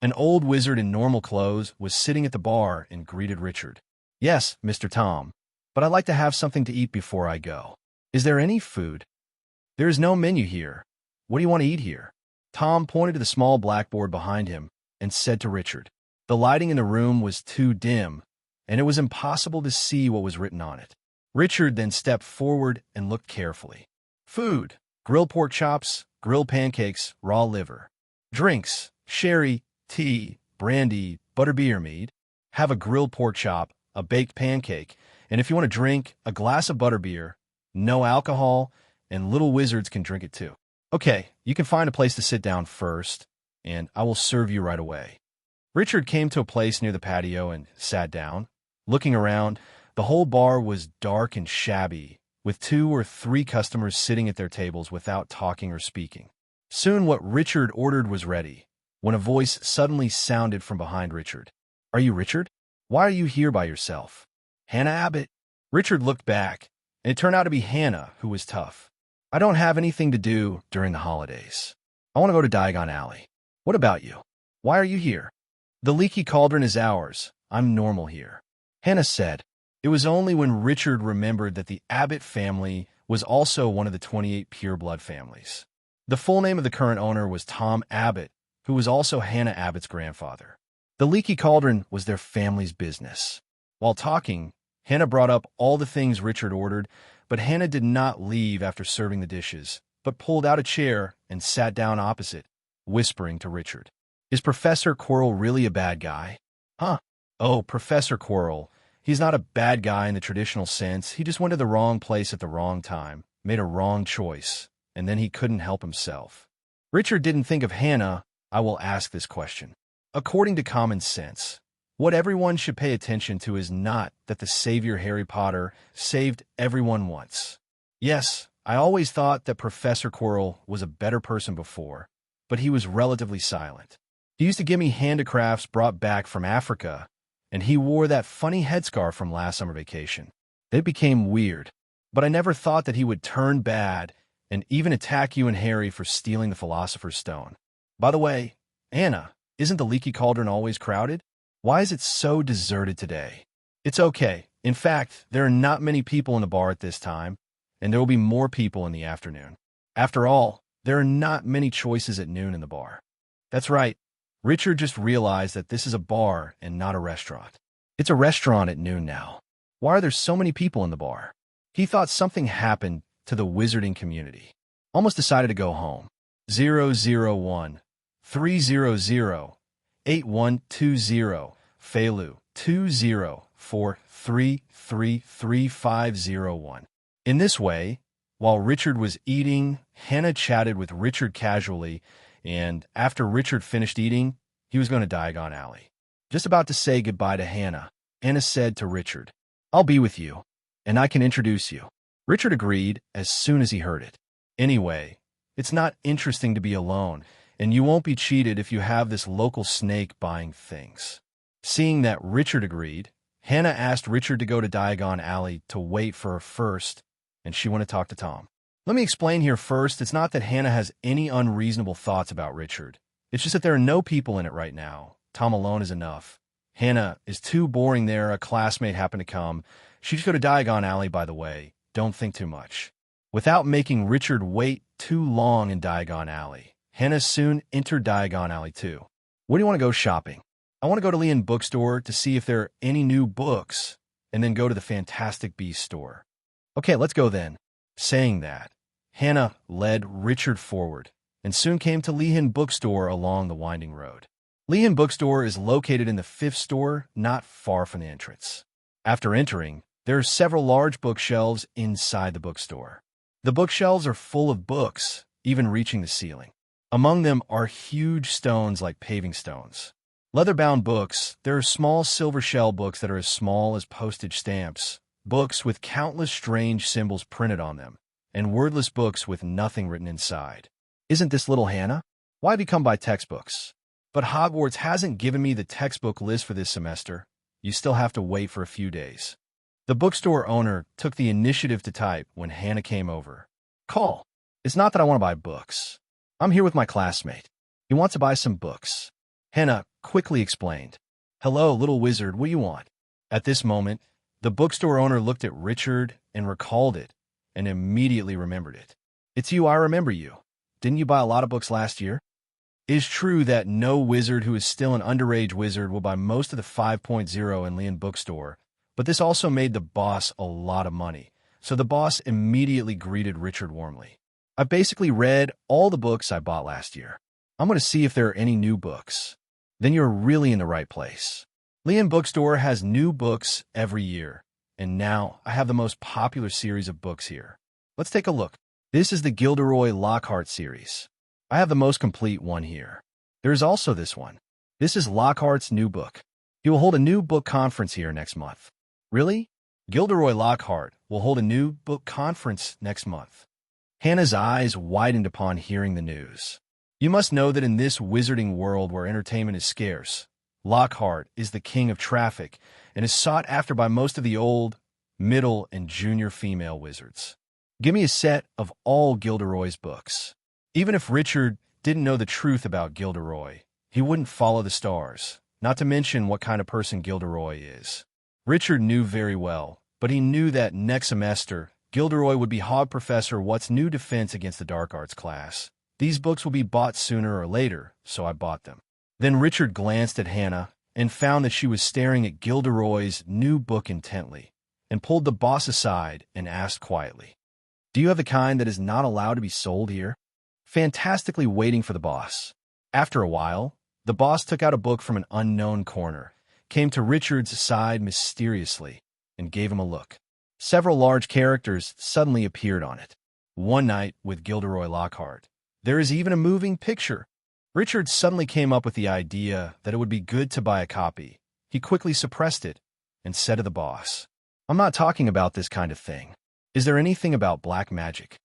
S2: An old wizard in normal clothes was sitting at the bar and greeted Richard. "Yes, Mr. Tom, but I'd like to have something to eat before I go. Is there any food?" "There is no menu here. What do you want to eat here?" Tom pointed to the small blackboard behind him and said to Richard. The lighting in the room was too dim, and it was impossible to see what was written on it. Richard then stepped forward and looked carefully. "Food: grilled pork chops, grilled pancakes, raw liver. Drinks: sherry, tea, brandy, butterbeer mead. Have a grilled pork chop, a baked pancake, and if you want to drink, a glass of butterbeer. No alcohol, and little wizards can drink it too. Okay, you can find a place to sit down first, and I will serve you right away." Richard came to a place near the patio and sat down. Looking around, the whole bar was dark and shabby, with 2 or 3 customers sitting at their tables without talking or speaking. Soon what Richard ordered was ready, when a voice suddenly sounded from behind Richard. "Are you Richard? Why are you here by yourself?" "Hannah Abbott." Richard looked back, and it turned out to be Hannah, who was tough. "I don't have anything to do during the holidays. I want to go to Diagon Alley. What about you? Why are you here?" "The leaky cauldron is ours. I'm normal here," Hannah said. It was only when Richard remembered that the Abbott family was also one of the 28 pureblood families. The full name of the current owner was Tom Abbott, who was also Hannah Abbott's grandfather. The leaky cauldron was their family's business. While talking, Hannah brought up all the things Richard ordered, but Hannah did not leave after serving the dishes, but pulled out a chair and sat down opposite, whispering to Richard. "Is Professor Quirrell really a bad guy?" "Huh? Oh, Professor Quirrell. He's not a bad guy in the traditional sense. He just went to the wrong place at the wrong time, made a wrong choice, and then he couldn't help himself. Richard didn't think of Hannah. I will ask this question. According to common sense, what everyone should pay attention to is not that the savior Harry Potter saved everyone once. Yes, I always thought that Professor Quirrell was a better person before, but he was relatively silent. He used to give me handicrafts brought back from Africa, and he wore that funny headscarf from last summer vacation. It became weird, but I never thought that he would turn bad and even attack you and Harry for stealing the Philosopher's Stone. By the way, Anna, isn't the Leaky Cauldron always crowded? Why is it so deserted today? It's okay. In fact, there are not many people in the bar at this time, and there will be more people in the afternoon. After all, there are not many choices at noon in the bar. That's right. Richard just realized that this is a bar and not a restaurant. It's a restaurant at noon now. Why are there so many people in the bar? He thought something happened to the wizarding community. Almost decided to go home. 001 300 8120 Felu 204333501. In this way, while Richard was eating, Hannah chatted with Richard casually, and after Richard finished eating, he was going to Diagon Alley. Just about to say goodbye to Hannah, Anna said to Richard, "I'll be with you, and I can introduce you." Richard agreed as soon as he heard it. Anyway, it's not interesting to be alone, and you won't be cheated if you have this local snake buying things. Seeing that Richard agreed, Hannah asked Richard to go to Diagon Alley to wait for her first, and she went to talk to Tom. Let me explain here first, it's not that Hannah has any unreasonable thoughts about Richard. It's just that there are no people in it right now. Tom alone is enough. Hannah is too boring there. A classmate happened to come. She just go to Diagon Alley, by the way. Don't think too much. Without making Richard wait too long in Diagon Alley, Hannah soon entered Diagon Alley too. Where do you want to go shopping? I want to go to Leon Bookstore to see if there are any new books, and then go to the Fantastic Beasts store. Okay, let's go then. Saying that, Hannah led Richard forward, and soon came to Lehan Bookstore along the winding road. Lehan Bookstore is located in the 5th store, not far from the entrance. After entering, there are several large bookshelves inside the bookstore. The bookshelves are full of books, even reaching the ceiling. Among them are huge stones like paving stones. Leather-bound books, there are small silver shell books that are as small as postage stamps, books with countless strange symbols printed on them, and wordless books with nothing written inside. Isn't this little Hannah? Why become by textbooks? But Hogwarts hasn't given me the textbook list for this semester. You still have to wait for a few days. The bookstore owner took the initiative to type when Hannah came over. Call. It's not that I want to buy books. I'm here with my classmate. He wants to buy some books. Hannah quickly explained. Hello, little wizard, what do you want? At this moment, the bookstore owner looked at Richard and recalled it, and immediately remembered it. It's you, I remember you. Didn't you buy a lot of books last year? It is true that no wizard who is still an underage wizard will buy most of the 5.0 in Leon Bookstore, but this also made the boss a lot of money, so the boss immediately greeted Richard warmly. I've basically read all the books I bought last year. I'm going to see if there are any new books. Then you're really in the right place. Leon Bookstore has new books every year, and now I have the most popular series of books here. Let's take a look. This is the Gilderoy Lockhart series. I have the most complete one here. There is also this one. This is Lockhart's new book. He will hold a new book conference here next month. Really? Gilderoy Lockhart will hold a new book conference next month. Hannah's eyes widened upon hearing the news. You must know that in this wizarding world where entertainment is scarce, Lockhart is the king of traffic and is sought after by most of the old, middle, and junior female wizards. Give me a set of all Gilderoy's books. Even if Richard didn't know the truth about Gilderoy, he wouldn't follow the stars, not to mention what kind of person Gilderoy is. Richard knew very well, but he knew that next semester, Gilderoy would be Hog Professor What's New Defense Against the Dark Arts class. These books will be bought sooner or later, so I bought them. Then Richard glanced at Hannah and found that she was staring at Gilderoy's new book intently, and pulled the boss aside and asked quietly, "Do you have the kind that is not allowed to be sold here?" Fantastically waiting for the boss. After a while, the boss took out a book from an unknown corner, came to Richard's side mysteriously, and gave him a look. Several large characters suddenly appeared on it. One Night with Gilderoy Lockhart. There is even a moving picture. Richard suddenly came up with the idea that it would be good to buy a copy. He quickly suppressed it and said to the boss, "I'm not talking about this kind of thing. Is there anything about black magic?"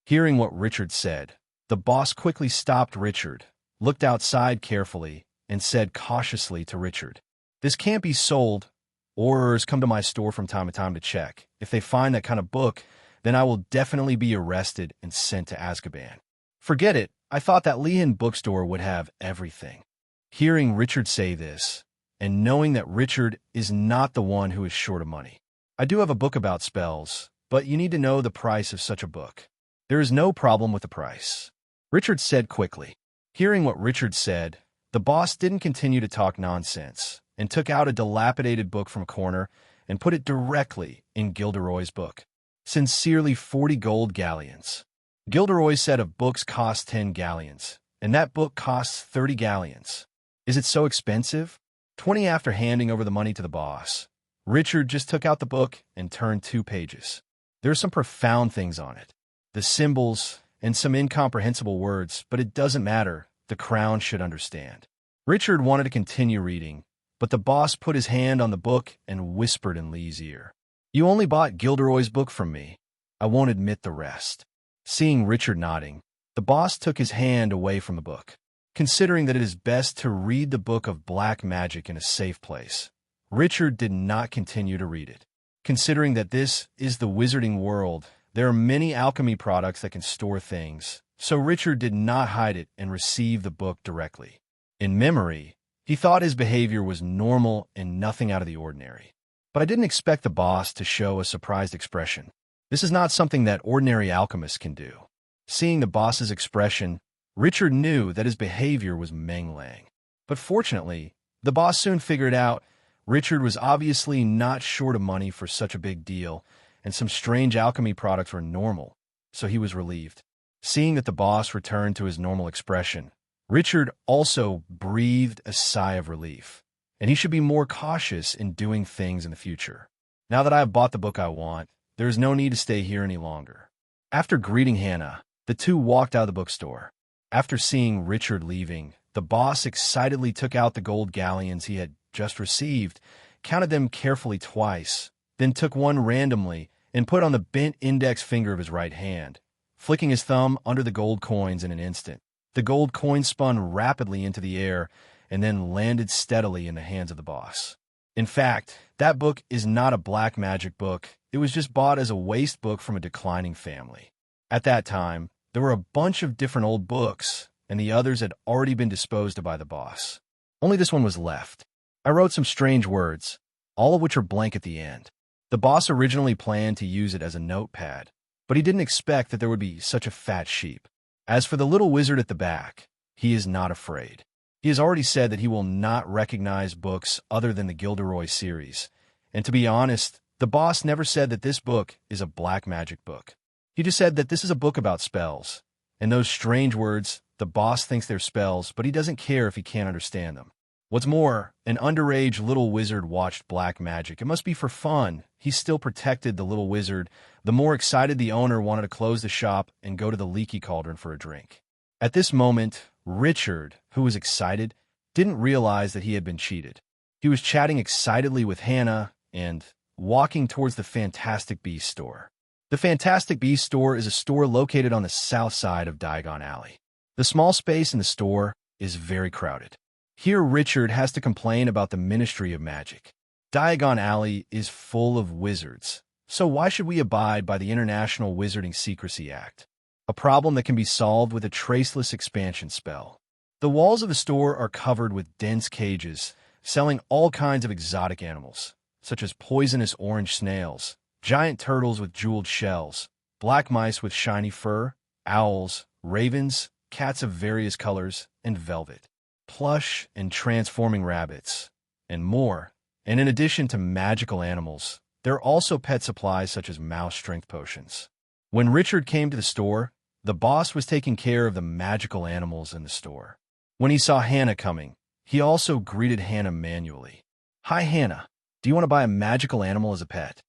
S2: Hearing what Richard said, the boss quickly stopped Richard, looked outside carefully, and said cautiously to Richard, "This can't be sold. Orers come to my store from time to time to check. If they find that kind of book, then I will definitely be arrested and sent to Azkaban. Forget it. I thought that Lehan bookstore would have everything." Hearing Richard say this, and knowing that Richard is not the one who is short of money, "I do have a book about spells, but you need to know the price of such a book." "There is no problem with the price," Richard said quickly. Hearing what Richard said, the boss didn't continue to talk nonsense and took out a dilapidated book from a corner and put it directly in Gilderoy's book. "Sincerely, 40 gold galleons." Gilderoy said if books cost 10 galleons, and that book costs 30 galleons. "Is it so expensive?" 20 after handing over the money to the boss, Richard just took out the book and turned 2 pages. There are some profound things on it. The symbols and some incomprehensible words, but it doesn't matter. The crown should understand. Richard wanted to continue reading, but the boss put his hand on the book and whispered in Lee's ear, "You only bought Gilderoy's book from me. I won't admit the rest." Seeing Richard nodding, the boss took his hand away from the book. Considering that it is best to read the book of black magic in a safe place, Richard did not continue to read it. Considering that this is the wizarding world, there are many alchemy products that can store things, so Richard did not hide it and receive the book directly. In memory, he thought his behavior was normal and nothing out of the ordinary. But I didn't expect the boss to show a surprised expression. This is not something that ordinary alchemists can do. Seeing the boss's expression, Richard knew that his behavior was Meng-Lang. But fortunately, the boss soon figured out Richard was obviously not short of money for such a big deal, and some strange alchemy products were normal, so he was relieved. Seeing that the boss returned to his normal expression, Richard also breathed a sigh of relief, and he should be more cautious in doing things in the future. "Now that I have bought the book I want, there is no need to stay here any longer." After greeting Hannah, the two walked out of the bookstore. After seeing Richard leaving, the boss excitedly took out the gold galleons he had just received, counted them carefully twice, then took one randomly and put on the bent index finger of his right hand, flicking his thumb under the gold coins in an instant. The gold coins spun rapidly into the air and then landed steadily in the hands of the boss. In fact, that book is not a black magic book. It was just bought as a waste book from a declining family. At that time, there were a bunch of different old books, and the others had already been disposed of by the boss. Only this one was left. I wrote some strange words, all of which are blank at the end. The boss originally planned to use it as a notepad, but he didn't expect that there would be such a fat sheep. As for the little wizard at the back, he is not afraid. He has already said that he will not recognize books other than the Gilderoy series, and to be honest, the boss never said that this book is a black magic book. He just said that this is a book about spells, and those strange words, the boss thinks they're spells, but he doesn't care if he can't understand them. What's more, an underage little wizard watched black magic. It must be for fun. He still protected the little wizard. The more excited the owner wanted to close the shop and go to the leaky cauldron for a drink. At this moment, Richard, who was excited, didn't realize that he had been cheated. He was chatting excitedly with Hannah and walking towards the Fantastic Beasts store. The Fantastic Beasts store is a store located on the south side of Diagon Alley. The small space in the store is very crowded. Here Richard has to complain about the Ministry of Magic. Diagon Alley is full of wizards, so why should we abide by the International Wizarding Secrecy Act? A problem that can be solved with a traceless expansion spell. The walls of the store are covered with dense cages, selling all kinds of exotic animals, such as poisonous orange snails, giant turtles with jeweled shells, black mice with shiny fur, owls, ravens, cats of various colors, and velvet, plush and transforming rabbits, and more. And in addition to magical animals, there are also pet supplies such as mouse strength potions. When Richard came to the store, the boss was taking care of the magical animals in the store. When he saw Hannah coming, he also greeted Hannah manually. "Hi, Hannah. Do you want to buy a magical animal as a pet?"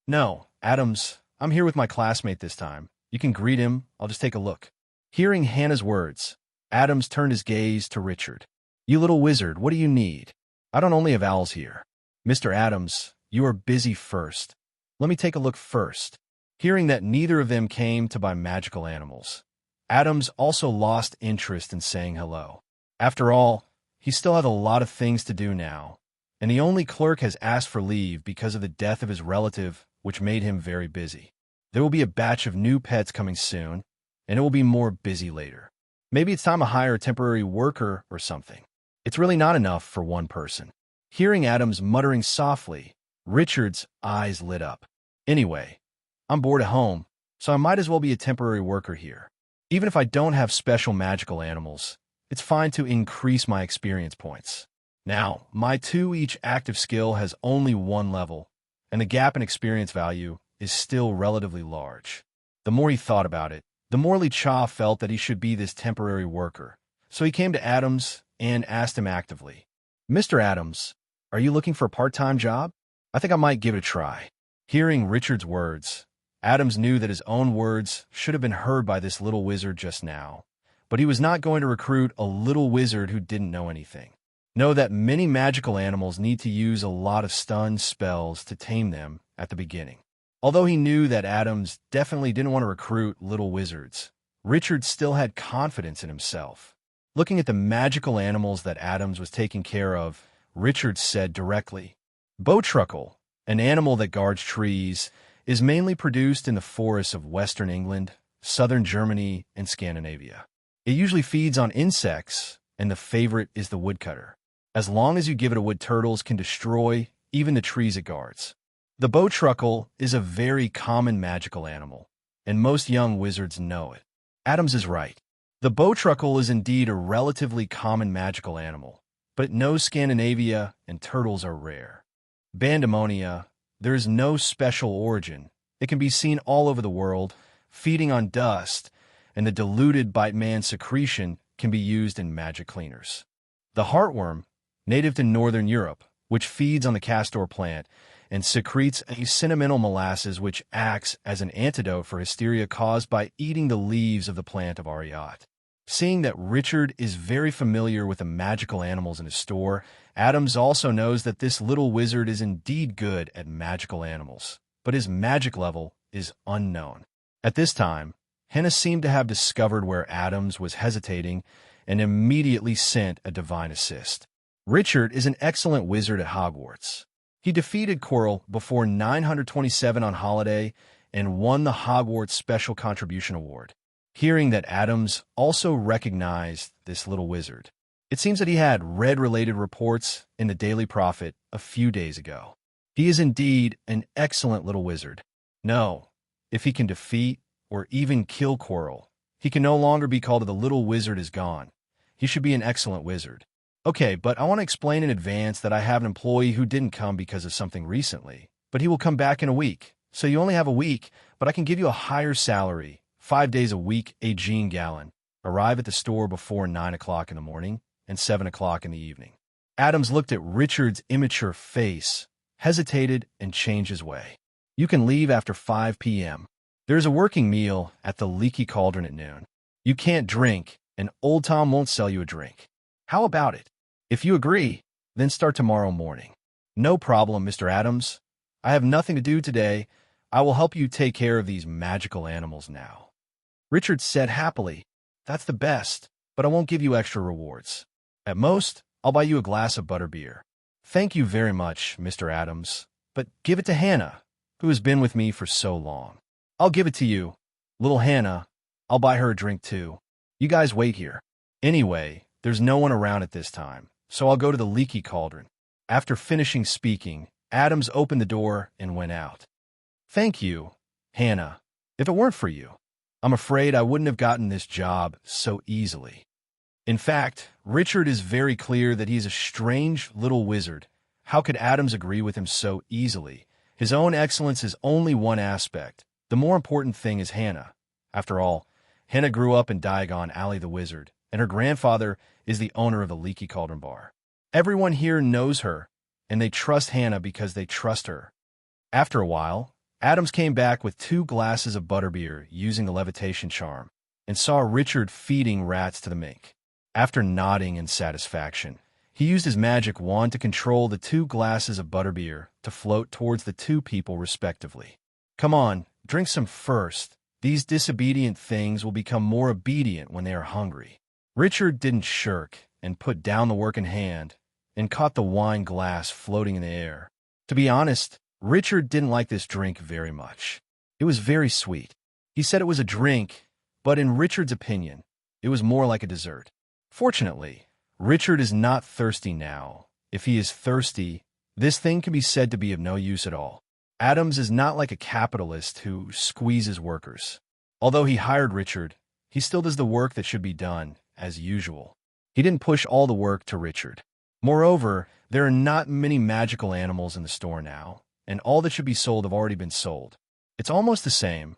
S2: "No, Adams. I'm here with my classmate this time. You can greet him. I'll just take a look." Hearing Hannah's words, Adams turned his gaze to Richard. "You little wizard, what do you need? I don't only have owls here." "Mr. Adams, you are busy first. Let me take a look first." Hearing that neither of them came to buy magical animals, Adams also lost interest in saying hello. After all, he still had a lot of things to do now, and the only clerk has asked for leave because of the death of his relative, which made him very busy. There will be a batch of new pets coming soon, and it will be more busy later. Maybe it's time to hire a temporary worker or something. It's really not enough for one person. Hearing Adams muttering softly, Richard's eyes lit up. "Anyway, I'm bored at home, so I might as well be a temporary worker here. Even if I don't have special magical animals, it's fine to increase my experience points. Now, my 2 each active skill has only 1 level, and the gap in experience value is still relatively large." The more he thought about it, the more Lee Cha felt that he should be this temporary worker. So he came to Adams and asked him actively, "Mr. Adams, are you looking for a part-time job? I think I might give it a try." Hearing Richard's words, Adams knew that his own words should have been heard by this little wizard just now, but he was not going to recruit a little wizard who didn't know anything. Know that many magical animals need to use a lot of stun spells to tame them at the beginning. Although he knew that Adams definitely didn't want to recruit little wizards, Richard still had confidence in himself. Looking at the magical animals that Adams was taking care of, Richard said directly, "Bowtruckle, an animal that guards trees, is mainly produced in the forests of western England, southern Germany, and Scandinavia. It usually feeds on insects, and the favorite is the woodcutter. As long as you give it a wood, turtles can destroy even the trees it guards." The bowtruckle is a very common magical animal, and most young wizards know it. Adams is right. The bowtruckle is indeed a relatively common magical animal, but no Scandinavia and turtles are rare. Bandamonia, there is no special origin. It can be seen all over the world, feeding on dust, and the diluted bite-man secretion can be used in magic cleaners. The heartworm, native to northern Europe, which feeds on the castor plant and secretes a sentimental molasses which acts as an antidote for hysteria caused by eating the leaves of the plant of Ariat. Seeing that Richard is very familiar with the magical animals in his store, Adams also knows that this little wizard is indeed good at magical animals, but his magic level is unknown. At this time, Hannah seemed to have discovered where Adams was hesitating and immediately sent a divine assist. Richard is an excellent wizard at Hogwarts. He defeated Quirrell before 927 on holiday and won the Hogwarts Special Contribution Award. Hearing that Adams also recognized this little wizard, it seems that he had read related reports in the Daily Prophet a few days ago. He is indeed an excellent little wizard. No, if he can defeat or even kill Quirrell, he can no longer be called the little wizard is gone. He should be an excellent wizard. Okay, but I want to explain in advance that I have an employee who didn't come because of something recently, but he will come back in a week. So you only have a week, but I can give you a higher salary, 5 days a week, a Jean Gallon. Arrive at the store before 9 o'clock in the morning and 7 o'clock in the evening. Adams looked at Richard's immature face, hesitated, and changed his way. You can leave after 5 p.m. There's a working meal at the Leaky Cauldron at noon. You can't drink, and Old Tom won't sell you a drink. How about it? If you agree, then start tomorrow morning. No problem, Mr. Adams. I have nothing to do today. I will help you take care of these magical animals now. Richard said happily, "That's the best, but I won't give you extra rewards. At most, I'll buy you a glass of butterbeer." "Thank you very much, Mr. Adams, but give it to Hannah, who has been with me for so long." "I'll give it to you. Little Hannah, I'll buy her a drink too. You guys wait here. Anyway, there's no one around at this time, so I'll go to the Leaky Cauldron." After finishing speaking, Adams opened the door and went out. "Thank you, Hannah. If it weren't for you, I'm afraid I wouldn't have gotten this job so easily." In fact, Richard is very clear that he's a strange little wizard. How could Adams agree with him so easily? His own excellence is only one aspect. The more important thing is Hannah. After all, Hannah grew up in Diagon Alley the Wizard, and her grandfather is the owner of the Leaky Cauldron Bar. Everyone here knows her, and they trust Hannah because they trust her. After a while, Adams came back with 2 glasses of butterbeer using the levitation charm. and saw Richard feeding rats to the mink. After nodding in satisfaction, he used his magic wand to control the 2 glasses of butterbeer to float towards the 2 people respectively. Come on, drink some first. These disobedient things will become more obedient when they are hungry. Richard didn't shirk and put down the work in hand and caught the wine glass floating in the air. To be honest, Richard didn't like this drink very much. It was very sweet. He said it was a drink, but in Richard's opinion, it was more like a dessert. Fortunately, Richard is not thirsty now. If he is thirsty, this thing can be said to be of no use at all. Adams is not like a capitalist who squeezes workers. Although he hired Richard, he still does the work that should be done, as usual. He didn't push all the work to Richard. Moreover, there are not many magical animals in the store now, and all that should be sold have already been sold. It's almost the same.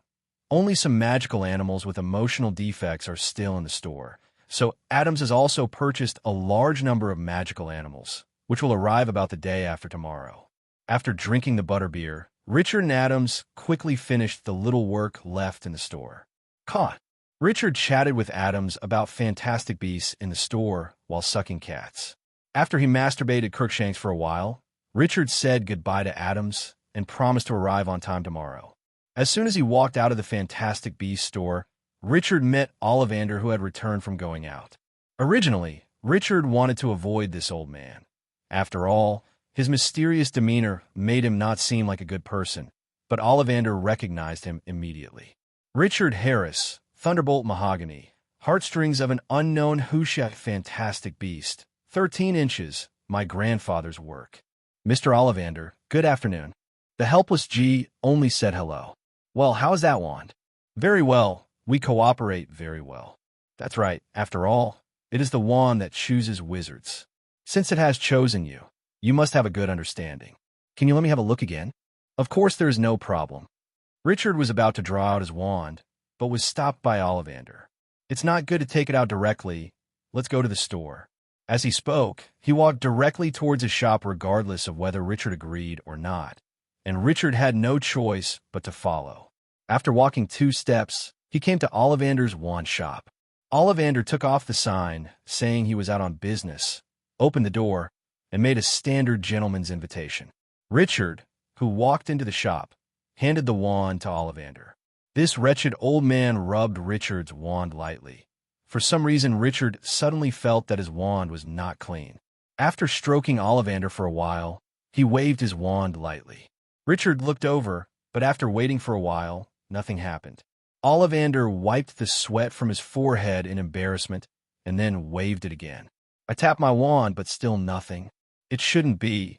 S2: Only some magical animals with emotional defects are still in the store. So Adams has also purchased a large number of magical animals, which will arrive about the day after tomorrow. After drinking the butterbeer, Richard and Adams quickly finished the little work left in the store. Caught. Richard chatted with Adams about fantastic beasts in the store while sucking cats. After he masturbated Crookshanks for a while, Richard said goodbye to Adams and promised to arrive on time tomorrow. As soon as he walked out of the Fantastic Beasts store, Richard met Ollivander, who had returned from going out. Originally, Richard wanted to avoid this old man. After all, his mysterious demeanor made him not seem like a good person, but Ollivander recognized him immediately. Richard Harris, Thunderbolt Mahogany, Heartstrings of an Unknown Husha Fantastic Beast, 13 inches, my grandfather's work. Mr. Ollivander, good afternoon. The helpless G only said hello. Well, how's that wand? Very well. We cooperate very well. That's right. After all, it is the wand that chooses wizards. Since it has chosen you, you must have a good understanding. Can you let me have a look again? Of course, there is no problem. Richard was about to draw out his wand, but was stopped by Ollivander. It's not good to take it out directly. Let's go to the store. As he spoke, he walked directly towards his shop regardless of whether Richard agreed or not, and Richard had no choice but to follow. After walking 2 steps, he came to Ollivander's wand shop. Ollivander took off the sign, saying he was out on business, opened the door, and made a standard gentleman's invitation. Richard, who walked into the shop, handed the wand to Ollivander. This wretched old man rubbed Richard's wand lightly. For some reason, Richard suddenly felt that his wand was not clean. After stroking Ollivander for a while, he waved his wand lightly. Richard looked over, but after waiting for a while, nothing happened. Ollivander wiped the sweat from his forehead in embarrassment and then waved it again. I tapped my wand, but still nothing. It shouldn't be.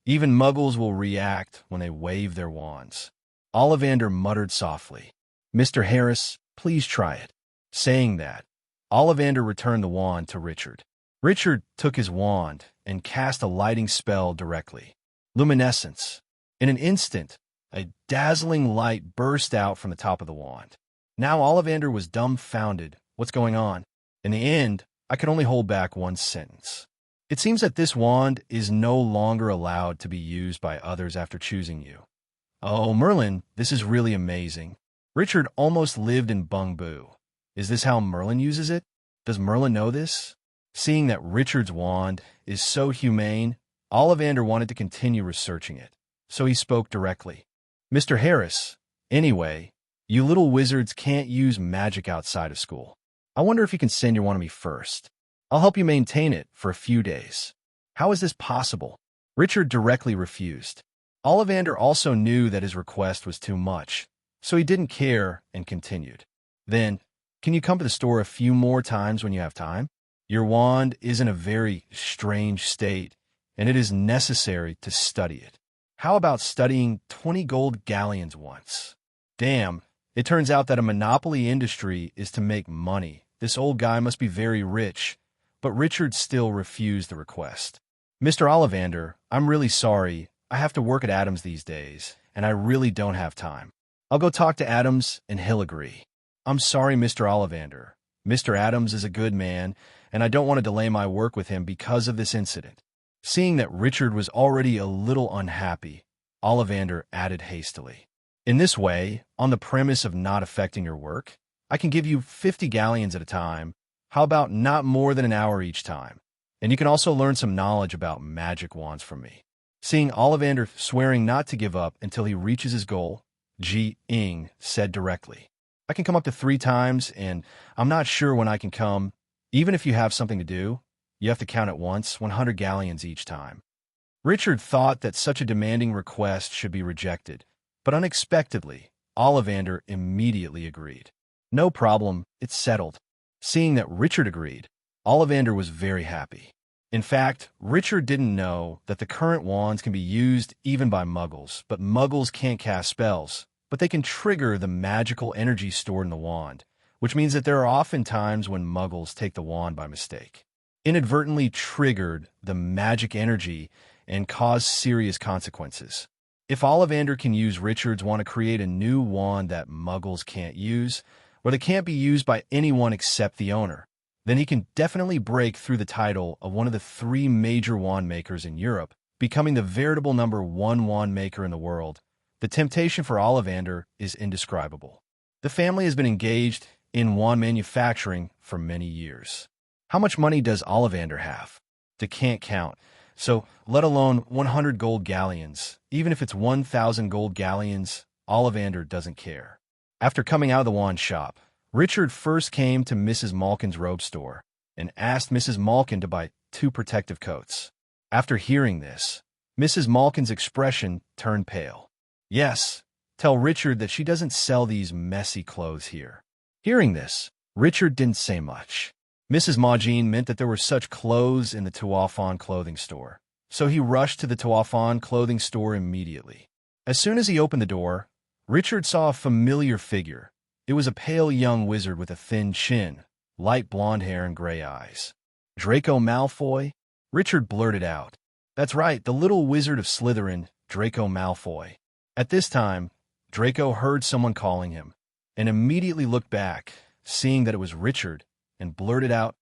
S2: Even muggles will react when they wave their wands. Ollivander muttered softly. Mr. Harris, please try it. Saying that, Ollivander returned the wand to Richard. Richard took his wand and cast a lighting spell directly. Luminescence. In an instant, a dazzling light burst out from the top of the wand. Now Ollivander was dumbfounded. What's going on? In the end, I could only hold back one sentence. It seems that this wand is no longer allowed to be used by others after choosing you. Oh, Merlin, this is really amazing. Richard almost lived in Bungbu. Is this how Merlin uses it? Does Merlin know this? Seeing that Richard's wand is so humane, Ollivander wanted to continue researching it, so he spoke directly. Mr. Harris, anyway, you little wizards can't use magic outside of school. I wonder if you can send your wand to me first. I'll help you maintain it for a few days. How is this possible? Richard directly refused. Ollivander also knew that his request was too much, so he didn't care and continued. Then, can you come to the store a few more times when you have time? Your wand is in a very strange state, and it is necessary to study it. How about studying 20 gold galleons once? Damn, it turns out that a monopoly industry is to make money. This old guy must be very rich, but Richard still refused the request. Mr. Ollivander, I'm really sorry. I have to work at Adams these days, and I really don't have time. I'll go talk to Adams, and he'll agree. I'm sorry, Mr. Ollivander. Mr. Adams is a good man, and I don't want to delay my work with him because of this incident. Seeing that Richard was already a little unhappy, Ollivander added hastily. In this way, on the premise of not affecting your work, I can give you 50 galleons at a time. How about not more than an hour each time? And you can also learn some knowledge about magic wands from me." Seeing Ollivander swearing not to give up until he reaches his goal, Ji Ing said directly, "I can come up to 3 times, and I'm not sure when I can come. Even if you have something to do, you have to count at once, 100 galleons each time." Richard thought that such a demanding request should be rejected, but unexpectedly, Ollivander immediately agreed. "No problem, it's settled." Seeing that Richard agreed, Ollivander was very happy. In fact, Richard didn't know that the current wands can be used even by Muggles, but Muggles can't cast spells, but they can trigger the magical energy stored in the wand, which means that there are often times when Muggles take the wand by mistake, inadvertently triggered the magic energy and cause serious consequences. If Ollivander can use Richard's wand to create a new wand that Muggles can't use, or that can't be used by anyone except the owner, then he can definitely break through the title of one of the 3 major wand makers in Europe, becoming the veritable #1 wand maker in the world. The temptation for Ollivander is indescribable. The family has been engaged in wand manufacturing for many years. How much money does Ollivander have? They can't count. So, let alone 100 gold galleons. Even if it's 1,000 gold galleons, Ollivander doesn't care. After coming out of the wand shop, Richard first came to Mrs. Malkin's robe store and asked Mrs. Malkin to buy 2 protective coats. After hearing this, Mrs. Malkin's expression turned pale. "Yes, tell Richard that she doesn't sell these messy clothes here." Hearing this, Richard didn't say much. Mrs. Maugin meant that there were such clothes in the Tuathon clothing store, so he rushed to the Tuathon clothing store immediately. As soon as he opened the door, Richard saw a familiar figure. It was a pale young wizard with a thin chin, light blonde hair, and gray eyes. "Draco Malfoy?" Richard blurted out. "That's right, the little wizard of Slytherin, Draco Malfoy." At this time, Draco heard someone calling him, and immediately looked back, seeing that it was Richard, and blurted out,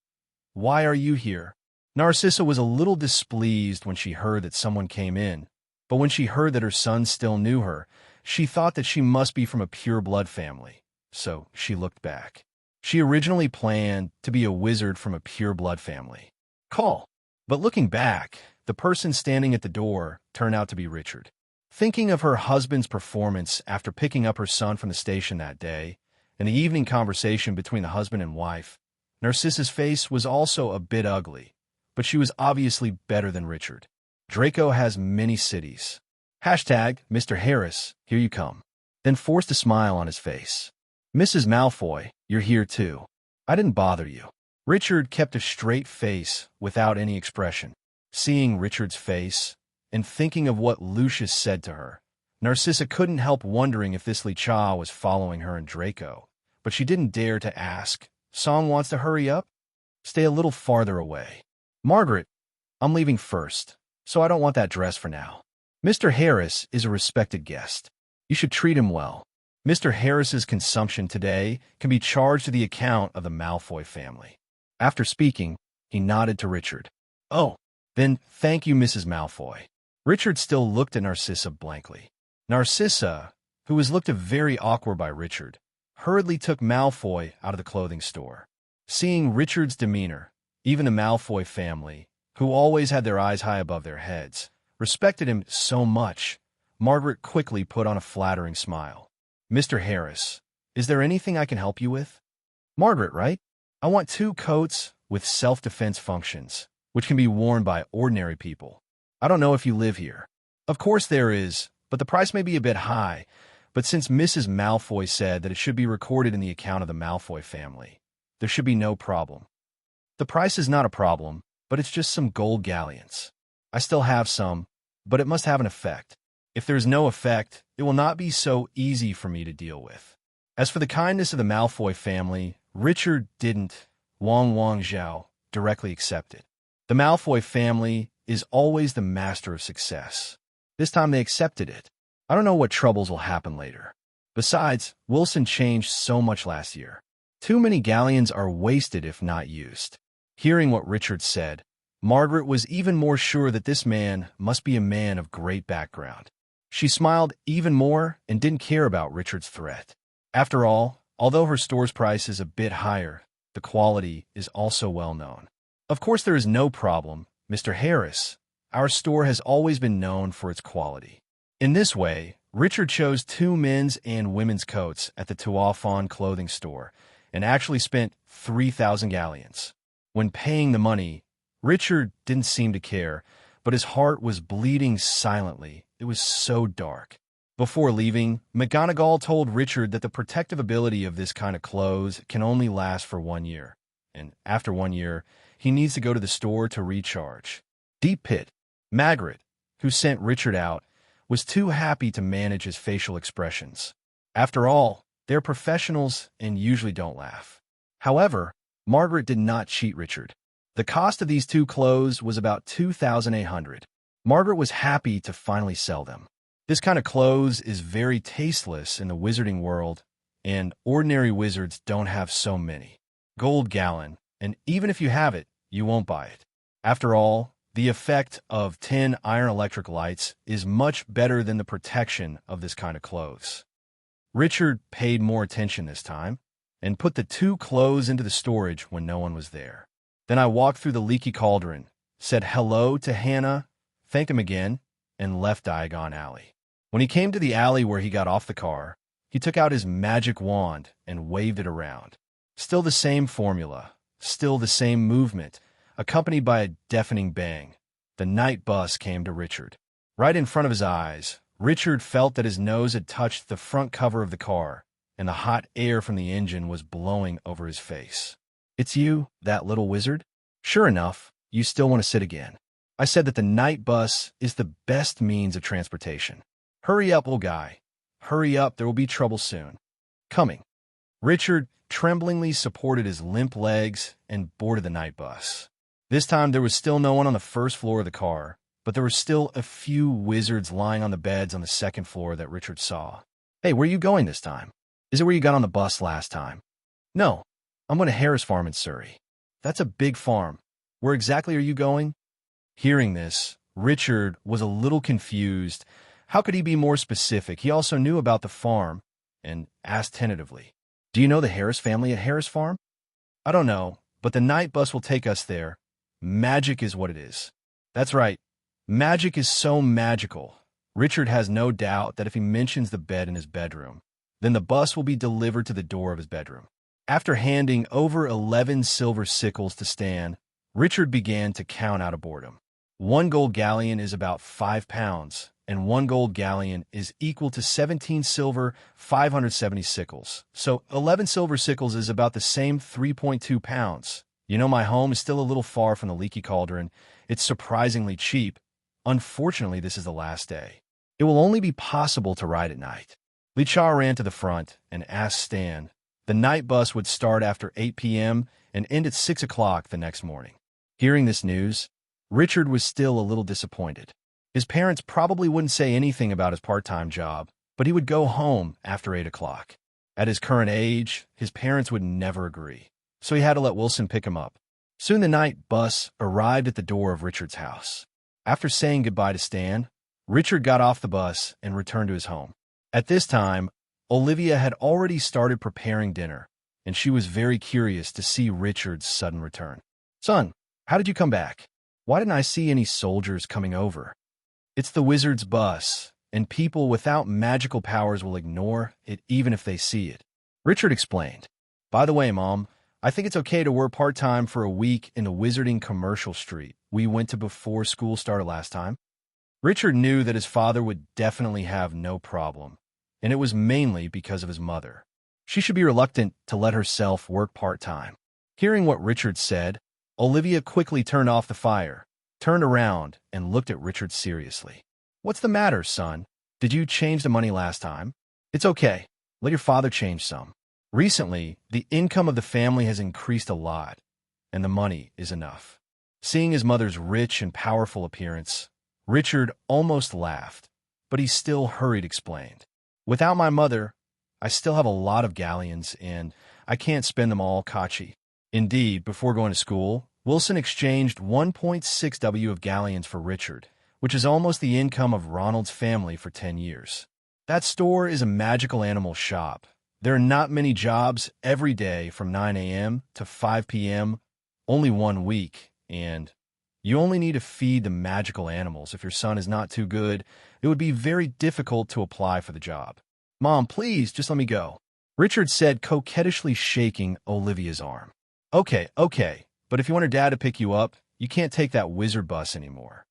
S2: "Why are you here?" Narcissa was a little displeased when she heard that someone came in, but when she heard that her son still knew her, she thought that she must be from a pure-blood family. So she looked back. She originally planned to be a wizard from a pure-blood family. Call. But looking back, the person standing at the door turned out to be Richard. Thinking of her husband's performance after picking up her son from the station that day, and the evening conversation between the husband and wife, Narcissa's face was also a bit ugly, but she was obviously better than Richard. Draco has many cities. Hashtag, Mr. Harris, here you come. Then forced a smile on his face. "Mrs. Malfoy, you're here too. I didn't bother you." Richard kept a straight face without any expression. Seeing Richard's face, and thinking of what Lucius said to her, Narcissa couldn't help wondering if this Li Cha was following her and Draco, but she didn't dare to ask. "Song wants to hurry up? Stay a little farther away." "Margaret, I'm leaving first, so I don't want that dress for now. Mr. Harris is a respected guest. You should treat him well." Mr. Harris's consumption today can be charged to the account of the Malfoy family. After speaking, he nodded to Richard. "Oh, then thank you, Mrs. Malfoy." Richard still looked at Narcissa blankly. Narcissa, who was looked at very awkward by Richard, hurriedly took Malfoy out of the clothing store. Seeing Richard's demeanor, even the Malfoy family, who always had their eyes high above their heads, respected him so much, Margaret quickly put on a flattering smile. "Mr. Harris, is there anything I can help you with?" "Margaret, right? I want 2 coats with self-defense functions, which can be worn by ordinary people. I don't know if you live here." "Of course there is, but the price may be a bit high. But since Mrs. Malfoy said that it should be recorded in the account of the Malfoy family, there should be no problem." "The price is not a problem, but it's just some gold galleons. I still have some, but it must have an effect. If there's no effect, it will not be so easy for me to deal with." As for the kindness of the Malfoy family, Richard didn't, Wang Zhao, directly accept it. The Malfoy family is always the master of success. This time they accepted it. I don't know what troubles will happen later. Besides, Wilson changed so much last year. Too many galleons are wasted if not used. Hearing what Richard said, Margaret was even more sure that this man must be a man of great background. She smiled even more and didn't care about Richard's threat. After all, Although her store's price is a bit higher, the quality is also well known. Of course, there is no problem, Mr. Harris. Our store has always been known for its quality. In this way, Richard chose 2 men's and women's coats at the Tuathon clothing store and actually spent 3,000 galleons. When paying the money, Richard didn't seem to care, but his heart was bleeding silently. It was so dark. Before leaving, McGonagall told Richard that the protective ability of this kind of clothes can only last for 1 year, and after 1 year, he needs to go to the store to recharge. Deep Pit, Margaret, who sent Richard out, was too happy to manage his facial expressions. After all, they're professionals and usually don't laugh. However, Margaret did not cheat Richard. The cost of these 2 clothes was about 2,800. Margaret was happy to finally sell them. This kind of clothes is very tasteless in the wizarding world, and ordinary wizards don't have so many. Gold gallon, and even if you have it, you won't buy it. After all, the effect of 10 iron electric lights is much better than the protection of this kind of clothes. Richard paid more attention this time, and put the 2 clothes into the storage when no one was there. Then I walked through the leaky cauldron, said hello to Hannah, thanked him again, and left Diagon Alley. When he came to the alley where he got off the car, he took out his magic wand and waved it around. Still the same formula, still the same movement, accompanied by a deafening bang. The night bus came to Richard. Right in front of his eyes, Richard felt that his nose had touched the front cover of the car, and the hot air from the engine was blowing over his face. "It's you, that little wizard? Sure enough, you still want to sit again. I said that the night bus is the best means of transportation. Hurry up, old guy. Hurry up, there will be trouble soon. Coming." Richard tremblingly supported his limp legs and boarded the night bus. This time there was still no one on the first floor of the car, but there were still a few wizards lying on the beds on the second floor that Richard saw. "Hey, where are you going this time? Is it where you got on the bus last time?" "No, I'm going to Harris Farm in Surrey." "That's a big farm. Where exactly are you going?" Hearing this, Richard was a little confused. How could he be more specific? He also knew about the farm and asked tentatively, "Do you know the Harris family at Harris Farm?" "I don't know, but the night bus will take us there. Magic is what it is." "That's right. Magic is so magical." Richard has no doubt that if he mentions the bed in his bedroom, then the bus will be delivered to the door of his bedroom. After handing over 11 silver sickles to Stan, Richard began to count out of boredom. 1 gold galleon is about 5 pounds, and 1 gold galleon is equal to 17 silver, 570 sickles. So 11 silver sickles is about the same 3.2 pounds. You know, my home is still a little far from the leaky cauldron. It's surprisingly cheap. Unfortunately, this is the last day. It will only be possible to ride at night. Lichar ran to the front and asked Stan. The night bus would start after 8 p.m. and end at 6 o'clock the next morning. Hearing this news, Richard was still a little disappointed. His parents probably wouldn't say anything about his part-time job, but he would go home after 8 o'clock. At his current age, his parents would never agree, so he had to let Wilson pick him up. Soon the night bus arrived at the door of Richard's house. After saying goodbye to Stan, Richard got off the bus and returned to his home. At this time, Olivia had already started preparing dinner, and she was very curious to see Richard's sudden return. "Son, how did you come back? Why didn't I see any soldiers coming over?" "It's the wizard's bus, and people without magical powers will ignore it even if they see it," Richard explained. "By the way, Mom, I think it's okay to work part-time for a week in the Wizarding Commercial Street we went to before school started last time." Richard knew that his father would definitely have no problem, and it was mainly because of his mother. She should be reluctant to let herself work part-time. Hearing what Richard said, Olivia quickly turned off the fire, turned around, and looked at Richard seriously. "What's the matter, son? Did you change the money last time?" "It's okay. Let your father change some. Recently, the income of the family has increased a lot, and the money is enough." Seeing his mother's rich and powerful appearance, Richard almost laughed, but he still hurried explained. "Without my mother, I still have a lot of galleons, and I can't spend them all, Kachi." Indeed, before going to school, Wilson exchanged 1.6 W of galleons for Richard, which is almost the income of Ronald's family for 10 years. That store is a magical animal shop. There are not many jobs every day from 9 a.m. to 5 p.m., only 1 week, and you only need to feed the magical animals. If your son is not too good, it would be very difficult to apply for the job. Mom, please, just let me go, Richard said, coquettishly shaking Olivia's arm. Okay, but if you want her dad to pick you up, you can't take that wizard bus anymore.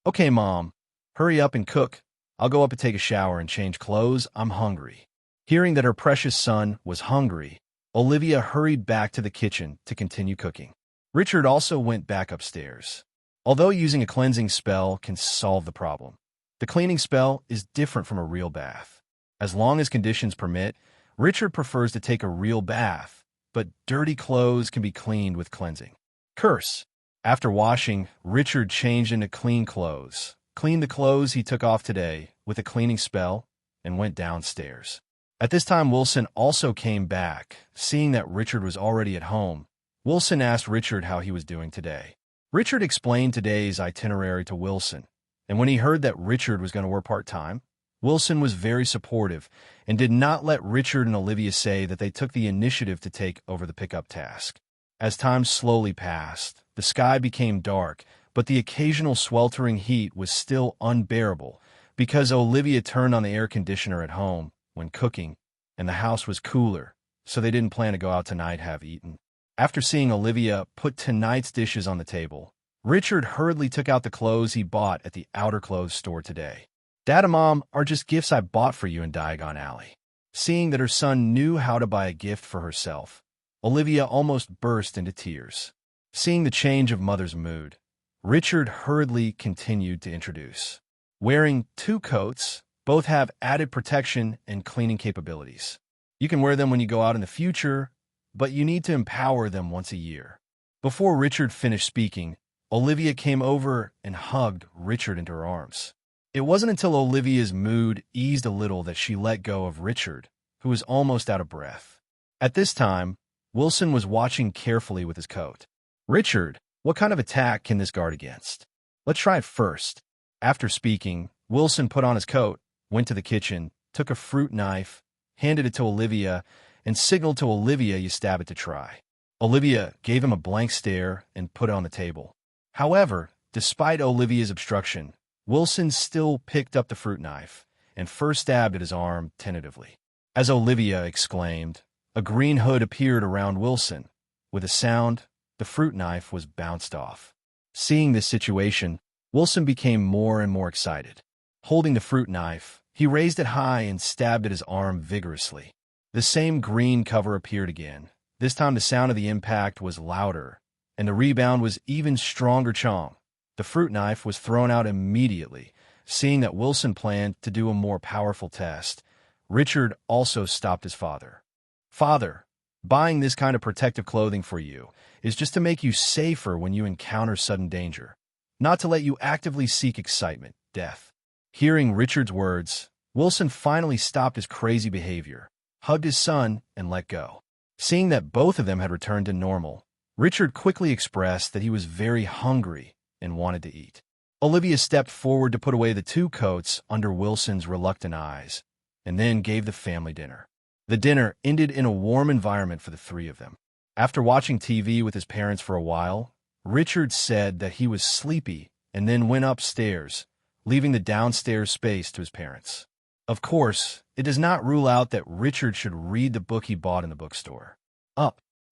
S2: Okay, Mom, hurry up and cook. I'll go up and take a shower and change clothes. I'm hungry. Hearing that her precious son was hungry, Olivia hurried back to the kitchen to continue cooking. Richard also went back upstairs. Although using a cleansing spell can solve the problem, the cleaning spell is different from a real bath. As long as conditions permit, Richard prefers to take a real bath, but dirty clothes can be cleaned with cleansing. Curse. After washing, Richard changed into clean clothes, cleaned the clothes he took off today with a cleaning spell, and went downstairs. At this time, Wilson also came back. Seeing that Richard was already at home, Wilson asked Richard how he was doing today. Richard explained today's itinerary to Wilson, and when he heard that Richard was going to work part-time, Wilson was very supportive and did not let Richard and Olivia say that they took the initiative to take over the pickup task. As time slowly passed, the sky became dark, but the occasional sweltering heat was still unbearable because Olivia turned on the air conditioner at home when cooking, and the house was cooler, so they didn't plan to go out tonight have eaten. After seeing Olivia put tonight's dishes on the table, Richard hurriedly took out the clothes he bought at the outer clothes store today. Dad and Mom are just gifts I bought for you in Diagon Alley. Seeing that her son knew how to buy a gift for herself, Olivia almost burst into tears. Seeing the change of Mother's mood, Richard hurriedly continued to introduce. Wearing 2 coats, both have added protection and cleaning capabilities. You can wear them when you go out in the future, but you need to empower them once a year. Before Richard finished speaking, Olivia came over and hugged Richard into her arms. It wasn't until Olivia's mood eased a little that she let go of Richard, who was almost out of breath. At this time, Wilson was watching carefully with his coat. Richard, what kind of attack can this guard against? Let's try it first. After speaking, Wilson put on his coat, went to the kitchen, took a fruit knife, handed it to Olivia, and signaled to Olivia you stab it to try. Olivia gave him a blank stare and put it on the table. However, despite Olivia's obstruction, Wilson still picked up the fruit knife and first stabbed at his arm tentatively. As Olivia exclaimed, a green hood appeared around Wilson. With a sound, the fruit knife was bounced off. Seeing this situation, Wilson became more and more excited. Holding the fruit knife, he raised it high and stabbed at his arm vigorously. The same green cover appeared again. This time the sound of the impact was louder, and the rebound was even stronger. Chong. The fruit knife was thrown out immediately. Seeing that Wilson planned to do a more powerful test, Richard also stopped his father. Father, buying this kind of protective clothing for you is just to make you safer when you encounter sudden danger, not to let you actively seek excitement, death. Hearing Richard's words, Wilson finally stopped his crazy behavior, hugged his son, and let go. Seeing that both of them had returned to normal, Richard quickly expressed that he was very hungry and wanted to eat. Olivia stepped forward to put away the 2 coats under Wilson's reluctant eyes, and then gave the family dinner. The dinner ended in a warm environment for the 3 of them. After watching TV with his parents for a while, Richard said that he was sleepy and then went upstairs, leaving the downstairs space to his parents. Of course, it does not rule out that Richard should read the book he bought in the bookstore.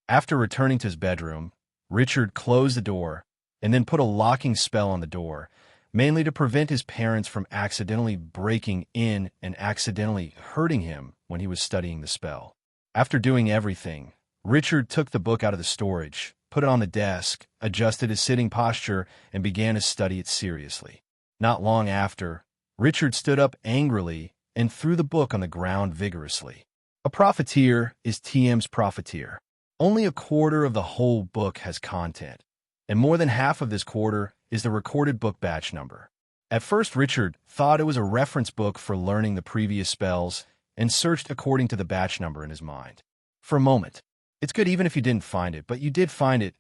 S2: After returning to his bedroom, Richard closed the door and then put a locking spell on the door, mainly to prevent his parents from accidentally breaking in and accidentally hurting him when he was studying the spell. After doing everything, Richard took the book out of the storage, put it on the desk, adjusted his sitting posture, and began to study it seriously. Not long after, Richard stood up angrily and threw the book on the ground vigorously. A profiteer is TM's profiteer. Only a quarter of the whole book has content, and more than half of this quarter is the recorded book batch number. At first, Richard thought it was a reference book for learning the previous spells and searched according to the batch number in his mind. For a moment, it's good even if you didn't find it, but you did find it.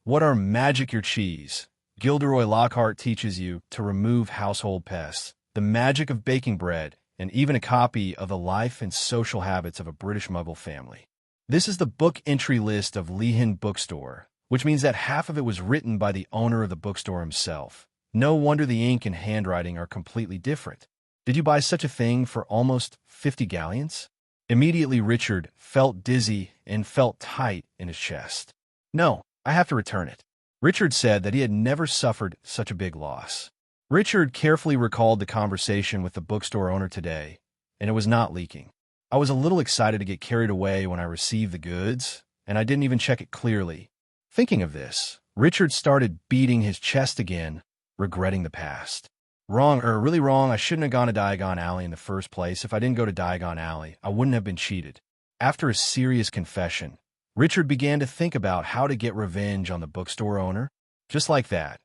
S2: What are magic your cheese? Gilderoy Lockhart teaches you to remove household pests, the magic of baking bread, and even a copy of The Life and Social Habits of a British Muggle Family. This is the book entry list of Lehan Bookstore, which means that half of it was written by the owner of the bookstore himself. No wonder the ink and handwriting are completely different. Did you buy such a thing for almost 50 galleons? Immediately, Richard felt dizzy and felt tight in his chest. No, I have to return it. Richard said that he had never suffered such a big loss. Richard carefully recalled the conversation with the bookstore owner today, and it was not leaking. I was a little excited to get carried away when I received the goods, and I didn't even check it clearly. Thinking of this, Richard started beating his chest again, regretting the past. Really wrong. I shouldn't have gone to Diagon Alley in the first place. If I didn't go to Diagon Alley, I wouldn't have been cheated. After a serious confession, Richard began to think about how to get revenge on the bookstore owner. Just like that,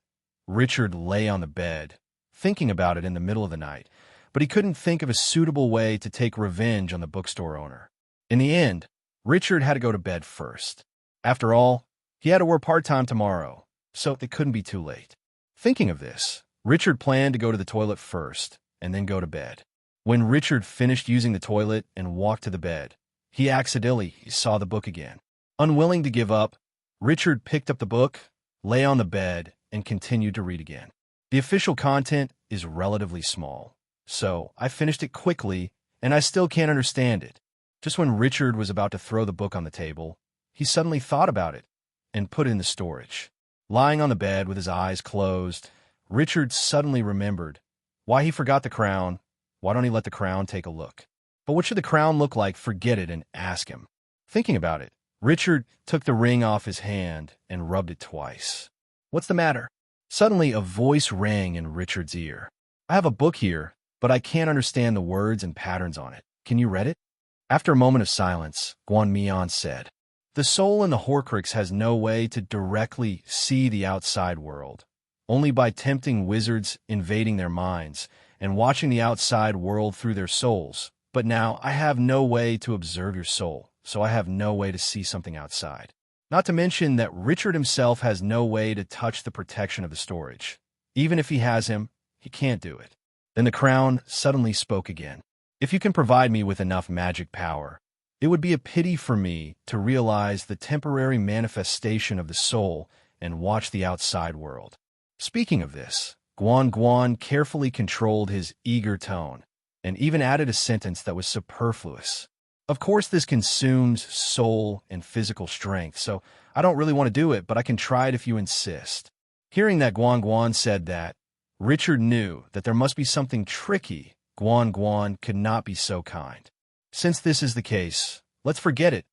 S2: Richard lay on the bed, thinking about it in the middle of the night, but he couldn't think of a suitable way to take revenge on the bookstore owner. In the end, Richard had to go to bed first. After all, he had to work part-time tomorrow, so it couldn't be too late. Thinking of this, Richard planned to go to the toilet first and then go to bed. When Richard finished using the toilet and walked to the bed, he accidentally saw the book again. Unwilling to give up, Richard picked up the book, lay on the bed, and continued to read again. The official content is relatively small, so I finished it quickly, and I still can't understand it. Just when Richard was about to throw the book on the table, he suddenly thought about it and put it in the storage. Lying on the bed with his eyes closed, Richard suddenly remembered why he forgot the crown. Why don't he let the crown take a look? But what should the crown look like? Forget it and ask him. Thinking about it, Richard took the ring off his hand and rubbed it twice. What's the matter? Suddenly, a voice rang in Richard's ear. I have a book here, but I can't understand the words and patterns on it. Can you read it? After a moment of silence, Guan said, the soul in the Horcrux has no way to directly see the outside world. Only by tempting wizards, invading their minds, and watching the outside world through their souls. But now I have no way to observe your soul, so I have no way to see something outside. Not to mention that Richard himself has no way to touch the protection of the storage. Even if he has him, he can't do it. Then the crown suddenly spoke again. If you can provide me with enough magic power, it would be a pity for me to realize the temporary manifestation of the soul and watch the outside world. Speaking of this, Guan carefully controlled his eager tone, and even added a sentence that was superfluous. Of course, this consumes soul and physical strength, so I don't really want to do it, but I can try it if you insist. Hearing that Guan said that, Richard knew that there must be something tricky. Guan could not be so kind. Since this is the case, let's forget it.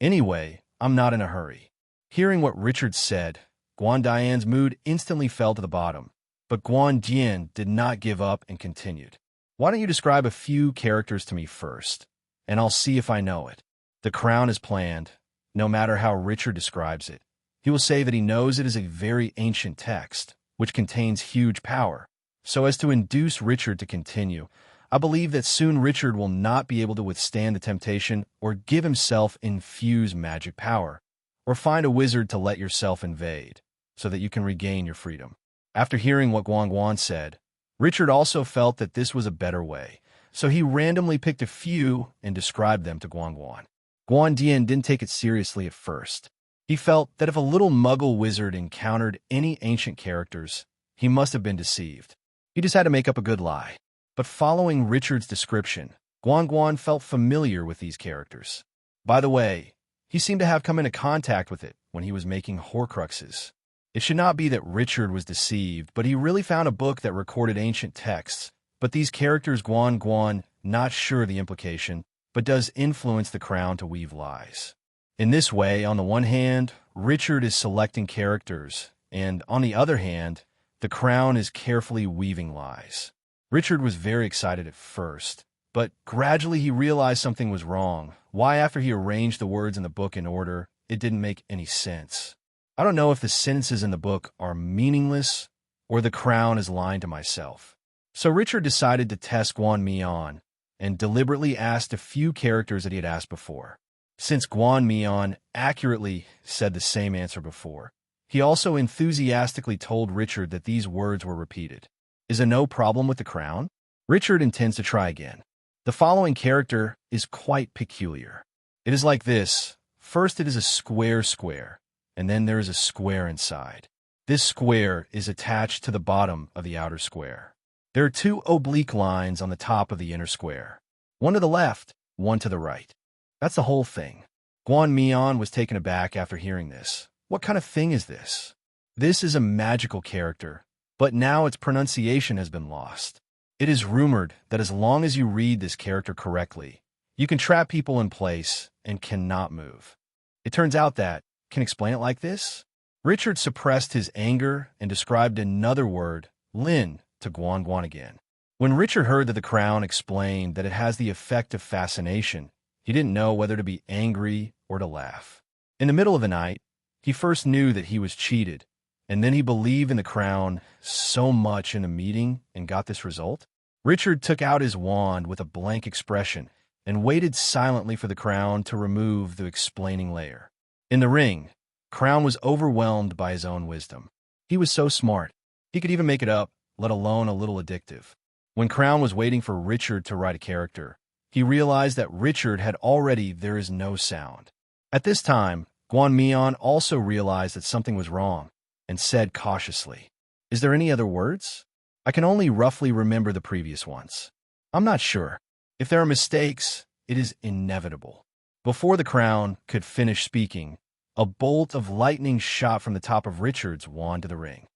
S2: Anyway, I'm not in a hurry. Hearing what Richard said, Guandian's mood instantly fell to the bottom, but Guandian did not give up and continued. Why don't you describe a few characters to me first, and I'll see if I know it. The crown is planned, no matter how Richard describes it. He will say that he knows it is a very ancient text, which contains huge power. So as to induce Richard to continue, I believe that soon Richard will not be able to withstand the temptation or give himself infuse magic power, or find a wizard to let yourself invade, so that you can regain your freedom. After hearing what Guan said, Richard also felt that this was a better way, so he randomly picked a few and described them to Guan. Guandian didn't take it seriously at first. He felt that if a little muggle wizard encountered any ancient characters, he must have been deceived. He just had to make up a good lie. But following Richard's description, Guan felt familiar with these characters. By the way, he seemed to have come into contact with it when he was making Horcruxes. It should not be that Richard was deceived, but he really found a book that recorded ancient texts. But these characters, Guan, not sure the implication, but does influence the crown to weave lies. In this way, on the one hand, Richard is selecting characters, and on the other hand, the crown is carefully weaving lies. Richard was very excited at first, but gradually he realized something was wrong. Why, after he arranged the words in the book in order, it didn't make any sense. I don't know if the sentences in the book are meaningless or the crown is lying to myself. So Richard decided to test Guan and deliberately asked a few characters that he had asked before. Since Guan accurately said the same answer before, he also enthusiastically told Richard that these words were repeated. Is there no problem with the crown? Richard intends to try again. The following character is quite peculiar. It is like this. First, it is a square, and then there is a square inside. This square is attached to the bottom of the outer square. There are two oblique lines on the top of the inner square. One to the left, one to the right. That's the whole thing. Guan was taken aback after hearing this. What kind of thing is this? This is a magical character, but now its pronunciation has been lost. It is rumored that as long as you read this character correctly, you can trap people in place and cannot move. It turns out that, can explain it like this? Richard suppressed his anger and described another word, Lin, to Guan again. When Richard heard that the crown explained that it has the effect of fascination, he didn't know whether to be angry or to laugh. In the middle of the night, he first knew that he was cheated, and then he believed in the crown so much in a meeting and got this result. Richard took out his wand with a blank expression and waited silently for the crown to remove the explaining layer. In the ring, Crown was overwhelmed by his own wisdom. He was so smart. He could even make it up, let alone a little addictive. When Crown was waiting for Richard to write a character, he realized that Richard had already there is no sound. At this time, Guan also realized that something was wrong and said cautiously, "Is there any other words? I can only roughly remember the previous ones. I'm not sure. If there are mistakes, it is inevitable." Before the Crown could finish speaking, a bolt of lightning shot from the top of Richard's wand to the ring.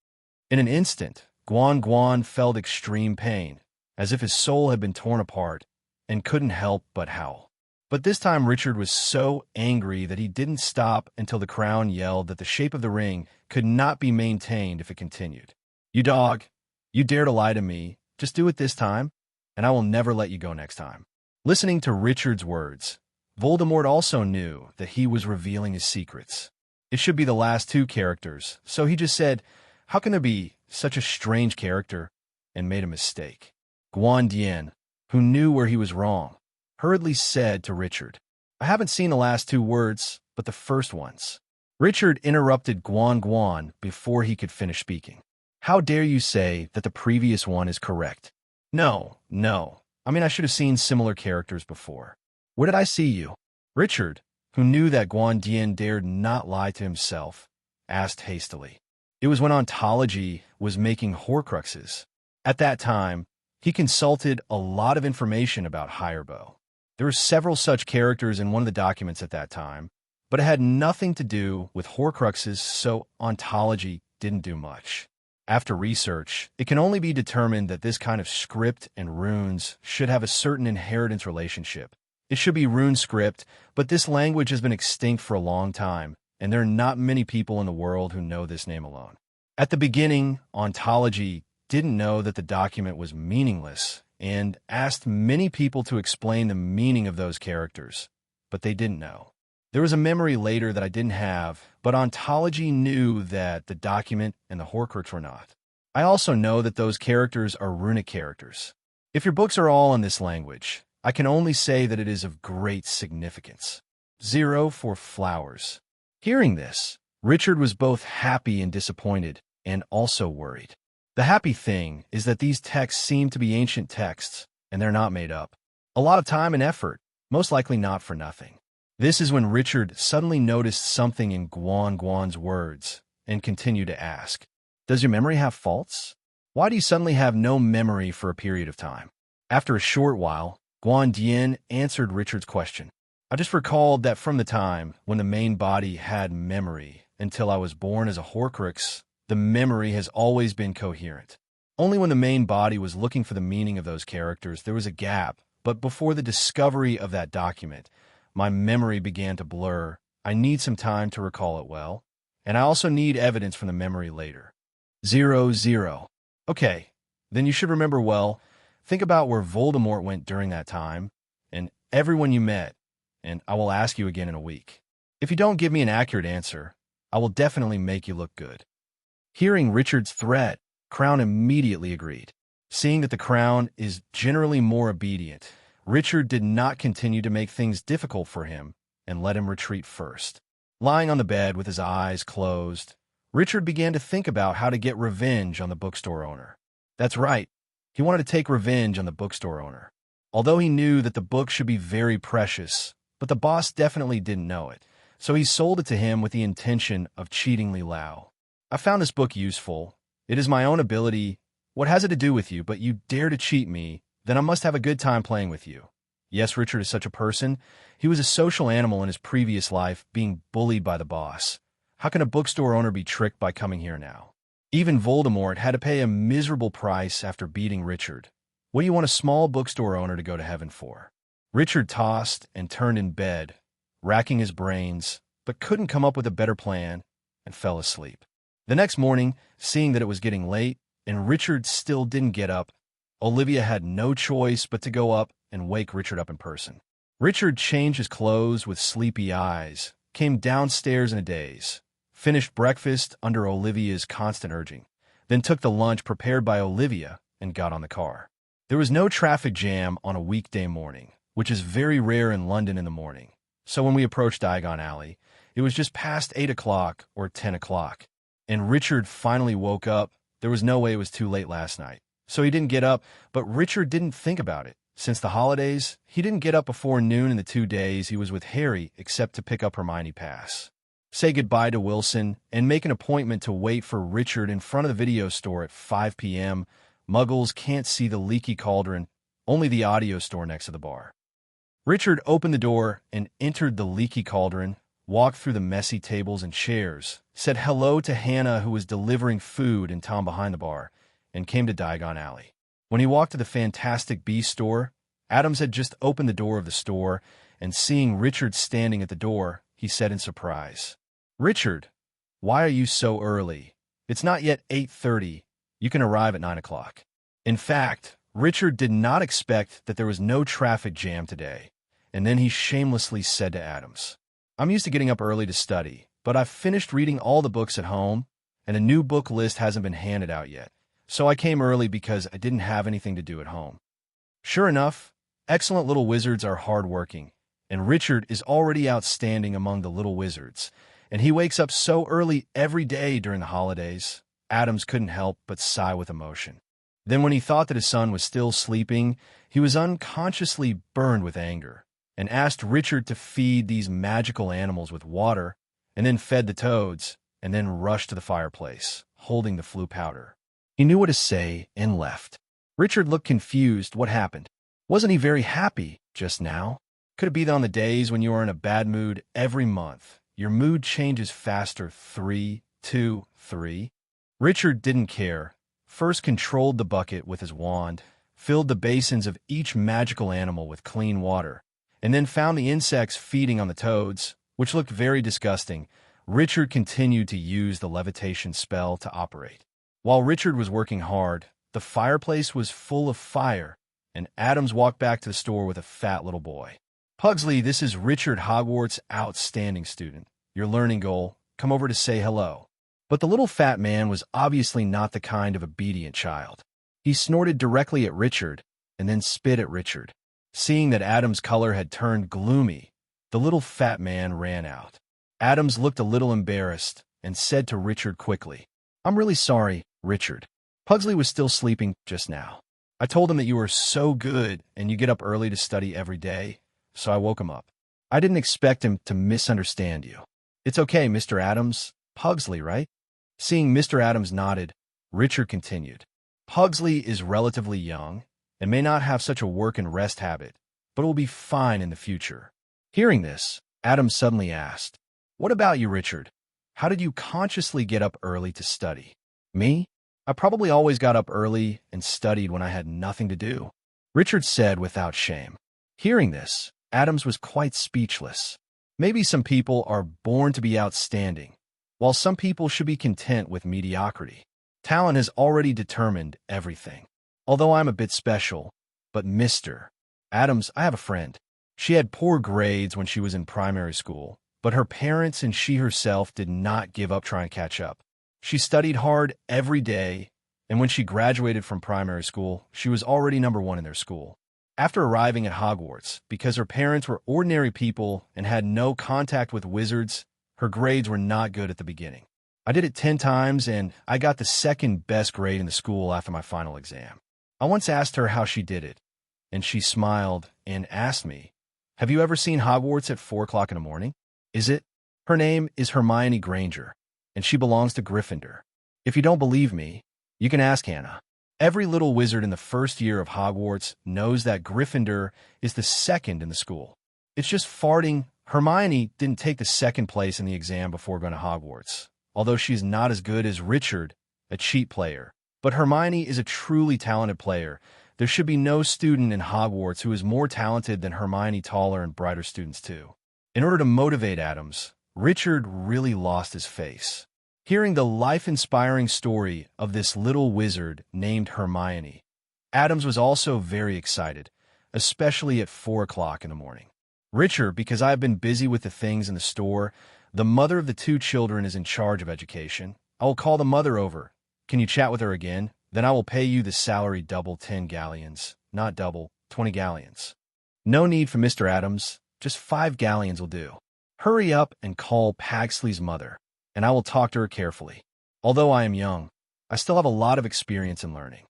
S2: In an instant, Guan felt extreme pain, as if his soul had been torn apart, and couldn't help but howl. But this time Richard was so angry that he didn't stop until the crown yelled that the shape of the ring could not be maintained if it continued. "You dog! You dare to lie to me. Just do it this time, and I will never let you go next time." Listening to Richard's words, Voldemort also knew that he was revealing his secrets. It should be the last two characters, so he just said, "How can there be such a strange character?" and made a mistake. Guan, who knew where he was wrong, hurriedly said to Richard, "I haven't seen the last two words, but the first ones." Richard interrupted Guan before he could finish speaking. "How dare you say that the previous one is correct?" No. I should have seen similar characters before. Where did I see you?" Richard, who knew that Guan dared not lie to himself, asked hastily. "It was when ontology was making Horcruxes. At that time, he consulted a lot of information about Hirebo. There were several such characters in one of the documents at that time, but it had nothing to do with Horcruxes, so ontology didn't do much. After research, it can only be determined that this kind of script and runes should have a certain inheritance relationship. It should be rune script, but this language has been extinct for a long time, and there are not many people in the world who know this name alone. At the beginning, ontology didn't know that the document was meaningless and asked many people to explain the meaning of those characters, but they didn't know. There was a memory later that I didn't have, but ontology knew that the document and the Horcrux were not. I also know that those characters are runic characters. If your books are all in this language, I can only say that it is of great significance. 0 for flowers. Hearing this, Richard was both happy and disappointed, and also worried. The happy thing is that these texts seem to be ancient texts, and they're not made up. A lot of time and effort, most likely not for nothing. This is when Richard suddenly noticed something in Guan's words, and continued to ask, "Does your memory have faults? Why do you suddenly have no memory for a period of time?" After a short while, Guan answered Richard's question. "I just recalled that from the time when the main body had memory until I was born as a Horcrux, the memory has always been coherent. Only when the main body was looking for the meaning of those characters, there was a gap, but before the discovery of that document, my memory began to blur. I need some time to recall it well, and I also need evidence from the memory later." 0. Okay, then you should remember well. Think about where Voldemort went during that time, and everyone you met, and I will ask you again in a week. If you don't give me an accurate answer, I will definitely make you look good. Hearing Richard's threat, Crown immediately agreed. Seeing that the Crown is generally more obedient, Richard did not continue to make things difficult for him and let him retreat first. Lying on the bed with his eyes closed, Richard began to think about how to get revenge on the bookstore owner. That's right. He wanted to take revenge on the bookstore owner. although he knew that the book should be very precious, but the boss definitely didn't know it, so he sold it to him with the intention of cheating Li Lao. I found this book useful. It is my own ability. What has it to do with you? But you dare to cheat me, then I must have a good time playing with you. Yes, Richard is such a person. He was a social animal in his previous life, being bullied by the boss. How can a bookstore owner be tricked by coming here now? Even Voldemort had to pay a miserable price after beating Richard. What do you want a small bookstore owner to go to heaven for? Richard tossed and turned in bed, racking his brains, but couldn't come up with a better plan, and fell asleep. The next morning, seeing that it was getting late, and Richard still didn't get up, Olivia had no choice but to go up and wake Richard up in person. Richard changed his clothes with sleepy eyes, came downstairs in a daze, finished breakfast under Olivia's constant urging, then took the lunch prepared by Olivia and got on the car. There was no traffic jam on a weekday morning, which is very rare in London in the morning. So when we approached Diagon Alley, it was just past 8 o'clock or 10 o'clock. And Richard finally woke up. There was no way it was too late last night. So he didn't get up, but Richard didn't think about it. Since the holidays, he didn't get up before noon in the 2 days he was with Harry except to pick up Hermione pass, say goodbye to Wilson, and make an appointment to wait for Richard in front of the video store at 5 p.m. Muggles can't see the leaky cauldron, only the audio store next to the bar. Richard opened the door and entered the leaky cauldron, walked through the messy tables and chairs, said hello to Hannah who was delivering food and Tom behind the bar, and came to Diagon Alley. When he walked to the Fantastic Beasts store, Adams had just opened the door of the store, and seeing Richard standing at the door, he said in surprise, "Richard, why are you so early? It's not yet 8:30. You can arrive at 9 o'clock." In fact, Richard did not expect that there was no traffic jam today, and then he shamelessly said to Adams, "I'm used to getting up early to study, but I've finished reading all the books at home, and a new book list hasn't been handed out yet. So I came early because I didn't have anything to do at home." Sure enough, excellent little wizards are hardworking, and Richard is already outstanding among the little wizards, and he wakes up so early every day during the holidays. Adams couldn't help but sigh with emotion. Then when he thought that his son was still sleeping, he was unconsciously burned with anger, and asked Richard to feed these magical animals with water, and then fed the toads, and then rushed to the fireplace, holding the flue powder. He knew what to say and left. Richard looked confused. What happened? Wasn't he very happy just now? Could it be that on the days when you are in a bad mood every month, your mood changes faster? 3, 2, 3. Richard didn't care. First controlled the bucket with his wand, filled the basins of each magical animal with clean water, and then found the insects feeding on the toads, which looked very disgusting. Richard continued to use the levitation spell to operate. While Richard was working hard, the fireplace was full of fire, and Adams walked back to the store with a fat little boy. "Pugsley, this is Richard Hogwarts, outstanding student. Your learning goal. Come over to say hello." But the little fat man was obviously not the kind of obedient child. He snorted directly at Richard, and then spit at Richard. Seeing that Adams' color had turned gloomy, the little fat man ran out. Adams looked a little embarrassed, and said to Richard quickly, "I'm really sorry, Richard. Pugsley was still sleeping just now. I told him that you were so good and you get up early to study every day, so I woke him up. I didn't expect him to misunderstand you. It's okay, Mr. Adams. Pugsley, right?" Seeing Mr. Adams nodded, Richard continued, "Pugsley is relatively young and may not have such a work and rest habit, but will be fine in the future." Hearing this, Adams suddenly asked, "What about you, Richard? How did you consciously get up early to study?" "Me? I probably always got up early and studied when I had nothing to do," Richard said without shame. Hearing this, Adams was quite speechless. Maybe some people are born to be outstanding, while some people should be content with mediocrity. Talent has already determined everything. Although I'm a bit special, but Mr. Adams, I have a friend. She had poor grades when she was in primary school, but her parents and she herself did not give up trying to catch up. She studied hard every day, and when she graduated from primary school, she was already #1 in their school. After arriving at Hogwarts, because her parents were ordinary people and had no contact with wizards, her grades were not good at the beginning. I did it 10 times, and I got the second best grade in the school after my final exam. I once asked her how she did it, and she smiled and asked me, "Have you ever seen Hogwarts at 4 o'clock in the morning? Is it?" Her name is Hermione Granger, and she belongs to Gryffindor. If you don't believe me, you can ask Hannah. Every little wizard in the first year of Hogwarts knows that Gryffindor is the second in the school. It's just farting. Hermione didn't take the second place in the exam before going to Hogwarts, although she's not as good as Richard, a cheat player. But Hermione is a truly talented player. There should be no student in Hogwarts who is more talented than Hermione. Taller and brighter students too. In order to motivate Adams, Richard really lost his face. Hearing the life-inspiring story of this little wizard named Hermione, Adams was also very excited, especially at 4 o'clock in the morning. Richard, because I have been busy with the things in the store, the mother of the 2 children is in charge of education. I will call the mother over. Can you chat with her again? Then I will pay you the salary double 10 galleons, not double, 20 galleons. No need for Mr. Adams, just 5 galleons will do. Hurry up and call Pagsley's mother, and I will talk to her carefully. Although I am young, I still have a lot of experience in learning.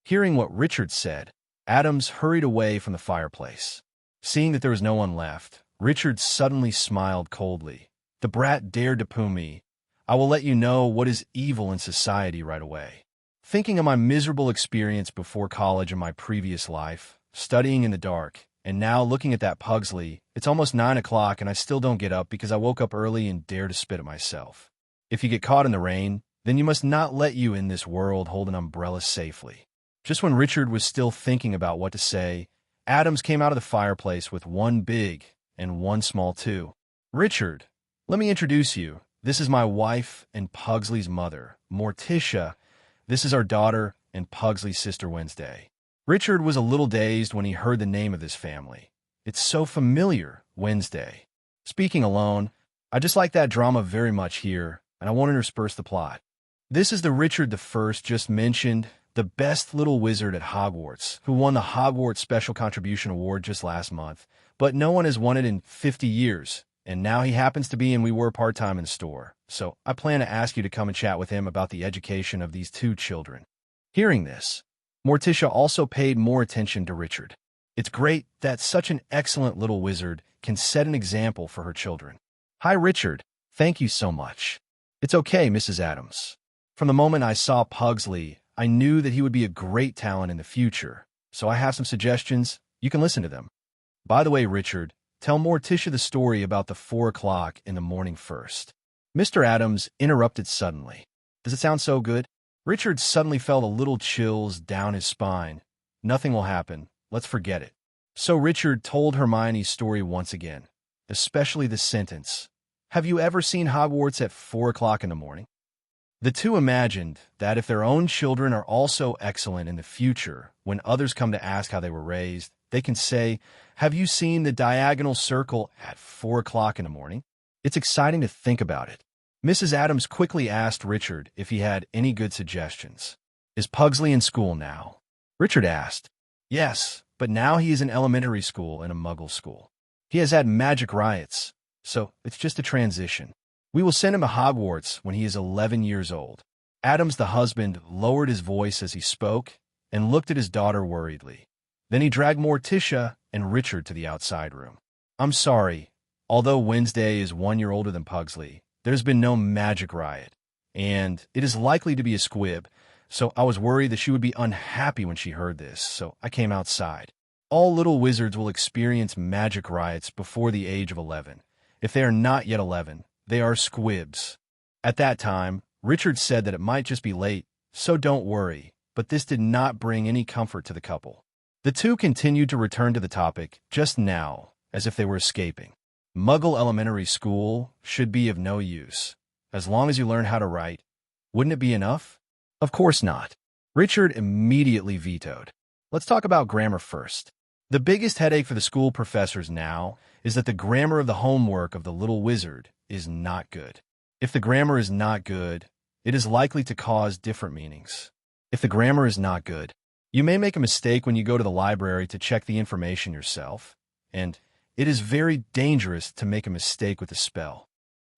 S2: Hearing what Richard said, Adams hurried away from the fireplace. Seeing that there was no one left, Richard suddenly smiled coldly. The brat dared to poo me. I will let you know what is evil in society right away. Thinking of my miserable experience before college in my previous life, studying in the dark, and now looking at that Pugsley, it's almost 9 o'clock and I still don't get up because I woke up early and dare to spit at myself. If you get caught in the rain, then you must not let you in this world hold an umbrella safely. Just when Richard was still thinking about what to say, Adams came out of the fireplace with one big and one small too. "Richard, let me introduce you. This is my wife and Pugsley's mother, Morticia. This is our daughter and Pugsley's sister, Wednesday." Richard was a little dazed when he heard the name of this family. It's so familiar, Wednesday. Speaking alone, I just like that drama very much here, and I won't intersperse the plot. This is the Richard the First just mentioned, the best little wizard at Hogwarts, who won the Hogwarts Special Contribution Award just last month, but no one has won it in 50 years, and now he happens to be and we were part-time in the store, so I plan to ask you to come and chat with him about the education of these 2 children. Hearing this, Morticia also paid more attention to Richard. It's great that such an excellent little wizard can set an example for her children. "Hi, Richard. Thank you so much." "It's okay, Mrs. Adams. From the moment I saw Pugsley, I knew that he would be a great talent in the future, so I have some suggestions. You can listen to them. By the way, Richard, tell Morticia the story about the 4 o'clock in the morning first." Mr. Adams interrupted suddenly. "Does it sound so good?" Richard suddenly felt a little chills down his spine. "Nothing will happen. Let's forget it." So Richard told Hermione's story once again, especially the sentence, "Have you ever seen Hogwarts at 4 o'clock in the morning?" The 2 imagined that if their own children are also excellent in the future, when others come to ask how they were raised, they can say, "Have you seen the diagonal circle at 4 o'clock in the morning?" It's exciting to think about it. Mrs. Adams quickly asked Richard if he had any good suggestions. "Is Pugsley in school now?" Richard asked. "Yes, but now he is in elementary school in a Muggle school. He has had magic riots, so it's just a transition. We will send him to Hogwarts when he is 11 years old." Adams, the husband, lowered his voice as he spoke and looked at his daughter worriedly. Then he dragged Morticia and Richard to the outside room. "I'm sorry. Although Wednesday is 1 year older than Pugsley, there's been no magic riot, and it is likely to be a squib, so I was worried that she would be unhappy when she heard this, so I came outside. All little wizards will experience magic riots before the age of 11. If they are not yet 11, they are squibs." At that time, Richard said that it might just be late, so don't worry, but this did not bring any comfort to the couple. The 2 continued to return to the topic just now, as if they were escaping. Muggle elementary school should be of no use. As long as you learn how to write, wouldn't it be enough? Of course not. Richard immediately vetoed. Let's talk about grammar first. The biggest headache for the school professors now is that the grammar of the homework of the little wizard is not good. If the grammar is not good, it is likely to cause different meanings. If the grammar is not good, you may make a mistake when you go to the library to check the information yourself, and it is very dangerous to make a mistake with a spell.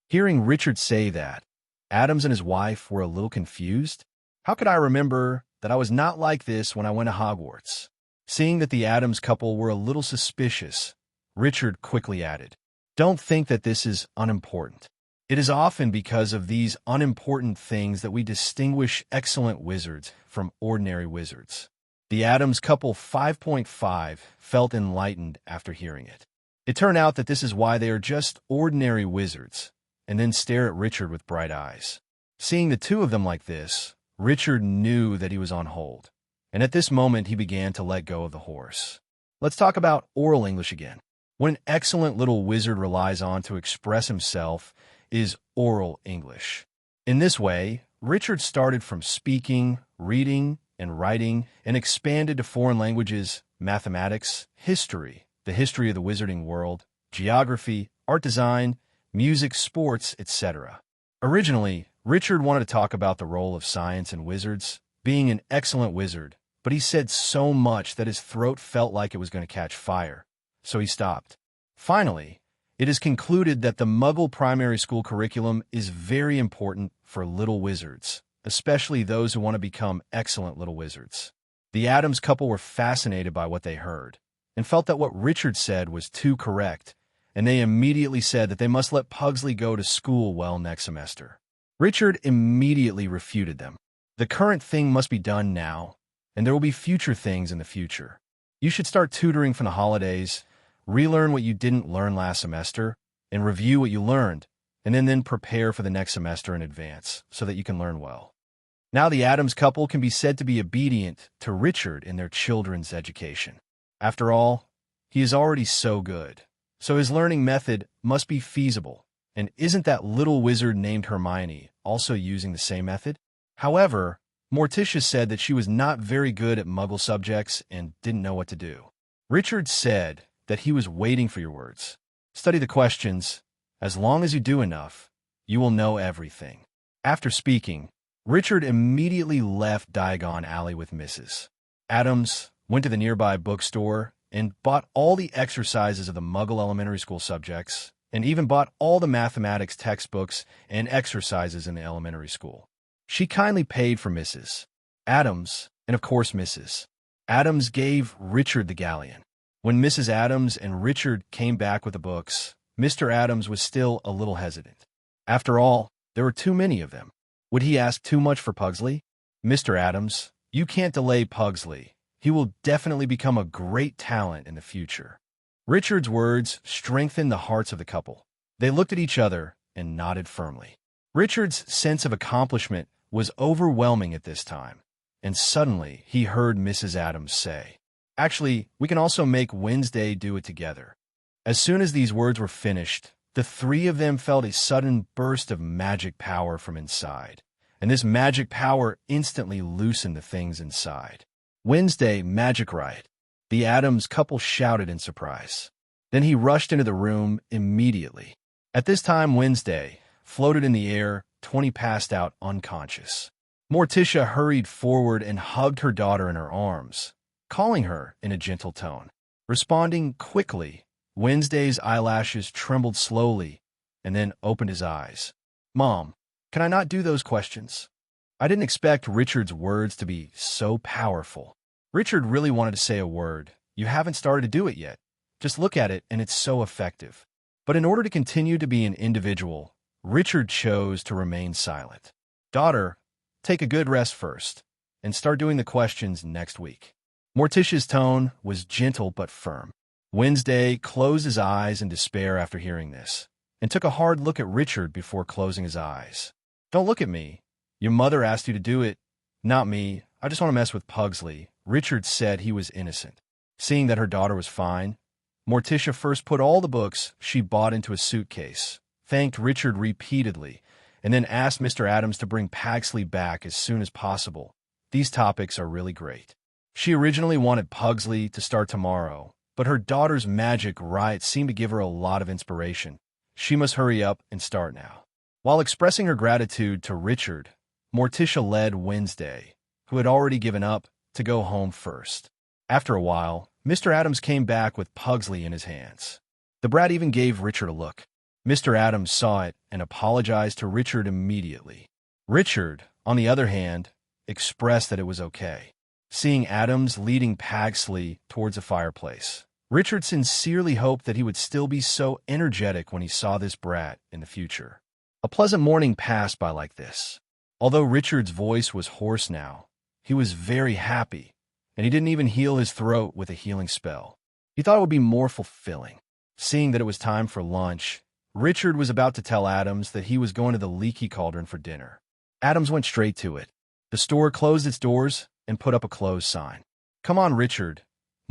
S2: Hearing Richard say that, Adams and his wife were a little confused. How could I remember that I was not like this when I went to Hogwarts? Seeing that the Adams couple were a little suspicious, Richard quickly added, "Don't think that this is unimportant. It is often because of these unimportant things that we distinguish excellent wizards from ordinary wizards." The Adams couple 5.5 felt enlightened after hearing it. It turned out that this is why they are just ordinary wizards, and then stare at Richard with bright eyes. Seeing the two of them like this, Richard knew that he was on hold, and at this moment he began to let go of the horse. Let's talk about oral English again. What an excellent little wizard relies on to express himself is oral English. In this way, Richard started from speaking, reading, and writing, and expanded to foreign languages, mathematics, history, the history of the wizarding world, geography, art design, music, sports, etc. Originally, Richard wanted to talk about the role of science and wizards, being an excellent wizard, but he said so much that his throat felt like it was going to catch fire, so he stopped. Finally, it is concluded that the Muggle primary school curriculum is very important for little wizards, especially those who want to become excellent little wizards. The Adams couple were fascinated by what they heard, and felt that what Richard said was too correct, and they immediately said that they must let Pugsley go to school well next semester. Richard immediately refuted them. The current thing must be done now, and there will be future things in the future. You should start tutoring from the holidays, relearn what you didn't learn last semester, and review what you learned, and then prepare for the next semester in advance so that you can learn well. Now the Adams couple can be said to be obedient to Richard in their children's education. After all, he is already so good, so his learning method must be feasible. And isn't that little wizard named Hermione also using the same method? However, Morticia said that she was not very good at Muggle subjects and didn't know what to do. Richard said that he was waiting for your words. Study the questions. As long as you do enough, you will know everything. After speaking, Richard immediately left Diagon Alley with Mrs. Adams, went to the nearby bookstore, and bought all the exercises of the Muggle elementary school subjects, and even bought all the mathematics textbooks and exercises in the elementary school. She kindly paid for Mrs. Adams, and of course Mrs. Adams gave Richard the galleon. When Mrs. Adams and Richard came back with the books, Mr. Adams was still a little hesitant. After all, there were too many of them. Would he ask too much for Pugsley? Mr. Adams, you can't delay Pugsley. He will definitely become a great talent in the future. Richard's words strengthened the hearts of the couple. They looked at each other and nodded firmly. Richard's sense of accomplishment was overwhelming at this time, and suddenly he heard Mrs. Adams say, "Actually, we can also make Wednesday do it together." As soon as these words were finished, the three of them felt a sudden burst of magic power from inside, and this magic power instantly loosened the things inside. "Wednesday, magic riot," the Adams couple shouted in surprise. Then he rushed into the room immediately. At this time, Wednesday floated in the air, 20 passed out unconscious. Morticia hurried forward and hugged her daughter in her arms, calling her in a gentle tone. Responding quickly, Wednesday's eyelashes trembled slowly and then opened his eyes. "Mom, can I not do those questions?" I didn't expect Richard's words to be so powerful. Richard really wanted to say a word. "You haven't started to do it yet. Just look at it and it's so effective." But in order to continue to be an individual, Richard chose to remain silent. "Daughter, take a good rest first, and start doing the questions next week." Morticia's tone was gentle but firm. Wednesday closed his eyes in despair after hearing this, and took a hard look at Richard before closing his eyes. "Don't look at me. Your mother asked you to do it, not me. I just want to mess with Pugsley." Richard said he was innocent. Seeing that her daughter was fine, Morticia first put all the books she bought into a suitcase, thanked Richard repeatedly, and then asked Mr. Adams to bring Pugsley back as soon as possible. These topics are really great. She originally wanted Pugsley to start tomorrow, but her daughter's magic riot seemed to give her a lot of inspiration. She must hurry up and start now. While expressing her gratitude to Richard, Morticia led Wednesday, who had already given up, to go home first. After a while, Mr. Adams came back with Pugsley in his hands. The brat even gave Richard a look. Mr. Adams saw it and apologized to Richard immediately. Richard, on the other hand, expressed that it was okay. seeing Adams leading Pagsley towards a fireplace. Richard sincerely hoped that he would still be so energetic when he saw this brat in the future. A pleasant morning passed by like this. Although Richard's voice was hoarse now, he was very happy, and he didn't even heal his throat with a healing spell. He thought it would be more fulfilling. Seeing that it was time for lunch, Richard was about to tell Adams that he was going to the Leaky Cauldron for dinner. Adams went straight to it. The store closed its doors and put up a closed sign. "Come on, Richard.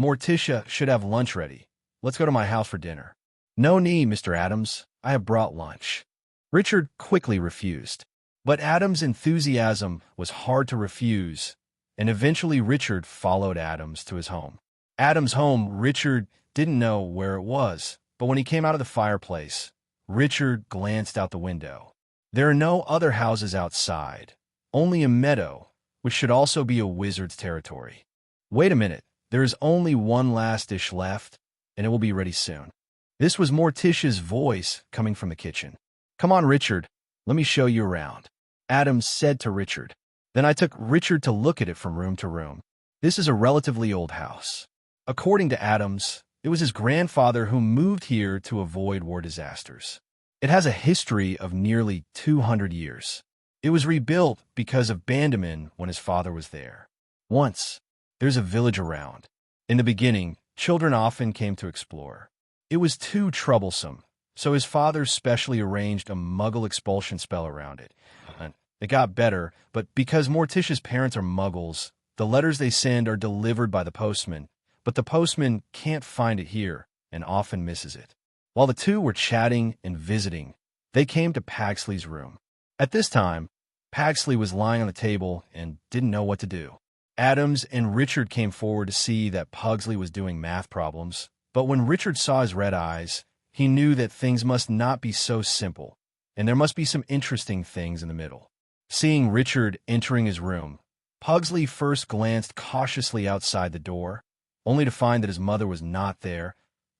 S2: Morticia should have lunch ready. Let's go to my house for dinner." "No need, Mr. Adams. I have brought lunch." Richard quickly refused. But Adams' enthusiasm was hard to refuse, and eventually Richard followed Adams to his home. Adams' home, Richard didn't know where it was, but when he came out of the fireplace, Richard glanced out the window. There are no other houses outside, only a meadow, which should also be a wizard's territory. Wait a minute, there is only one last dish left, and it will be ready soon. This was Morticia's voice coming from the kitchen. "Come on, Richard, let me show you around," Adams said to Richard. Then I took Richard to look at it from room to room. This is a relatively old house. According to Adams, it was his grandfather who moved here to avoid war disasters. It has a history of nearly 200 years. It was rebuilt because of Bandaman when his father was there. Once, there's a village around. In the beginning, children often came to explore. It was too troublesome, so his father specially arranged a Muggle expulsion spell around it. And it got better, but because Morticia's parents are Muggles, the letters they send are delivered by the postman, but the postman can't find it here and often misses it. While the two were chatting and visiting, they came to Pagsley's room. At this time, Pagsley was lying on the table and didn't know what to do. Adams and Richard came forward to see that Pugsley was doing math problems, but when Richard saw his red eyes, he knew that things must not be so simple, and there must be some interesting things in the middle. Seeing Richard entering his room, Pugsley first glanced cautiously outside the door, only to find that his mother was not there.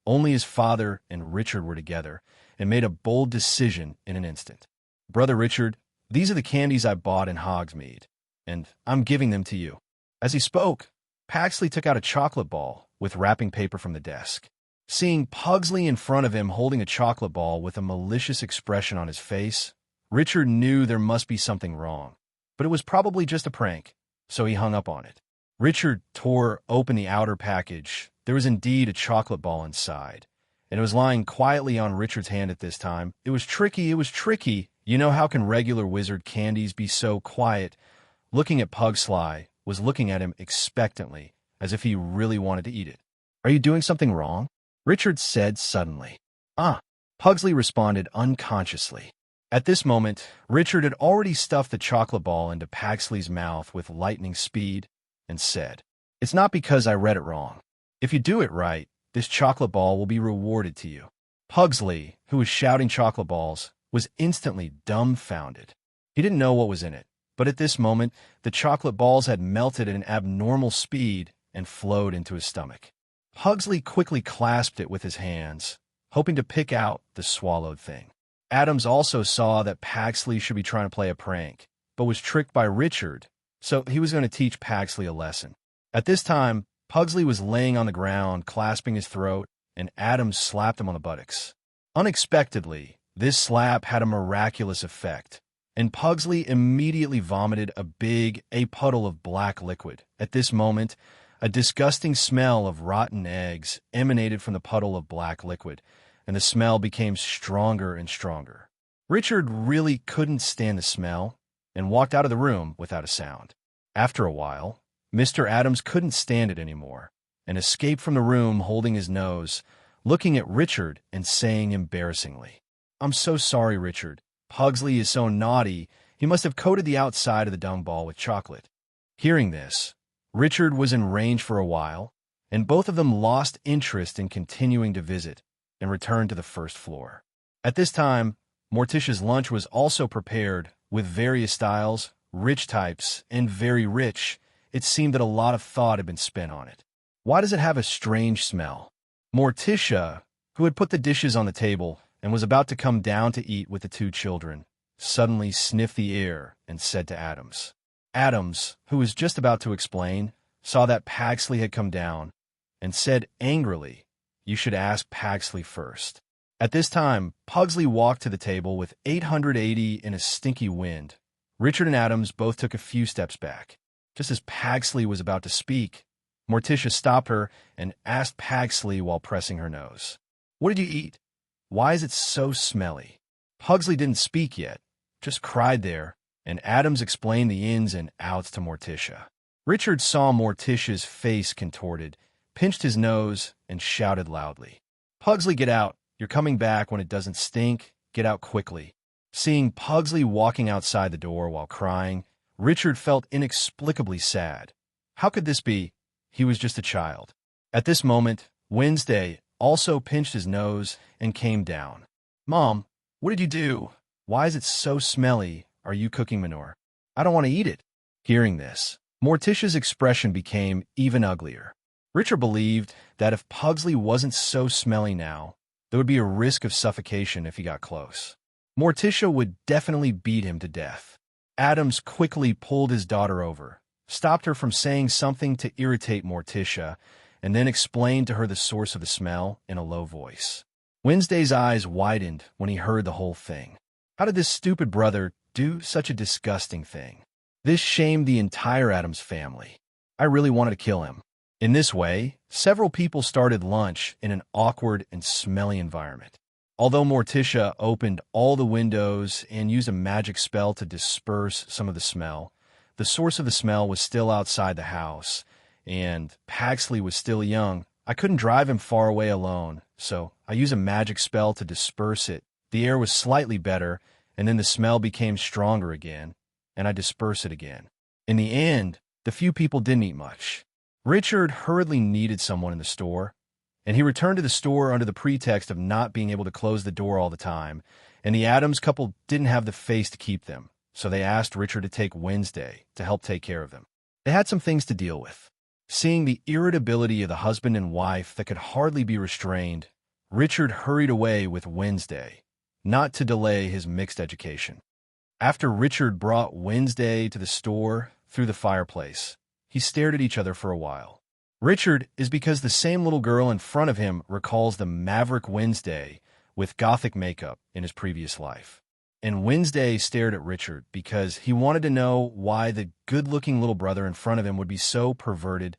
S2: Only his father and Richard were together, and made a bold decision in an instant. "Brother Richard, these are the candies I bought in Hogsmeade, and I'm giving them to you." As he spoke, Pagsley took out a chocolate ball with wrapping paper from the desk. Seeing Pugsley in front of him holding a chocolate ball with a malicious expression on his face, Richard knew there must be something wrong, but it was probably just a prank, so he hung up on it. Richard tore open the outer package. There was indeed a chocolate ball inside, and it was lying quietly on Richard's hand at this time. It was tricky. You know, how can regular wizard candies be so quiet? Looking at Pugsley was looking at him expectantly, as if he really wanted to eat it. "Are you doing something wrong?" Richard said suddenly. Pugsley responded unconsciously. At this moment, Richard had already stuffed the chocolate ball into Pagsley's mouth with lightning speed and said, "It's not because I read it wrong. If you do it right, this chocolate ball will be rewarded to you." Pugsley, who was shouting chocolate balls, was instantly dumbfounded. He didn't know what was in it, but at this moment, the chocolate balls had melted at an abnormal speed and flowed into his stomach. Pugsley quickly clasped it with his hands, hoping to pick out the swallowed thing. Adams also saw that Pagsley should be trying to play a prank, but was tricked by Richard, so he was going to teach Pagsley a lesson. At this time, Pugsley was laying on the ground, clasping his throat, and Adams slapped him on the buttocks. Unexpectedly, this slap had a miraculous effect, and Pugsley immediately vomited a puddle of black liquid. At this moment, a disgusting smell of rotten eggs emanated from the puddle of black liquid, and the smell became stronger and stronger. Richard really couldn't stand the smell and walked out of the room without a sound. After a while, Mr. Adams couldn't stand it anymore and escaped from the room holding his nose, looking at Richard and saying embarrassingly, "I'm so sorry, Richard. Pugsley is so naughty. He must have coated the outside of the dung ball with chocolate." Hearing this, Richard was enraged for a while, and both of them lost interest in continuing to visit and returned to the first floor. At this time, Morticia's lunch was also prepared with various styles, rich types, and very rich. It seemed that a lot of thought had been spent on it. "Why does it have a strange smell?" Morticia, who had put the dishes on the table and was about to come down to eat with the two children, suddenly sniffed the air and said to Adams. Adams, who was just about to explain, saw that Pagsley had come down, and said angrily, "You should ask Pagsley first." At this time, Pugsley walked to the table with 880 in a stinky wind. Richard and Adams both took a few steps back. Just as Pagsley was about to speak, Morticia stopped her and asked Pagsley while pressing her nose, "What did you eat? Why is it so smelly?" Pugsley didn't speak yet, just cried there, and Adams explained the ins and outs to Morticia. Richard saw Morticia's face contorted, pinched his nose, and shouted loudly, "Pugsley, get out. You're coming back when it doesn't stink. Get out quickly." Seeing Pugsley walking outside the door while crying, Richard felt inexplicably sad. How could this be? He was just a child. At this moment, Wednesday also pinched his nose and came down. "Mom, what did you do? Why is it so smelly? Are you cooking manure? I don't want to eat it." Hearing this, Morticia's expression became even uglier. Richard believed that if Pugsley wasn't so smelly now, there would be a risk of suffocation if he got close. Morticia would definitely beat him to death. Adams quickly pulled his daughter over, stopped her from saying something to irritate Morticia, and then explained to her the source of the smell in a low voice. Wednesday's eyes widened when he heard the whole thing. How did this stupid brother do such a disgusting thing? This shamed the entire Adams family. I really wanted to kill him. In this way, several people started lunch in an awkward and smelly environment. Although Morticia opened all the windows and used a magic spell to disperse some of the smell, the source of the smell was still outside the house, and Pagsley was still young. I couldn't drive him far away alone, so I used a magic spell to disperse it. The air was slightly better, and then the smell became stronger again, and I dispersed it again. In the end, the few people didn't eat much. Richard hurriedly needed someone in the store, and he returned to the store under the pretext of not being able to close the door all the time, and the Adams couple didn't have the face to keep them, so they asked Richard to take Wednesday to help take care of them. They had some things to deal with. Seeing the irritability of the husband and wife that could hardly be restrained, Richard hurried away with Wednesday, not to delay his mixed education. After Richard brought Wednesday to the store through the fireplace, he stared at each other for a while. Richard is because the same little girl in front of him recalls the maverick Wednesday with gothic makeup in his previous life. And Wednesday stared at Richard because he wanted to know why the good-looking little brother in front of him would be so perverted.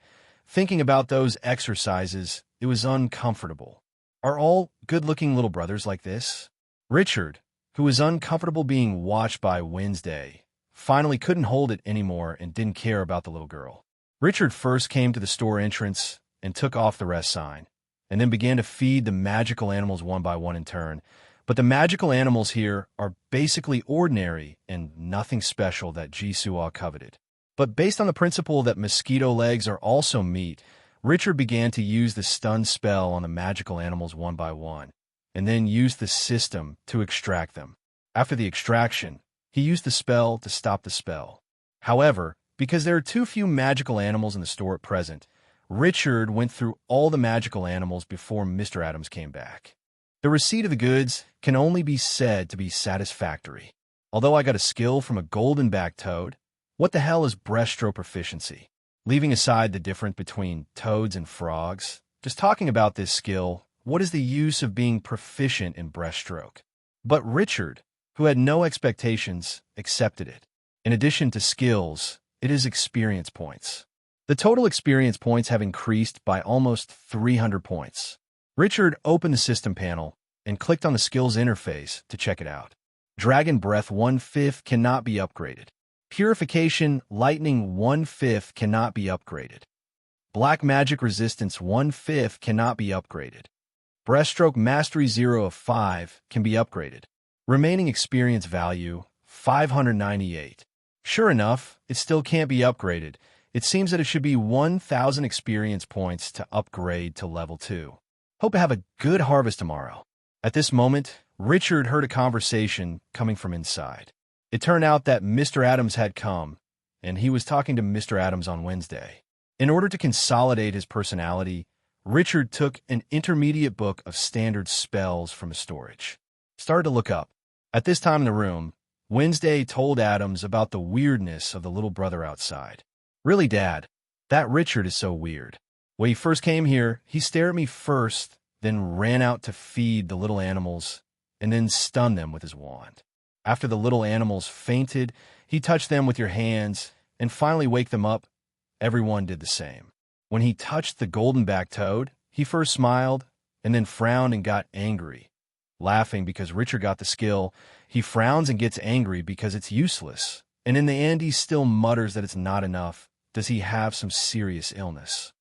S2: Thinking about those exercises, it was uncomfortable. Are all good-looking little brothers like this? Richard, who was uncomfortable being watched by Wednesday, finally couldn't hold it anymore and didn't care about the little girl. Richard first came to the store entrance and took off the rest sign, and then began to feed the magical animals one by one in turn. But the magical animals here are basically ordinary and nothing special that Jisoo coveted. But based on the principle that mosquito legs are also meat, Richard began to use the stun spell on the magical animals one by one, and then used the system to extract them. After the extraction, he used the spell to stop the spell. However, because there are too few magical animals in the store at present, Richard went through all the magical animals before Mr. Adams came back. The receipt of the goods can only be said to be satisfactory. Although I got a skill from a golden-backed toad, what the hell is breaststroke proficiency? Leaving aside the difference between toads and frogs, just talking about this skill, what is the use of being proficient in breaststroke? But Richard, who had no expectations, accepted it. In addition to skills, it is experience points. The total experience points have increased by almost 300 points. Richard opened the system panel and clicked on the skills interface to check it out. Dragon Breath 1/5 cannot be upgraded. Purification Lightning 1/5 cannot be upgraded. Black Magic Resistance 1/5 cannot be upgraded. Breaststroke Mastery 0 of 5 can be upgraded. Remaining experience value 598. Sure enough, it still can't be upgraded. It seems that it should be 1,000 experience points to upgrade to level 2. Hope to have a good harvest tomorrow. At this moment, Richard heard a conversation coming from inside. It turned out that Mr. Adams had come, and he was talking to Mr. Adams on Wednesday. In order to consolidate his personality, Richard took an intermediate book of standard spells from his storage. Started to look up. At this time in the room, Wednesday told Adams about the weirdness of the little brother outside. Really, Dad, That Richard is so weird. When he first came here, he stared at me first, then ran out to feed the little animals, and then stunned them with his wand. After the little animals fainted, he touched them with your hands, and finally wake them up. Everyone did the same. When he touched the golden-backed toad, he first smiled, and then frowned and got angry. Laughing because Richard got the skill, he frowns and gets angry because it's useless, and in the end he still mutters that it's not enough. Does he have some serious illness?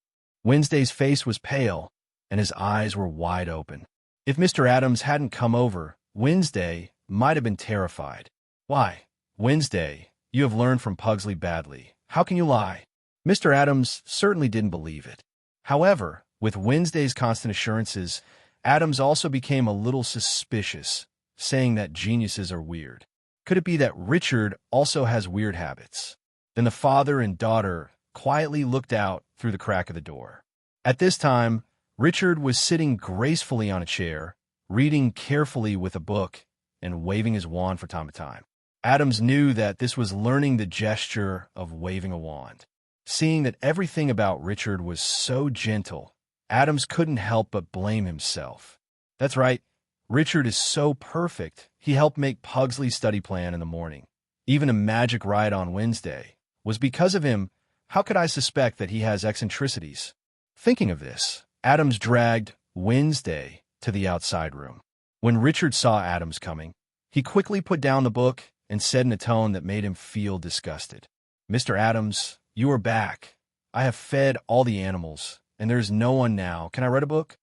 S2: Wednesday's face was pale, and his eyes were wide open. If Mr. Adams hadn't come over, Wednesday might have been terrified. Why, Wednesday, you have learned from Pugsley badly. How can you lie? Mr. Adams certainly didn't believe it. However, with Wednesday's constant assurances, Adams also became a little suspicious, saying that geniuses are weird. Could it be that Richard also has weird habits? Then the father and daughter quietly looked out through the crack of the door. At this time, Richard was sitting gracefully on a chair, reading carefully with a book and waving his wand from time to time. Adams knew that this was learning the gesture of waving a wand. Seeing that everything about Richard was so gentle, Adams couldn't help but blame himself. That's right, Richard is so perfect, he helped make Pugsley's study plan in the morning. Even a magic ride on Wednesday was because of him. How could I suspect that he has eccentricities? Thinking of this, Adams dragged Wednesday to the outside room. When Richard saw Adams coming, he quickly put down the book and said in a tone that made him feel disgusted, "Mr. Adams, you are back. I have fed all the animals, and there's no one now. Can I read a book?"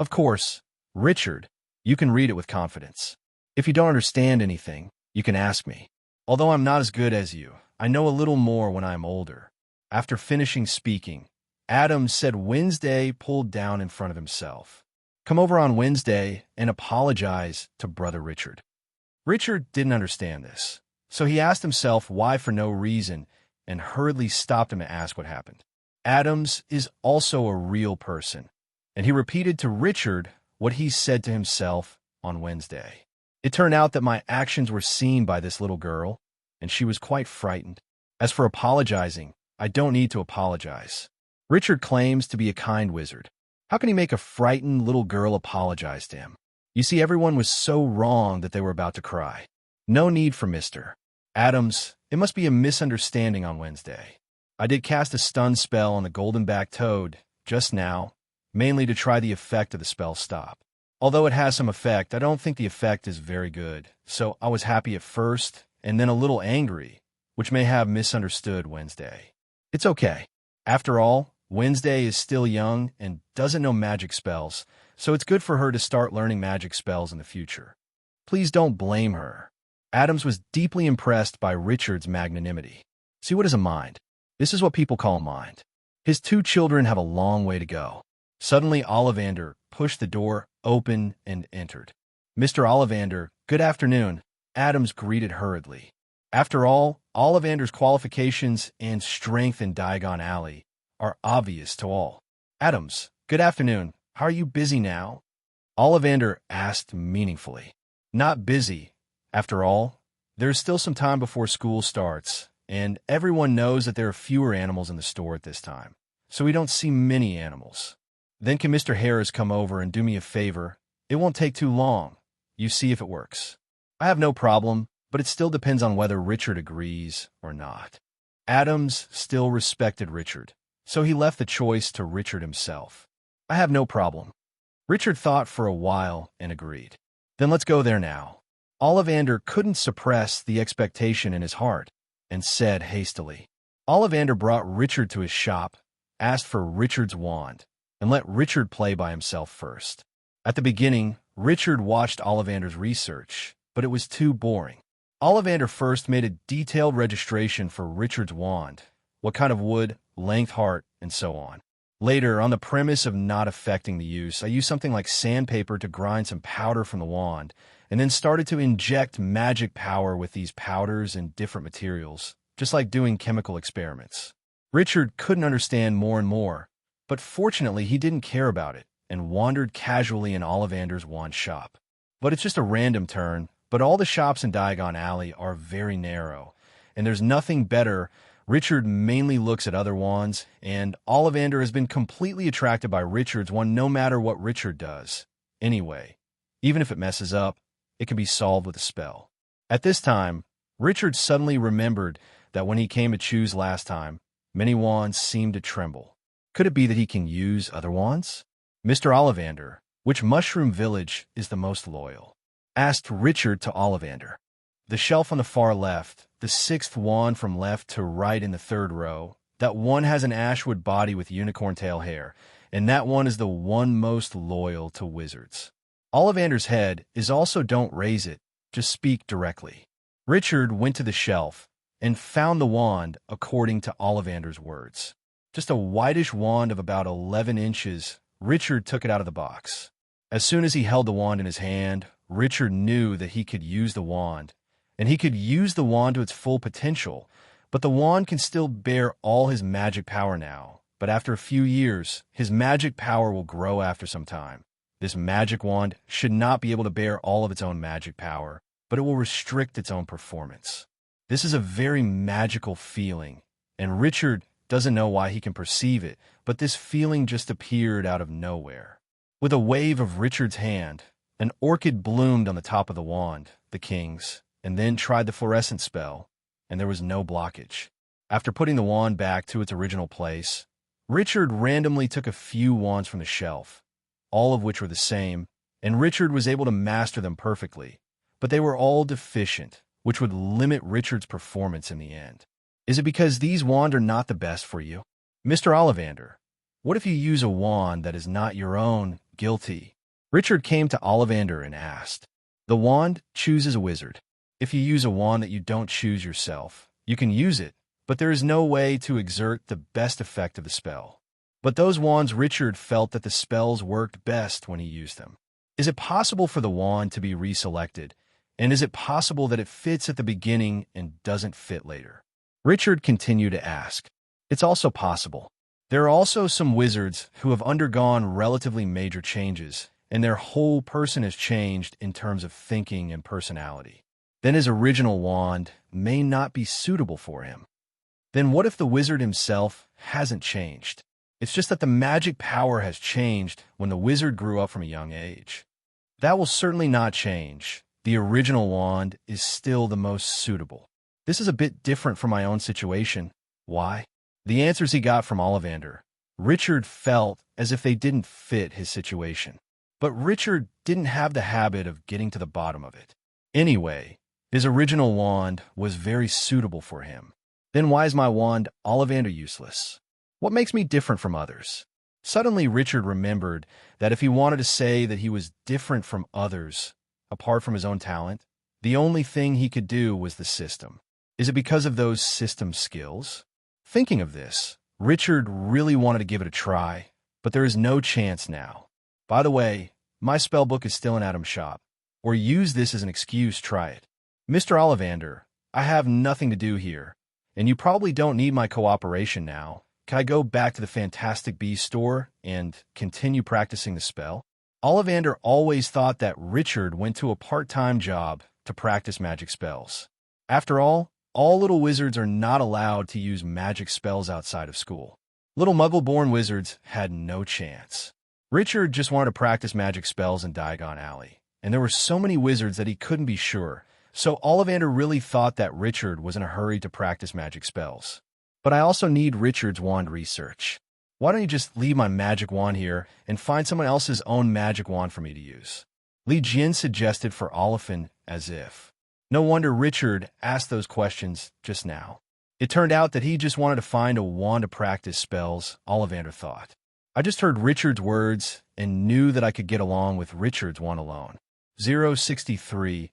S2: Of course, Richard, you can read it with confidence. If you don't understand anything, you can ask me. Although I'm not as good as you, I know a little more when I'm older. After finishing speaking, Adams said Wednesday pulled down in front of himself. Come over on Wednesday and apologize to Brother Richard. Richard didn't understand this, so he asked himself why for no reason and hurriedly stopped him to ask what happened. Adams is also a real person, and he repeated to Richard what he said to himself on Wednesday. It turned out that my actions were seen by this little girl, and she was quite frightened. As for apologizing, I don't need to apologize. Richard claims to be a kind wizard. How can he make a frightened little girl apologize to him? You see, everyone was so wrong that they were about to cry. No need for Mr. Adams. It must be a misunderstanding on Wednesday. I did cast a stun spell on the golden-backed toad just now, mainly to try the effect of the spell stop. Although it has some effect, I don't think the effect is very good, so I was happy at first and then a little angry, which may have misunderstood Wednesday. It's okay. After all, Wednesday is still young and doesn't know magic spells, so it's good for her to start learning magic spells in the future. Please don't blame her. Adams was deeply impressed by Richard's magnanimity. See, what is a mind? This is what people call a mind. His two children have a long way to go. Suddenly, Ollivander pushed the door open and entered. "Mr. Ollivander, good afternoon," Adams greeted hurriedly. After all, Ollivander's qualifications and strength in Diagon Alley are obvious to all. "Adams, good afternoon. How are you busy now?" Ollivander asked meaningfully. "Not busy. After all, there's still some time before school starts, and everyone knows that there are fewer animals in the store at this time, so we don't see many animals. Then can Mr. Harris come over and do me a favor? It won't take too long. You see if it works." "I have no problem, but it still depends on whether Richard agrees or not." Adams still respected Richard, so he left the choice to Richard himself. "I have no problem." Richard thought for a while and agreed. "Then let's go there now." Ollivander couldn't suppress the expectation in his heart and said hastily. Ollivander brought Richard to his shop, asked for Richard's wand, and let Richard play by himself first. At the beginning, Richard watched Ollivander's research, but it was too boring. Ollivander first made a detailed registration for Richard's wand, what kind of wood, length, heart, and so on. Later, on the premise of not affecting the use, I used something like sandpaper to grind some powder from the wand, and then started to inject magic power with these powders and different materials, just like doing chemical experiments. Richard couldn't understand more and more, but fortunately he didn't care about it and wandered casually in Ollivander's wand shop. But it's just a random turn, but all the shops in Diagon Alley are very narrow, and there's nothing better Richard mainly looks at other wands, and Ollivander has been completely attracted by Richard's wand no matter what Richard does. Anyway, even if it messes up, it can be solved with a spell. At this time, Richard suddenly remembered that when he came to choose last time, many wands seemed to tremble. Could it be that he can use other wands? Mr. Ollivander, which mushroom village is the most loyal? Asked Richard to Ollivander. The shelf on the far left, the sixth wand from left to right in the third row. That one has an ashwood body with unicorn tail hair, and that one is the one most loyal to wizards. Ollivander's head is also don't raise it, just speak directly. Richard went to the shelf and found the wand according to Ollivander's words. Just a whitish wand of about 11 inches, Richard took it out of the box. As soon as he held the wand in his hand, Richard knew that he could use the wand, and he could use the wand to its full potential, but the wand can still bear all his magic power now. But after a few years, his magic power will grow after some time. This magic wand should not be able to bear all of its own magic power, but it will restrict its own performance. This is a very magical feeling, and Richard doesn't know why he can perceive it, but this feeling just appeared out of nowhere. With a wave of Richard's hand, an orchid bloomed on the top of the wand, the king's, and then tried the fluorescent spell, and there was no blockage. After putting the wand back to its original place, Richard randomly took a few wands from the shelf, all of which were the same, and Richard was able to master them perfectly, but they were all deficient, which would limit Richard's performance in the end. Is it because these wands are not the best for you? Mr. Ollivander, what if you use a wand that is not your own? Guilty. Richard came to Ollivander and asked. The wand chooses a wizard. If you use a wand that you don't choose yourself, you can use it, but there is no way to exert the best effect of the spell. But those wands, Richard felt that the spells worked best when he used them. Is it possible for the wand to be reselected? And is it possible that it fits at the beginning and doesn't fit later? Richard continued to ask. It's also possible. There are also some wizards who have undergone relatively major changes, and their whole person has changed in terms of thinking and personality. Then his original wand may not be suitable for him. Then what if the wizard himself hasn't changed? It's just that the magic power has changed when the wizard grew up from a young age. That will certainly not change. The original wand is still the most suitable. This is a bit different from my own situation. Why? The answers he got from Ollivander, Richard felt as if they didn't fit his situation. But Richard didn't have the habit of getting to the bottom of it. Anyway, his original wand was very suitable for him. Then why is my wand, Ollivander, useless? What makes me different from others? Suddenly Richard remembered that if he wanted to say that he was different from others, apart from his own talent, the only thing he could do was the system. Is it because of those system skills? Thinking of this, Richard really wanted to give it a try, but there is no chance now. By the way, my spellbook is still in Adam's shop, or use this as an excuse, try it. Mr. Ollivander, I have nothing to do here, and you probably don't need my cooperation now. Can I go back to the Fantastic Beasts store and continue practicing the spell? Ollivander always thought that Richard went to a part-time job to practice magic spells. After all little wizards are not allowed to use magic spells outside of school. Little muggle-born wizards had no chance. Richard just wanted to practice magic spells in Diagon Alley, and there were so many wizards that he couldn't be sure, so Ollivander really thought that Richard was in a hurry to practice magic spells. But I also need Richard's wand research. Why don't you just leave my magic wand here and find someone else's own magic wand for me to use? Li Jin suggested for Oliphant as if. No wonder Richard asked those questions just now. It turned out that he just wanted to find a wand to practice spells, Ollivander thought. I just heard Richard's words and knew that I could get along with Richard's wand alone. 063.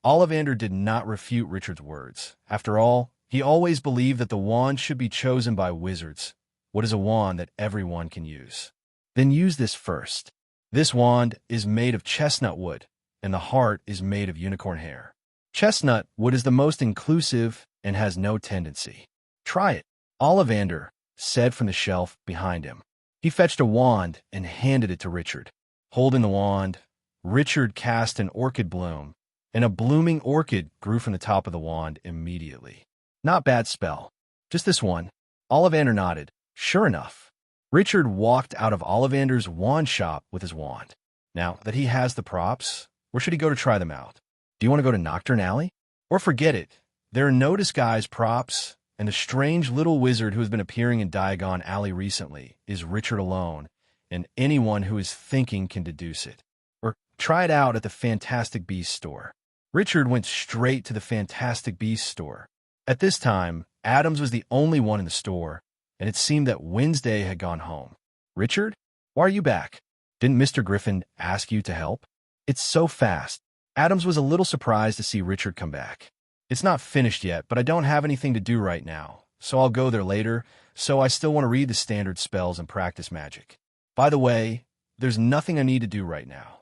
S2: Ollivander did not refute Richard's words. After all, he always believed that the wand should be chosen by wizards. What is a wand that everyone can use? Then use this first. This wand is made of chestnut wood, and the heart is made of unicorn hair. Chestnut wood is the most inclusive and has no tendency. Try it, Ollivander said from the shelf behind him. He fetched a wand and handed it to Richard. Holding the wand, Richard cast an orchid bloom, and a blooming orchid grew from the top of the wand immediately. Not bad spell. Just this one. Ollivander nodded. Sure enough. Richard walked out of Ollivander's wand shop with his wand. Now that he has the props, where should he go to try them out? Do you want to go to Nocturne Alley? Or forget it. There are no disguise props, and the strange little wizard who has been appearing in Diagon Alley recently is Richard alone, and anyone who is thinking can deduce it. Or try it out at the Fantastic Beasts store. Richard went straight to the Fantastic Beasts store. At this time, Adams was the only one in the store, and it seemed that Wednesday had gone home. Richard, why are you back? Didn't Mr. Griffin ask you to help? It's so fast. Adams was a little surprised to see Richard come back. It's not finished yet, but I don't have anything to do right now, so I'll go there later, so I still want to read the standard spells and practice magic. By the way, there's nothing I need to do right now.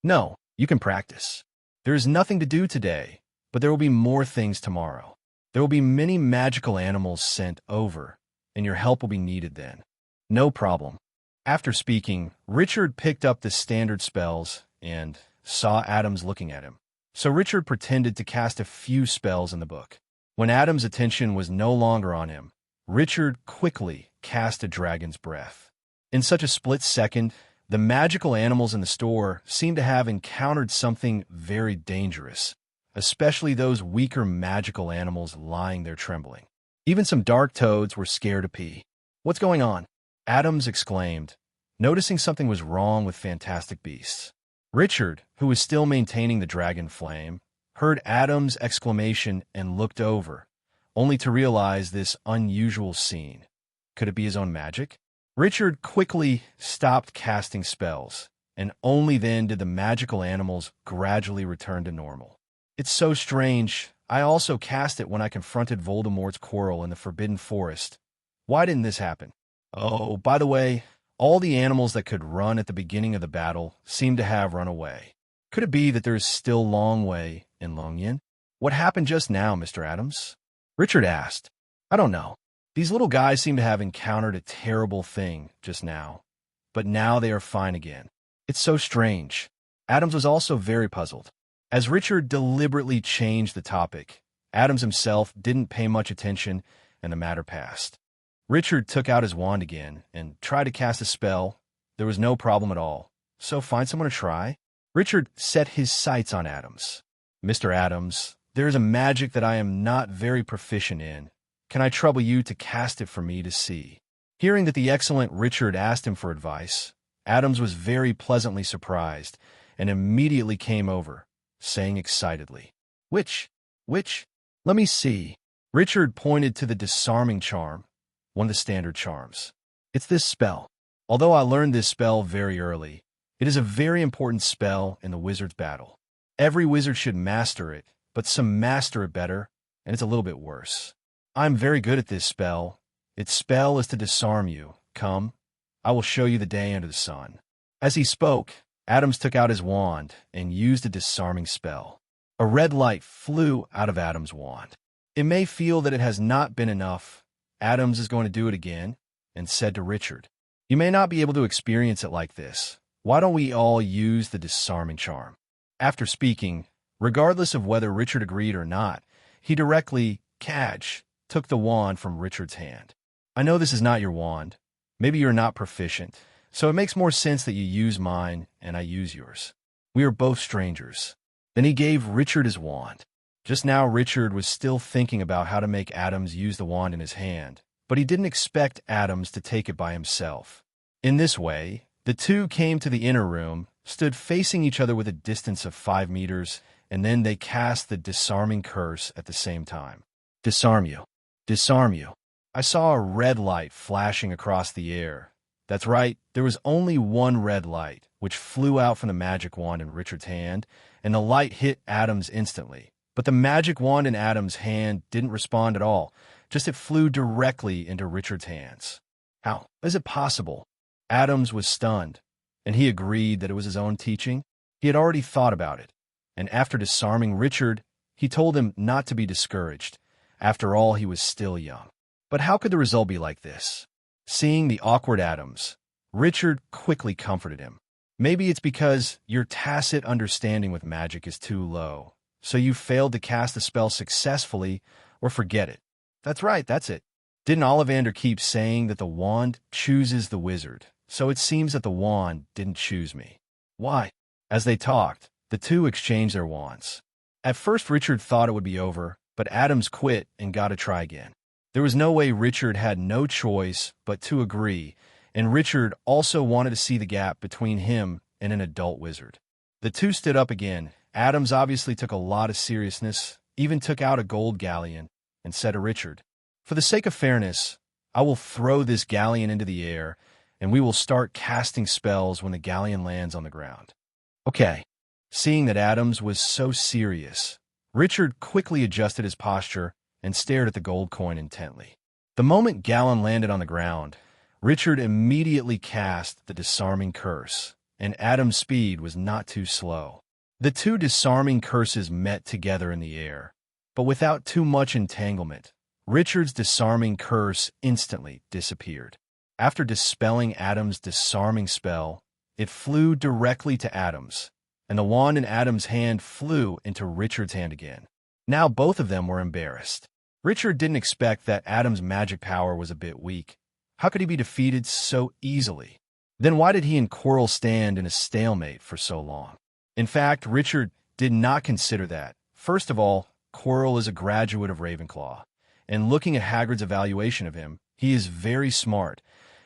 S2: No, you can practice. There is nothing to do today, but there will be more things tomorrow. There will be many magical animals sent over, and your help will be needed then. No problem. After speaking, Richard picked up the standard spells and saw Adams looking at him. So Richard pretended to cast a few spells in the book. When Adams' attention was no longer on him, Richard quickly cast a dragon's breath. In such a split second, the magical animals in the store seemed to have encountered something very dangerous, especially those weaker magical animals lying there trembling. Even some dark toads were scared to pee. What's going on? Adams exclaimed, noticing something was wrong with Fantastic Beasts. Richard, who was still maintaining the dragon flame, heard Adams' exclamation and looked over, only to realize this unusual scene. Could it be his own magic? Richard quickly stopped casting spells, and only then did the magical animals gradually return to normal. It's so strange. I also cast it when I confronted Voldemort's quarrel in the Forbidden Forest. Why didn't this happen? Oh, by the way, all the animals that could run at the beginning of the battle seem to have run away. Could it be that there is still a long way in Longyan? What happened just now, Mr. Adams? Richard asked. I don't know. These little guys seem to have encountered a terrible thing just now, but now they are fine again. It's so strange. Adams was also very puzzled. As Richard deliberately changed the topic, Adams himself didn't pay much attention, and the matter passed. Richard took out his wand again and tried to cast a spell. There was no problem at all. So find someone to try. Richard set his sights on Adams. Mr. Adams, there is a magic that I am not very proficient in. Can I trouble you to cast it for me to see? Hearing that the excellent Richard asked him for advice, Adams was very pleasantly surprised and immediately came over, saying excitedly, Which? Let me see. Richard pointed to the disarming charm, one of the standard charms. It's this spell. Although I learned this spell very early, it is a very important spell in the wizard's battle. Every wizard should master it, but some master it better, and it's a little bit worse. I'm very good at this spell. Its spell is to disarm you. Come, I will show you the day under the sun. As he spoke, Adams took out his wand and used a disarming spell. A red light flew out of Adams' wand. It may feel that it has not been enough. Adams is going to do it again, and said to Richard, You may not be able to experience it like this. Why don't we all use the disarming charm? After speaking, regardless of whether Richard agreed or not, he directly, took the wand from Richard's hand. I know this is not your wand. Maybe you're not proficient, so it makes more sense that you use mine and I use yours. We are both strangers. Then he gave Richard his wand. Just now Richard was still thinking about how to make Adams use the wand in his hand, but he didn't expect Adams to take it by himself. In this way, the two came to the inner room, stood facing each other with a distance of 5 meters, and then they cast the disarming curse at the same time. Disarm you. Disarm you. I saw a red light flashing across the air. That's right, there was only one red light, which flew out from the magic wand in Richard's hand, and the light hit Adams instantly. But the magic wand in Adams' hand didn't respond at all, just it flew directly into Richard's hands. How is it possible? Adams was stunned, and he agreed that it was his own teaching. He had already thought about it, and after disarming Richard, he told him not to be discouraged. After all, he was still young. But how could the result be like this? Seeing the awkward Adams, Richard quickly comforted him. Maybe it's because your tacit understanding with magic is too low, so you failed to cast the spell successfully, or forget it. That's right, that's it. Didn't Ollivander keep saying that the wand chooses the wizard? So it seems that the wand didn't choose me. Why? As they talked, the two exchanged their wands. At first Richard thought it would be over, but Adams quit and got to try again. There was no way Richard had no choice but to agree, and Richard also wanted to see the gap between him and an adult wizard. The two stood up again. Adams obviously took a lot of seriousness, even took out a gold galleon, and said to Richard, "For the sake of fairness, I will throw this galleon into the air, and we will start casting spells when the galleon lands on the ground." Okay. Seeing that Adams was so serious, Richard quickly adjusted his posture and stared at the gold coin intently. The moment Gallon landed on the ground, Richard immediately cast the disarming curse, and Adam's speed was not too slow. The two disarming curses met together in the air, but without too much entanglement. Richard's disarming curse instantly disappeared. After dispelling Adam's disarming spell, it flew directly to Adams, and the wand in Adam's hand flew into Richard's hand again. Now both of them were embarrassed. Richard didn't expect that Adam's magic power was a bit weak. How could he be defeated so easily? Then why did he and Quirrell stand in a stalemate for so long? In fact, Richard did not consider that. First of all, Quirrell is a graduate of Ravenclaw, and looking at Hagrid's evaluation of him, he is very smart,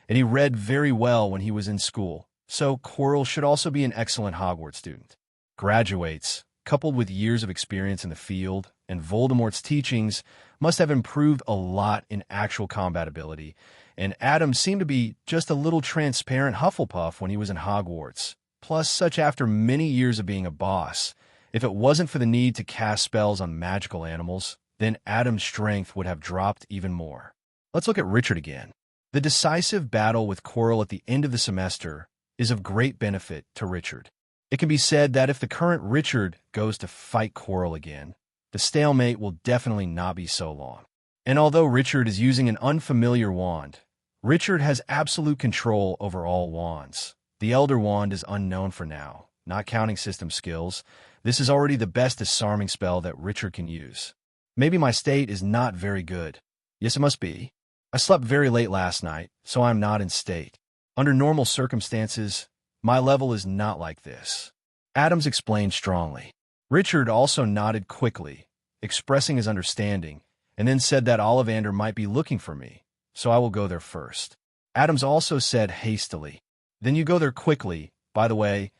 S2: and he read very well when he was in school, so Quirrell should also be an excellent Hogwarts student. Graduates, coupled with years of experience in the field and Voldemort's teachings, must have improved a lot in actual combat ability, and Adam seemed to be just a little transparent Hufflepuff when he was in Hogwarts. Plus, such after many years of being a boss, if it wasn't for the need to cast spells on magical animals, then Adam's strength would have dropped even more. Let's look at Richard again. The decisive battle with Quirrell at the end of the semester is of great benefit to Richard. It can be said that if the current Richard goes to fight Quirrell again, the stalemate will definitely not be so long. And although Richard is using an unfamiliar wand, Richard has absolute control over all wands. The Elder Wand is unknown for now, not counting system skills. This is already the best disarming spell that Richard can use. Maybe my state is not very good. Yes, it must be. I slept very late last night, so I'm not in state. Under normal circumstances, my level is not like this. Adams explained strongly. Richard also nodded quickly, expressing his understanding, and then said that Ollivander might be looking for me, so I will go there first. Adams also said hastily, "Then you go there quickly. By the way,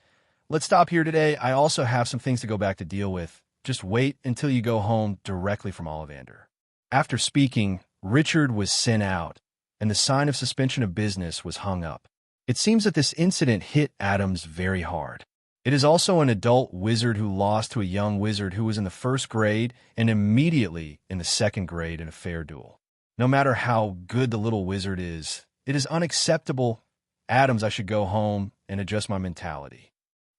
S2: let's stop here today. I also have some things to go back to deal with. Just wait until you go home directly from Ollivander." After speaking, Richard was sent out, and the sign of suspension of business was hung up. It seems that this incident hit Adams very hard. It is also an adult wizard who lost to a young wizard who was in the first grade and immediately in the second grade in a fair duel. No matter how good the little wizard is, it is unacceptable. Adams, I should go home and adjust my mentality.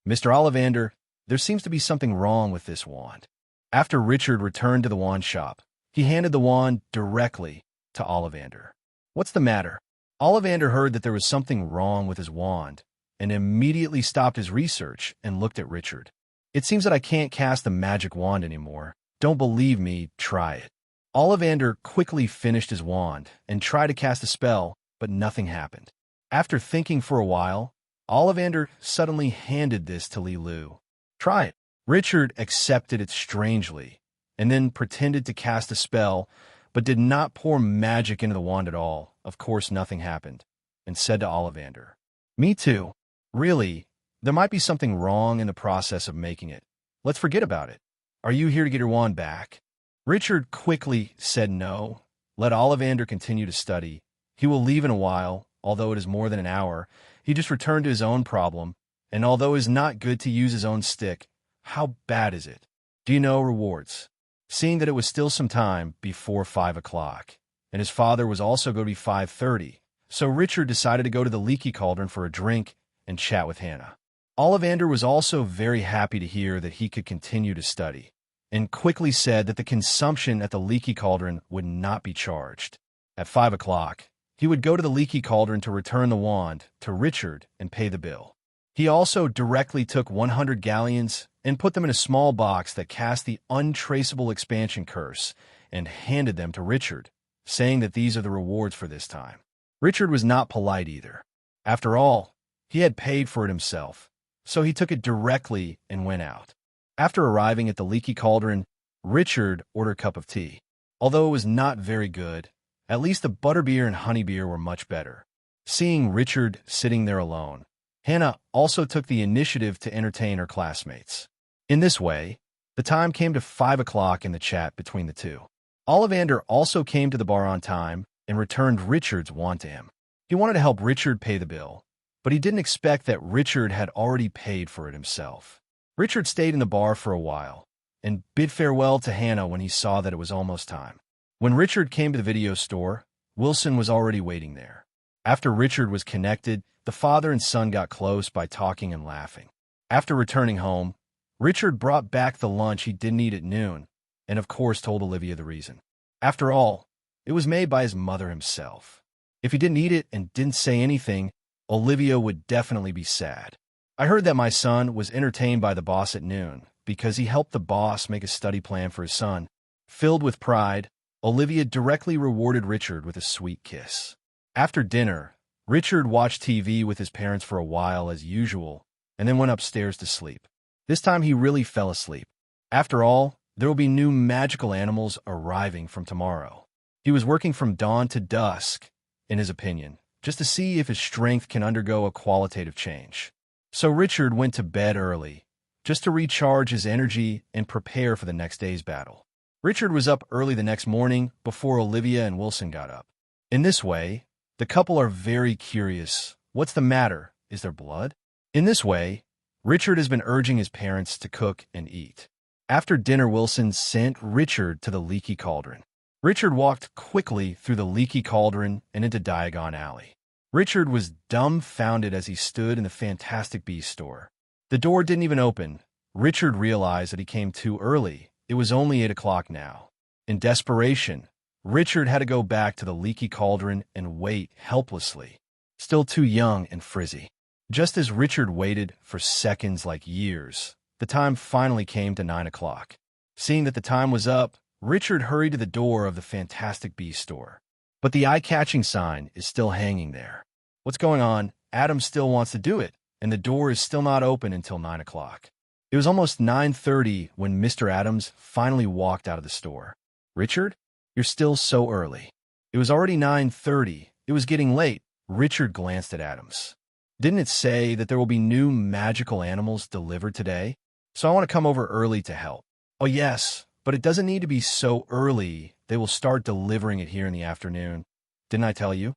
S2: Mr. Ollivander, there seems to be something wrong with this wand. After Richard returned to the wand shop, he handed the wand directly to Ollivander. What's the matter? Ollivander heard that there was something wrong with his wand and immediately stopped his research and looked at Richard. It seems that I can't cast the magic wand anymore. Don't believe me, try it. Ollivander quickly finished his wand and tried to cast a spell, but nothing happened. After thinking for a while, Ollivander suddenly handed this to Lilu. Try it. Richard accepted it strangely, and then pretended to cast a spell, but did not pour magic into the wand at all. Of course, nothing happened, and said to Ollivander, "Me too. Really, there might be something wrong in the process of making it. Let's forget about it. Are you here to get your wand back?" Richard quickly said no. Let Ollivander continue to study. He will leave in a while, although it is more than an hour. He just returned to his own problem, and although it is not good to use his own stick, how bad is it? Do you know rewards? Seeing that it was still some time before 5 o'clock, and his father was also going to be 5:30, so Richard decided to go to the Leaky Cauldron for a drink and chat with Hannah. Ollivander was also very happy to hear that he could continue to study, and quickly said that the consumption at the Leaky Cauldron would not be charged. At 5 o'clock, he would go to the Leaky Cauldron to return the wand to Richard and pay the bill. He also directly took 100 galleons and put them in a small box that cast the untraceable expansion curse and handed them to Richard, saying that these are the rewards for this time. Richard was not polite either. After all, he had paid for it himself, so he took it directly and went out. After arriving at the leaky cauldron, Richard ordered a cup of tea. Although it was not very good, at least the butterbeer and honeybeer were much better. Seeing Richard sitting there alone, Hannah also took the initiative to entertain her classmates. In this way, the time came to 5 o'clock in the chat between the two. Ollivander also came to the bar on time and returned Richard's wand to him. He wanted to help Richard pay the bill, but he didn't expect that Richard had already paid for it himself. Richard stayed in the bar for a while and bid farewell to Hannah when he saw that it was almost time. When Richard came to the video store, Wilson was already waiting there. After Richard was connected, the father and son got close by talking and laughing. After returning home, Richard brought back the lunch he didn't eat at noon, and of course told Olivia the reason. After all, it was made by his mother himself. If he didn't eat it and didn't say anything, Olivia would definitely be sad. I heard that my son was entertained by the boss at noon because he helped the boss make a study plan for his son. Filled with pride, Olivia directly rewarded Richard with a sweet kiss. After dinner, Richard watched TV with his parents for a while as usual, and then went upstairs to sleep. This time he really fell asleep. After all, there will be new magical animals arriving from tomorrow. He was working from dawn to dusk, in his opinion, just to see if his strength can undergo a qualitative change. So Richard went to bed early, just to recharge his energy and prepare for the next day's battle. Richard was up early the next morning before Olivia and Wilson got up. In this way, the couple are very curious. What's the matter? Is there blood? In this way, Richard has been urging his parents to cook and eat. After dinner, Wilson sent Richard to the leaky cauldron. Richard walked quickly through the leaky cauldron and into Diagon Alley. Richard was dumbfounded as he stood in the Fantastic Beasts store. The door didn't even open. Richard realized that he came too early. It was only 8 o'clock now. In desperation, Richard had to go back to the leaky cauldron and wait helplessly, still too young and frizzy. Just as Richard waited for seconds like years, the time finally came to 9 o'clock. Seeing that the time was up, Richard hurried to the door of the Fantastic Beasts store. But the eye-catching sign is still hanging there. What's going on? Adam still wants to do it, and the door is still not open until 9 o'clock. It was almost 9:30 when Mr. Adams finally walked out of the store. Richard, you're still so early. It was already 9:30. It was getting late. Richard glanced at Adams. Didn't it say that there will be new magical animals delivered today? So I want to come over early to help. Oh yes, but it doesn't need to be so early. They will start delivering it here in the afternoon. Didn't I tell you?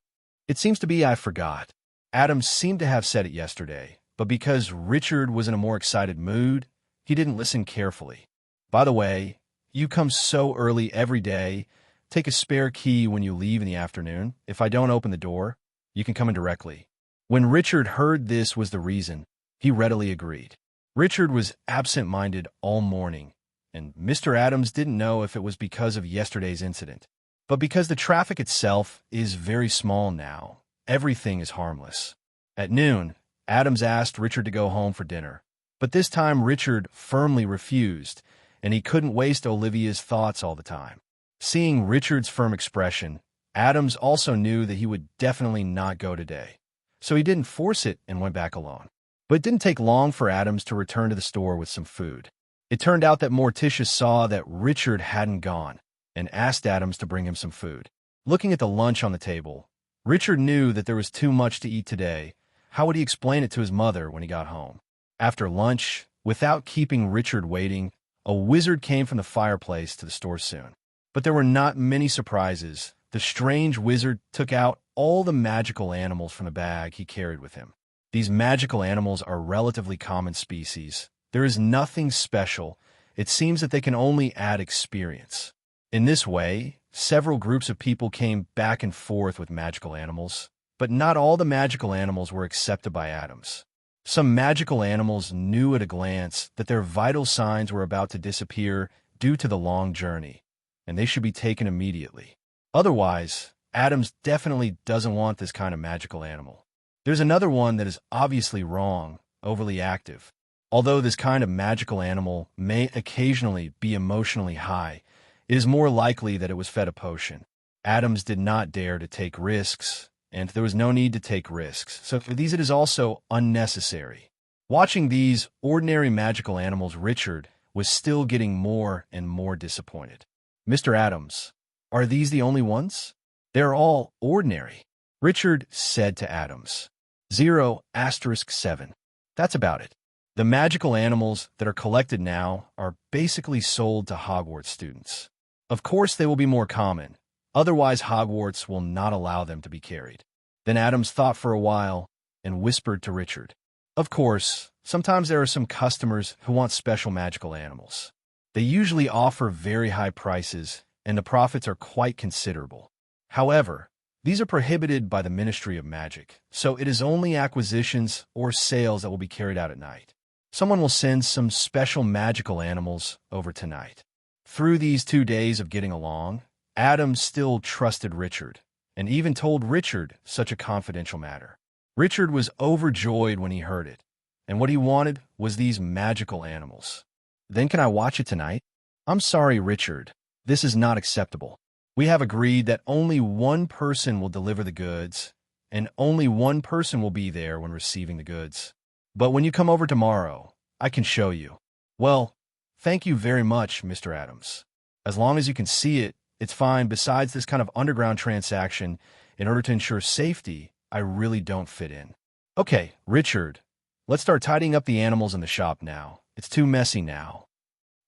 S2: It seems to be I forgot. Adams seemed to have said it yesterday, but because Richard was in a more excited mood, he didn't listen carefully. By the way, you come so early every day. Take a spare key when you leave in the afternoon. If I don't open the door, you can come in directly. When Richard heard this was the reason, he readily agreed. Richard was absent-minded all morning, and Mr. Adams didn't know if it was because of yesterday's incident. But because the traffic itself is very small now, everything is harmless. At noon, Adams asked Richard to go home for dinner. But this time Richard firmly refused, and he couldn't waste Olivia's thoughts all the time. Seeing Richard's firm expression, Adams also knew that he would definitely not go today. So he didn't force it and went back alone. But it didn't take long for Adams to return to the store with some food. It turned out that Morticia saw that Richard hadn't gone and asked Adams to bring him some food. Looking at the lunch on the table, Richard knew that there was too much to eat today. How would he explain it to his mother when he got home? After lunch, without keeping Richard waiting, a wizard came from the fireplace to the store soon. But there were not many surprises. The strange wizard took out all the magical animals from the bag he carried with him. These magical animals are relatively common species. There is nothing special. It seems that they can only add experience. In this way, several groups of people came back and forth with magical animals, but not all the magical animals were accepted by Adams. Some magical animals knew at a glance that their vital signs were about to disappear due to the long journey, and they should be taken immediately. Otherwise, Adams definitely doesn't want this kind of magical animal. There's another one that is obviously wrong, overly active. Although this kind of magical animal may occasionally be emotionally high, it is more likely that it was fed a potion. Adams did not dare to take risks, and there was no need to take risks, so for these it is also unnecessary. Watching these ordinary magical animals, Richard was still getting more and more disappointed. Mr. Adams, are these the only ones? They're all ordinary, Richard said to Adams. 0*7. That's about it. The magical animals that are collected now are basically sold to Hogwarts students. Of course, they will be more common. Otherwise, Hogwarts will not allow them to be carried. Then Adams thought for a while and whispered to Richard. Of course, sometimes there are some customers who want special magical animals. They usually offer very high prices, and the profits are quite considerable. However, these are prohibited by the Ministry of Magic, so it is only acquisitions or sales that will be carried out at night. Someone will send some special magical animals over tonight. Through these 2 days of getting along, Adams still trusted Richard, and even told Richard such a confidential matter. Richard was overjoyed when he heard it, and what he wanted was these magical animals. Then can I watch it tonight? I'm sorry, Richard. This is not acceptable. We have agreed that only one person will deliver the goods, and only one person will be there when receiving the goods. But when you come over tomorrow, I can show you. Well, thank you very much, Mr. Adams. As long as you can see it, it's fine. Besides this kind of underground transaction, in order to ensure safety, I really don't fit in. Okay, Richard, let's start tidying up the animals in the shop now. It's too messy now.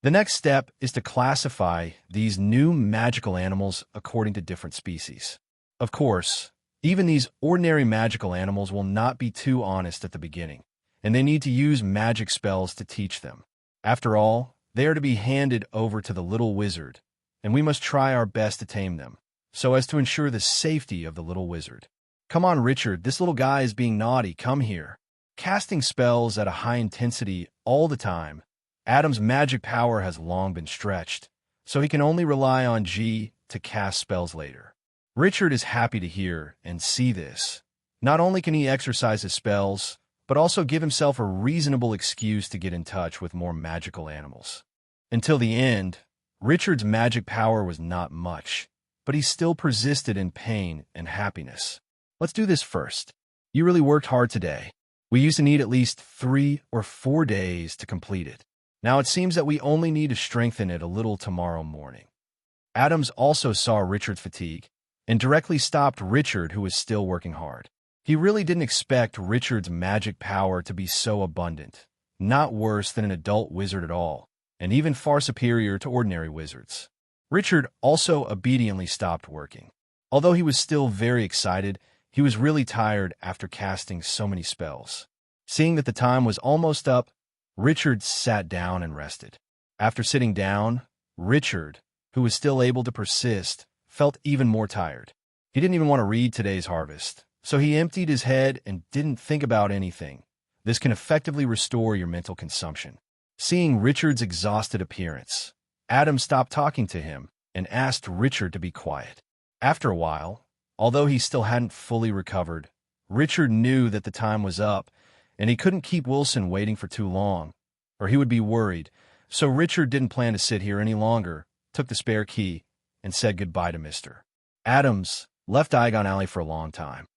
S2: The next step is to classify these new magical animals according to different species. Of course, even these ordinary magical animals will not be too honest at the beginning, and they need to use magic spells to teach them. After all, they are to be handed over to the little wizard, and we must try our best to tame them, so as to ensure the safety of the little wizard. Come on, Richard, this little guy is being naughty. Come here. Casting spells at a high intensity all the time, Adam's magic power has long been stretched, so he can only rely on G to cast spells later. Richard is happy to hear and see this. Not only can he exercise his spells, but also give himself a reasonable excuse to get in touch with more magical animals. Until the end, Richard's magic power was not much, but he still persisted in pain and happiness. Let's do this first. You really worked hard today. We used to need at least 3 or 4 days to complete it. Now it seems that we only need to strengthen it a little tomorrow morning. Adams also saw Richard's fatigue and directly stopped Richard, who was still working hard. He really didn't expect Richard's magic power to be so abundant, not worse than an adult wizard at all, and even far superior to ordinary wizards. Richard also obediently stopped working. Although he was still very excited, he was really tired after casting so many spells. Seeing that the time was almost up, Richard sat down and rested. After sitting down, Richard, who was still able to persist, felt even more tired. He didn't even want to read today's harvest, so he emptied his head and didn't think about anything. This can effectively restore your mental consumption. Seeing Richard's exhausted appearance, Adam stopped talking to him and asked Richard to be quiet. After a while, although he still hadn't fully recovered, Richard knew that the time was up, and he couldn't keep Wilson waiting for too long, or he would be worried. So Richard didn't plan to sit here any longer, took the spare key, and said goodbye to Mr. Adams, left Diagon Alley for a long time.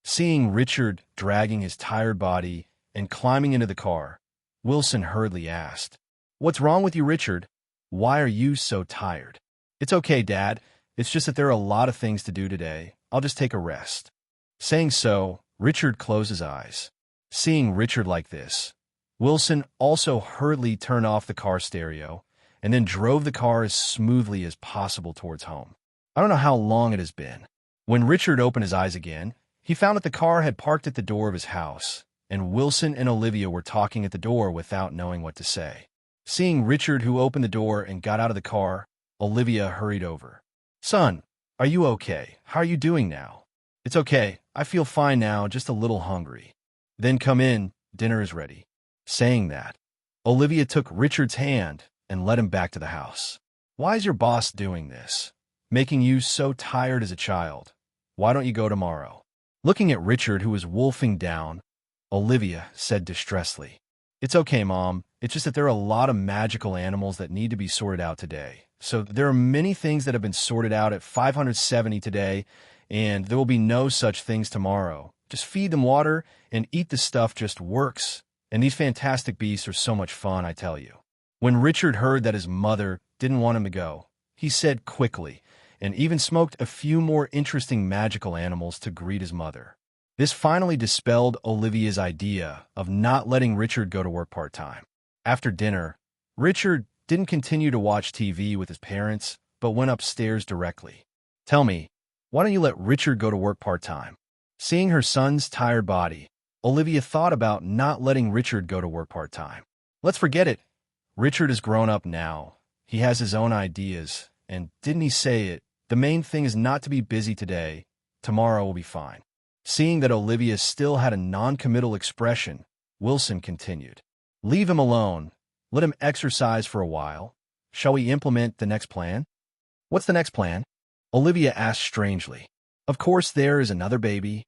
S2: Seeing Richard dragging his tired body and climbing into the car, Wilson hurriedly asked, "What's wrong with you, Richard? Why are you so tired?" "It's okay, Dad. It's just that there are a lot of things to do today. I'll just take a rest." Saying so, Richard closed his eyes. Seeing Richard like this, Wilson also hurriedly turned off the car stereo and then drove the car as smoothly as possible towards home. I don't know how long it has been. When Richard opened his eyes again, he found that the car had parked at the door of his house, and Wilson and Olivia were talking at the door without knowing what to say. Seeing Richard, who opened the door and got out of the car, Olivia hurried over. "Son, are you okay? How are you doing now?" "It's okay. I feel fine now, just a little hungry." "Then come in, dinner is ready." Saying that, Olivia took Richard's hand and led him back to the house. "Why is your boss doing this? Making you so tired as a child? Why don't you go tomorrow?" Looking at Richard, who was wolfing down, Olivia said distressfully, "It's okay, Mom. It's just that there are a lot of magical animals that need to be sorted out today, So there are many things that have been sorted out at 570 today, and there will be no such things tomorrow. Just feed them water and eat the stuff just works. And these fantastic beasts are so much fun, I tell you. When Richard heard that his mother didn't want him to go, he said quickly, and even smoked a few more interesting magical animals to greet his mother. This finally dispelled Olivia's idea of not letting Richard go to work part-time. After dinner, Richard didn't continue to watch TV with his parents, but went upstairs directly. "Tell me, why don't you let Richard go to work part-time?" Seeing her son's tired body, Olivia thought about not letting Richard go to work part-time. "Let's forget it. Richard is grown up now. He has his own ideas, and didn't he say it? The main thing is not to be busy today. Tomorrow will be fine." Seeing that Olivia still had a non-committal expression, Wilson continued, "Leave him alone. Let him exercise for a while. Shall we implement the next plan?" "What's the next plan?" Olivia asked strangely. "Of course there is another baby."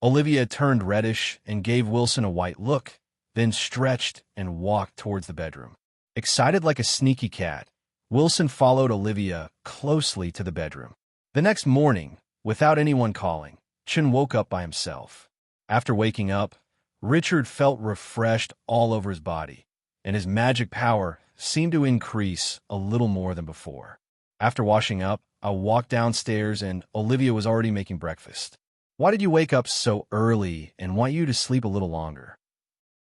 S2: Olivia turned reddish and gave Wilson a white look, then stretched and walked towards the bedroom. Excited like a sneaky cat, Wilson followed Olivia closely to the bedroom. The next morning, without anyone calling, Chin woke up by himself. After waking up, Richard felt refreshed all over his body, and his magic power seemed to increase a little more than before. After washing up, I walked downstairs and Olivia was already making breakfast. "Why did you wake up so early and want you to sleep a little longer?"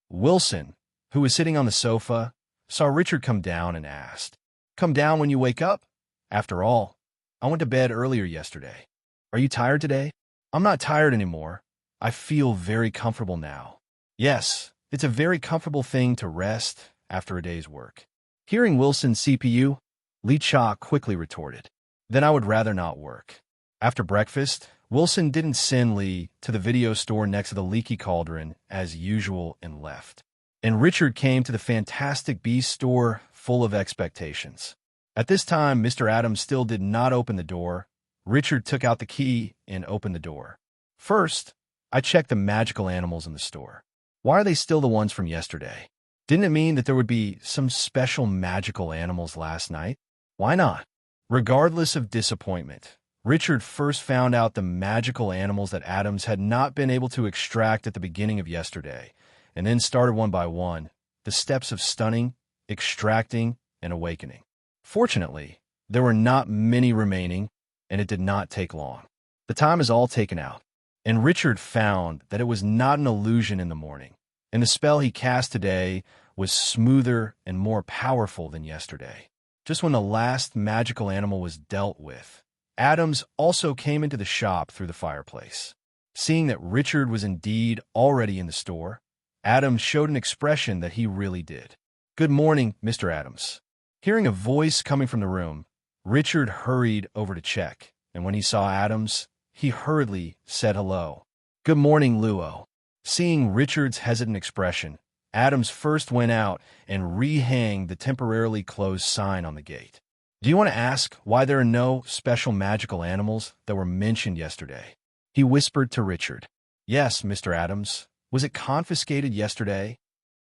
S2: Wilson, who was sitting on the sofa, saw Richard come down and asked, "Come down when you wake up? After all, I went to bed earlier yesterday. Are you tired today?" "I'm not tired anymore. I feel very comfortable now." "Yes, it's a very comfortable thing to rest after a day's work." Hearing Wilson's CPU, Li Cha quickly retorted, "Then I would rather not work." After breakfast, Wilson didn't send Li to the video store next to the leaky cauldron as usual and left. And Richard came to the Fantastic Beasts store full of expectations. At this time, Mr. Adams still did not open the door. Richard took out the key and opened the door. "First, I checked the magical animals in the store. Why are they still the ones from yesterday? Didn't it mean that there would be some special magical animals last night? Why not?" Regardless of disappointment, Richard first found out the magical animals that Adams had not been able to extract at the beginning of yesterday, and then started one by one, the steps of stunning, extracting, and awakening. Fortunately, there were not many remaining, and it did not take long. The time is all taken out, and Richard found that it was not an illusion in the morning, and the spell he cast today was smoother and more powerful than yesterday. Just when the last magical animal was dealt with, Adams also came into the shop through the fireplace. Seeing that Richard was indeed already in the store, Adams showed an expression that he really did. "Good morning, Mr. Adams." Hearing a voice coming from the room, Richard hurried over to check, and when he saw Adams, he hurriedly said hello. "Good morning, Luo." Seeing Richard's hesitant expression, Adams first went out and rehanged the temporarily closed sign on the gate. "Do you want to ask why there are no special magical animals that were mentioned yesterday?" he whispered to Richard. "Yes, Mr. Adams. Was it confiscated yesterday?"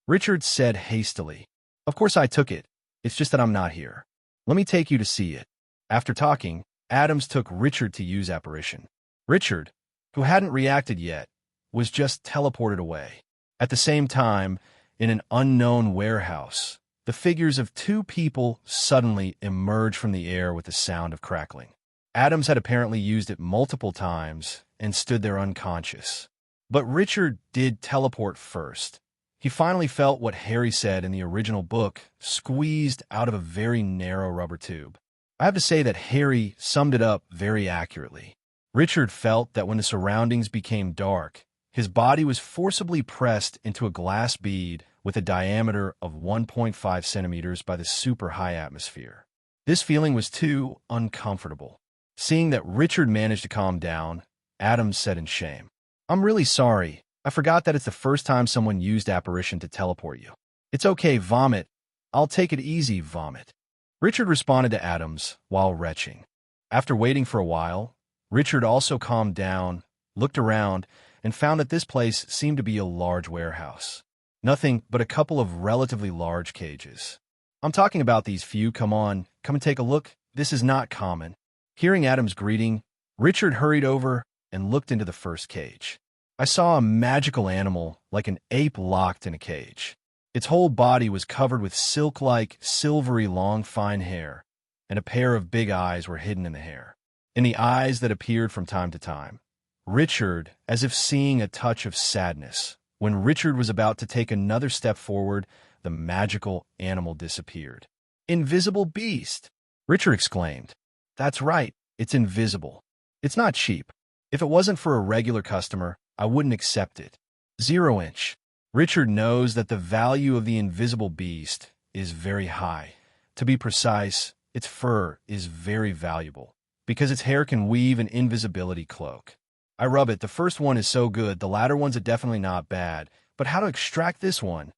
S2: Richard said hastily, "Of course I took it. It's just that I'm not here. Let me take you to see it." After talking, Adams took Richard to use apparition. Richard, who hadn't reacted yet, was just teleported away. At the same time, in an unknown warehouse, the figures of two people suddenly emerged from the air with a sound of crackling. Adams had apparently used it multiple times and stood there unconscious. But Richard did teleport first. He finally felt what Harry said in the original book, squeezed out of a very narrow rubber tube. I have to say that Harry summed it up very accurately. Richard felt that when the surroundings became dark, his body was forcibly pressed into a glass bead with a diameter of 1.5 centimeters by the super high atmosphere. This feeling was too uncomfortable. Seeing that Richard managed to calm down, Adams said in shame, "I'm really sorry. I forgot that it's the first time someone used apparition to teleport you." "It's okay, Vomit. I'll take it easy, Vomit." Richard responded to Adams while retching. After waiting for a while, Richard also calmed down, looked around, and found that this place seemed to be a large warehouse. Nothing but a couple of relatively large cages. "I'm talking about these few. Come on, come and take a look," This is not common. Hearing Adam's greeting, Richard hurried over and looked into the first cage. I saw a magical animal like an ape locked in a cage. Its whole body was covered with silk-like, silvery, long, fine hair, and a pair of big eyes were hidden in the hair. In the eyes that appeared from time to time, Richard, as if seeing a touch of sadness, when Richard was about to take another step forward, the magical animal disappeared. "Invisible beast!" Richard exclaimed. "That's right, it's invisible. It's not cheap. If it wasn't for a regular customer, I wouldn't accept it. 0 inch. Richard knows that the value of the invisible beast is very high. To be precise, its fur is very valuable, because its hair can weave an invisibility cloak. I rub it. The first one is so good, the latter ones are definitely not bad. But how to extract this one?"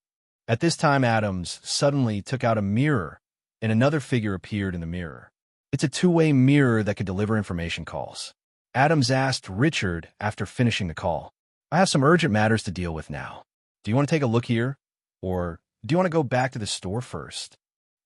S2: At this time, Adams suddenly took out a mirror, and another figure appeared in the mirror. It's a two-way mirror that could deliver information calls. Adams asked Richard after finishing the call, "I have some urgent matters to deal with now. Do you want to take a look here? Or do you want to go back to the store first?"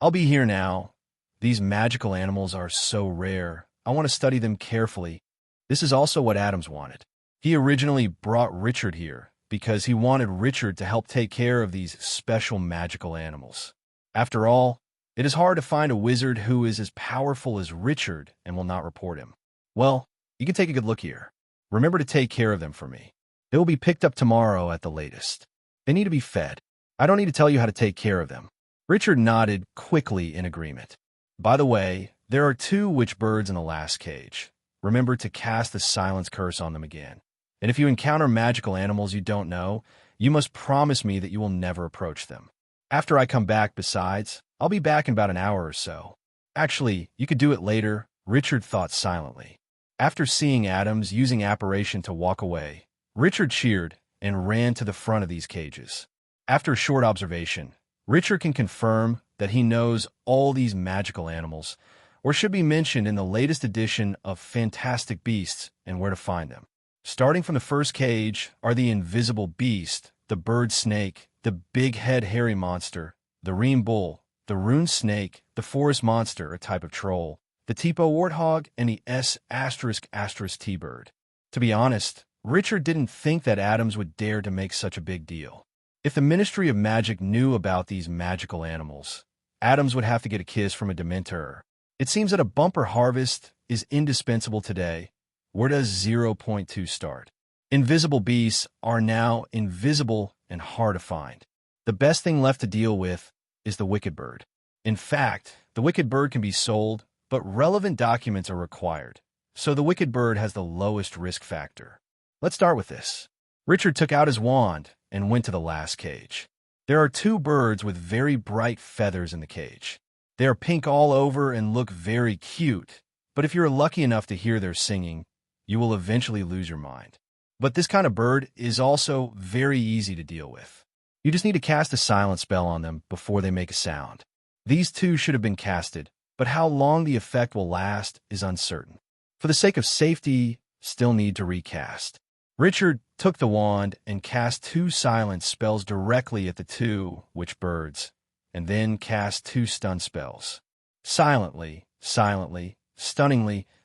S2: "I'll be here now. These magical animals are so rare. I want to study them carefully." This is also what Adams wanted. He originally brought Richard here because he wanted Richard to help take care of these special magical animals. After all, it is hard to find a wizard who is as powerful as Richard and will not report him. "Well, you can take a good look here. Remember to take care of them for me. They will be picked up tomorrow at the latest. They need to be fed. I don't need to tell you how to take care of them." Richard nodded quickly in agreement. "By the way, there are 2 witch birds in the last cage. Remember to cast the silence curse on them again. And if you encounter magical animals you don't know, you must promise me that you will never approach them. After I come back, besides, I'll be back in about an hour or so." Actually, you could do it later, Richard thought silently. After seeing Adams using apparition to walk away, Richard cheered and ran to the front of these cages. After a short observation, Richard can confirm that he knows all these magical animals, or should be mentioned in the latest edition of Fantastic Beasts and where to find them. Starting from the first cage are the invisible beast, the bird snake, the big head hairy monster, the reem bull, the rune snake, the forest monster, a type of troll, the tipo warthog, and the S***T-bird. To be honest, Richard didn't think that Adams would dare to make such a big deal. If the Ministry of Magic knew about these magical animals, Adams would have to get a kiss from a Dementor. It seems that a bumper harvest is indispensable today. Where does 0.2 start? Invisible beasts are now invisible and hard to find. The best thing left to deal with is the wicked bird. In fact, the wicked bird can be sold, but relevant documents are required, so the wicked bird has the lowest risk factor. Let's start with this. Richard took out his wand and went to the last cage. There are 2 birds with very bright feathers in the cage. They are pink all over and look very cute, but if you're lucky enough to hear their singing, you will eventually lose your mind. But this kind of bird is also very easy to deal with. You just need to cast a silence spell on them before they make a sound. These 2 should have been casted, but how long the effect will last is uncertain. For the sake of safety, still need to recast. Richard took the wand and cast 2 silence spells directly at the 2 witch birds, and then cast 2 stun spells. Silently, stunningly,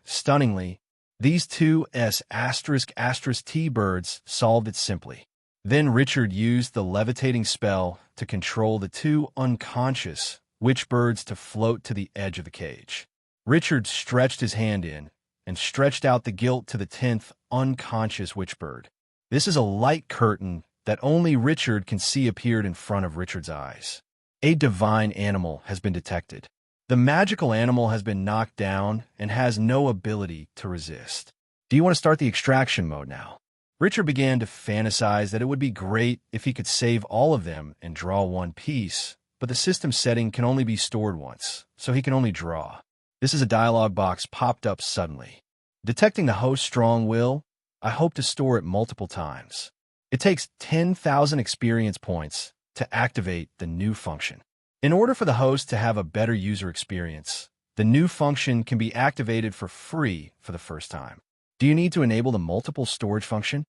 S2: stunningly, these 2 S***T birds solved it simply. Then Richard used the levitating spell to control the 2 unconscious witch birds to float to the edge of the cage. Richard stretched his hand in and stretched out the gilt to the 10th unconscious witch bird. This is a light curtain that only Richard can see appeared in front of Richard's eyes. A divine animal has been detected. The magical animal has been knocked down and has no ability to resist. Do you want to start the extraction mode now? Richard began to fantasize that it would be great if he could save all of them and draw one piece, but the system setting can only be stored once, so he can only draw. This is a dialog box popped up suddenly. Detecting the host's strong will, I hope to store it multiple times. It takes 10,000 experience points to activate the new function. In order for the host to have a better user experience, the new function can be activated for free for the first time. Do you need to enable the multiple storage function?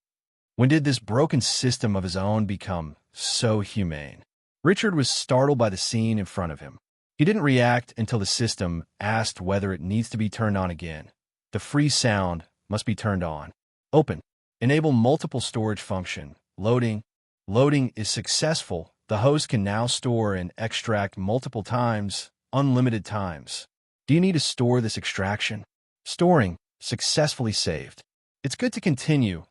S2: When did this broken system of his own become so humane? Richard was startled by the scene in front of him. He didn't react until the system asked whether it needs to be turned on again. The freeze sound must be turned on. Open. Enable multiple storage function. Loading. Loading is successful. The host can now store and extract multiple times, unlimited times. Do you need to store this extraction? Storing. Successfully saved. It's good to continue.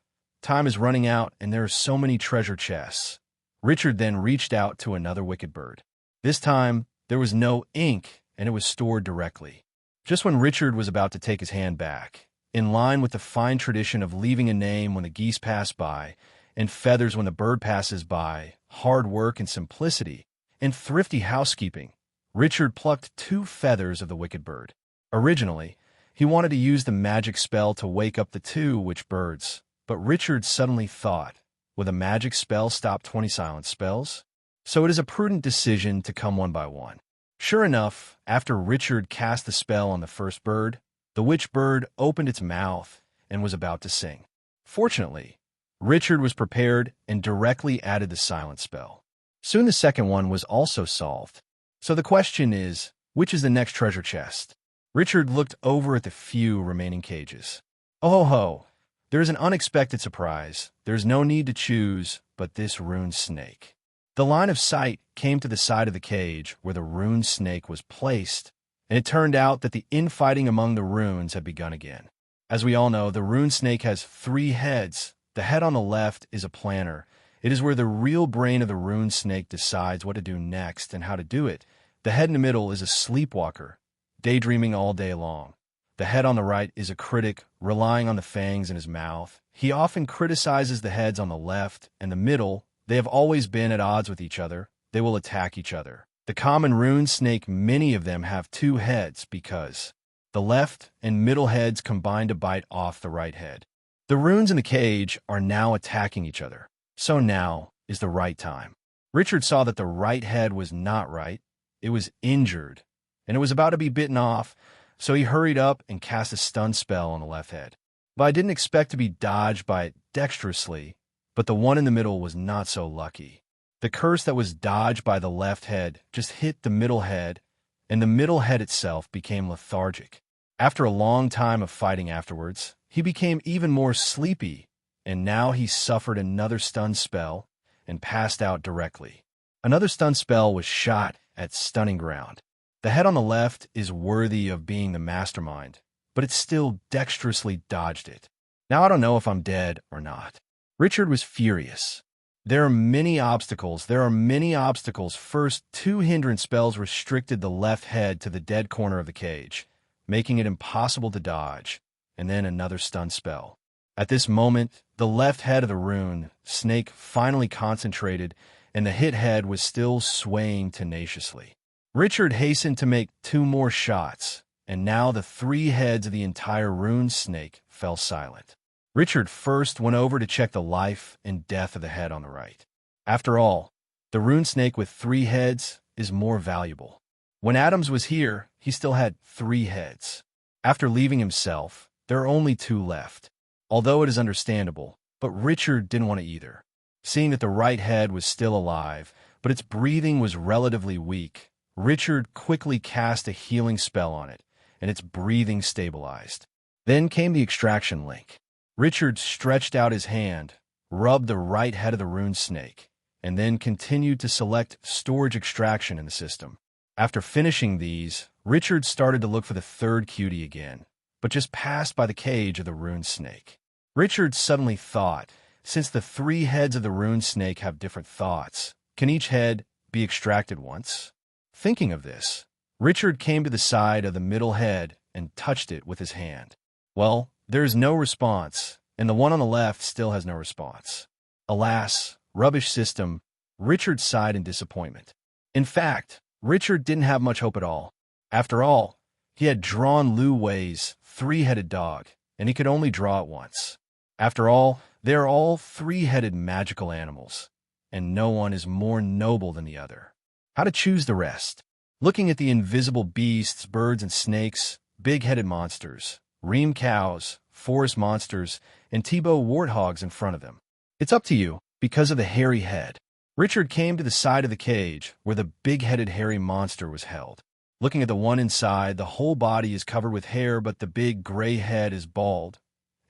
S2: Time is running out and there are so many treasure chests. Richard then reached out to another wicked bird. This time, there was no ink and it was stored directly. Just when Richard was about to take his hand back, in line with the fine tradition of leaving a name when the geese pass by, and feathers when the bird passes by, hard work and simplicity, and thrifty housekeeping, Richard plucked 2 feathers of the wicked bird. Originally, he wanted to use the magic spell to wake up the 2 witch birds, but Richard suddenly thought, will a magic spell stop 20 silent spells? So it is a prudent decision to come one by one. Sure enough, after Richard cast the spell on the first bird, the witch bird opened its mouth and was about to sing. Fortunately, Richard was prepared and directly added the silent spell. Soon the second one was also solved. So the question is, which is the next treasure chest? Richard looked over at the few remaining cages. Oh ho ho! There is an unexpected surprise. There's no need to choose but this ruined snake. The line of sight came to the side of the cage where the ruined snake was placed, and it turned out that the infighting among the runes had begun again. As we all know, the ruined snake has 3 heads. The head on the left is a planner. It is where the real brain of the ruined snake decides what to do next and how to do it. The head in the middle is a sleepwalker, daydreaming all day long. The head on the right is a critic, relying on the fangs in his mouth. He often criticizes the heads on the left and the middle. They have always been at odds with each other. They will attack each other. The common ruined snake, many of them have 2 heads because the left and middle heads combine to bite off the right head. The runes in the cage are now attacking each other. So now is the right time. Richard saw that the right head was not right. It was injured, and it was about to be bitten off, so he hurried up and cast a stun spell on the left head. But I didn't expect to be dodged by it dexterously, but the one in the middle was not so lucky. The curse that was dodged by the left head just hit the middle head, and the middle head itself became lethargic. After a long time of fighting afterwards, he became even more sleepy, and now he suffered another stun spell and passed out directly. Another stun spell was shot at stunning ground. The head on the left is worthy of being the mastermind, but it still dexterously dodged it. Now I don't know if I'm dead or not. Richard was furious. There are many obstacles. First, 2 hindrance spells restricted the left head to the dead corner of the cage, making it impossible to dodge, and then another stun spell. At this moment, the left head of the rune snake finally concentrated, and the hit head was still swaying tenaciously. Richard hastened to make 2 more shots, and now the 3 heads of the entire rune snake fell silent. Richard first went over to check the life and death of the head on the right. After all, the rune snake with 3 heads is more valuable. When Adams was here, he still had 3 heads. After leaving himself, there are only 2 left. Although it is understandable, but Richard didn't want to either. Seeing that the right head was still alive, but its breathing was relatively weak, Richard quickly cast a healing spell on it, and its breathing stabilized. Then came the extraction link. Richard stretched out his hand, rubbed the right head of the rune snake, and then continued to select storage extraction in the system. After finishing these, Richard started to look for the 3rd cutie again, but just passed by the cage of the rune snake. Richard suddenly thought, since the 3 heads of the rune snake have different thoughts, can each head be extracted once? Thinking of this, Richard came to the side of the middle head and touched it with his hand. Well, there is no response, and the one on the left still has no response. Alas, rubbish system, Richard sighed in disappointment. In fact, Richard didn't have much hope at all. After all, he had drawn Lu Wei's 3-headed dog, and he could only draw it once. After all, they are all 3-headed magical animals, and no one is more noble than the other. How to choose the rest? Looking at the invisible beasts, birds and snakes, big-headed monsters, ream cows, forest monsters, and Tebow warthogs in front of them. It's up to you, because of the hairy head. Richard came to the side of the cage where the big-headed hairy monster was held. Looking at the one inside, the whole body is covered with hair, but the big gray head is bald,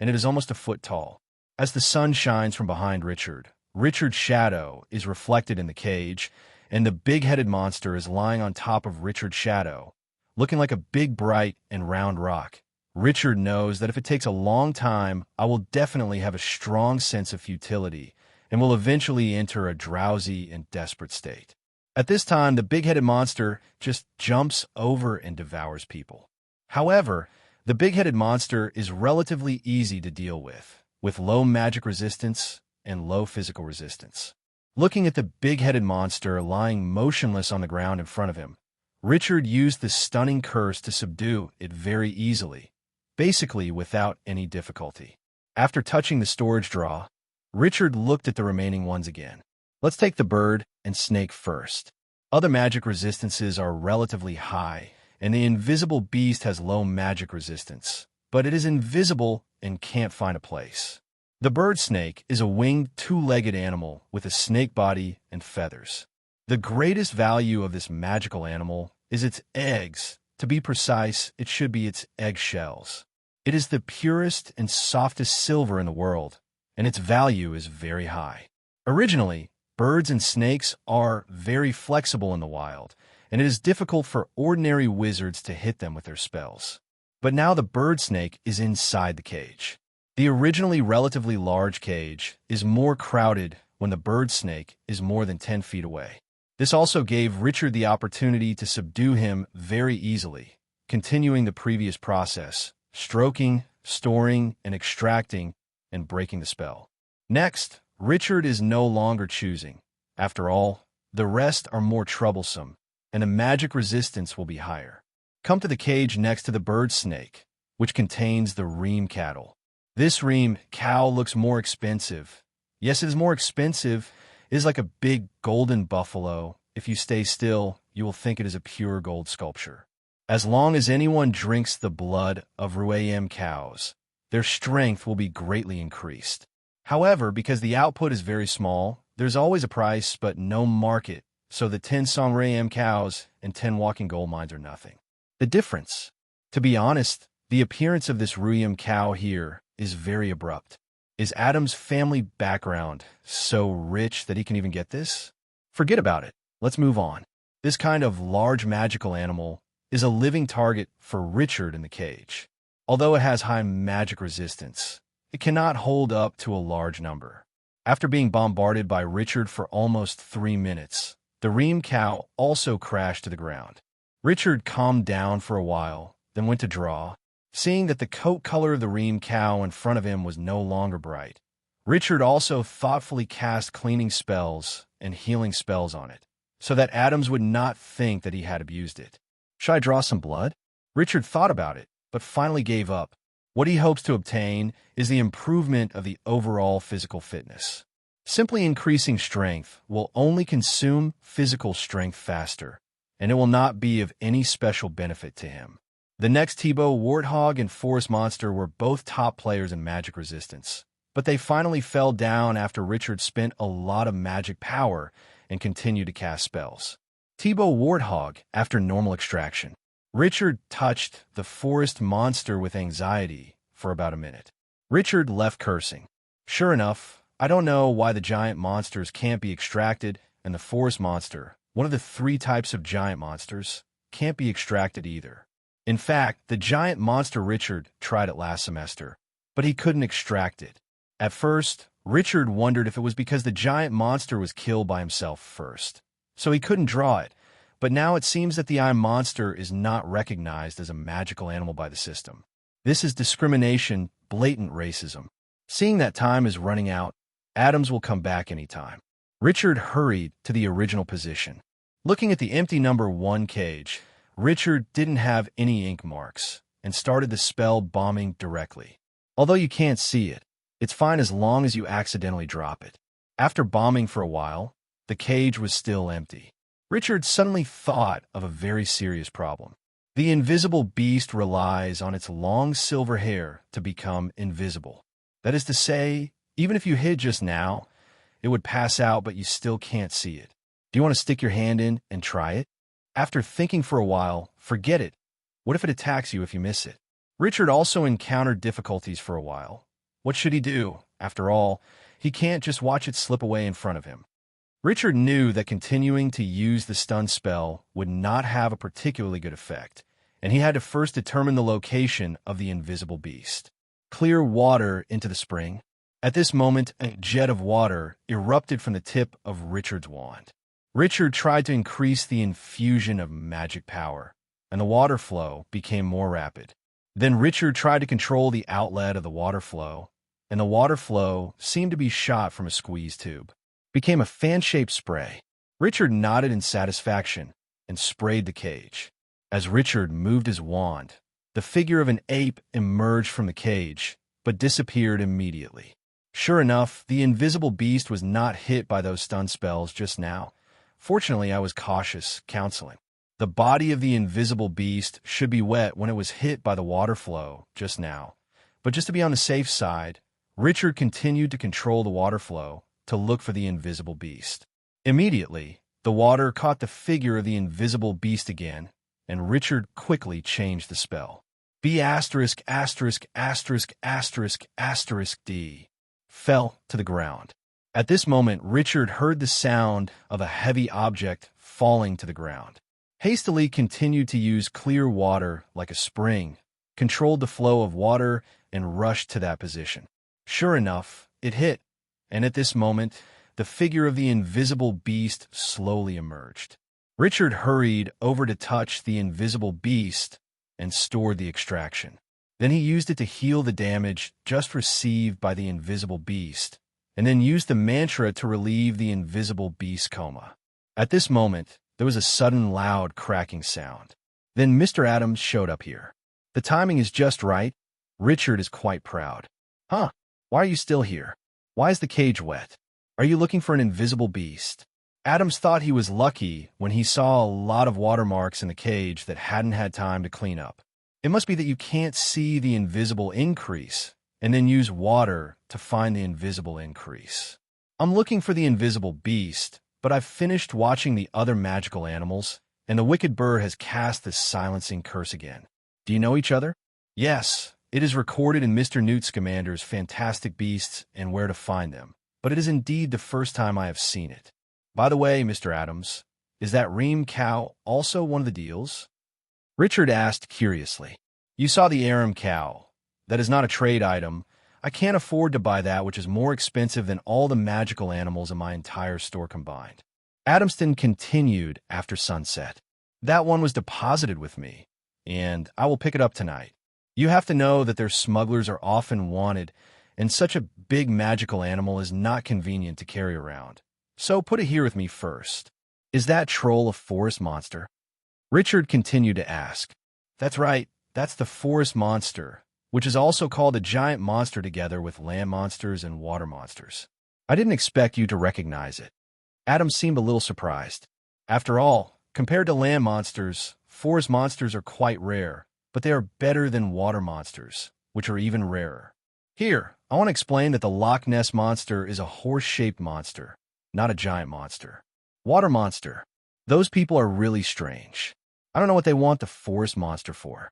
S2: and it is almost a foot tall. As the sun shines from behind Richard, Richard's shadow is reflected in the cage, and the big-headed monster is lying on top of Richard's shadow, looking like a big, bright, and round rock. Richard knows that if it takes a long time, I will definitely have a strong sense of futility and will eventually enter a drowsy and desperate state. At this time, the big-headed monster just jumps over and devours people. However, the big-headed monster is relatively easy to deal with low magic resistance and low physical resistance. Looking at the big-headed monster lying motionless on the ground in front of him, Richard used the stunning curse to subdue it very easily, basically without any difficulty. After touching the storage drawer, Richard looked at the remaining ones again. Let's take the bird and snake first. Other magic resistances are relatively high, and the invisible beast has low magic resistance, but it is invisible and can't find a place. The bird snake is a winged, two-legged animal with a snake body and feathers. The greatest value of this magical animal is its eggs. To be precise, it should be its eggshells. It is the purest and softest silver in the world, and its value is very high. Originally, birds and snakes are very flexible in the wild, and it is difficult for ordinary wizards to hit them with their spells. But now the bird snake is inside the cage. The originally relatively large cage is more crowded when the bird snake is more than 10 feet away. This also gave Richard the opportunity to subdue him very easily, continuing the previous process, stroking, storing, and extracting, and breaking the spell. Next, Richard is no longer choosing. After all, the rest are more troublesome, and the magic resistance will be higher. Come to the cage next to the bird snake, which contains the reem cattle. This reem cow looks more expensive. Yes, it is more expensive. It is like a big golden buffalo. If you stay still, you will think it is a pure gold sculpture. As long as anyone drinks the blood of Ruam cows, their strength will be greatly increased. However, because the output is very small, there's always a price but no market, so the 10 Songream cows and 10 walking gold mines are nothing. The difference? To be honest, the appearance of this Ruam cow here is very abrupt. Is Adam's family background so rich that he can even get this? Forget about it. Let's move on. This kind of large magical animal is a living target for Richard in the cage. Although it has high magic resistance, it cannot hold up to a large number. After being bombarded by Richard for almost 3 minutes, the reem cow also crashed to the ground. Richard calmed down for a while, then went to draw. Seeing that the coat color of the reem cow in front of him was no longer bright, Richard also thoughtfully cast cleaning spells and healing spells on it, so that Adams would not think that he had abused it. Should I draw some blood? Richard thought about it, but finally gave up. What he hopes to obtain is the improvement of the overall physical fitness. Simply increasing strength will only consume physical strength faster, and it will not be of any special benefit to him. The next T-Bow, Warthog, and Forest Monster were both top players in magic resistance, but they finally fell down after Richard spent a lot of magic power and continued to cast spells. T-Bow Warthog, after normal extraction. Richard touched the Forest Monster with anxiety for about a minute. Richard left cursing. Sure enough, I don't know why the giant monsters can't be extracted, and the Forest Monster, one of the 3 types of giant monsters, can't be extracted either. In fact, the giant monster Richard tried it last semester, but he couldn't extract it. At first, Richard wondered if it was because the giant monster was killed by himself first, so he couldn't draw it, but now it seems that the eye monster is not recognized as a magical animal by the system. This is discrimination, blatant racism. Seeing that time is running out, Adams will come back anytime. Richard hurried to the original position. Looking at the empty number 1 cage, Richard didn't have any ink marks and started the spell bombing directly. Although you can't see it, it's fine as long as you accidentally drop it. After bombing for a while, the cage was still empty. Richard suddenly thought of a very serious problem. The invisible beast relies on its long silver hair to become invisible. That is to say, even if you hid just now, it would pass out but you still can't see it. Do you want to stick your hand in and try it? After thinking for a while, forget it. What if it attacks you if you miss it? Richard also encountered difficulties for a while. What should he do? After all, he can't just watch it slip away in front of him. Richard knew that continuing to use the stun spell would not have a particularly good effect, and he had to first determine the location of the invisible beast. Clear water into the spring. At this moment, a jet of water erupted from the tip of Richard's wand. Richard tried to increase the infusion of magic power, and the water flow became more rapid. Then Richard tried to control the outlet of the water flow, and the water flow seemed to be shot from a squeeze tube. Became a fan-shaped spray. Richard nodded in satisfaction and sprayed the cage. As Richard moved his wand, the figure of an ape emerged from the cage, but disappeared immediately. Sure enough, the invisible beast was not hit by those stun spells just now. Fortunately, I was cautious, counseling. The body of the invisible beast should be wet when it was hit by the water flow just now. But just to be on the safe side, Richard continued to control the water flow to look for the invisible beast. Immediately, the water caught the figure of the invisible beast again, and Richard quickly changed the spell. B************ D fell to the ground. At this moment, Richard heard the sound of a heavy object falling to the ground. Hastily continued to use clear water like a spring, controlled the flow of water, and rushed to that position. Sure enough, it hit, and at this moment, the figure of the invisible beast slowly emerged. Richard hurried over to touch the invisible beast and stored the extraction. Then he used it to heal the damage just received by the invisible beast, and then used the mantra to relieve the invisible beast's coma. At this moment, there was a sudden loud cracking sound. Then Mr. Adams showed up here. The timing is just right. Richard is quite proud. Huh? Why are you still here? Why is the cage wet? Are you looking for an invisible beast? Adams thought he was lucky when he saw a lot of watermarks in the cage that hadn't had time to clean up. It must be that you can't see the invisible increase and then use water to find the invisible increase. I'm looking for the invisible beast, but I've finished watching the other magical animals, and the wicked bird has cast the silencing curse again. Do you know each other? Yes, it is recorded in Mr. Newt Scamander's Fantastic Beasts and Where to Find Them, but it is indeed the first time I have seen it. By the way, Mr. Adams, is that Ream cow also one of the deals? Richard asked curiously. You saw the Aram cow. That is not a trade item. I can't afford to buy that, which is more expensive than all the magical animals in my entire store combined. Adamston continued after sunset. That one was deposited with me, and I will pick it up tonight. You have to know that their smugglers are often wanted, and such a big magical animal is not convenient to carry around. So put it here with me first. Is that troll a forest monster? Richard continued to ask. That's right, that's the forest monster, which is also called a giant monster together with land monsters and water monsters. I didn't expect you to recognize it. Adams seemed a little surprised. After all, compared to land monsters, forest monsters are quite rare, but they are better than water monsters, which are even rarer. Here, I want to explain that the Loch Ness monster is a horse-shaped monster, not a giant monster. Water monster. Those people are really strange. I don't know what they want the forest monster for.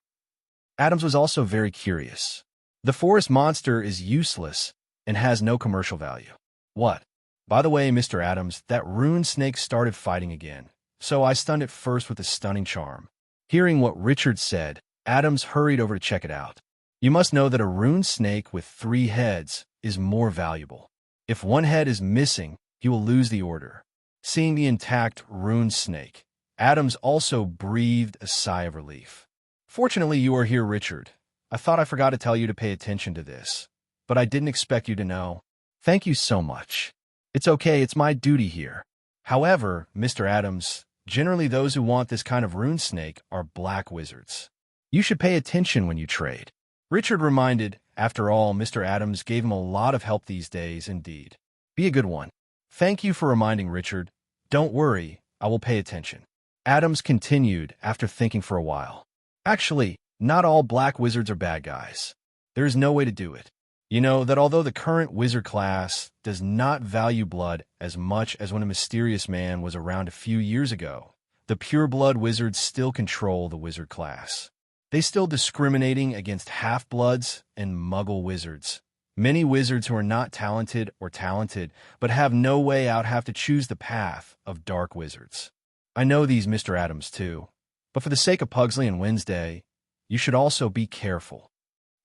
S2: Adams was also very curious. The forest monster is useless and has no commercial value. What? By the way, Mr. Adams, that rune snake started fighting again, so I stunned it first with a stunning charm. Hearing what Richard said, Adams hurried over to check it out. You must know that a rune snake with 3 heads is more valuable. If one head is missing, he will lose the order. Seeing the intact rune snake, Adams also breathed a sigh of relief. Fortunately, you are here, Richard. I thought I forgot to tell you to pay attention to this, but I didn't expect you to know. Thank you so much. It's okay, it's my duty here. However, Mr. Adams, generally those who want this kind of rune snake are black wizards. You should pay attention when you trade. Richard reminded, after all, Mr. Adams gave him a lot of help these days indeed. Be a good one. Thank you for reminding, Richard. Don't worry, I will pay attention. Adams continued after thinking for a while. Actually, not all black wizards are bad guys. There is no way to do it. You know that although the current wizard class does not value blood as much as when a mysterious man was around a few years ago, the pureblood wizards still control the wizard class. They still discriminating against half-bloods and muggle wizards. Many wizards who are not talented or talented but have no way out have to choose the path of dark wizards. I know these, Mr. Adams, too. But for the sake of Pugsley and Wednesday, you should also be careful.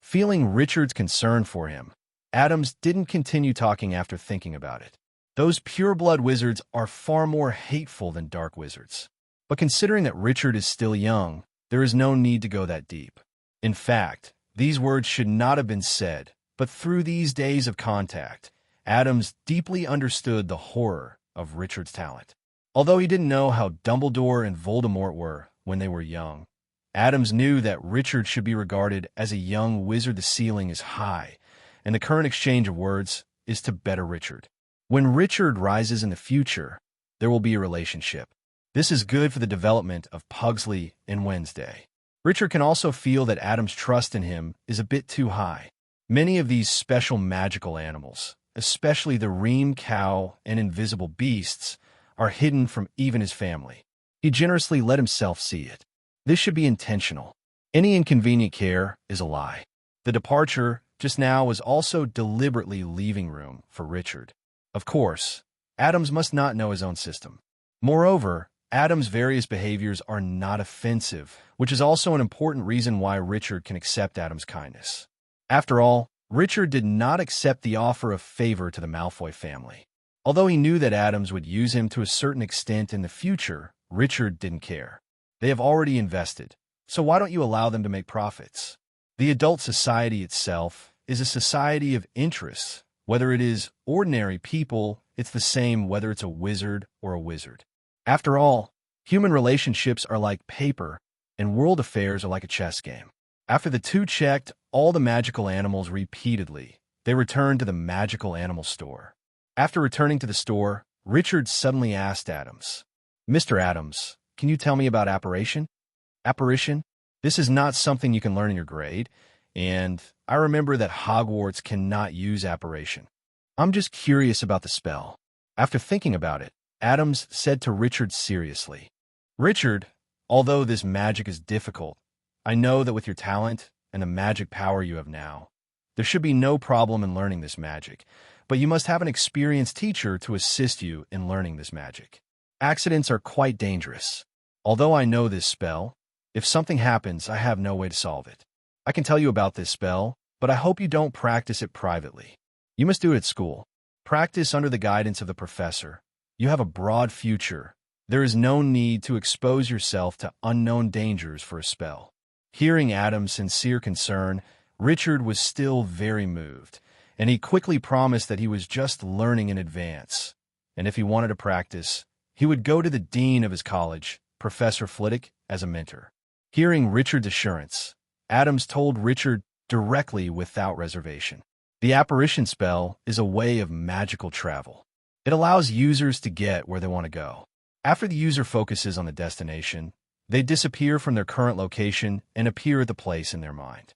S2: Feeling Richard's concern for him, Adams didn't continue talking after thinking about it. Those pureblood wizards are far more hateful than dark wizards. But considering that Richard is still young, there is no need to go that deep. In fact, these words should not have been said, but through these days of contact, Adams deeply understood the horror of Richard's talent. Although he didn't know how Dumbledore and Voldemort were when they were young, Adams knew that Richard should be regarded as a young wizard. The ceiling is high, and the current exchange of words is to better Richard. When Richard rises in the future, there will be a relationship. This is good for the development of Pugsley and Wednesday. Richard can also feel that Adams' trust in him is a bit too high. Many of these special magical animals, especially the ream cow and invisible beasts, are hidden from even his family. He generously let himself see it. This should be intentional. Any inconvenient care is a lie. The departure just now was also deliberately leaving room for Richard. Of course, Adams must not know his own system. Moreover, Adams' various behaviors are not offensive, which is also an important reason why Richard can accept Adams' kindness. After all, Richard did not accept the offer of favor to the Malfoy family. Although he knew that Adams would use him to a certain extent in the future, Richard didn't care. They have already invested, so why don't you allow them to make profits? The adult society itself is a society of interests. Whether it is ordinary people, it's the same whether it's a wizard or a wizard. After all, human relationships are like paper, and world affairs are like a chess game. After the two checked all the magical animals repeatedly, they returned to the magical animal store. After returning to the store, Richard suddenly asked Adams, "Mr. Adams, can you tell me about apparition?" Apparition? This is not something you can learn in your grade, and I remember that Hogwarts cannot use apparition. I'm just curious about the spell. After thinking about it, Adams said to Richard seriously, "Richard, although this magic is difficult, I know that with your talent and the magic power you have now, there should be no problem in learning this magic, but you must have an experienced teacher to assist you in learning this magic. Accidents are quite dangerous. Although I know this spell, if something happens, I have no way to solve it. I can tell you about this spell, but I hope you don't practice it privately. You must do it at school. Practice under the guidance of the professor. You have a broad future. There is no need to expose yourself to unknown dangers for a spell." Hearing Adam's sincere concern, Richard was still very moved, and he quickly promised that he was just learning in advance, and if he wanted to practice, he would go to the dean of his college, Professor Flitwick, as a mentor. Hearing Richard's assurance, Adams told Richard directly without reservation. The apparition spell is a way of magical travel. It allows users to get where they want to go. After the user focuses on the destination, they disappear from their current location and appear at the place in their mind.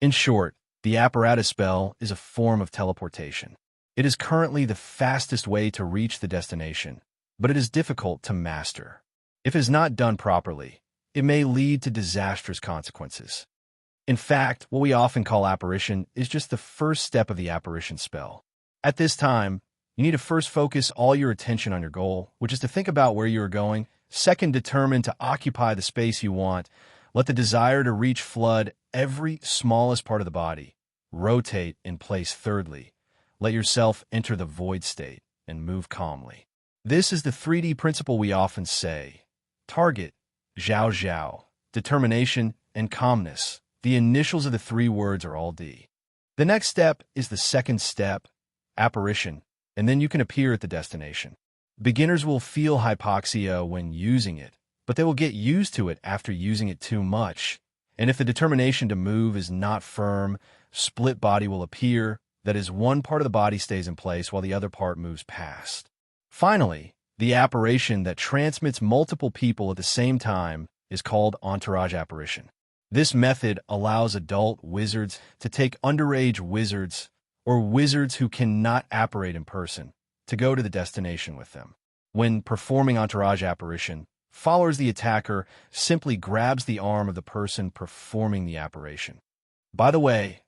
S2: In short, the apparatus spell is a form of teleportation. It is currently the fastest way to reach the destination, but it is difficult to master. If it is not done properly, it may lead to disastrous consequences. In fact, what we often call apparition is just the first step of the apparition spell. At this time, you need to first focus all your attention on your goal, which is to think about where you are going. Second, determine to occupy the space you want. Let the desire to reach flood every smallest part of the body. Rotate in place. Thirdly, let yourself enter the void state and move calmly. This is the 3D principle we often say. Target, Zhao Zhao, determination, and calmness. The initials of the three words are all D. The next step is the second step, apparition, and then you can appear at the destination. Beginners will feel hypoxia when using it, but they will get used to it after using it too much. And if the determination to move is not firm, split body will appear. That is, one part of the body stays in place while the other part moves past. Finally, the apparition that transmits multiple people at the same time is called entourage apparition. This method allows adult wizards to take underage wizards or wizards who cannot apparate in person to go to the destination with them. When performing entourage apparition, follows the attacker, simply grabs the arm of the person performing the apparition. By the way,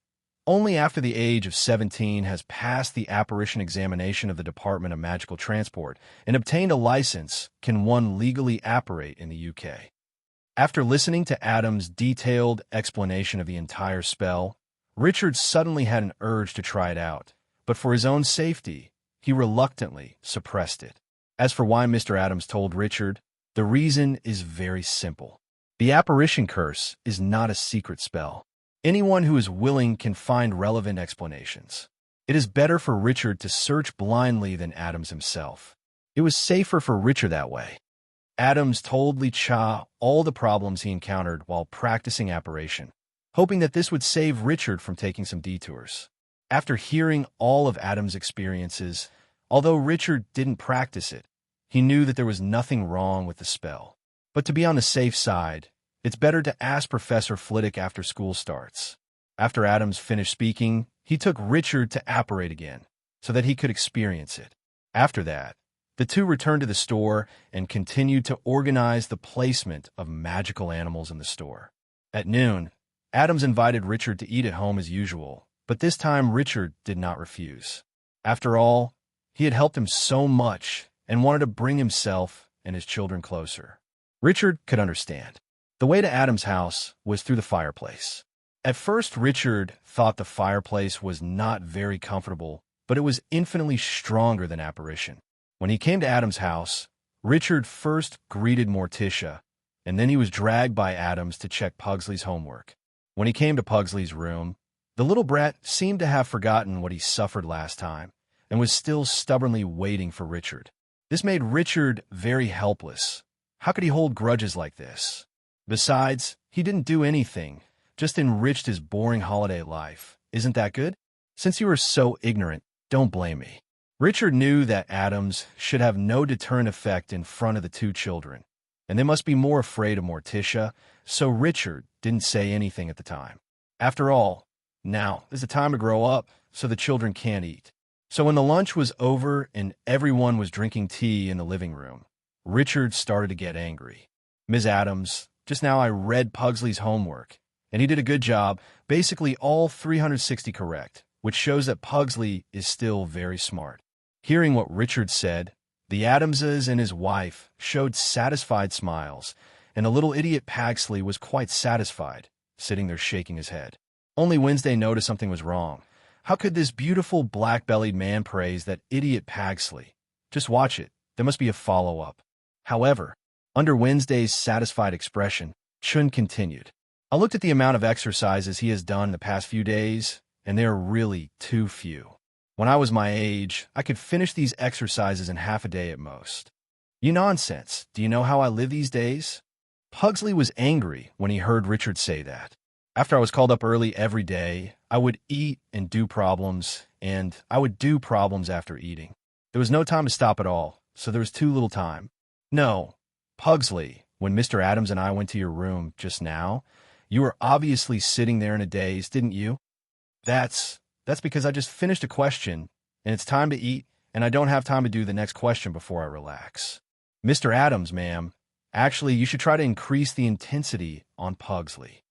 S2: only after the age of 17 has passed the apparition examination of the Department of Magical Transport and obtained a license can one legally apparate in the UK. After listening to Adam's detailed explanation of the entire spell, Richard suddenly had an urge to try it out, but for his own safety, he reluctantly suppressed it. As for why Mr. Adams told Richard, the reason is very simple. The apparition curse is not a secret spell. Anyone who is willing can find relevant explanations. It is better for Richard to search blindly than Adams himself. It was safer for Richard that way. Adams told Lee-Cha all the problems he encountered while practicing apparition, hoping that this would save Richard from taking some detours. After hearing all of Adams' experiences, although Richard didn't practice it, he knew that there was nothing wrong with the spell. But to be on the safe side, it's better to ask Professor Flitwick after school starts. After Adams finished speaking, he took Richard to apparate again, so that he could experience it. After that, the two returned to the store and continued to organize the placement of magical animals in the store. At noon, Adams invited Richard to eat at home as usual, but this time Richard did not refuse. After all, he had helped him so much and wanted to bring himself and his children closer. Richard could understand. The way to Adam's house was through the fireplace. At first, Richard thought the fireplace was not very comfortable, but it was infinitely stronger than apparition. When he came to Adam's house, Richard first greeted Morticia, and then he was dragged by Adams to check Pugsley's homework. When he came to Pugsley's room, the little brat seemed to have forgotten what he suffered last time, and was still stubbornly waiting for Richard. This made Richard very helpless. How could he hold grudges like this? Besides, he didn't do anything, just enriched his boring holiday life. Isn't that good? Since you are so ignorant, don't blame me. Richard knew that Adams should have no deterrent effect in front of the two children, and they must be more afraid of Morticia, so Richard didn't say anything at the time. After all, now is the time to grow up, so the children can't eat. So when the lunch was over and everyone was drinking tea in the living room, Richard started to get angry. Ms. Adams, just now I read Pugsley's homework, and he did a good job, basically all 360 correct, which shows that Pugsley is still very smart. Hearing what Richard said, the Adamses and his wife showed satisfied smiles, and the little idiot Pugsley was quite satisfied, sitting there shaking his head. Only Wednesday noticed something was wrong. How could this beautiful black-bellied man praise that idiot Pugsley? Just watch it. There must be a follow-up. However, under Wednesday's satisfied expression, Chun continued. I looked at the amount of exercises he has done the past few days, and they are really too few. When I was my age, I could finish these exercises in half a day at most. You nonsense. Do you know how I live these days? Pugsley was angry when he heard Richard say that. After I was called up early every day, I would eat and do problems, and I would do problems after eating. There was no time to stop at all, so there was too little time. No, Pugsley, when Mr. Adams and I went to your room just now, you were obviously sitting there in a daze, didn't you? That's because I just finished a question, and it's time to eat, and I don't have time to do the next question before I relax. Mr. Adams, ma'am, actually, you should try to increase the intensity on Pugsley.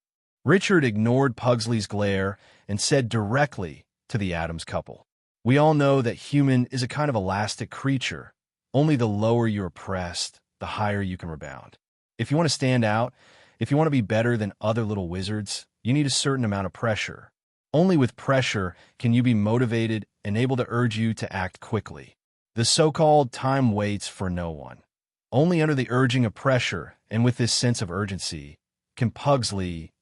S2: Richard ignored Pugsley's glare and said directly to the Adams couple, we all know that human is a kind of elastic creature. Only the lower you're pressed, the higher you can rebound. If you want to stand out, if you want to be better than other little wizards, you need a certain amount of pressure. Only with pressure can you be motivated and able to urge you to act quickly. The so-called time waits for no one. Only under the urging of pressure and with this sense of urgency can Pugsley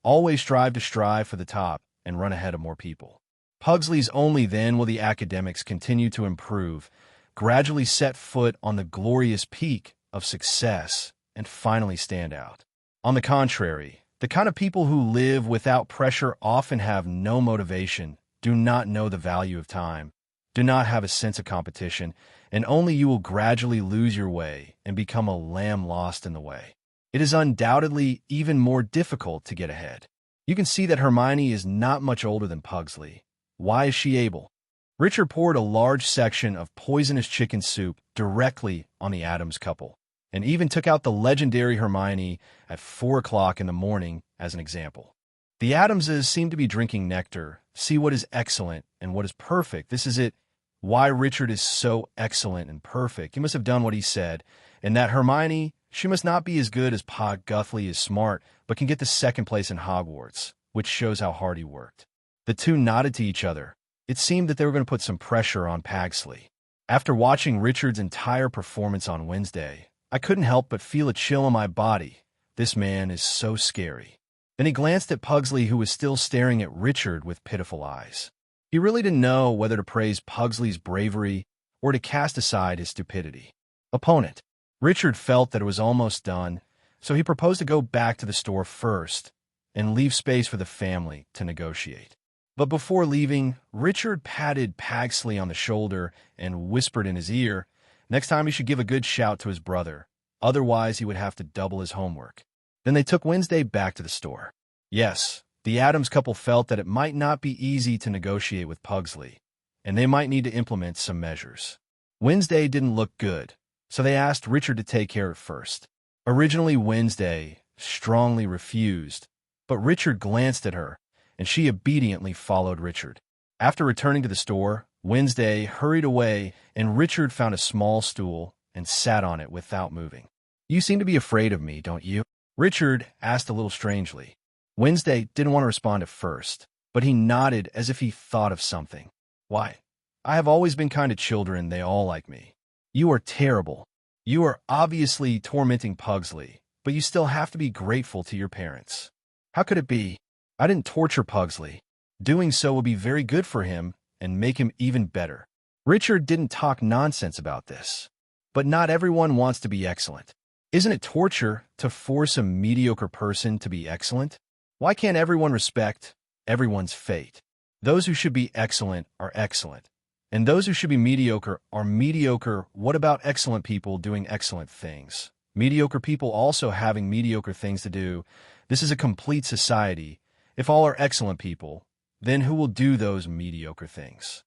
S2: always strive for the top and run ahead of more people. Pugsley's only then will the academics continue to improve, gradually set foot on the glorious peak of success, and finally stand out. On the contrary, the kind of people who live without pressure often have no motivation, do not know the value of time, do not have a sense of competition, and only you will gradually lose your way and become a lamb lost in the way. It is undoubtedly even more difficult to get ahead. You can see that Hermione is not much older than Pugsley. Why is she able? Richard poured a large section of poisonous chicken soup directly on the Adams couple. and even took out the legendary Hermione at 4 o'clock in the morning as an example. The Adamses seem to be drinking nectar, see what is excellent and what is perfect. This is it. Why Richard is so excellent and perfect. He must have done what he said, and that Hermione, she must not be as good as Guthrie is smart, but can get the second place in Hogwarts, which shows how hard he worked. The two nodded to each other. It seemed that they were going to put some pressure on Pugsley. After watching Richard's entire performance on Wednesday, I couldn't help but feel a chill in my body. This man is so scary. Then he glanced at Pugsley, who was still staring at Richard with pitiful eyes. He really didn't know whether to praise Pugsley's bravery or to cast aside his stupidity. Opponent. Richard felt that it was almost done, so he proposed to go back to the store first and leave space for the family to negotiate. But before leaving, Richard patted Pugsley on the shoulder and whispered in his ear, next time he should give a good shout to his brother, otherwise he would have to double his homework. Then they took Wednesday back to the store. Yes, the Adams couple felt that it might not be easy to negotiate with Pugsley, and they might need to implement some measures. Wednesday didn't look good, so they asked Richard to take care of it first. Originally, Wednesday strongly refused, but Richard glanced at her, and she obediently followed Richard. After returning to the store, Wednesday hurried away, and Richard found a small stool and sat on it without moving. "You seem to be afraid of me, don't you?" Richard asked a little strangely. Wednesday didn't want to respond at first, but he nodded as if he thought of something. "Why, I have always been kind to children. They all like me." "You are terrible. You are obviously tormenting Pugsley, but you still have to be grateful to your parents." "How could it be? I didn't torture Pugsley. Doing so would be very good for him and make him even better." Richard didn't talk nonsense about this. But not everyone wants to be excellent. Isn't it torture to force a mediocre person to be excellent? Why can't everyone respect everyone's fate? Those who should be excellent are excellent, and those who should be mediocre are mediocre. What about excellent people doing excellent things? Mediocre people also having mediocre things to do. This is a complete society. If all are excellent people, then who will do those mediocre things?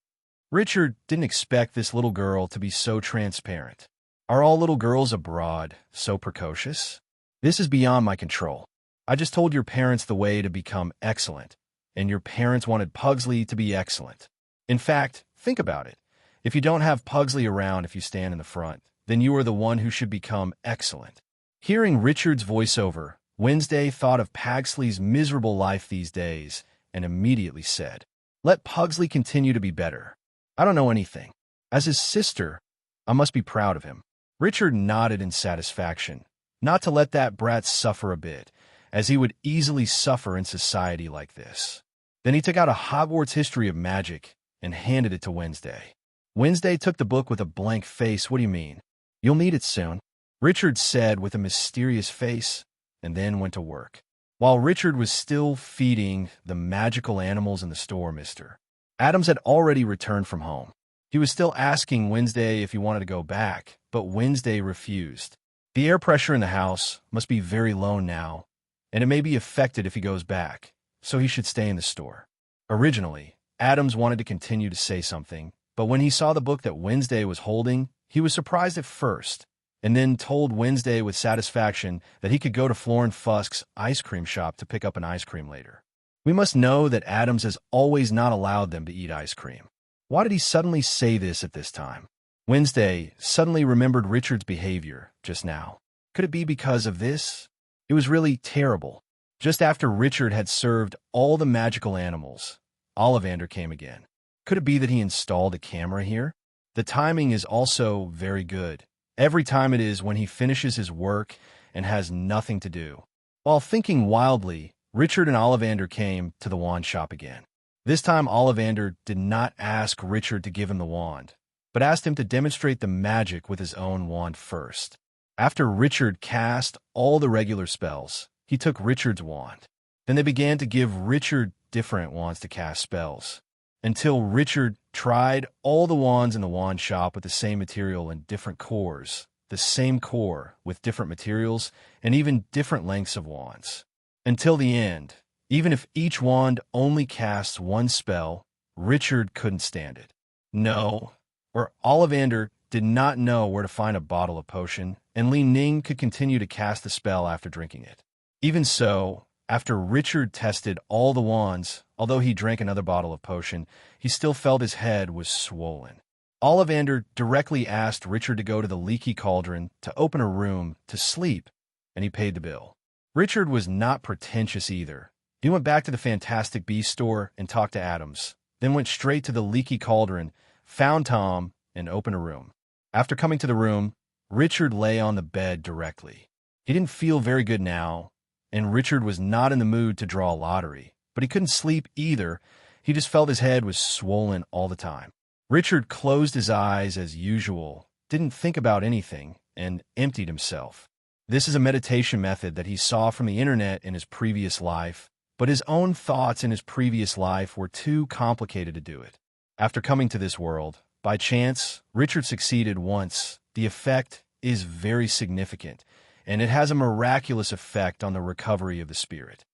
S2: Richard didn't expect this little girl to be so transparent. Are all little girls abroad so precocious? This is beyond my control. I just told your parents the way to become excellent, and your parents wanted Pugsley to be excellent. In fact, think about it. If you don't have Pugsley around if you stand in the front, then you are the one who should become excellent. Hearing Richard's voiceover, Wednesday thought of Pugsley's miserable life these days and immediately said, "Let Pugsley continue to be better. I don't know anything. As his sister, I must be proud of him." Richard nodded in satisfaction, not to let that brat suffer a bit, as he would easily suffer in society like this. Then he took out a Hogwarts history of magic and handed it to Wednesday. Wednesday took the book with a blank face. "What do you mean?" "You'll need it soon," Richard said with a mysterious face, and then went to work. While Richard was still feeding the magical animals in the store, Mr. Adams had already returned from home. He was still asking Wednesday if he wanted to go back, but Wednesday refused. The air pressure in the house must be very low now, and it may be affected if he goes back, so he should stay in the store. Originally, Adams wanted to continue to say something, but when he saw the book that Wednesday was holding, he was surprised at first, and then told Wednesday with satisfaction that he could go to Florin Fusk's ice cream shop to pick up an ice cream later. We must know that Adams has always not allowed them to eat ice cream. Why did he suddenly say this at this time? Wednesday suddenly remembered Richard's behavior just now. Could it be because of this? It was really terrible. Just after Richard had served all the magical animals, Ollivander came again. Could it be that he installed a camera here? The timing is also very good. Every time it is when he finishes his work and has nothing to do. While thinking wildly, Richard and Ollivander came to the wand shop again. This time Ollivander did not ask Richard to give him the wand, but asked him to demonstrate the magic with his own wand first. After Richard cast all the regular spells, he took Richard's wand. Then they began to give Richard different wands to cast spells, until Richard tried all the wands in the wand shop with the same material and different cores, the same core with different materials, and even different lengths of wands. Until the end, even if each wand only casts one spell, Richard couldn't stand it. No, or Ollivander did not know where to find a bottle of potion, and Li Ning could continue to cast the spell after drinking it. Even so, after Richard tested all the wands, although he drank another bottle of potion, he still felt his head was swollen. Ollivander directly asked Richard to go to the leaky cauldron to open a room to sleep, and he paid the bill. Richard was not pretentious either. He went back to the Fantastic Beasts store and talked to Adams, then went straight to the leaky cauldron, found Tom, and opened a room. After coming to the room, Richard lay on the bed directly. He didn't feel very good now, and Richard was not in the mood to draw a lottery, but he couldn't sleep either. He just felt his head was swollen all the time. Richard closed his eyes as usual, didn't think about anything, and emptied himself. This is a meditation method that he saw from the internet in his previous life, but his own thoughts in his previous life were too complicated to do it. After coming to this world, by chance, Richard succeeded once. The effect is very significant, and it has a miraculous effect on the recovery of the spirit.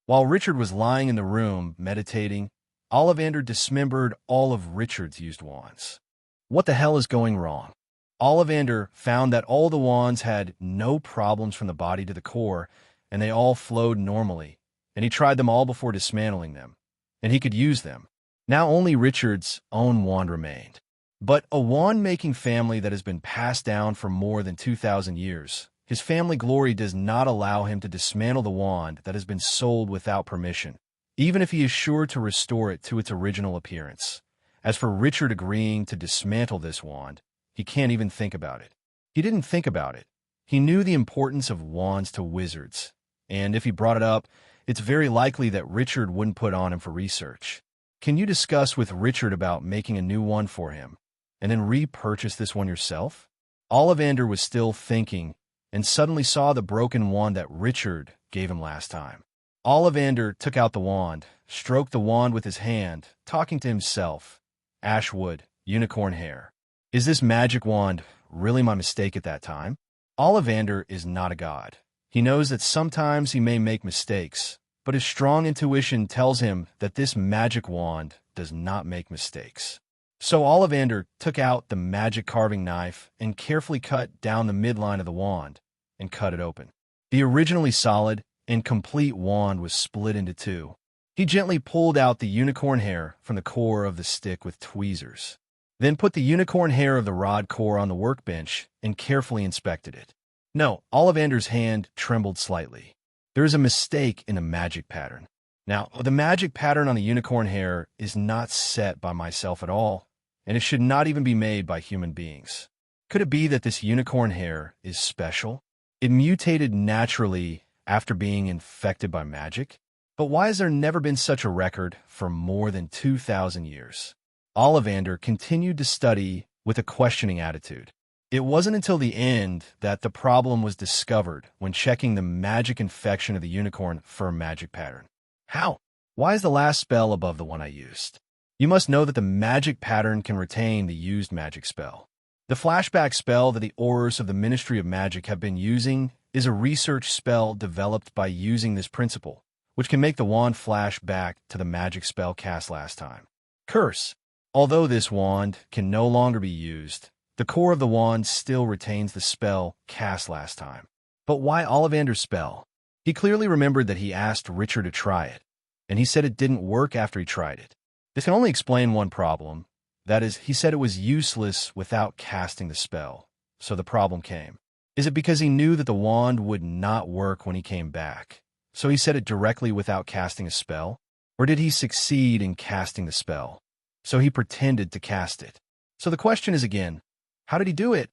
S2: While Richard was lying in the room, meditating, Ollivander dismembered all of Richard's used wands. What the hell is going wrong? Ollivander found that all the wands had no problems from the body to the core, and they all flowed normally, and he tried them all before dismantling them, and he could use them. Now only Richard's own wand remained. But a wand-making family that has been passed down for more than 2,000 years, his family glory does not allow him to dismantle the wand that has been sold without permission, even if he is sure to restore it to its original appearance. As for Richard agreeing to dismantle this wand, he can't even think about it. He didn't think about it. He knew the importance of wands to wizards, and if he brought it up, it's very likely that Richard wouldn't put on him for research. Can you discuss with Richard about making a new one for him, and then repurchase this one yourself? Ollivander was still thinking, and suddenly saw the broken wand that Richard gave him last time. Ollivander took out the wand, stroked the wand with his hand, talking to himself. Ashwood, unicorn hair. Is this magic wand really my mistake at that time? Ollivander is not a god. He knows that sometimes he may make mistakes, but his strong intuition tells him that this magic wand does not make mistakes. So Ollivander took out the magic carving knife and carefully cut down the midline of the wand and cut it open. The originally solid and complete wand was split into two. He gently pulled out the unicorn hair from the core of the stick with tweezers, then put the unicorn hair of the rod core on the workbench and carefully inspected it. No, Ollivander's hand trembled slightly. There is a mistake in the magic pattern. Now, the magic pattern on the unicorn hair is not set by myself at all, and it should not even be made by human beings. Could it be that this unicorn hair is special? It mutated naturally after being infected by magic? But why has there never been such a record for more than 2,000 years? Ollivander continued to study with a questioning attitude. It wasn't until the end that the problem was discovered when checking the magic infection of the unicorn for a magic pattern. How? Why is the last spell above the one I used? You must know that the magic pattern can retain the used magic spell. The flashback spell that the Aurors of the Ministry of Magic have been using is a research spell developed by using this principle, which can make the wand flash back to the magic spell cast last time. Curse. Although this wand can no longer be used, the core of the wand still retains the spell cast last time. But why Ollivander's spell? He clearly remembered that he asked Richard to try it, and he said it didn't work after he tried it. This can only explain one problem. That is, he said it was useless without casting the spell, so the problem came. Is it because he knew that the wand would not work when he came back, so he said it directly without casting a spell? Or did he succeed in casting the spell, so he pretended to cast it? So the question is again, how did he do it?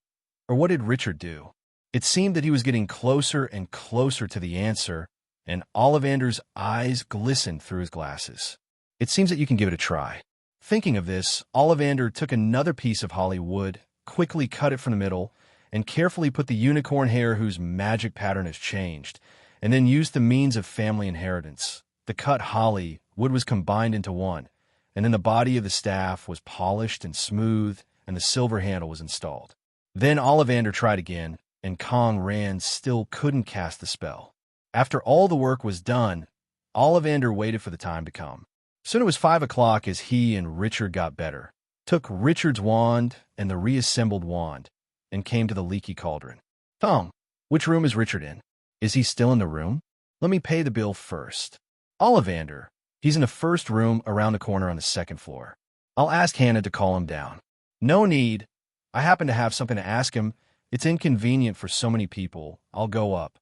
S2: Or what did Richard do? It seemed that he was getting closer and closer to the answer, and Ollivander's eyes glistened through his glasses. It seems that you can give it a try. Thinking of this, Ollivander took another piece of holly wood, quickly cut it from the middle, and carefully put the unicorn hair whose magic pattern has changed, and then used the means of family inheritance. The cut holly wood was combined into one, and then the body of the staff was polished and smooth, and the silver handle was installed. Then Ollivander tried again, and Kong Ran still couldn't cast the spell. After all the work was done, Ollivander waited for the time to come. Soon it was 5 o'clock as he and Richard got better, took Richard's wand and the reassembled wand, and came to the leaky cauldron. Tom, which room is Richard in? Is he still in the room? Let me pay the bill first. Ollivander, he's in the first room around the corner on the second floor. I'll ask Hannah to call him down. No need. I happen to have something to ask him. It's inconvenient for so many people. I'll go up.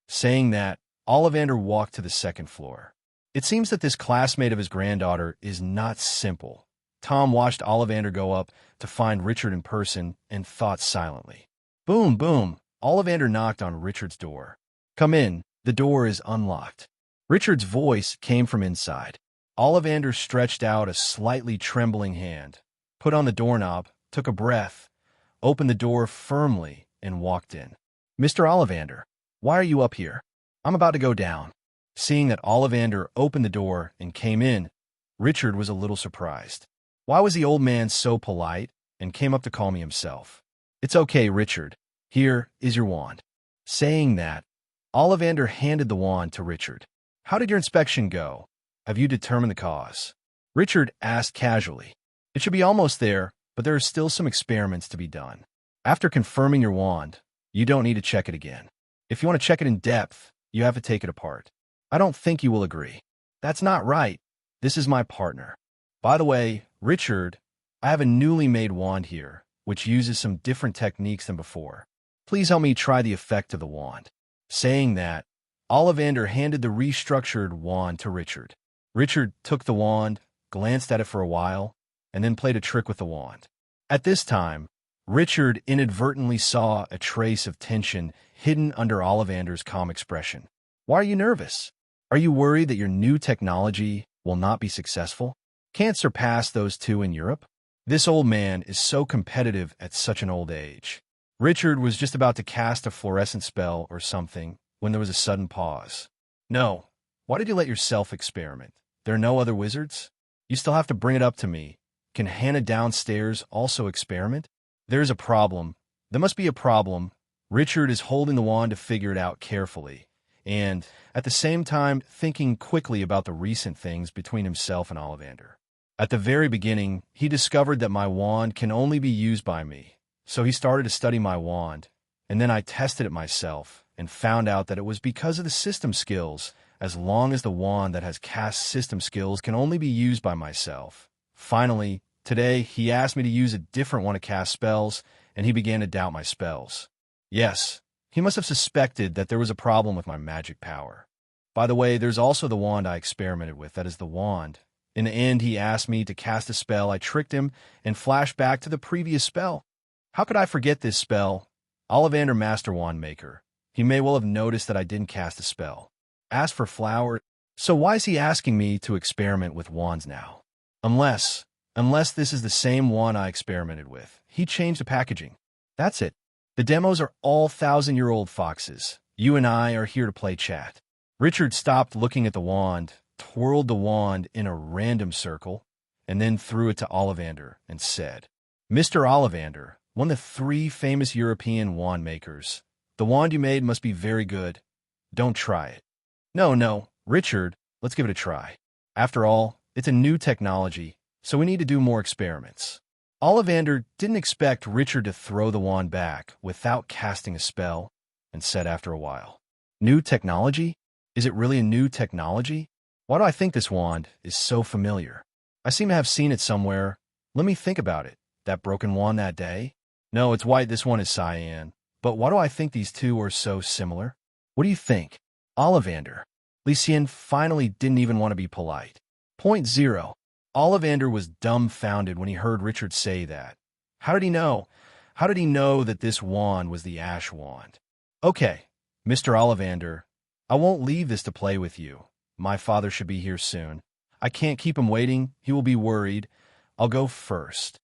S2: Saying that, Ollivander walked to the second floor. It seems that this classmate of his granddaughter is not simple. Tom watched Ollivander go up to find Richard in person and thought silently. Boom, boom. Ollivander knocked on Richard's door. Come in. The door is unlocked. Richard's voice came from inside. Ollivander stretched out a slightly trembling hand, put on the doorknob, took a breath, opened the door firmly, and walked in. Mr. Ollivander, why are you up here? I'm about to go down. Seeing that Ollivander opened the door and came in, Richard was a little surprised. Why was the old man so polite and came up to call me himself? It's okay, Richard. Here is your wand. Saying that, Ollivander handed the wand to Richard. How did your inspection go? Have you determined the cause? Richard asked casually. It should be almost there, but there are still some experiments to be done. After confirming your wand, you don't need to check it again. If you want to check it in depth, you have to take it apart. I don't think you will agree. That's not right. This is my partner. By the way, Richard, I have a newly made wand here, which uses some different techniques than before. Please help me try the effect of the wand. Saying that, Ollivander handed the restructured wand to Richard. Richard took the wand, glanced at it for a while, and then played a trick with the wand. At this time, Richard inadvertently saw a trace of tension hidden under Ollivander's calm expression. Why are you nervous? Are you worried that your new technology will not be successful? Can't surpass those two in Europe? This old man is so competitive at such an old age. Richard was just about to cast a fluorescent spell or something when there was a sudden pause. No. Why did you let yourself experiment? There are no other wizards? You still have to bring it up to me. Can Hannah downstairs also experiment? There's a problem. There must be a problem. Richard is holding the wand to figure it out carefully, and, at the same time, thinking quickly about the recent things between himself and Ollivander. At the very beginning, he discovered that my wand can only be used by me, so he started to study my wand, and then I tested it myself, and found out that it was because of the system skills, as long as the wand that has cast system skills can only be used by myself. Finally, today, he asked me to use a different one to cast spells, and he began to doubt my spells. Yes, he must have suspected that there was a problem with my magic power. By the way, there's also the wand I experimented with, that is the wand. In the end, he asked me to cast a spell. I tricked him and flashed back to the previous spell. How could I forget this spell? Ollivander Master Wand Maker. He may well have noticed that I didn't cast a spell. Asked for flower. So why is he asking me to experiment with wands now? Unless this is the same wand I experimented with. He changed the packaging. That's it. The demos are all 1,000-year-old foxes. You and I are here to play chat. Richard stopped looking at the wand, twirled the wand in a random circle, and then threw it to Ollivander and said, Mr. Ollivander, one of the 3 famous European wand makers. The wand you made must be very good. Don't try it. No, Richard, let's give it a try. After all, it's a new technology, so we need to do more experiments. Ollivander didn't expect Richard to throw the wand back without casting a spell, and said after a while, New technology? Is it really a new technology? Why do I think this wand is so familiar? I seem to have seen it somewhere. Let me think about it. That broken wand that day? No, it's white. This one is cyan. But why do I think these two are so similar? What do you think? Ollivander. Lucien finally didn't even want to be polite. Point 0. Ollivander was dumbfounded when he heard Richard say that. How did he know? How did he know that this wand was the ash wand? Okay, Mr. Ollivander, I won't leave this to play with you. My father should be here soon. I can't keep him waiting. He will be worried. I'll go first.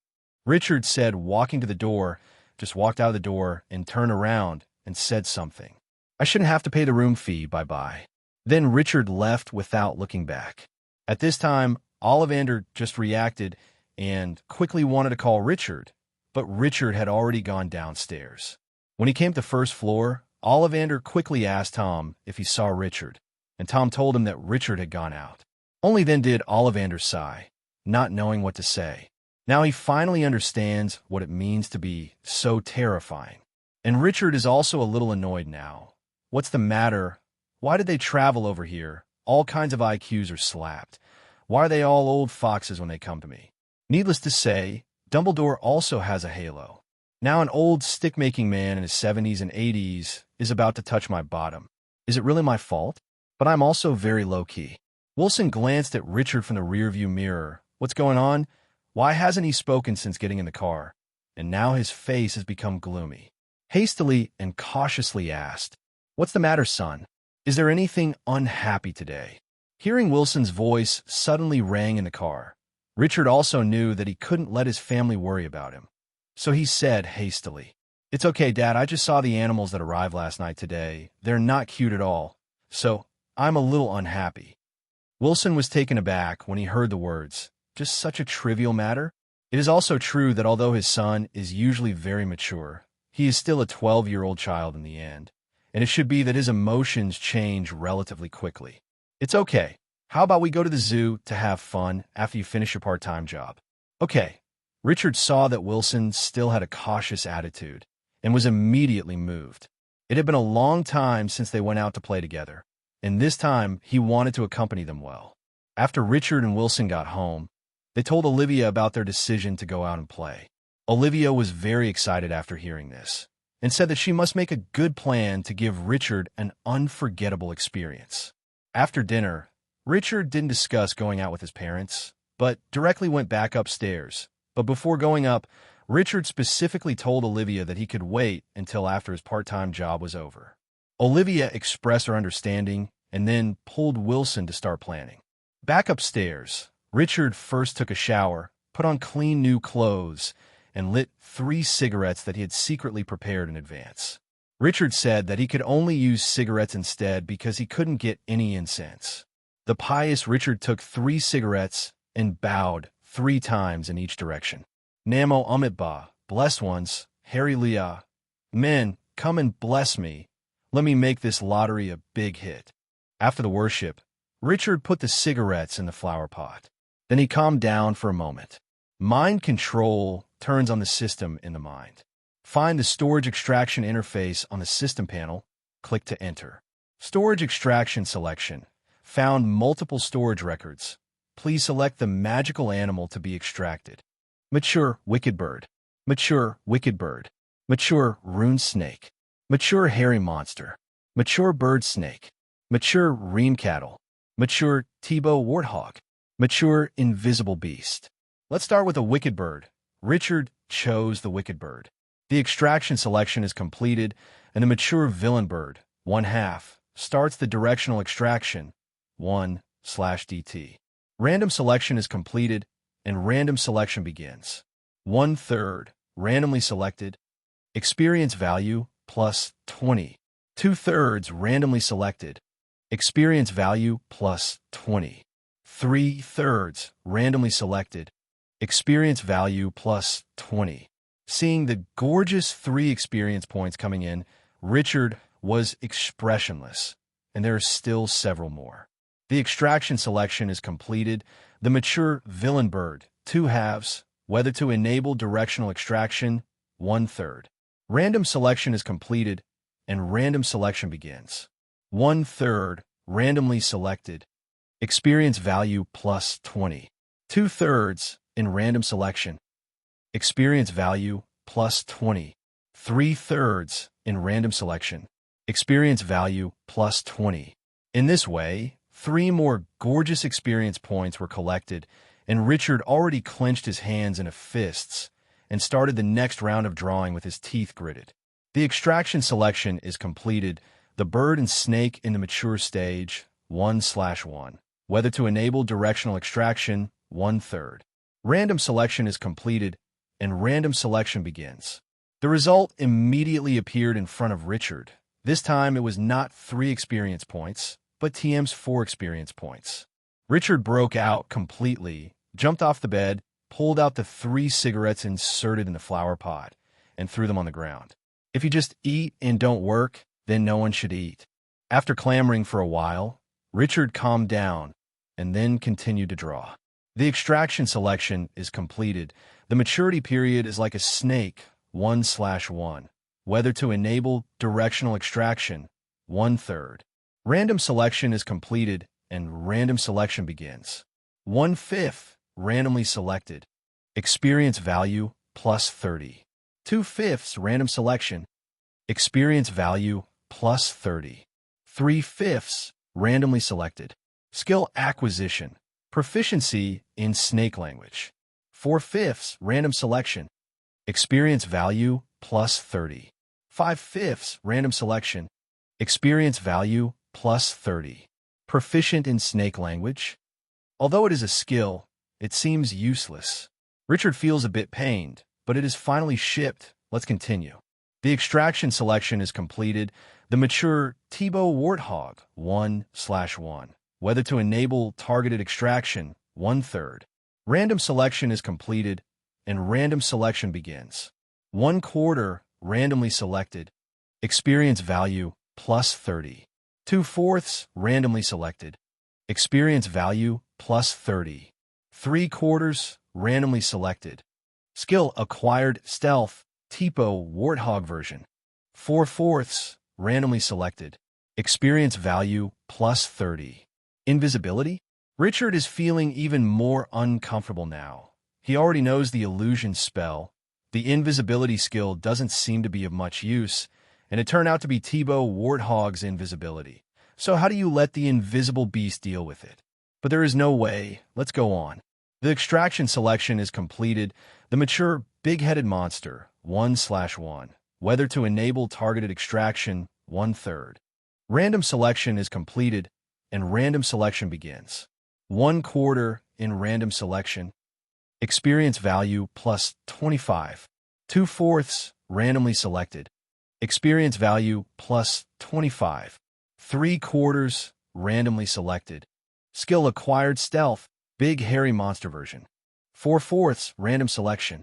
S2: Richard said, walking to the door, just walked out of the door and turned around and said something. I shouldn't have to pay the room fee, bye-bye. Then Richard left without looking back. At this time, Ollivander just reacted and quickly wanted to call Richard, but Richard had already gone downstairs. When he came to the first floor, Ollivander quickly asked Tom if he saw Richard, and Tom told him that Richard had gone out. Only then did Ollivander sigh, not knowing what to say. Now he finally understands what it means to be so terrifying. And Richard is also a little annoyed now. What's the matter? Why did they travel over here? All kinds of IQs are slapped. Why are they all old foxes when they come to me? Needless to say, Dumbledore also has a halo. Now an old stick-making man in his 70s and 80s is about to touch my bottom. Is it really my fault? But I'm also very low-key. Wilson glanced at Richard from the rearview mirror. What's going on? Why hasn't he spoken since getting in the car? And now his face has become gloomy. Hastily and cautiously asked, "What's the matter, son? Is there anything unhappy today?" Hearing Wilson's voice suddenly rang in the car, Richard also knew that he couldn't let his family worry about him. So he said hastily, "It's okay, Dad. I just saw the animals that arrived last night today. They're not cute at all. So I'm a little unhappy." Wilson was taken aback when he heard the words. Just such a trivial matter? It is also true that although his son is usually very mature, he is still a 12-year-old child in the end, and it should be that his emotions change relatively quickly. It's okay. How about we go to the zoo to have fun after you finish your part-time job? Okay. Richard saw that Wilson still had a cautious attitude and was immediately moved. It had been a long time since they went out to play together, and this time he wanted to accompany them well. After Richard and Wilson got home, they told Olivia about their decision to go out and play. Olivia was very excited after hearing this, and said that she must make a good plan to give Richard an unforgettable experience. After dinner, Richard didn't discuss going out with his parents, but directly went back upstairs. But before going up, Richard specifically told Olivia that he could wait until after his part-time job was over. Olivia expressed her understanding and then pulled Wilson to start planning. Back upstairs, Richard first took a shower, put on clean new clothes, and lit 3 cigarettes that he had secretly prepared in advance. Richard said that he could only use cigarettes instead because he couldn't get any incense. The pious Richard took 3 cigarettes and bowed 3 times in each direction. Namo Amitba, blessed ones, Harry Leah. Men, come and bless me. Let me make this lottery a big hit. After the worship, Richard put the cigarettes in the flower pot. Then he calmed down for a moment. Mind control turns on the system in the mind. Find the storage extraction interface on the system panel. Click to enter. Storage extraction selection. Found multiple storage records. Please select the magical animal to be extracted. Mature wicked bird. Mature wicked bird. Mature rune snake. Mature hairy monster. Mature bird snake. Mature ream cattle. Mature Tebow warthog. Mature invisible beast. Let's start with a wicked bird. Richard chose the wicked bird. The extraction selection is completed, and the mature villain bird, 1/2, starts the directional extraction, 1/DT. Random selection is completed, and random selection begins. 1/3, randomly selected. Experience value, plus 20. 2/3, randomly selected. Experience value, plus 20. 3/3, randomly selected. Experience value, plus 20. Seeing the gorgeous 3 experience points coming in, Richard was expressionless, and there are still several more. The extraction selection is completed. The mature villain bird, 2/2, whether to enable directional extraction, 1/3. Random selection is completed, and random selection begins. 1/3, randomly selected. Experience value plus 20. 2/3 in random selection. Experience value plus 20. 3/3 in random selection. Experience value plus 20. In this way, 3 more gorgeous experience points were collected, and Richard already clenched his hands into fists and started the next round of drawing with his teeth gritted. The extraction selection is completed. The bird and snake in the mature stage, 1/1. Whether to enable directional extraction, 1/3. Random selection is completed, and random selection begins. The result immediately appeared in front of Richard. This time it was not 3 experience points, but TM's 4 experience points. Richard broke out completely, jumped off the bed, pulled out the 3 cigarettes inserted in the flower pot, and threw them on the ground. If you just eat and don't work, then no one should eat. After clamoring for a while, Richard calmed down and then continued to draw. The extraction selection is completed. The maturity period is like a snake, 1/1. Whether to enable directional extraction, 1/3. Random selection is completed and random selection begins. 1/5 randomly selected. Experience value plus 30. 2/5 random selection. Experience value plus 30. 3/5 randomly selected. Skill acquisition. Proficiency in snake language. 4/5 random selection. Experience value plus 30. 5/5 random selection. Experience value plus 30. Proficient in snake language. Although it is a skill, it seems useless. Richard feels a bit pained, but it is finally shipped. Let's continue. The extraction selection is completed. The mature T-bow warthog, 1/1. Whether to enable targeted extraction, 1/3. Random selection is completed, and random selection begins. 1/4 randomly selected. Experience value plus 30. 2/4 randomly selected. Experience value plus 30. 3/4 randomly selected. Skill acquired stealth, T-bow warthog version. 4/4 randomly selected. Experience value plus 30. Invisibility? Richard is feeling even more uncomfortable now. He already knows the illusion spell. The invisibility skill doesn't seem to be of much use, and it turned out to be T-bow warthog's invisibility. So how do you let the invisible beast deal with it? But there is no way. Let's go on. The extraction selection is completed. The mature big-headed monster, 1/1. Whether to enable targeted extraction, 1/3. Random selection is completed, and random selection begins. 1/4 in random selection. Experience value plus 25. 2/4 randomly selected. Experience value plus 25. 3/4 randomly selected. Skill acquired stealth, big hairy monster version. 4/4 random selection.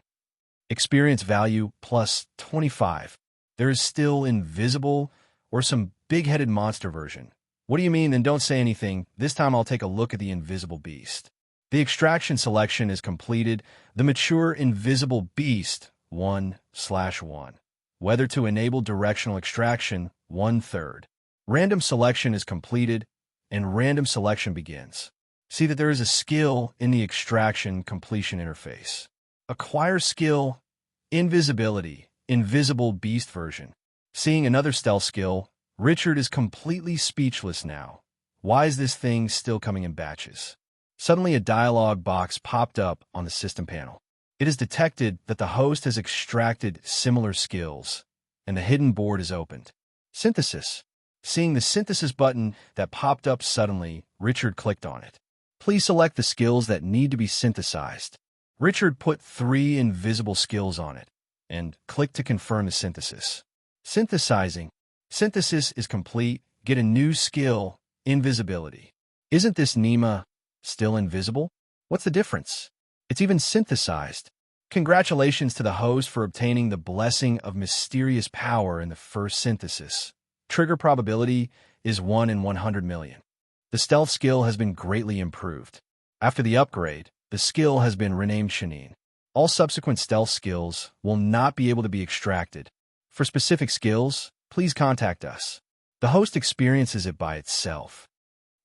S2: Experience value plus 25. There is still invisible or some big-headed monster version. What do you mean? Then don't say anything. This time I'll take a look at the invisible beast. The extraction selection is completed. The mature invisible beast, 1/1. Whether to enable directional extraction, 1/3. Random selection is completed, and random selection begins. See that there is a skill in the extraction completion interface. Acquire skill, invisibility, invisible beast version. Seeing another stealth skill, Richard is completely speechless now. Why is this thing still coming in batches? Suddenly a dialog box popped up on the system panel. It is detected that the host has extracted similar skills, and the hidden board is opened. Synthesis. Seeing the synthesis button that popped up suddenly, Richard clicked on it. Please select the skills that need to be synthesized. Richard put 3 invisible skills on it, and clicked to confirm the synthesis. Synthesizing. Synthesis is complete. Get a new skill, invisibility. Isn't this Nima still invisible? What's the difference? It's even synthesized. Congratulations to the host for obtaining the blessing of mysterious power in the first synthesis. Trigger probability is 1 in 100 million. The stealth skill has been greatly improved. After the upgrade, the skill has been renamed Shanine. All subsequent stealth skills will not be able to be extracted. For specific skills, please contact us. The host experiences it by itself.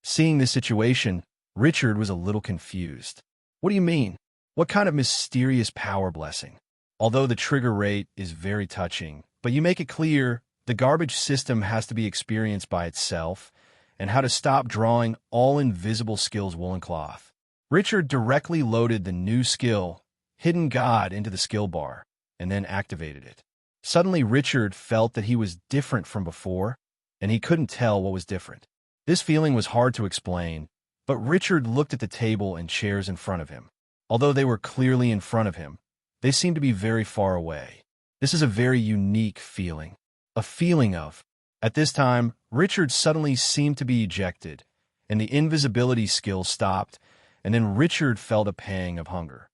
S2: Seeing this situation, Richard was a little confused. What do you mean? What kind of mysterious power blessing? Although the trigger rate is very touching, but you make it clear the garbage system has to be experienced by itself, and how to stop drawing all invisible skills woolen cloth. Richard directly loaded the new skill, Hidden God, into the skill bar, and then activated it. Suddenly, Richard felt that he was different from before, and he couldn't tell what was different. This feeling was hard to explain, but Richard looked at the table and chairs in front of him. Although they were clearly in front of him, they seemed to be very far away. This is a very unique feeling. A feeling of. At this time, Richard suddenly seemed to be ejected, and the invisibility skill stopped, and then Richard felt a pang of hunger.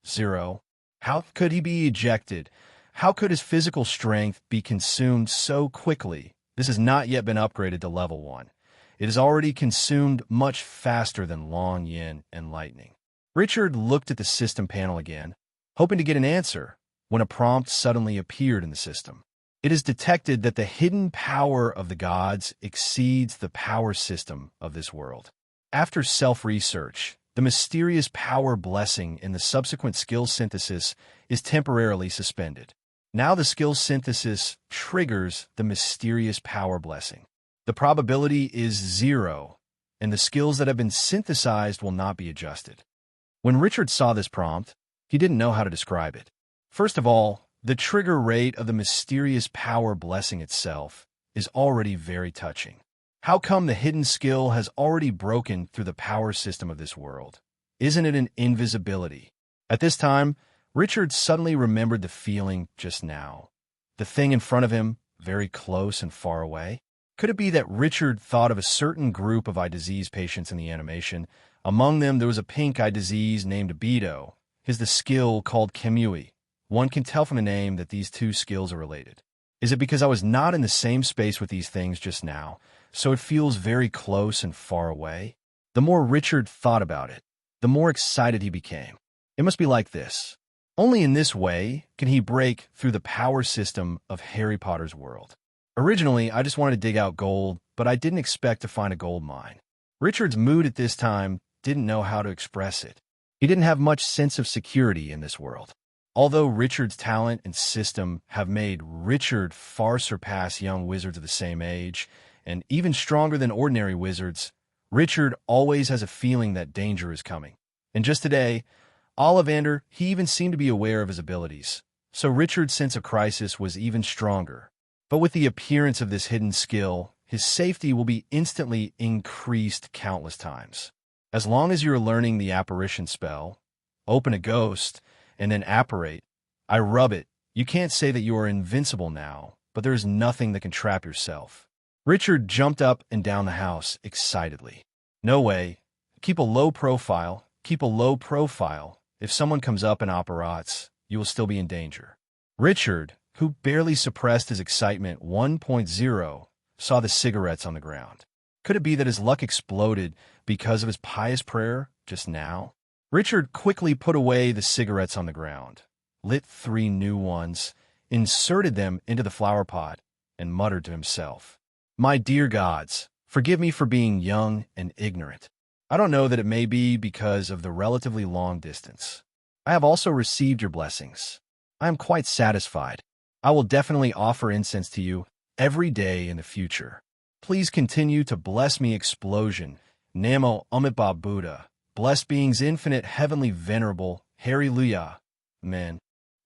S2: 0. How could he be ejected? How could his physical strength be consumed so quickly? This has not yet been upgraded to level 1. It is already consumed much faster than Long Yin and Lightning. Richard looked at the system panel again, hoping to get an answer, when a prompt suddenly appeared in the system. It is detected that the hidden power of the gods exceeds the power system of this world. After self-research, the mysterious power blessing in the subsequent skill synthesis is temporarily suspended. Now the skill synthesis triggers the mysterious power blessing. The probability is 0, and the skills that have been synthesized will not be adjusted. When Richard saw this prompt, he didn't know how to describe it. First of all, the trigger rate of the mysterious power blessing itself is already very touching. How come the hidden skill has already broken through the power system of this world? Isn't it an invisibility? At this time, Richard suddenly remembered the feeling just now. The thing in front of him, very close and far away. Could it be that Richard thought of a certain group of eye disease patients in the animation? Among them, there was a pink eye disease named Beto. His the skill called Kemui. One can tell from the name that these two skills are related. Is it because I was not in the same space with these things just now, so it feels very close and far away? The more Richard thought about it, the more excited he became. It must be like this. Only in this way can he break through the power system of Harry Potter's world. Originally, I just wanted to dig out gold, but I didn't expect to find a gold mine. Richard's mood at this time didn't know how to express it. He didn't have much sense of security in this world. Although Richard's talent and system have made Richard far surpass young wizards of the same age, and even stronger than ordinary wizards, Richard always has a feeling that danger is coming. And just today, Ollivander, he even seemed to be aware of his abilities. So Richard's sense of crisis was even stronger. But with the appearance of this hidden skill, his safety will be instantly increased countless times. As long as you're learning the apparition spell, open a ghost, and then apparate, I rub it. You can't say that you are invincible now, but there is nothing that can trap yourself. Richard jumped up and down the house excitedly. No way. Keep a low profile. Keep a low profile. If someone comes up and apparates, you will still be in danger. Richard, who barely suppressed his excitement 1.0, saw the cigarettes on the ground. Could it be that his luck exploded because of his pious prayer just now? Richard quickly put away the cigarettes on the ground, lit 3 new ones, inserted them into the flower pot, and muttered to himself, "My dear gods, forgive me for being young and ignorant. I don't know that it may be because of the relatively long distance. I have also received your blessings. I am quite satisfied. I will definitely offer incense to you every day in the future. Please continue to bless me, explosion. Namo Amitabha Buddha. Blessed beings infinite, heavenly, venerable, Hallelujah. Amen."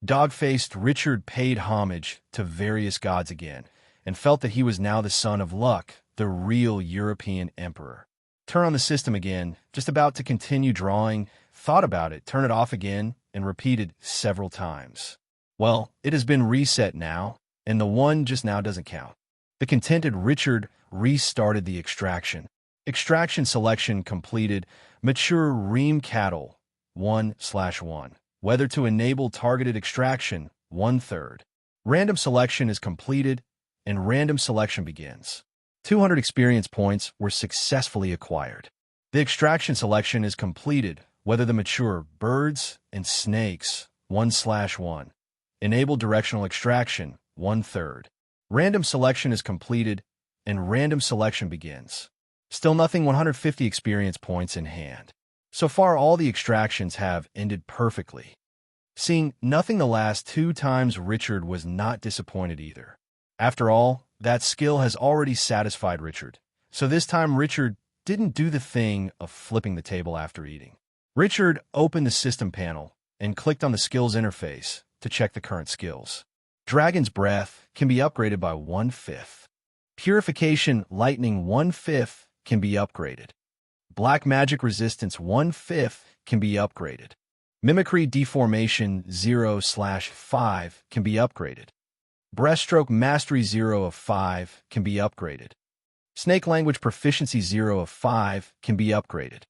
S2: Dog-faced Richard paid homage to various gods again, and felt that he was now the son of Luck, the real European emperor. Turn on the system again, just about to continue drawing, thought about it, turn it off again, and repeated several times. Well, it has been reset now, and the 1 just now doesn't count. The contented Richard restarted the extraction. Extraction selection completed. Mature ream cattle, 1/1. Whether to enable targeted extraction, 1/3. Random selection is completed, and random selection begins. 200 experience points were successfully acquired. The extraction selection is completed, whether the mature birds and snakes, 1/1. Enable directional extraction, 1/3. Random selection is completed, and random selection begins. Still nothing 150 experience points in hand. So far, all the extractions have ended perfectly. Seeing nothing the last 2 times, Richard was not disappointed either. After all, that skill has already satisfied Richard. So this time, Richard didn't do the thing of flipping the table after eating. Richard opened the system panel and clicked on the skills interface to check the current skills. Dragon's Breath can be upgraded by 1/5. Purification Lightning 1/5 can be upgraded. Black Magic Resistance 1/5 can be upgraded. Mimicry Deformation 0/5 can be upgraded. Breaststroke Mastery 0/5 can be upgraded. Snake Language Proficiency 0/5 can be upgraded.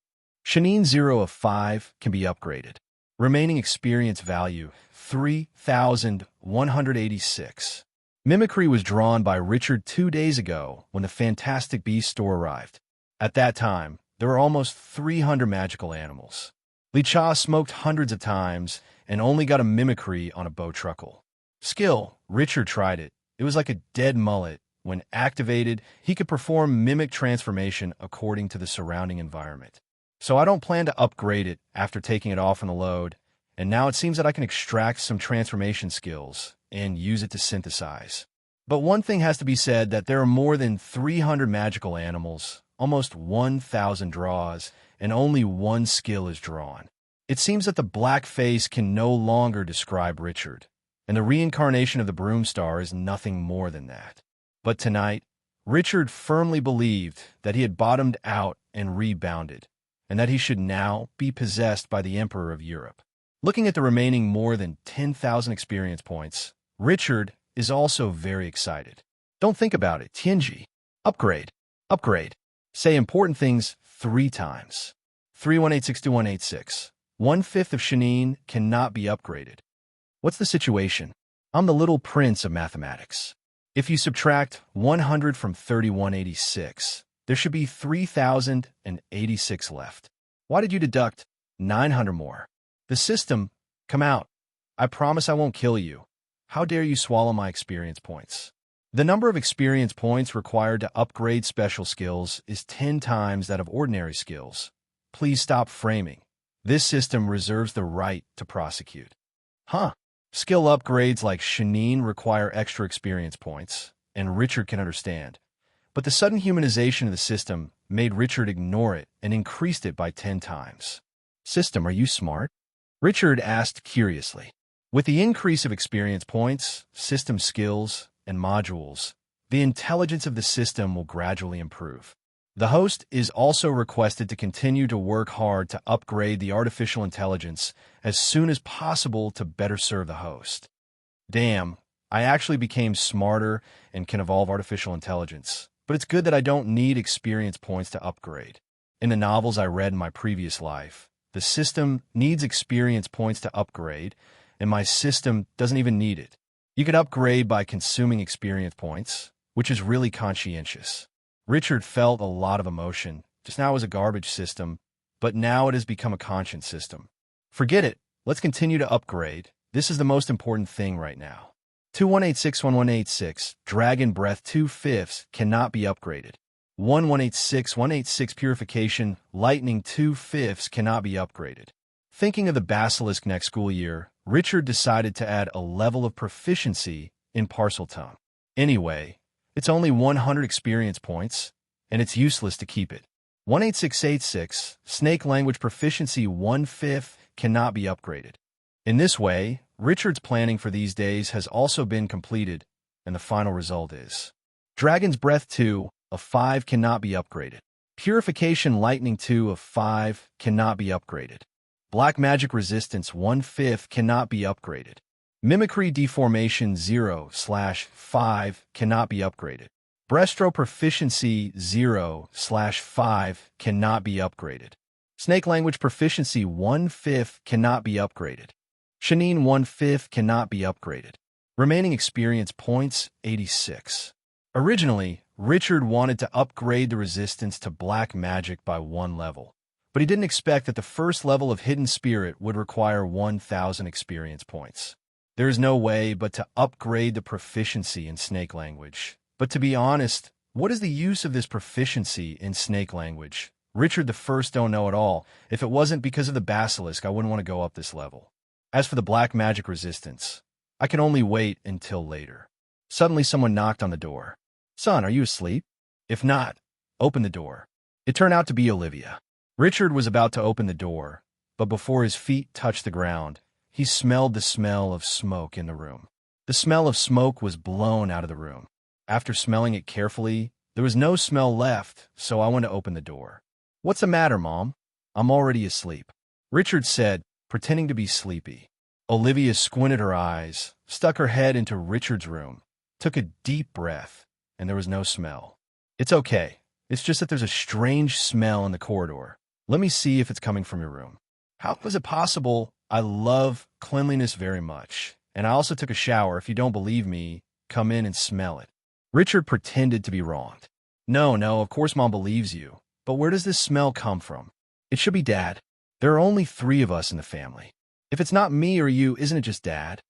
S2: Shanine 0/5 can be upgraded. Remaining experience value 3,186. Mimicry was drawn by Richard 2 days ago when the Fantastic Beasts store arrived. At that time, there were almost 300 magical animals. Li Cha smoked hundreds of times and only got a mimicry on a bow truckle. Skill, Richard tried it, It was like a dead mullet. When activated, he could perform mimic transformation according to the surrounding environment. So I don't plan to upgrade it after taking it off on the load, and now it seems that I can extract some transformation skills and use it to synthesize. But one thing has to be said, that there are more than 300 magical animals, almost 1,000 draws, and only one skill is drawn. It seems that the black face can no longer describe Richard, and the reincarnation of the Broomstar is nothing more than that. But tonight, Richard firmly believed that he had bottomed out and rebounded, and that he should now be possessed by the Emperor of Europe. Looking at the remaining more than 10,000 experience points, Richard is also very excited. Don't think about it, Tianji. Upgrade. Upgrade. Say important things 3 times. 31862186. 1/5 of Shanine cannot be upgraded. What's the situation? I'm the little prince of mathematics. If you subtract 100 from 3186, there should be 3,086 left. Why did you deduct 900 more? The system, come out. I promise I won't kill you. How dare you swallow my experience points? The number of experience points required to upgrade special skills is 10 times that of ordinary skills. Please stop framing. This system reserves the right to prosecute. Huh. Skill upgrades like Shanine require extra experience points, and Richard can understand. But the sudden humanization of the system made Richard ignore it and increased it by 10 times. System, are you smart? Richard asked curiously. With the increase of experience points, system skills, and modules, the intelligence of the system will gradually improve. The host is also requested to continue to work hard to upgrade the artificial intelligence as soon as possible to better serve the host. Damn, I actually became smarter and can evolve artificial intelligence, but it's good that I don't need experience points to upgrade. In the novels I read in my previous life, the system needs experience points to upgrade, and my system doesn't even need it. You can upgrade by consuming experience points, which is really conscientious. Richard felt a lot of emotion. Just now it was a garbage system, but now it has become a conscience system. Forget it. Let's continue to upgrade. This is the most important thing right now. 21861186, Dragon Breath 2/5 cannot be upgraded. 1186186 Purification, Lightning 2/5 cannot be upgraded. Thinking of the Basilisk next school year, Richard decided to add a level of proficiency in Parseltongue. Anyway, it's only 100 experience points, and it's useless to keep it. 18686, Snake Language Proficiency 1/5 cannot be upgraded. In this way, Richard's planning for these days has also been completed, and the final result is Dragon's Breath 2 of 5 cannot be upgraded. Purification Lightning 2 of 5 cannot be upgraded. Black Magic Resistance 1/5 cannot be upgraded. Mimicry Deformation 0/5 cannot be upgraded. Breaststroke Proficiency 0/5 cannot be upgraded. Snake Language Proficiency 1/5 cannot be upgraded. Shanine 1/5 cannot be upgraded. Remaining experience points 86. Originally, Richard wanted to upgrade the resistance to black magic by 1 level, but he didn't expect that the first level of Hidden Spirit would require 1,000 experience points. There is no way but to upgrade the proficiency in Snake Language. But to be honest, what is the use of this proficiency in Snake Language? Richard I don't know at all. If it wasn't because of the Basilisk, I wouldn't want to go up this level. As for the Black Magic Resistance, I can only wait until later. Suddenly someone knocked on the door. Son, are you asleep? If not, open the door. It turned out to be Olivia. Richard was about to open the door, but before his feet touched the ground, he smelled the smell of smoke in the room. The smell of smoke was blown out of the room. After smelling it carefully, there was no smell left, so I went to open the door. What's the matter, Mom? I'm already asleep, Richard said, pretending to be sleepy. Olivia squinted her eyes, stuck her head into Richard's room, took a deep breath, and there was no smell. It's okay. It's just that there's a strange smell in the corridor. Let me see if it's coming from your room. How was it possible? I love cleanliness very much, and I also took a shower. If you don't believe me, come in and smell it. Richard pretended to be wronged. No, of course Mom believes you. But where does this smell come from? It should be Dad. There are only 3 of us in the family. If it's not me or you, isn't it just Dad?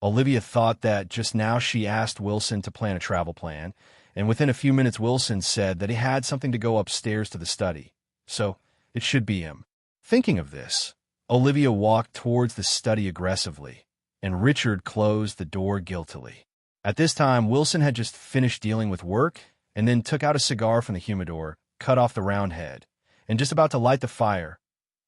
S2: Olivia thought that just now she asked Wilson to plan a travel plan, and within a few minutes Wilson said that he had something to go upstairs to the study, so it should be him. Thinking of this, Olivia walked towards the study aggressively, and Richard closed the door guiltily. At this time, Wilson had just finished dealing with work and then took out a cigar from the humidor, cut off the round head, and just about to light the fire,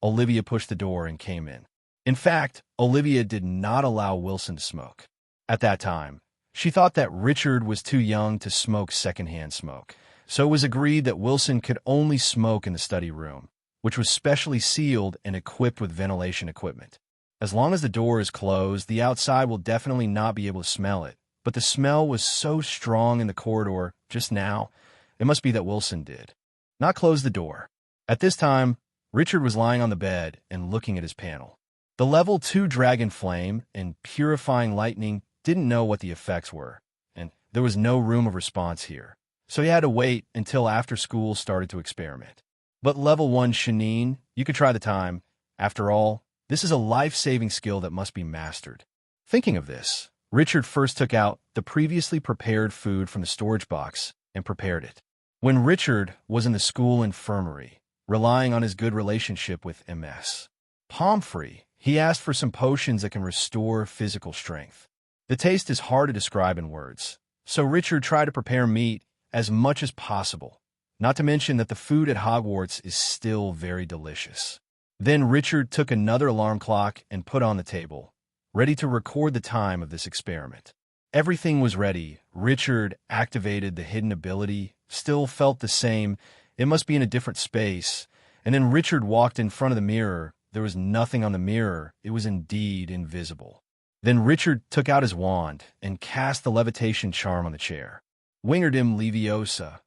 S2: Olivia pushed the door and came in. In fact, Olivia did not allow Wilson to smoke. At that time, she thought that Richard was too young to smoke secondhand smoke, so it was agreed that Wilson could only smoke in the study room, which was specially sealed and equipped with ventilation equipment. As long as the door is closed, the outside will definitely not be able to smell it, but the smell was so strong in the corridor just now, it must be that Wilson did not close the door. At this time, Richard was lying on the bed and looking at his panel. The level 2 dragon flame and purifying lightning didn't know what the effects were, and there was no room of response here, so he had to wait until after school started to experiment. But level 1 Shanine, you could try the time. After all, this is a life-saving skill that must be mastered. Thinking of this, Richard first took out the previously prepared food from the storage box and prepared it. When Richard was in the school infirmary, relying on his good relationship with MS Pomfrey, he asked for some potions that can restore physical strength. The taste is hard to describe in words, so Richard tried to prepare meat as much as possible, not to mention that the food at Hogwarts is still very delicious. Then Richard took another alarm clock and put on the table, ready to record the time of this experiment. Everything was ready. Richard activated the hidden ability, still felt the same. It must be in a different space. And then Richard walked in front of the mirror. There was nothing on the mirror. It was indeed invisible. Then Richard took out his wand and cast the levitation charm on the chair. Wingardim Leviosa.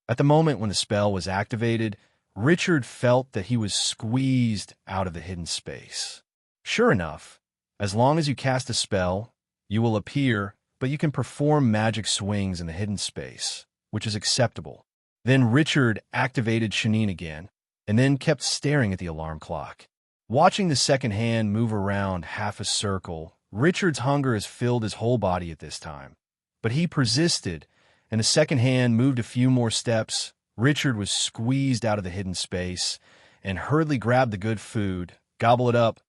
S2: At the moment when the spell was activated, Richard felt that he was squeezed out of the hidden space. Sure enough, as long as you cast a spell, you will appear, but you can perform magic swings in the hidden space, which is acceptable. Then Richard activated Shanine again, and then kept staring at the alarm clock. Watching the second hand move around half a circle, Richard's hunger has filled his whole body at this time. But he persisted, and the second hand moved a few more steps. Richard was squeezed out of the hidden space, and hurriedly grabbed the good food, gobble it up.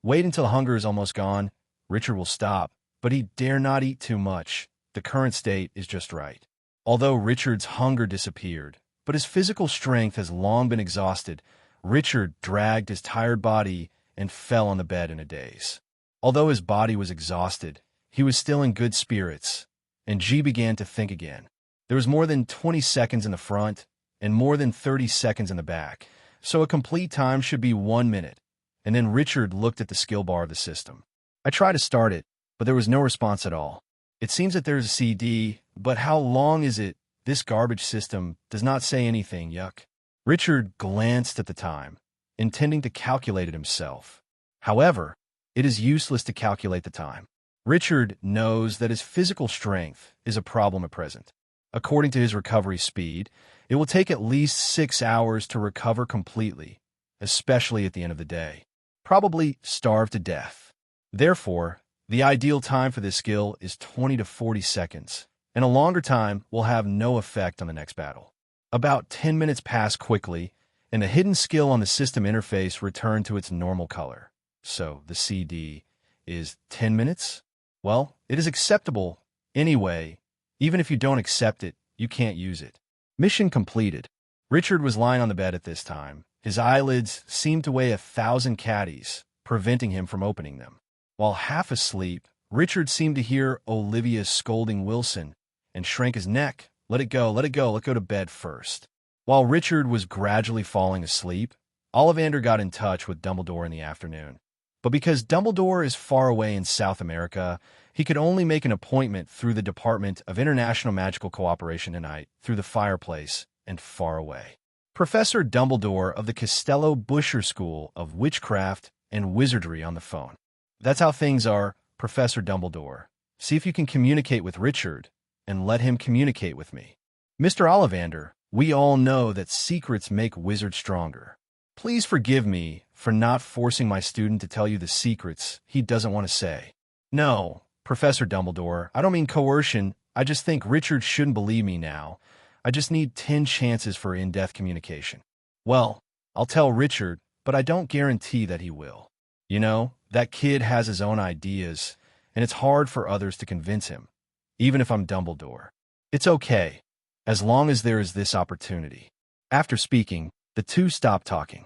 S2: Wait until hunger is almost gone. Richard will stop, but he dare not eat too much. The current state is just right. Although Richard's hunger disappeared, but his physical strength has long been exhausted, Richard dragged his tired body and fell on the bed in a daze. Although his body was exhausted, he was still in good spirits, and G began to think again. There was more than 20 seconds in the front and more than 30 seconds in the back, so a complete time should be 1 minute. And then Richard looked at the skill bar of the system. I tried to start it, but there was no response at all. It seems that there's a CD, but how long is it? This garbage system does not say anything, yuck. Richard glanced at the time, intending to calculate it himself. However, it is useless to calculate the time. Richard knows that his physical strength is a problem at present. According to his recovery speed, it will take at least 6 hours to recover completely, especially at the end of the day. Probably starve to death. Therefore, the ideal time for this skill is 20 to 40 seconds, and a longer time will have no effect on the next battle. About 10 minutes passed quickly, and the hidden skill on the system interface returned to its normal color. So the CD is 10 minutes? Well, it is acceptable anyway. Even if you don't accept it, you can't use it. Mission completed. Richard was lying on the bed at this time. His eyelids seemed to weigh 1,000 caddies, preventing him from opening them. While half asleep, Richard seemed to hear Olivia scolding Wilson and shrank his neck. Let it go, let it go, let's go to bed first. While Richard was gradually falling asleep, Ollivander got in touch with Dumbledore in the afternoon. But because Dumbledore is far away in South America, he could only make an appointment through the Department of International Magical Cooperation tonight, through the fireplace, and far away. Professor Dumbledore of the Castello Busher School of Witchcraft and Wizardry on the phone. That's how things are, Professor Dumbledore. See if you can communicate with Richard, and let him communicate with me. Mr. Ollivander, we all know that secrets make wizards stronger. Please forgive me for not forcing my student to tell you the secrets he doesn't want to say. No, Professor Dumbledore, I don't mean coercion. I just think Richard shouldn't believe me now. I just need 10 chances for in-depth communication. Well, I'll tell Richard, but I don't guarantee that he will. You know, that kid has his own ideas, and it's hard for others to convince him, even if I'm Dumbledore. It's okay, as long as there is this opportunity. After speaking, the two stopped talking.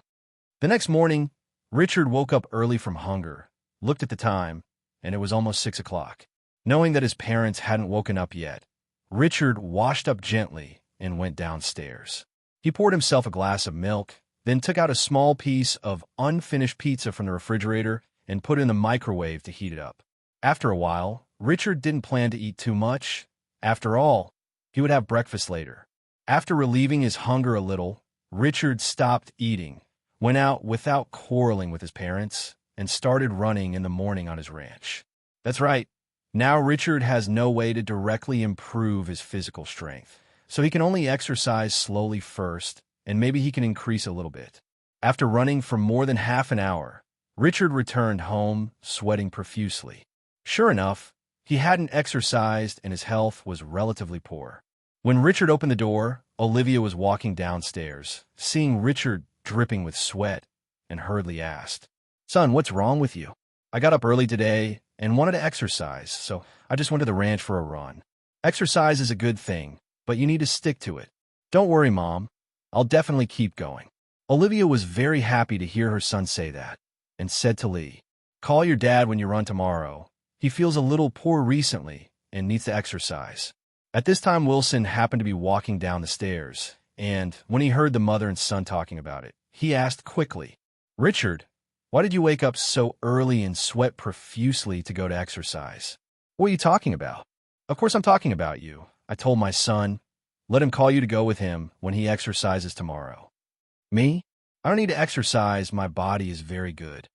S2: The next morning, Richard woke up early from hunger, looked at the time, and it was almost 6 o'clock. Knowing that his parents hadn't woken up yet, Richard washed up gently and went downstairs. He poured himself a glass of milk, then took out a small piece of unfinished pizza from the refrigerator and put it in the microwave to heat it up. After a while, Richard didn't plan to eat too much. After all, he would have breakfast later. After relieving his hunger a little, Richard stopped eating, went out without quarreling with his parents, and started running in the morning on his ranch. That's right. Now Richard has no way to directly improve his physical strength, so he can only exercise slowly first, and maybe he can increase a little bit. After running for more than half an hour, Richard returned home, sweating profusely. Sure enough, he hadn't exercised and his health was relatively poor. When Richard opened the door, Olivia was walking downstairs, seeing Richard dripping with sweat, and hurriedly asked, "Son, what's wrong with you?" "I got up early today and wanted to exercise, so I just went to the ranch for a run." "Exercise is a good thing, but you need to stick to it." "Don't worry, Mom. I'll definitely keep going." Olivia was very happy to hear her son say that, and said to Lee, "Call your dad when you run tomorrow. He feels a little poor recently and needs to exercise." At this time, Wilson happened to be walking down the stairs, and when he heard the mother and son talking about it, he asked quickly, "Richard, why did you wake up so early and sweat profusely to go to exercise?" "What are you talking about?" "Of course I'm talking about you. I told my son, let him call you to go with him when he exercises tomorrow." "Me? I don't need to exercise. My body is very good."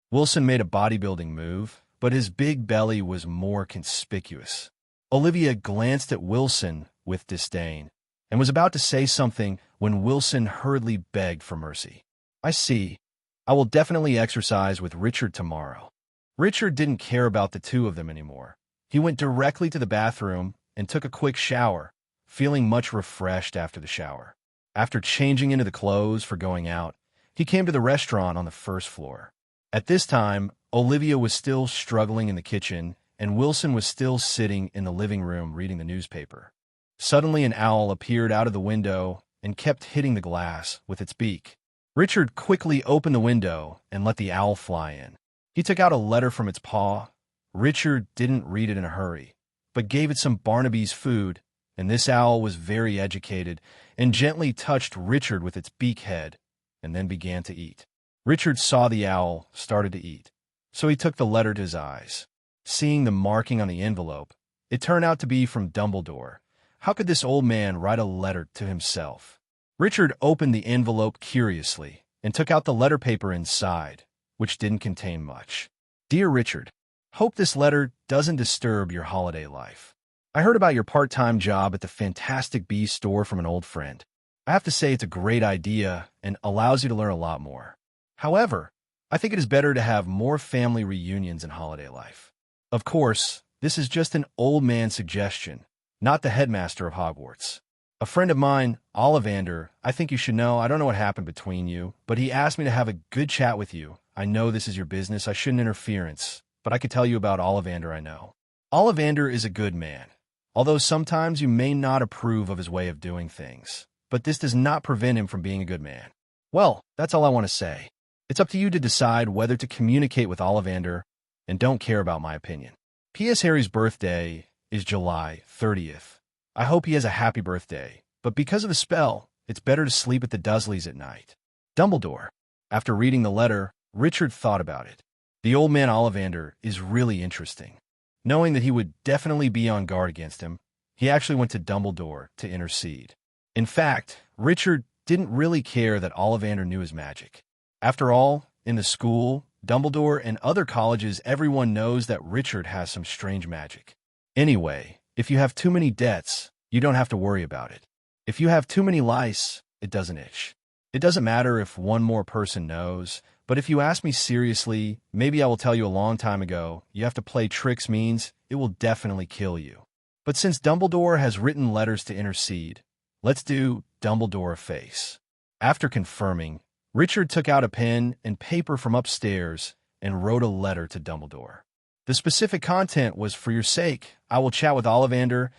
S2: Wilson made a bodybuilding move, but his big belly was more conspicuous. Olivia glanced at Wilson with disdain and was about to say something when Wilson hurriedly begged for mercy. "I see. I will definitely exercise with Richard tomorrow." Richard didn't care about the two of them anymore. He went directly to the bathroom and took a quick shower, feeling much refreshed after the shower. After changing into the clothes for going out, he came to the restaurant on the first floor. At this time, Olivia was still struggling in the kitchen, and Wilson was still sitting in the living room reading the newspaper. Suddenly, an owl appeared out of the window and kept hitting the glass with its beak. Richard quickly opened the window and let the owl fly in. He took out a letter from its paw. Richard didn't read it in a hurry, but gave it some Barnaby's food, and this owl was very educated and gently touched Richard with its beak head and then began to eat. Richard saw the owl started to eat, so he took the letter to his eyes. Seeing the marking on the envelope, it turned out to be from Dumbledore. How could this old man write a letter to himself? Richard opened the envelope curiously and took out the letter paper inside, which didn't contain much. "Dear Richard, hope this letter doesn't disturb your holiday life. I heard about your part-time job at the Fantastic Beasts store from an old friend. I have to say it's a great idea and allows you to learn a lot more. However, I think it is better to have more family reunions in holiday life. Of course, this is just an old man's suggestion, not the headmaster of Hogwarts. A friend of mine, Ollivander, I think you should know, I don't know what happened between you, but he asked me to have a good chat with you. I know this is your business, I shouldn't interference, but I could tell you about Ollivander I know. Ollivander is a good man, although sometimes you may not approve of his way of doing things, but this does not prevent him from being a good man. Well, that's all I want to say. It's up to you to decide whether to communicate with Ollivander and don't care about my opinion. P.S. Harry's birthday is July 30th. I hope he has a happy birthday, but because of the spell, it's better to sleep at the Dursleys at night. Dumbledore." After reading the letter, Richard thought about it. The old man Ollivander is really interesting. Knowing that he would definitely be on guard against him, he actually went to Dumbledore to intercede. In fact, Richard didn't really care that Ollivander knew his magic. After all, in the school, Dumbledore, and other colleges, everyone knows that Richard has some strange magic. Anyway, if you have too many debts, you don't have to worry about it. If you have too many lice, it doesn't itch. It doesn't matter if one more person knows, but if you ask me seriously, maybe I will tell you a long time ago, you have to play tricks means it will definitely kill you. But since Dumbledore has written letters to intercede, let's do Dumbledore a face. After confirming, Richard took out a pen and paper from upstairs and wrote a letter to Dumbledore. The specific content was, "For your sake, I will chat with Ollivander,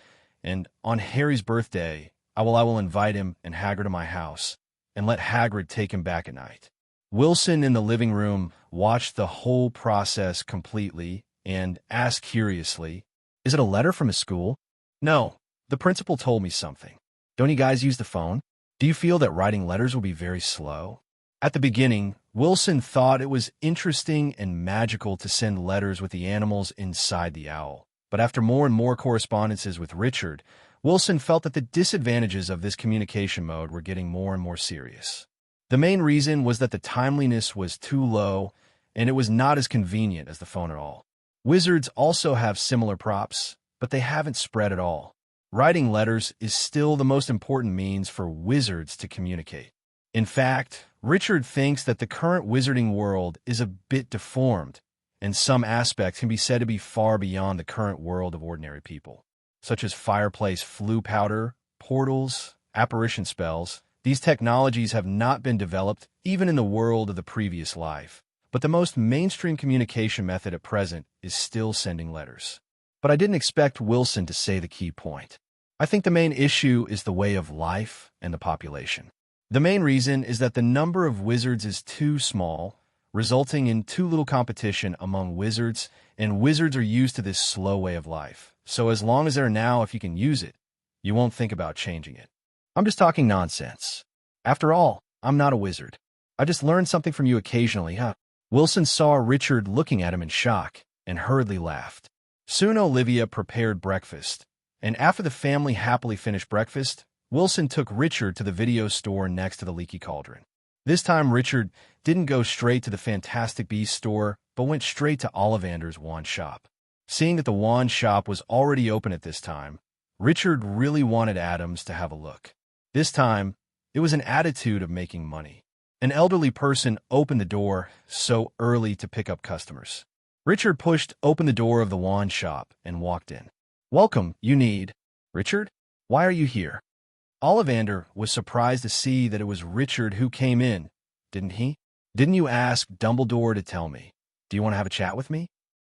S2: and on Harry's birthday, I will invite him and Hagrid to my house, and let Hagrid take him back at night." Wilson in the living room watched the whole process completely and asked curiously, "Is it a letter from his school?" "No, the principal told me something." "Don't you guys use the phone? Do you feel that writing letters will be very slow?" At the beginning, Wilson thought it was interesting and magical to send letters with the animals inside the owl. But after more and more correspondences with Richard, Wilson felt that the disadvantages of this communication mode were getting more and more serious. The main reason was that the timeliness was too low, and it was not as convenient as the phone at all. Wizards also have similar props, but they haven't spread at all. Writing letters is still the most important means for wizards to communicate. In fact, Richard thinks that the current wizarding world is a bit deformed, and some aspects can be said to be far beyond the current world of ordinary people, such as fireplace flue powder, portals, apparition spells. These technologies have not been developed even in the world of the previous life, but the most mainstream communication method at present is still sending letters. But I didn't expect Wilson to say the key point. I think the main issue is the way of life and the population. The main reason is that the number of wizards is too small, resulting in too little competition among wizards, and wizards are used to this slow way of life. So as long as they're now, if you can use it, you won't think about changing it. I'm just talking nonsense. After all, I'm not a wizard. I just learned something from you occasionally, huh? Wilson saw Richard looking at him in shock and hurriedly laughed. Soon Olivia prepared breakfast, and after the family happily finished breakfast, Wilson took Richard to the video store next to the Leaky Cauldron. This time, Richard didn't go straight to the Fantastic Beasts store, but went straight to Ollivander's wand shop. Seeing that the wand shop was already open at this time, Richard really wanted Adams to have a look. This time, it was an attitude of making money. An elderly person opened the door so early to pick up customers. Richard pushed open the door of the wand shop and walked in. "Welcome, you need." "Richard? Why are you here?" Ollivander was surprised to see that it was Richard who came in, didn't he? "Didn't you ask Dumbledore to tell me? Do you want to have a chat with me?"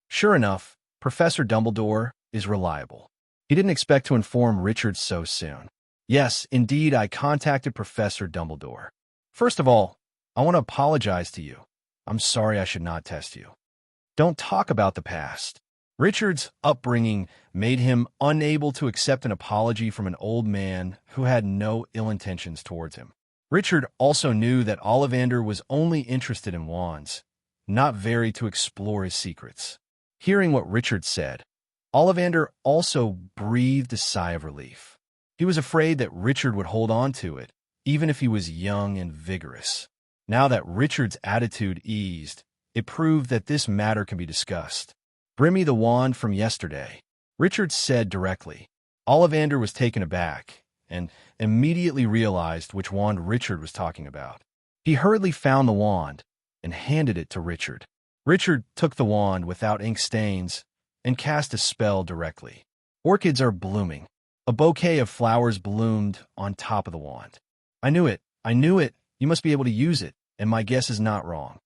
S2: Sure enough, Professor Dumbledore is reliable. He didn't expect to inform Richard so soon. "Yes, indeed, I contacted Professor Dumbledore. First of all, I want to apologize to you. I'm sorry I should not test you." Don't talk about the past. Richard's upbringing made him unable to accept an apology from an old man who had no ill intentions towards him. Richard also knew that Ollivander was only interested in wands, not very to explore his secrets. Hearing what Richard said, Ollivander also breathed a sigh of relief. He was afraid that Richard would hold on to it, even if he was young and vigorous. Now that Richard's attitude eased, it proved that this matter can be discussed. "Bring me the wand from yesterday," Richard said directly. Ollivander was taken aback and immediately realized which wand Richard was talking about. He hurriedly found the wand and handed it to Richard. Richard took the wand without ink stains and cast a spell directly. Orchids are blooming. A bouquet of flowers bloomed on top of the wand. I knew it. You must be able to use it, and my guess is not wrong."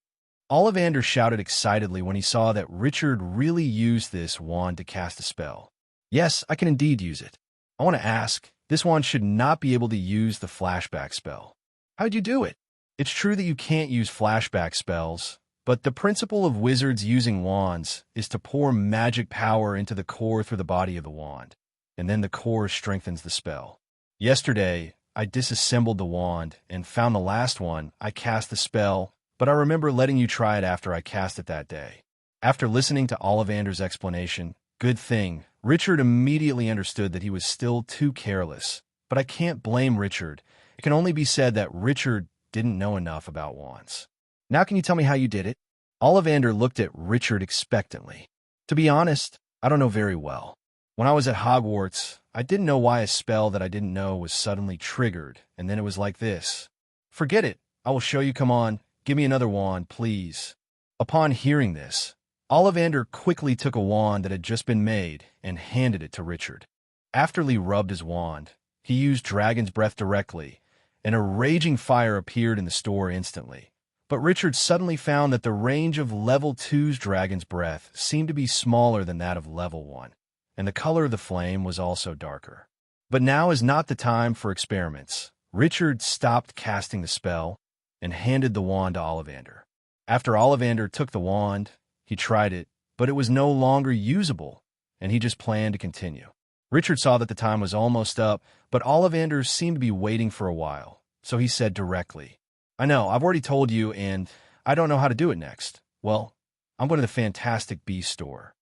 S2: Ollivander shouted excitedly when he saw that Richard really used this wand to cast a spell. "Yes, I can indeed use it. I want to ask, this wand should not be able to use the flashback spell. How'd you do it?" "It's true that you can't use flashback spells, but the principle of wizards using wands is to pour magic power into the core through the body of the wand, and then the core strengthens the spell. Yesterday, I disassembled the wand and found the last one. I cast the spell, but I remember letting you try it after I cast it that day." After listening to Ollivander's explanation, good thing, Richard immediately understood that he was still too careless. But I can't blame Richard. It can only be said that Richard didn't know enough about wands. "Now can you tell me how you did it?" Ollivander looked at Richard expectantly. "To be honest, I don't know very well. When I was at Hogwarts, I didn't know why a spell that I didn't know was suddenly triggered, and then it was like this." "Forget it. I will show you. Come on, give me another wand, please." Upon hearing this, Ollivander quickly took a wand that had just been made and handed it to Richard. After Lee rubbed his wand, he used Dragon's Breath directly, and a raging fire appeared in the store instantly. But Richard suddenly found that the range of Level 2's Dragon's Breath seemed to be smaller than that of Level 1, and the color of the flame was also darker. But now is not the time for experiments. Richard stopped casting the spell and handed the wand to Ollivander. After Ollivander took the wand, he tried it, but it was no longer usable, and he just planned to continue. Richard saw that the time was almost up, but Ollivander seemed to be waiting for a while, so he said directly, "I know, I've already told you, and I don't know how to do it next. Well, I'm going to the Fantastic Beasts store."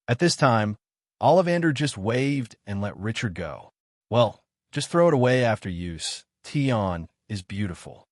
S2: At this time, Ollivander just waved and let Richard go. "Well, just throw it away after use. Tion is beautiful."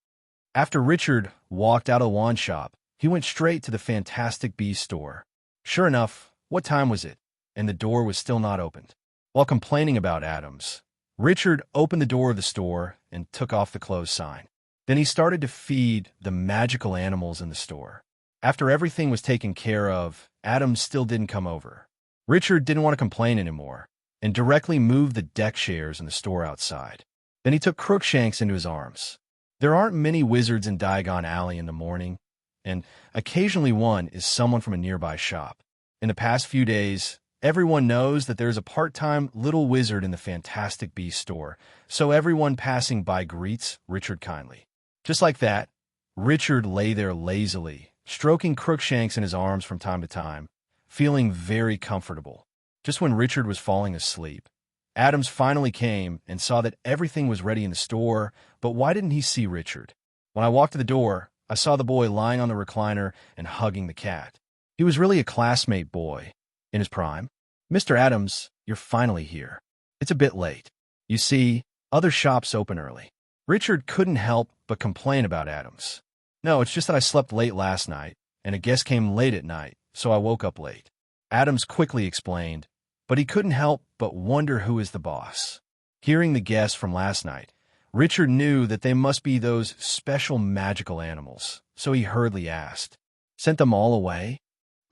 S2: After Richard walked out of the wand shop, he went straight to the Fantastic Beasts store. Sure enough, what time was it? And the door was still not opened. While complaining about Adams, Richard opened the door of the store and took off the closed sign. Then he started to feed the magical animals in the store. After everything was taken care of, Adams still didn't come over. Richard didn't want to complain anymore and directly moved the deck chairs in the store outside. Then he took Crookshanks into his arms. There aren't many wizards in Diagon Alley in the morning, and occasionally one is someone from a nearby shop. In the past few days, everyone knows that there's a part-time little wizard in the Fantastic Beasts store, so everyone passing by greets Richard kindly. Just like that, Richard lay there lazily, stroking Crookshanks in his arms from time to time, feeling very comfortable. Just when Richard was falling asleep, Adams finally came and saw that everything was ready in the store, but why didn't he see Richard? When I walked to the door, I saw the boy lying on the recliner and hugging the cat. He was really a classmate boy, in his prime. "Mr. Adams, you're finally here. It's a bit late. You see, other shops open early." Richard couldn't help but complain about Adams. "No, it's just that I slept late last night, and a guest came late at night, so I woke up late." Adams quickly explained, but he couldn't help but wonder who is the boss. Hearing the guests from last night, Richard knew that they must be those special magical animals, so he hurriedly asked, "Sent them all away?"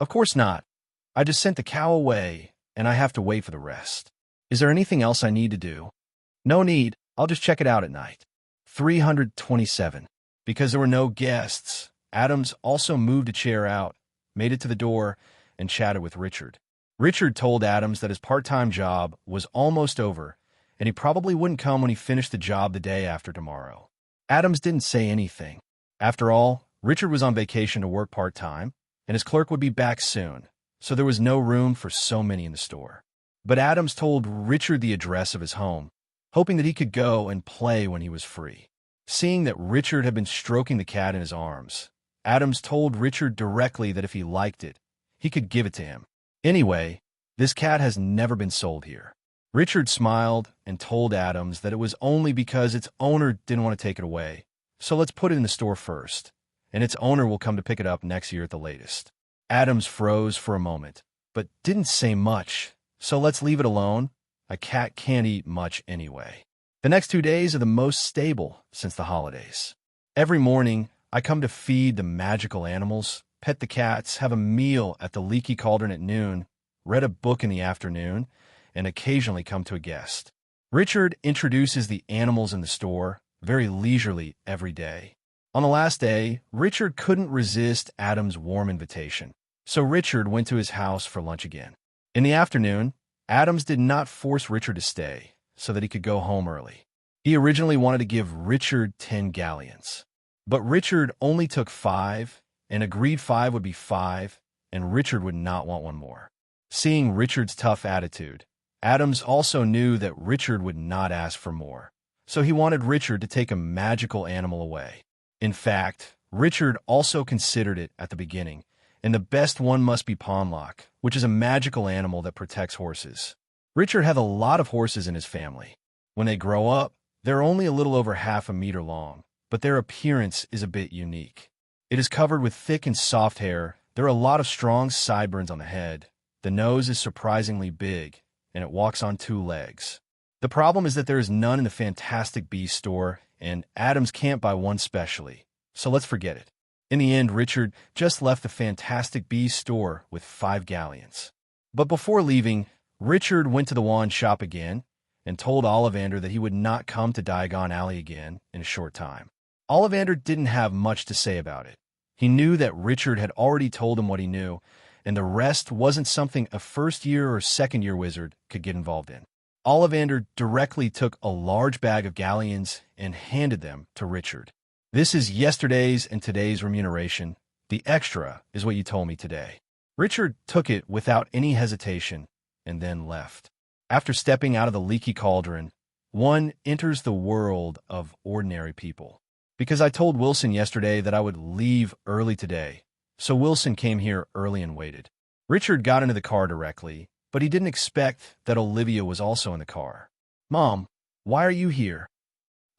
S2: "Of course not. I just sent the cow away, and I have to wait for the rest. Is there anything else I need to do?" "No need. I'll just check it out at night." 327. Because there were no guests, Adams also moved a chair out, made it to the door, and chatted with Richard. Richard told Adams that his part-time job was almost over, and he probably wouldn't come when he finished the job the day after tomorrow. Adams didn't say anything. After all, Richard was on vacation to work part-time, and his clerk would be back soon, so there was no room for so many in the store. But Adams told Richard the address of his home, hoping that he could go and play when he was free. Seeing that Richard had been stroking the cat in his arms, Adams told Richard directly that if he liked it, he could give it to him. "Anyway, this cat has never been sold here." Richard smiled and told Adams that it was only because its owner didn't want to take it away, so let's put it in the store first, and its owner will come to pick it up next year at the latest. Adams froze for a moment, but didn't say much, so let's leave it alone. A cat can't eat much anyway. The next 2 days are the most stable since the holidays. Every morning, I come to feed the magical animals, pet the cats, have a meal at the Leaky Cauldron at noon, read a book in the afternoon, and occasionally come to a guest. Richard introduces the animals in the store very leisurely every day. On the last day, Richard couldn't resist Adam's warm invitation, so Richard went to his house for lunch again. In the afternoon, Adams did not force Richard to stay so that he could go home early. He originally wanted to give Richard 10 galleons, but Richard only took 5 and agreed 5 would be 5, and Richard would not want one more. Seeing Richard's tough attitude, Adams also knew that Richard would not ask for more, so he wanted Richard to take a magical animal away. In fact, Richard also considered it at the beginning, and the best one must be Pawnlock, which is a magical animal that protects horses. Richard had a lot of horses in his family. When they grow up, they're only a little over half a meter long, but their appearance is a bit unique. It is covered with thick and soft hair. There are a lot of strong sideburns on the head. The nose is surprisingly big, and it walks on 2 legs. The problem is that there is none in the Fantastic Beasts store, and Adams can't buy one specially, so let's forget it. In the end, Richard just left the Fantastic Beasts store with 5 galleons. But before leaving, Richard went to the wand shop again and told Ollivander that he would not come to Diagon Alley again in a short time. Ollivander didn't have much to say about it. He knew that Richard had already told him what he knew, and the rest wasn't something a first-year or second-year wizard could get involved in. Ollivander directly took a large bag of galleons and handed them to Richard. "This is yesterday's and today's remuneration. The extra is what you told me today." Richard took it without any hesitation and then left. After stepping out of the leaky cauldron, one enters the world of ordinary people. "Because I told Wilson yesterday that I would leave early today, so Wilson came here early and waited." Richard got into the car directly, but he didn't expect that Olivia was also in the car. "Mom, why are you here?"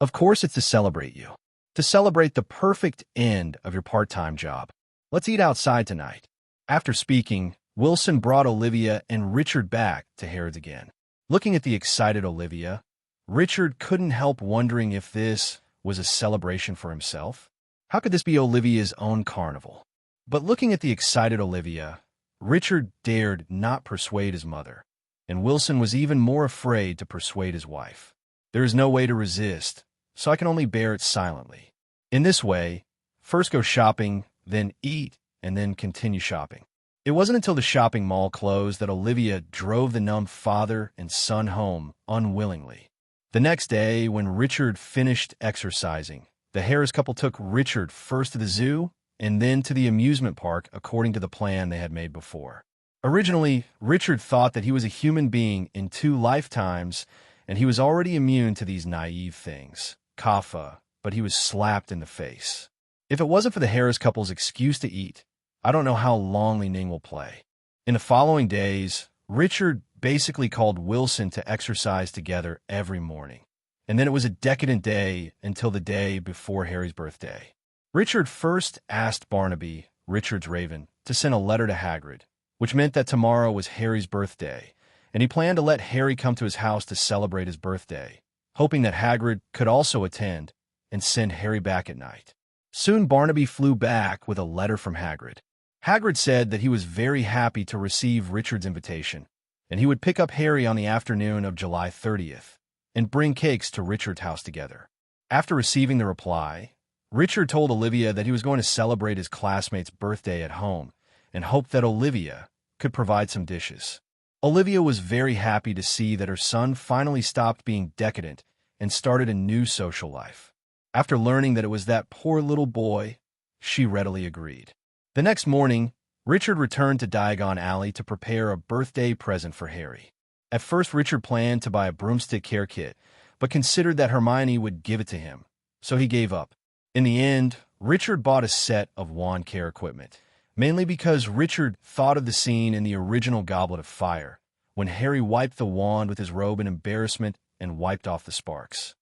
S2: "Of course it's to celebrate you. To celebrate the perfect end of your part-time job. Let's eat outside tonight." After speaking, Wilson brought Olivia and Richard back to Harrods again. Looking at the excited Olivia, Richard couldn't help wondering if this was a celebration for himself. How could this be Olivia's own carnival? But looking at the excited Olivia, Richard dared not persuade his mother, and Wilson was even more afraid to persuade his wife. There is no way to resist, so I can only bear it silently. In this way, first go shopping, then eat, and then continue shopping. It wasn't until the shopping mall closed that Olivia drove the numb father and son home unwillingly. The next day, when Richard finished exercising, the Harris couple took Richard first to the zoo and then to the amusement park according to the plan they had made before. Originally, Richard thought that he was a human being in 2 lifetimes, and he was already immune to these naive things. Kapha, but he was slapped in the face. If it wasn't for the Harris couple's excuse to eat, I don't know how long Li Ning will play. In the following days, Richard basically called Wilson to exercise together every morning. And then it was a decadent day until the day before Harry's birthday. Richard first asked Barnaby, Richard's raven, to send a letter to Hagrid, which meant that tomorrow was Harry's birthday, and he planned to let Harry come to his house to celebrate his birthday, hoping that Hagrid could also attend and send Harry back at night. Soon Barnaby flew back with a letter from Hagrid. Hagrid said that he was very happy to receive Richard's invitation, and he would pick up Harry on the afternoon of July 30th and bring cakes to Richard's house together. After receiving the reply, Richard told Olivia that he was going to celebrate his classmate's birthday at home and hoped that Olivia could provide some dishes. Olivia was very happy to see that her son finally stopped being decadent and started a new social life. After learning that it was that poor little boy, she readily agreed. The next morning, Richard returned to Diagon Alley to prepare a birthday present for Harry. At first, Richard planned to buy a broomstick care kit, but considered that Hermione would give it to him, so he gave up. In the end, Richard bought a set of wand care equipment, mainly because Richard thought of the scene in the original Goblet of Fire, when Harry wiped the wand with his robe in embarrassment and wiped off the sparks.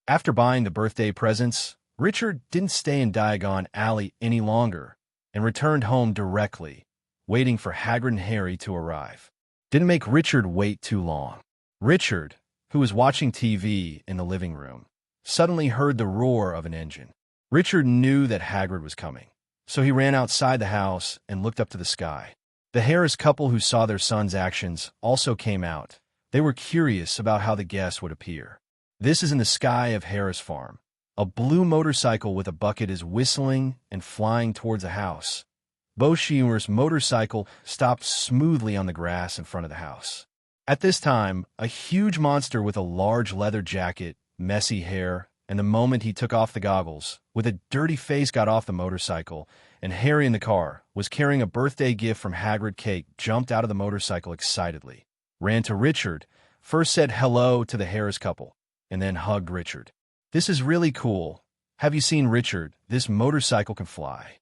S2: After buying the birthday presents, Richard didn't stay in Diagon Alley any longer and returned home directly, waiting for Hagrid and Harry to arrive. Didn't make Richard wait too long. Richard, who was watching TV in the living room, suddenly heard the roar of an engine. Richard knew that Hagrid was coming, so he ran outside the house and looked up to the sky. The Harris couple who saw their son's actions also came out. They were curious about how the guest would appear. This is in the sky of Harris Farm. A blue motorcycle with a bucket is whistling and flying towards the house. Bo Shimmer's motorcycle stopped smoothly on the grass in front of the house. At this time, a huge monster with a large leather jacket, messy hair, and the moment he took off the goggles, with a dirty face got off the motorcycle, and Harry in the car was carrying a birthday gift from Hagrid cake, jumped out of the motorcycle excitedly, ran to Richard, first said hello to the Harris couple, and then hugged Richard. "This is really cool. Have you seen Richard? This motorcycle can fly."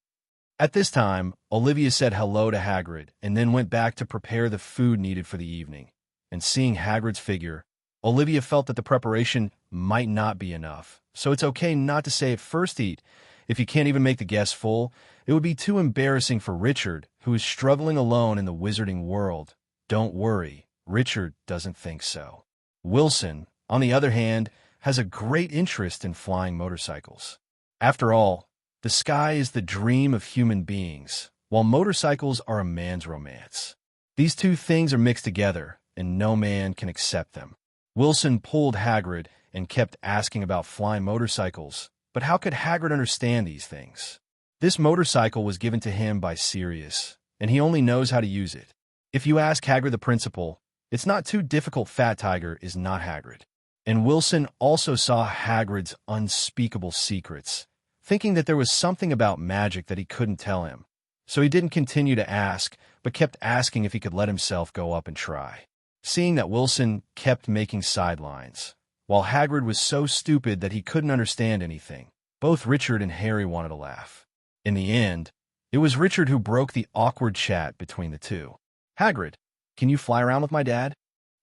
S2: At this time, Olivia said hello to Hagrid and then went back to prepare the food needed for the evening. And seeing Hagrid's figure, Olivia felt that the preparation might not be enough, so it's okay not to say at first eat. If you can't even make the guests full, it would be too embarrassing for Richard, who is struggling alone in the wizarding world. Don't worry, Richard doesn't think so. Wilson, on the other hand, has a great interest in flying motorcycles. After all, The sky is the dream of human beings, while motorcycles are a man's romance. These two things are mixed together, and no man can accept them. Wilson pulled Hagrid and kept asking about flying motorcycles, but how could Hagrid understand these things? This motorcycle was given to him by Sirius, and he only knows how to use it. If you ask Hagrid the principal, it's not too difficult. Fat Tiger is not Hagrid. And Wilson also saw Hagrid's unspeakable secrets, thinking that there was something about magic that he couldn't tell him. So he didn't continue to ask, but kept asking if he could let himself go up and try. Seeing that Wilson kept making sidelines, while Hagrid was so stupid that he couldn't understand anything, both Richard and Harry wanted to laugh. In the end, it was Richard who broke the awkward chat between the two. Hagrid, can you fly around with my dad?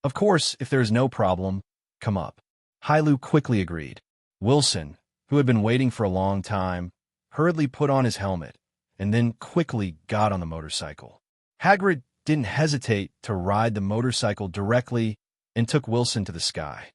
S2: Of course, if there is no problem, come up. Hailu quickly agreed. Wilson, who had been waiting for a long time, hurriedly put on his helmet, and then quickly got on the motorcycle. Hagrid didn't hesitate to ride the motorcycle directly and took Wilson to the sky.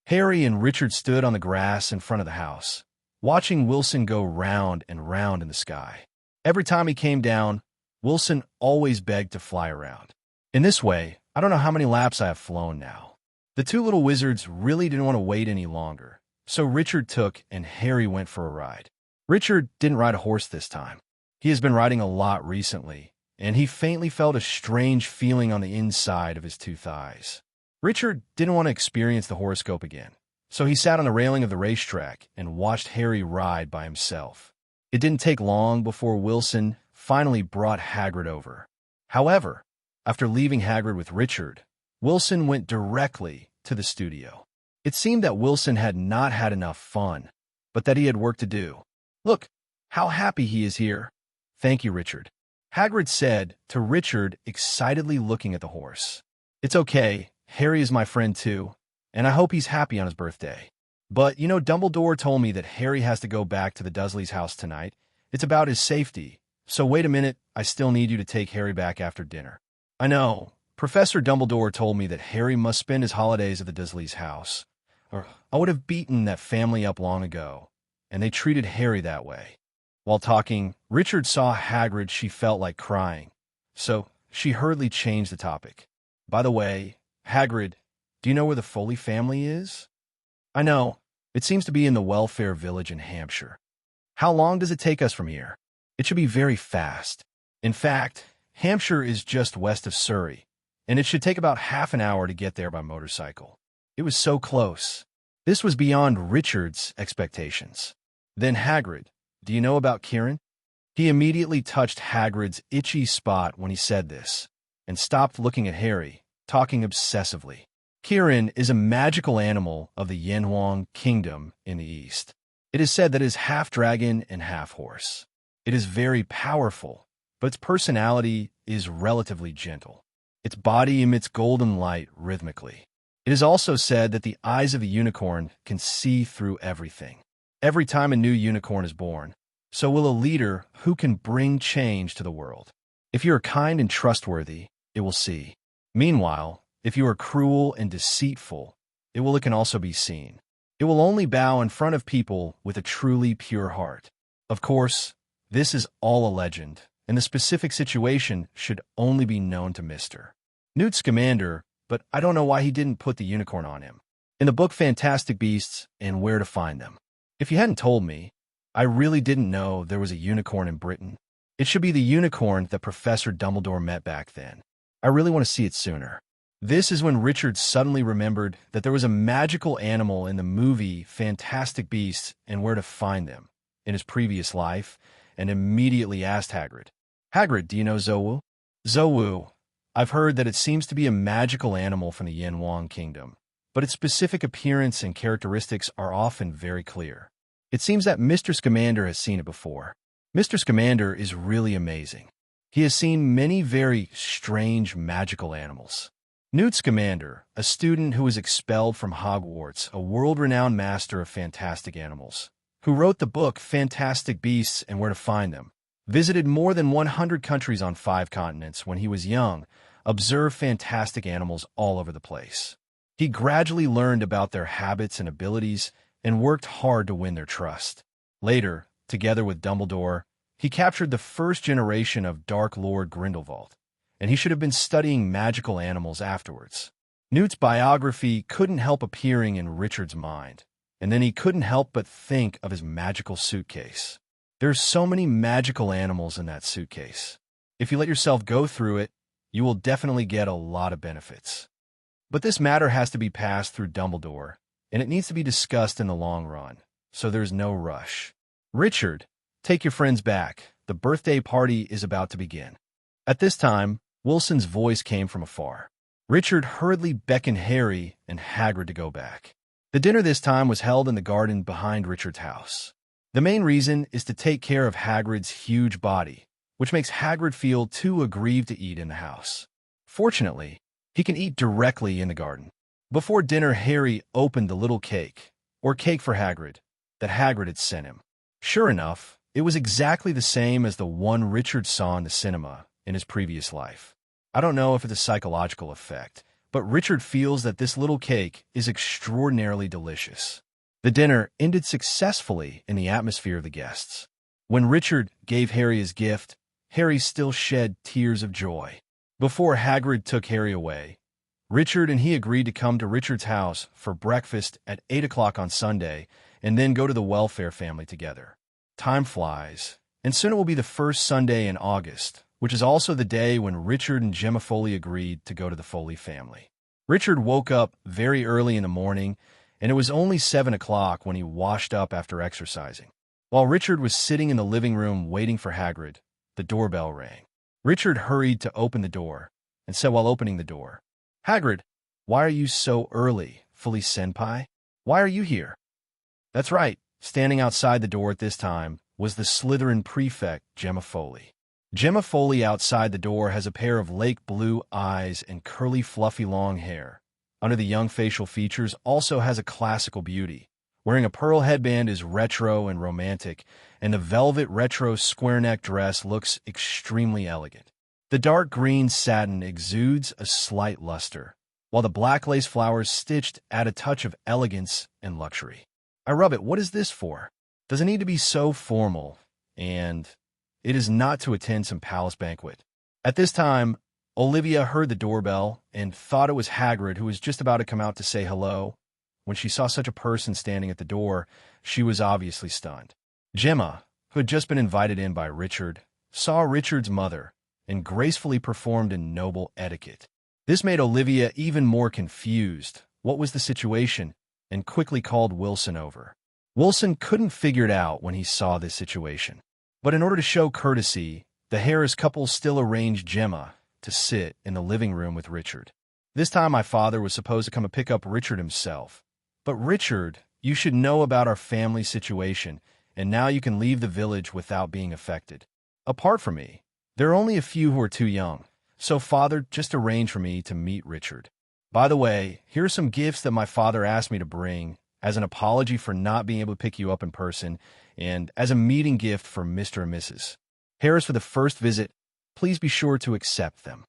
S2: Harry and Richard stood on the grass in front of the house, watching Wilson go round and round in the sky. Every time he came down, Wilson always begged to fly around. In this way, I don't know how many laps I have flown now. The two little wizards really didn't want to wait any longer, so Richard took and Harry went for a ride. Richard didn't ride a horse this time. He has been riding a lot recently, and he faintly felt a strange feeling on the inside of his two thighs. Richard didn't want to experience the horoscope again, so he sat on the railing of the racetrack and watched Harry ride by himself. It didn't take long before Wilson finally brought Hagrid over. However, after leaving Hagrid with Richard, Wilson went directly to the studio. It seemed that Wilson had not had enough fun, but that he had work to do. Look, how happy he is here. Thank you, Richard. Hagrid said to Richard, excitedly looking at the horse. It's okay, Harry is my friend too, and I hope he's happy on his birthday. But, Dumbledore told me that Harry has to go back to the Dursleys' house tonight. It's about his safety. So wait a minute, I still need you to take Harry back after dinner. I know. Professor Dumbledore told me that Harry must spend his holidays at the Dursleys' house, or I would have beaten that family up long ago, and they treated Harry that way. While talking, Richard saw Hagrid. She felt like crying, so she hurriedly changed the topic. By the way, Hagrid, do you know where the Foley family is? I know. It seems to be in the Welfare Village in Hampshire. How long does it take us from here? It should be very fast. In fact, Hampshire is just west of Surrey, and it should take about half an hour to get there by motorcycle. It was so close. This was beyond Richard's expectations. Then Hagrid, do you know about Kieran? He immediately touched Hagrid's itchy spot when he said this, and stopped looking at Harry, talking obsessively. Kieran is a magical animal of the Yenhuang Kingdom in the East. It is said that it is half dragon and half horse. It is very powerful, but its personality is relatively gentle. Its body emits golden light rhythmically. It is also said that the eyes of a unicorn can see through everything. Every time a new unicorn is born, so will a leader who can bring change to the world. If you are kind and trustworthy, it will see. Meanwhile, if you are cruel and deceitful, it can also be seen. It will only bow in front of people with a truly pure heart. Of course, this is all a legend, and the specific situation should only be known to Mr. Newt Scamander, but I don't know why he didn't put the unicorn on him. In the book Fantastic Beasts and Where to Find Them. If you hadn't told me, I really didn't know there was a unicorn in Britain. It should be the unicorn that Professor Dumbledore met back then. I really want to see it sooner. This is when Richard suddenly remembered that there was a magical animal in the movie Fantastic Beasts and Where to Find Them in his previous life, and immediately asked Hagrid, Hagrid, do you know Zowu? Zowu. I've heard that it seems to be a magical animal from the Yenhuang Kingdom, but its specific appearance and characteristics are often very clear. It seems that Mr. Scamander has seen it before. Mr. Scamander is really amazing. He has seen many very strange magical animals. Newt Scamander, a student who was expelled from Hogwarts, a world-renowned master of fantastic animals, who wrote the book Fantastic Beasts and Where to Find Them, visited more than 100 countries on 5 continents when he was young, observed fantastic animals all over the place. He gradually learned about their habits and abilities and worked hard to win their trust. Later, together with Dumbledore, he captured the first generation of Dark Lord Grindelwald, and he should have been studying magical animals afterwards. Newt's biography couldn't help appearing in Richard's mind, and then he couldn't help but think of his magical suitcase. There's so many magical animals in that suitcase. If you let yourself go through it, you will definitely get a lot of benefits. But this matter has to be passed through Dumbledore, and it needs to be discussed in the long run, so there's no rush. Richard, take your friends back. The birthday party is about to begin. At this time, Wilson's voice came from afar. Richard hurriedly beckoned Harry and Hagrid to go back. The dinner this time was held in the garden behind Richard's house. The main reason is to take care of Hagrid's huge body, which makes Hagrid feel too aggrieved to eat in the house. Fortunately, he can eat directly in the garden. Before dinner, Harry opened the little cake, or cake for Hagrid, that Hagrid had sent him. Sure enough, it was exactly the same as the one Richard saw in the cinema in his previous life. I don't know if it's a psychological effect, but Richard feels that this little cake is extraordinarily delicious. The dinner ended successfully in the atmosphere of the guests. When Richard gave Harry his gift, Harry still shed tears of joy. Before Hagrid took Harry away, Richard and he agreed to come to Richard's house for breakfast at 8 o'clock on Sunday and then go to the welfare family together. Time flies, and soon it will be the first Sunday in August, which is also the day when Richard and Gemma Foley agreed to go to the Foley family. Richard woke up very early in the morning, and it was only 7 o'clock when he washed up after exercising. While Richard was sitting in the living room waiting for Hagrid, the doorbell rang. Richard hurried to open the door, and said while opening the door, "Hagrid, why are you so early, Foley Senpai? Why are you here?" That's right, standing outside the door at this time was the Slytherin prefect, Gemma Foley. Gemma Foley outside the door has a pair of lake blue eyes and curly fluffy long hair. Under the young facial features also has a classical beauty. Wearing a pearl headband is retro and romantic, and the velvet retro square-neck dress looks extremely elegant. The dark green satin exudes a slight luster, while the black lace flowers stitched add a touch of elegance and luxury. I rub it. What is this for? Does it need to be so formal? And it is not to attend some palace banquet. At this time, Olivia heard the doorbell and thought it was Hagrid, who was just about to come out to say hello. When she saw such a person standing at the door, she was obviously stunned. Gemma, who had just been invited in by Richard, saw Richard's mother and gracefully performed in noble etiquette. This made Olivia even more confused. What was the situation? And quickly called Wilson over. Wilson couldn't figure it out when he saw this situation. But in order to show courtesy, the Harris couple still arranged Gemma to sit in the living room with Richard. This time my father was supposed to come and pick up Richard himself. But Richard, you should know about our family situation, and now you can leave the village without being affected. Apart from me, there are only a few who are too young, so father just arranged for me to meet Richard. By the way, here are some gifts that my father asked me to bring as an apology for not being able to pick you up in person and as a meeting gift for Mr. and Mrs. Harris for the first visit. Please be sure to accept them.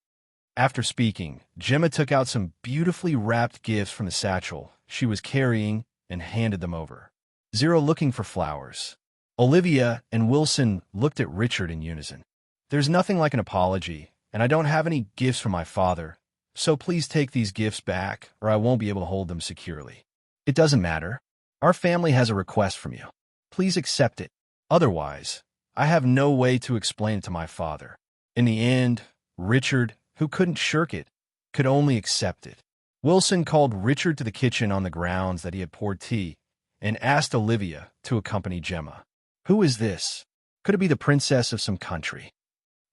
S2: After speaking, Gemma took out some beautifully wrapped gifts from the satchel she was carrying and handed them over. Zero looking for flowers. Olivia and Wilson looked at Richard in unison. There's nothing like an apology, and I don't have any gifts from my father, so please take these gifts back or I won't be able to hold them securely. It doesn't matter. Our family has a request from you. Please accept it. Otherwise, I have no way to explain it to my father. In the end, Richard, who couldn't shirk it, could only accept it. Wilson called Richard to the kitchen on the grounds that he had poured tea and asked Olivia to accompany Gemma. Who is this? Could it be the princess of some country?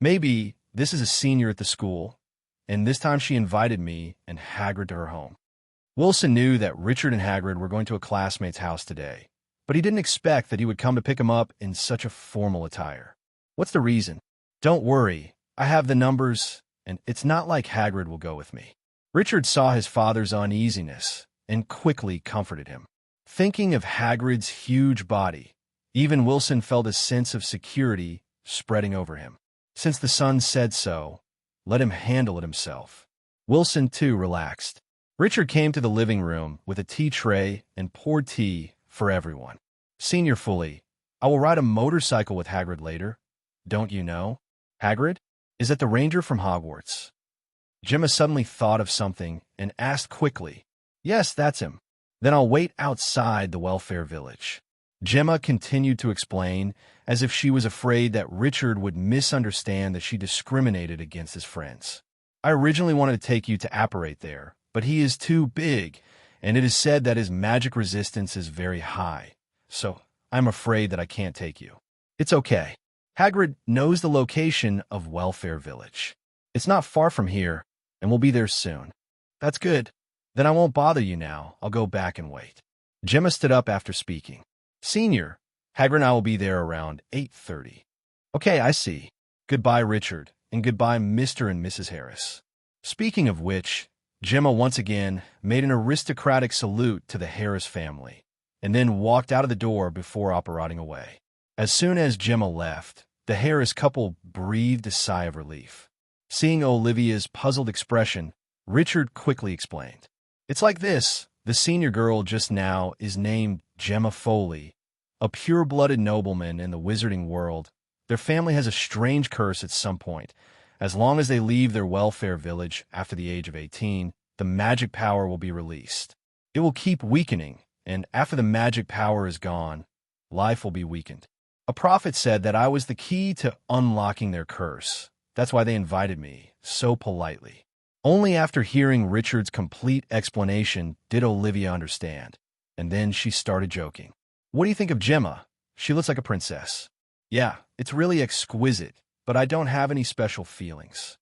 S2: Maybe this is a senior at the school, and this time she invited me and Hagrid to her home. Wilson knew that Richard and Hagrid were going to a classmate's house today, but he didn't expect that he would come to pick him up in such a formal attire. What's the reason? Don't worry, I have the numbers, and it's not like Hagrid will go with me. Richard saw his father's uneasiness and quickly comforted him. Thinking of Hagrid's huge body, even Wilson felt a sense of security spreading over him. Since the son said so, let him handle it himself. Wilson, too, relaxed. Richard came to the living room with a tea tray and poured tea for everyone. Senior Foley, I will ride a motorcycle with Hagrid later. Don't you know? Hagrid? Is that the ranger from Hogwarts? Gemma suddenly thought of something and asked quickly, Yes, that's him. Then I'll wait outside the welfare village. Gemma continued to explain, as if she was afraid that Richard would misunderstand that she discriminated against his friends. I originally wanted to take you to apparate there, but he is too big, and it is said that his magic resistance is very high. So I'm afraid that I can't take you. It's okay. Hagrid knows the location of Welfare Village. It's not far from here, and we'll be there soon. That's good. Then I won't bother you now. I'll go back and wait. Gemma stood up after speaking. Senior, Hagrid and I will be there around 8:30. Okay, I see. Goodbye, Richard, and goodbye, Mr. and Mrs. Harris. Speaking of which, Gemma once again made an aristocratic salute to the Harris family, and then walked out of the door before operating away. As soon as Gemma left, the Harris couple breathed a sigh of relief. Seeing Olivia's puzzled expression, Richard quickly explained. It's like this. The senior girl just now is named Gemma Foley, a pure-blooded nobleman in the wizarding world. Their family has a strange curse at some point. As long as they leave their welfare village after the age of 18, the magic power will be released. It will keep weakening, and after the magic power is gone, life will be weakened. A prophet said that I was the key to unlocking their curse. That's why they invited me, so politely. Only after hearing Richard's complete explanation did Olivia understand, and then she started joking. What do you think of Gemma? She looks like a princess. Yeah, it's really exquisite, but I don't have any special feelings.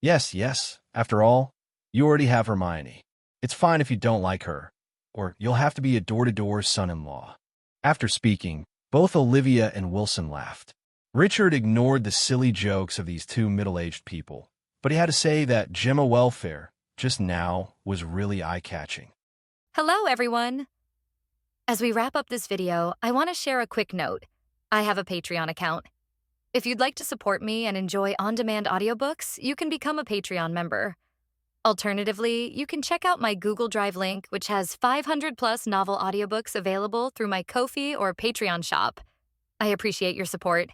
S2: Yes, after all, you already have Hermione. It's fine if you don't like her, or you'll have to be a door-to-door son-in-law. After speaking, both Olivia and Wilson laughed. Richard ignored the silly jokes of these two middle-aged people, but he had to say that Gemma welfare, just now, was really eye-catching.
S3: Hello, everyone! As we wrap up this video, I want to share a quick note. I have a Patreon account. If you'd like to support me and enjoy on-demand audiobooks, you can become a Patreon member. Alternatively, you can check out my Google Drive link, which has 500-plus novel audiobooks available through my Ko-fi or Patreon shop. I appreciate your support.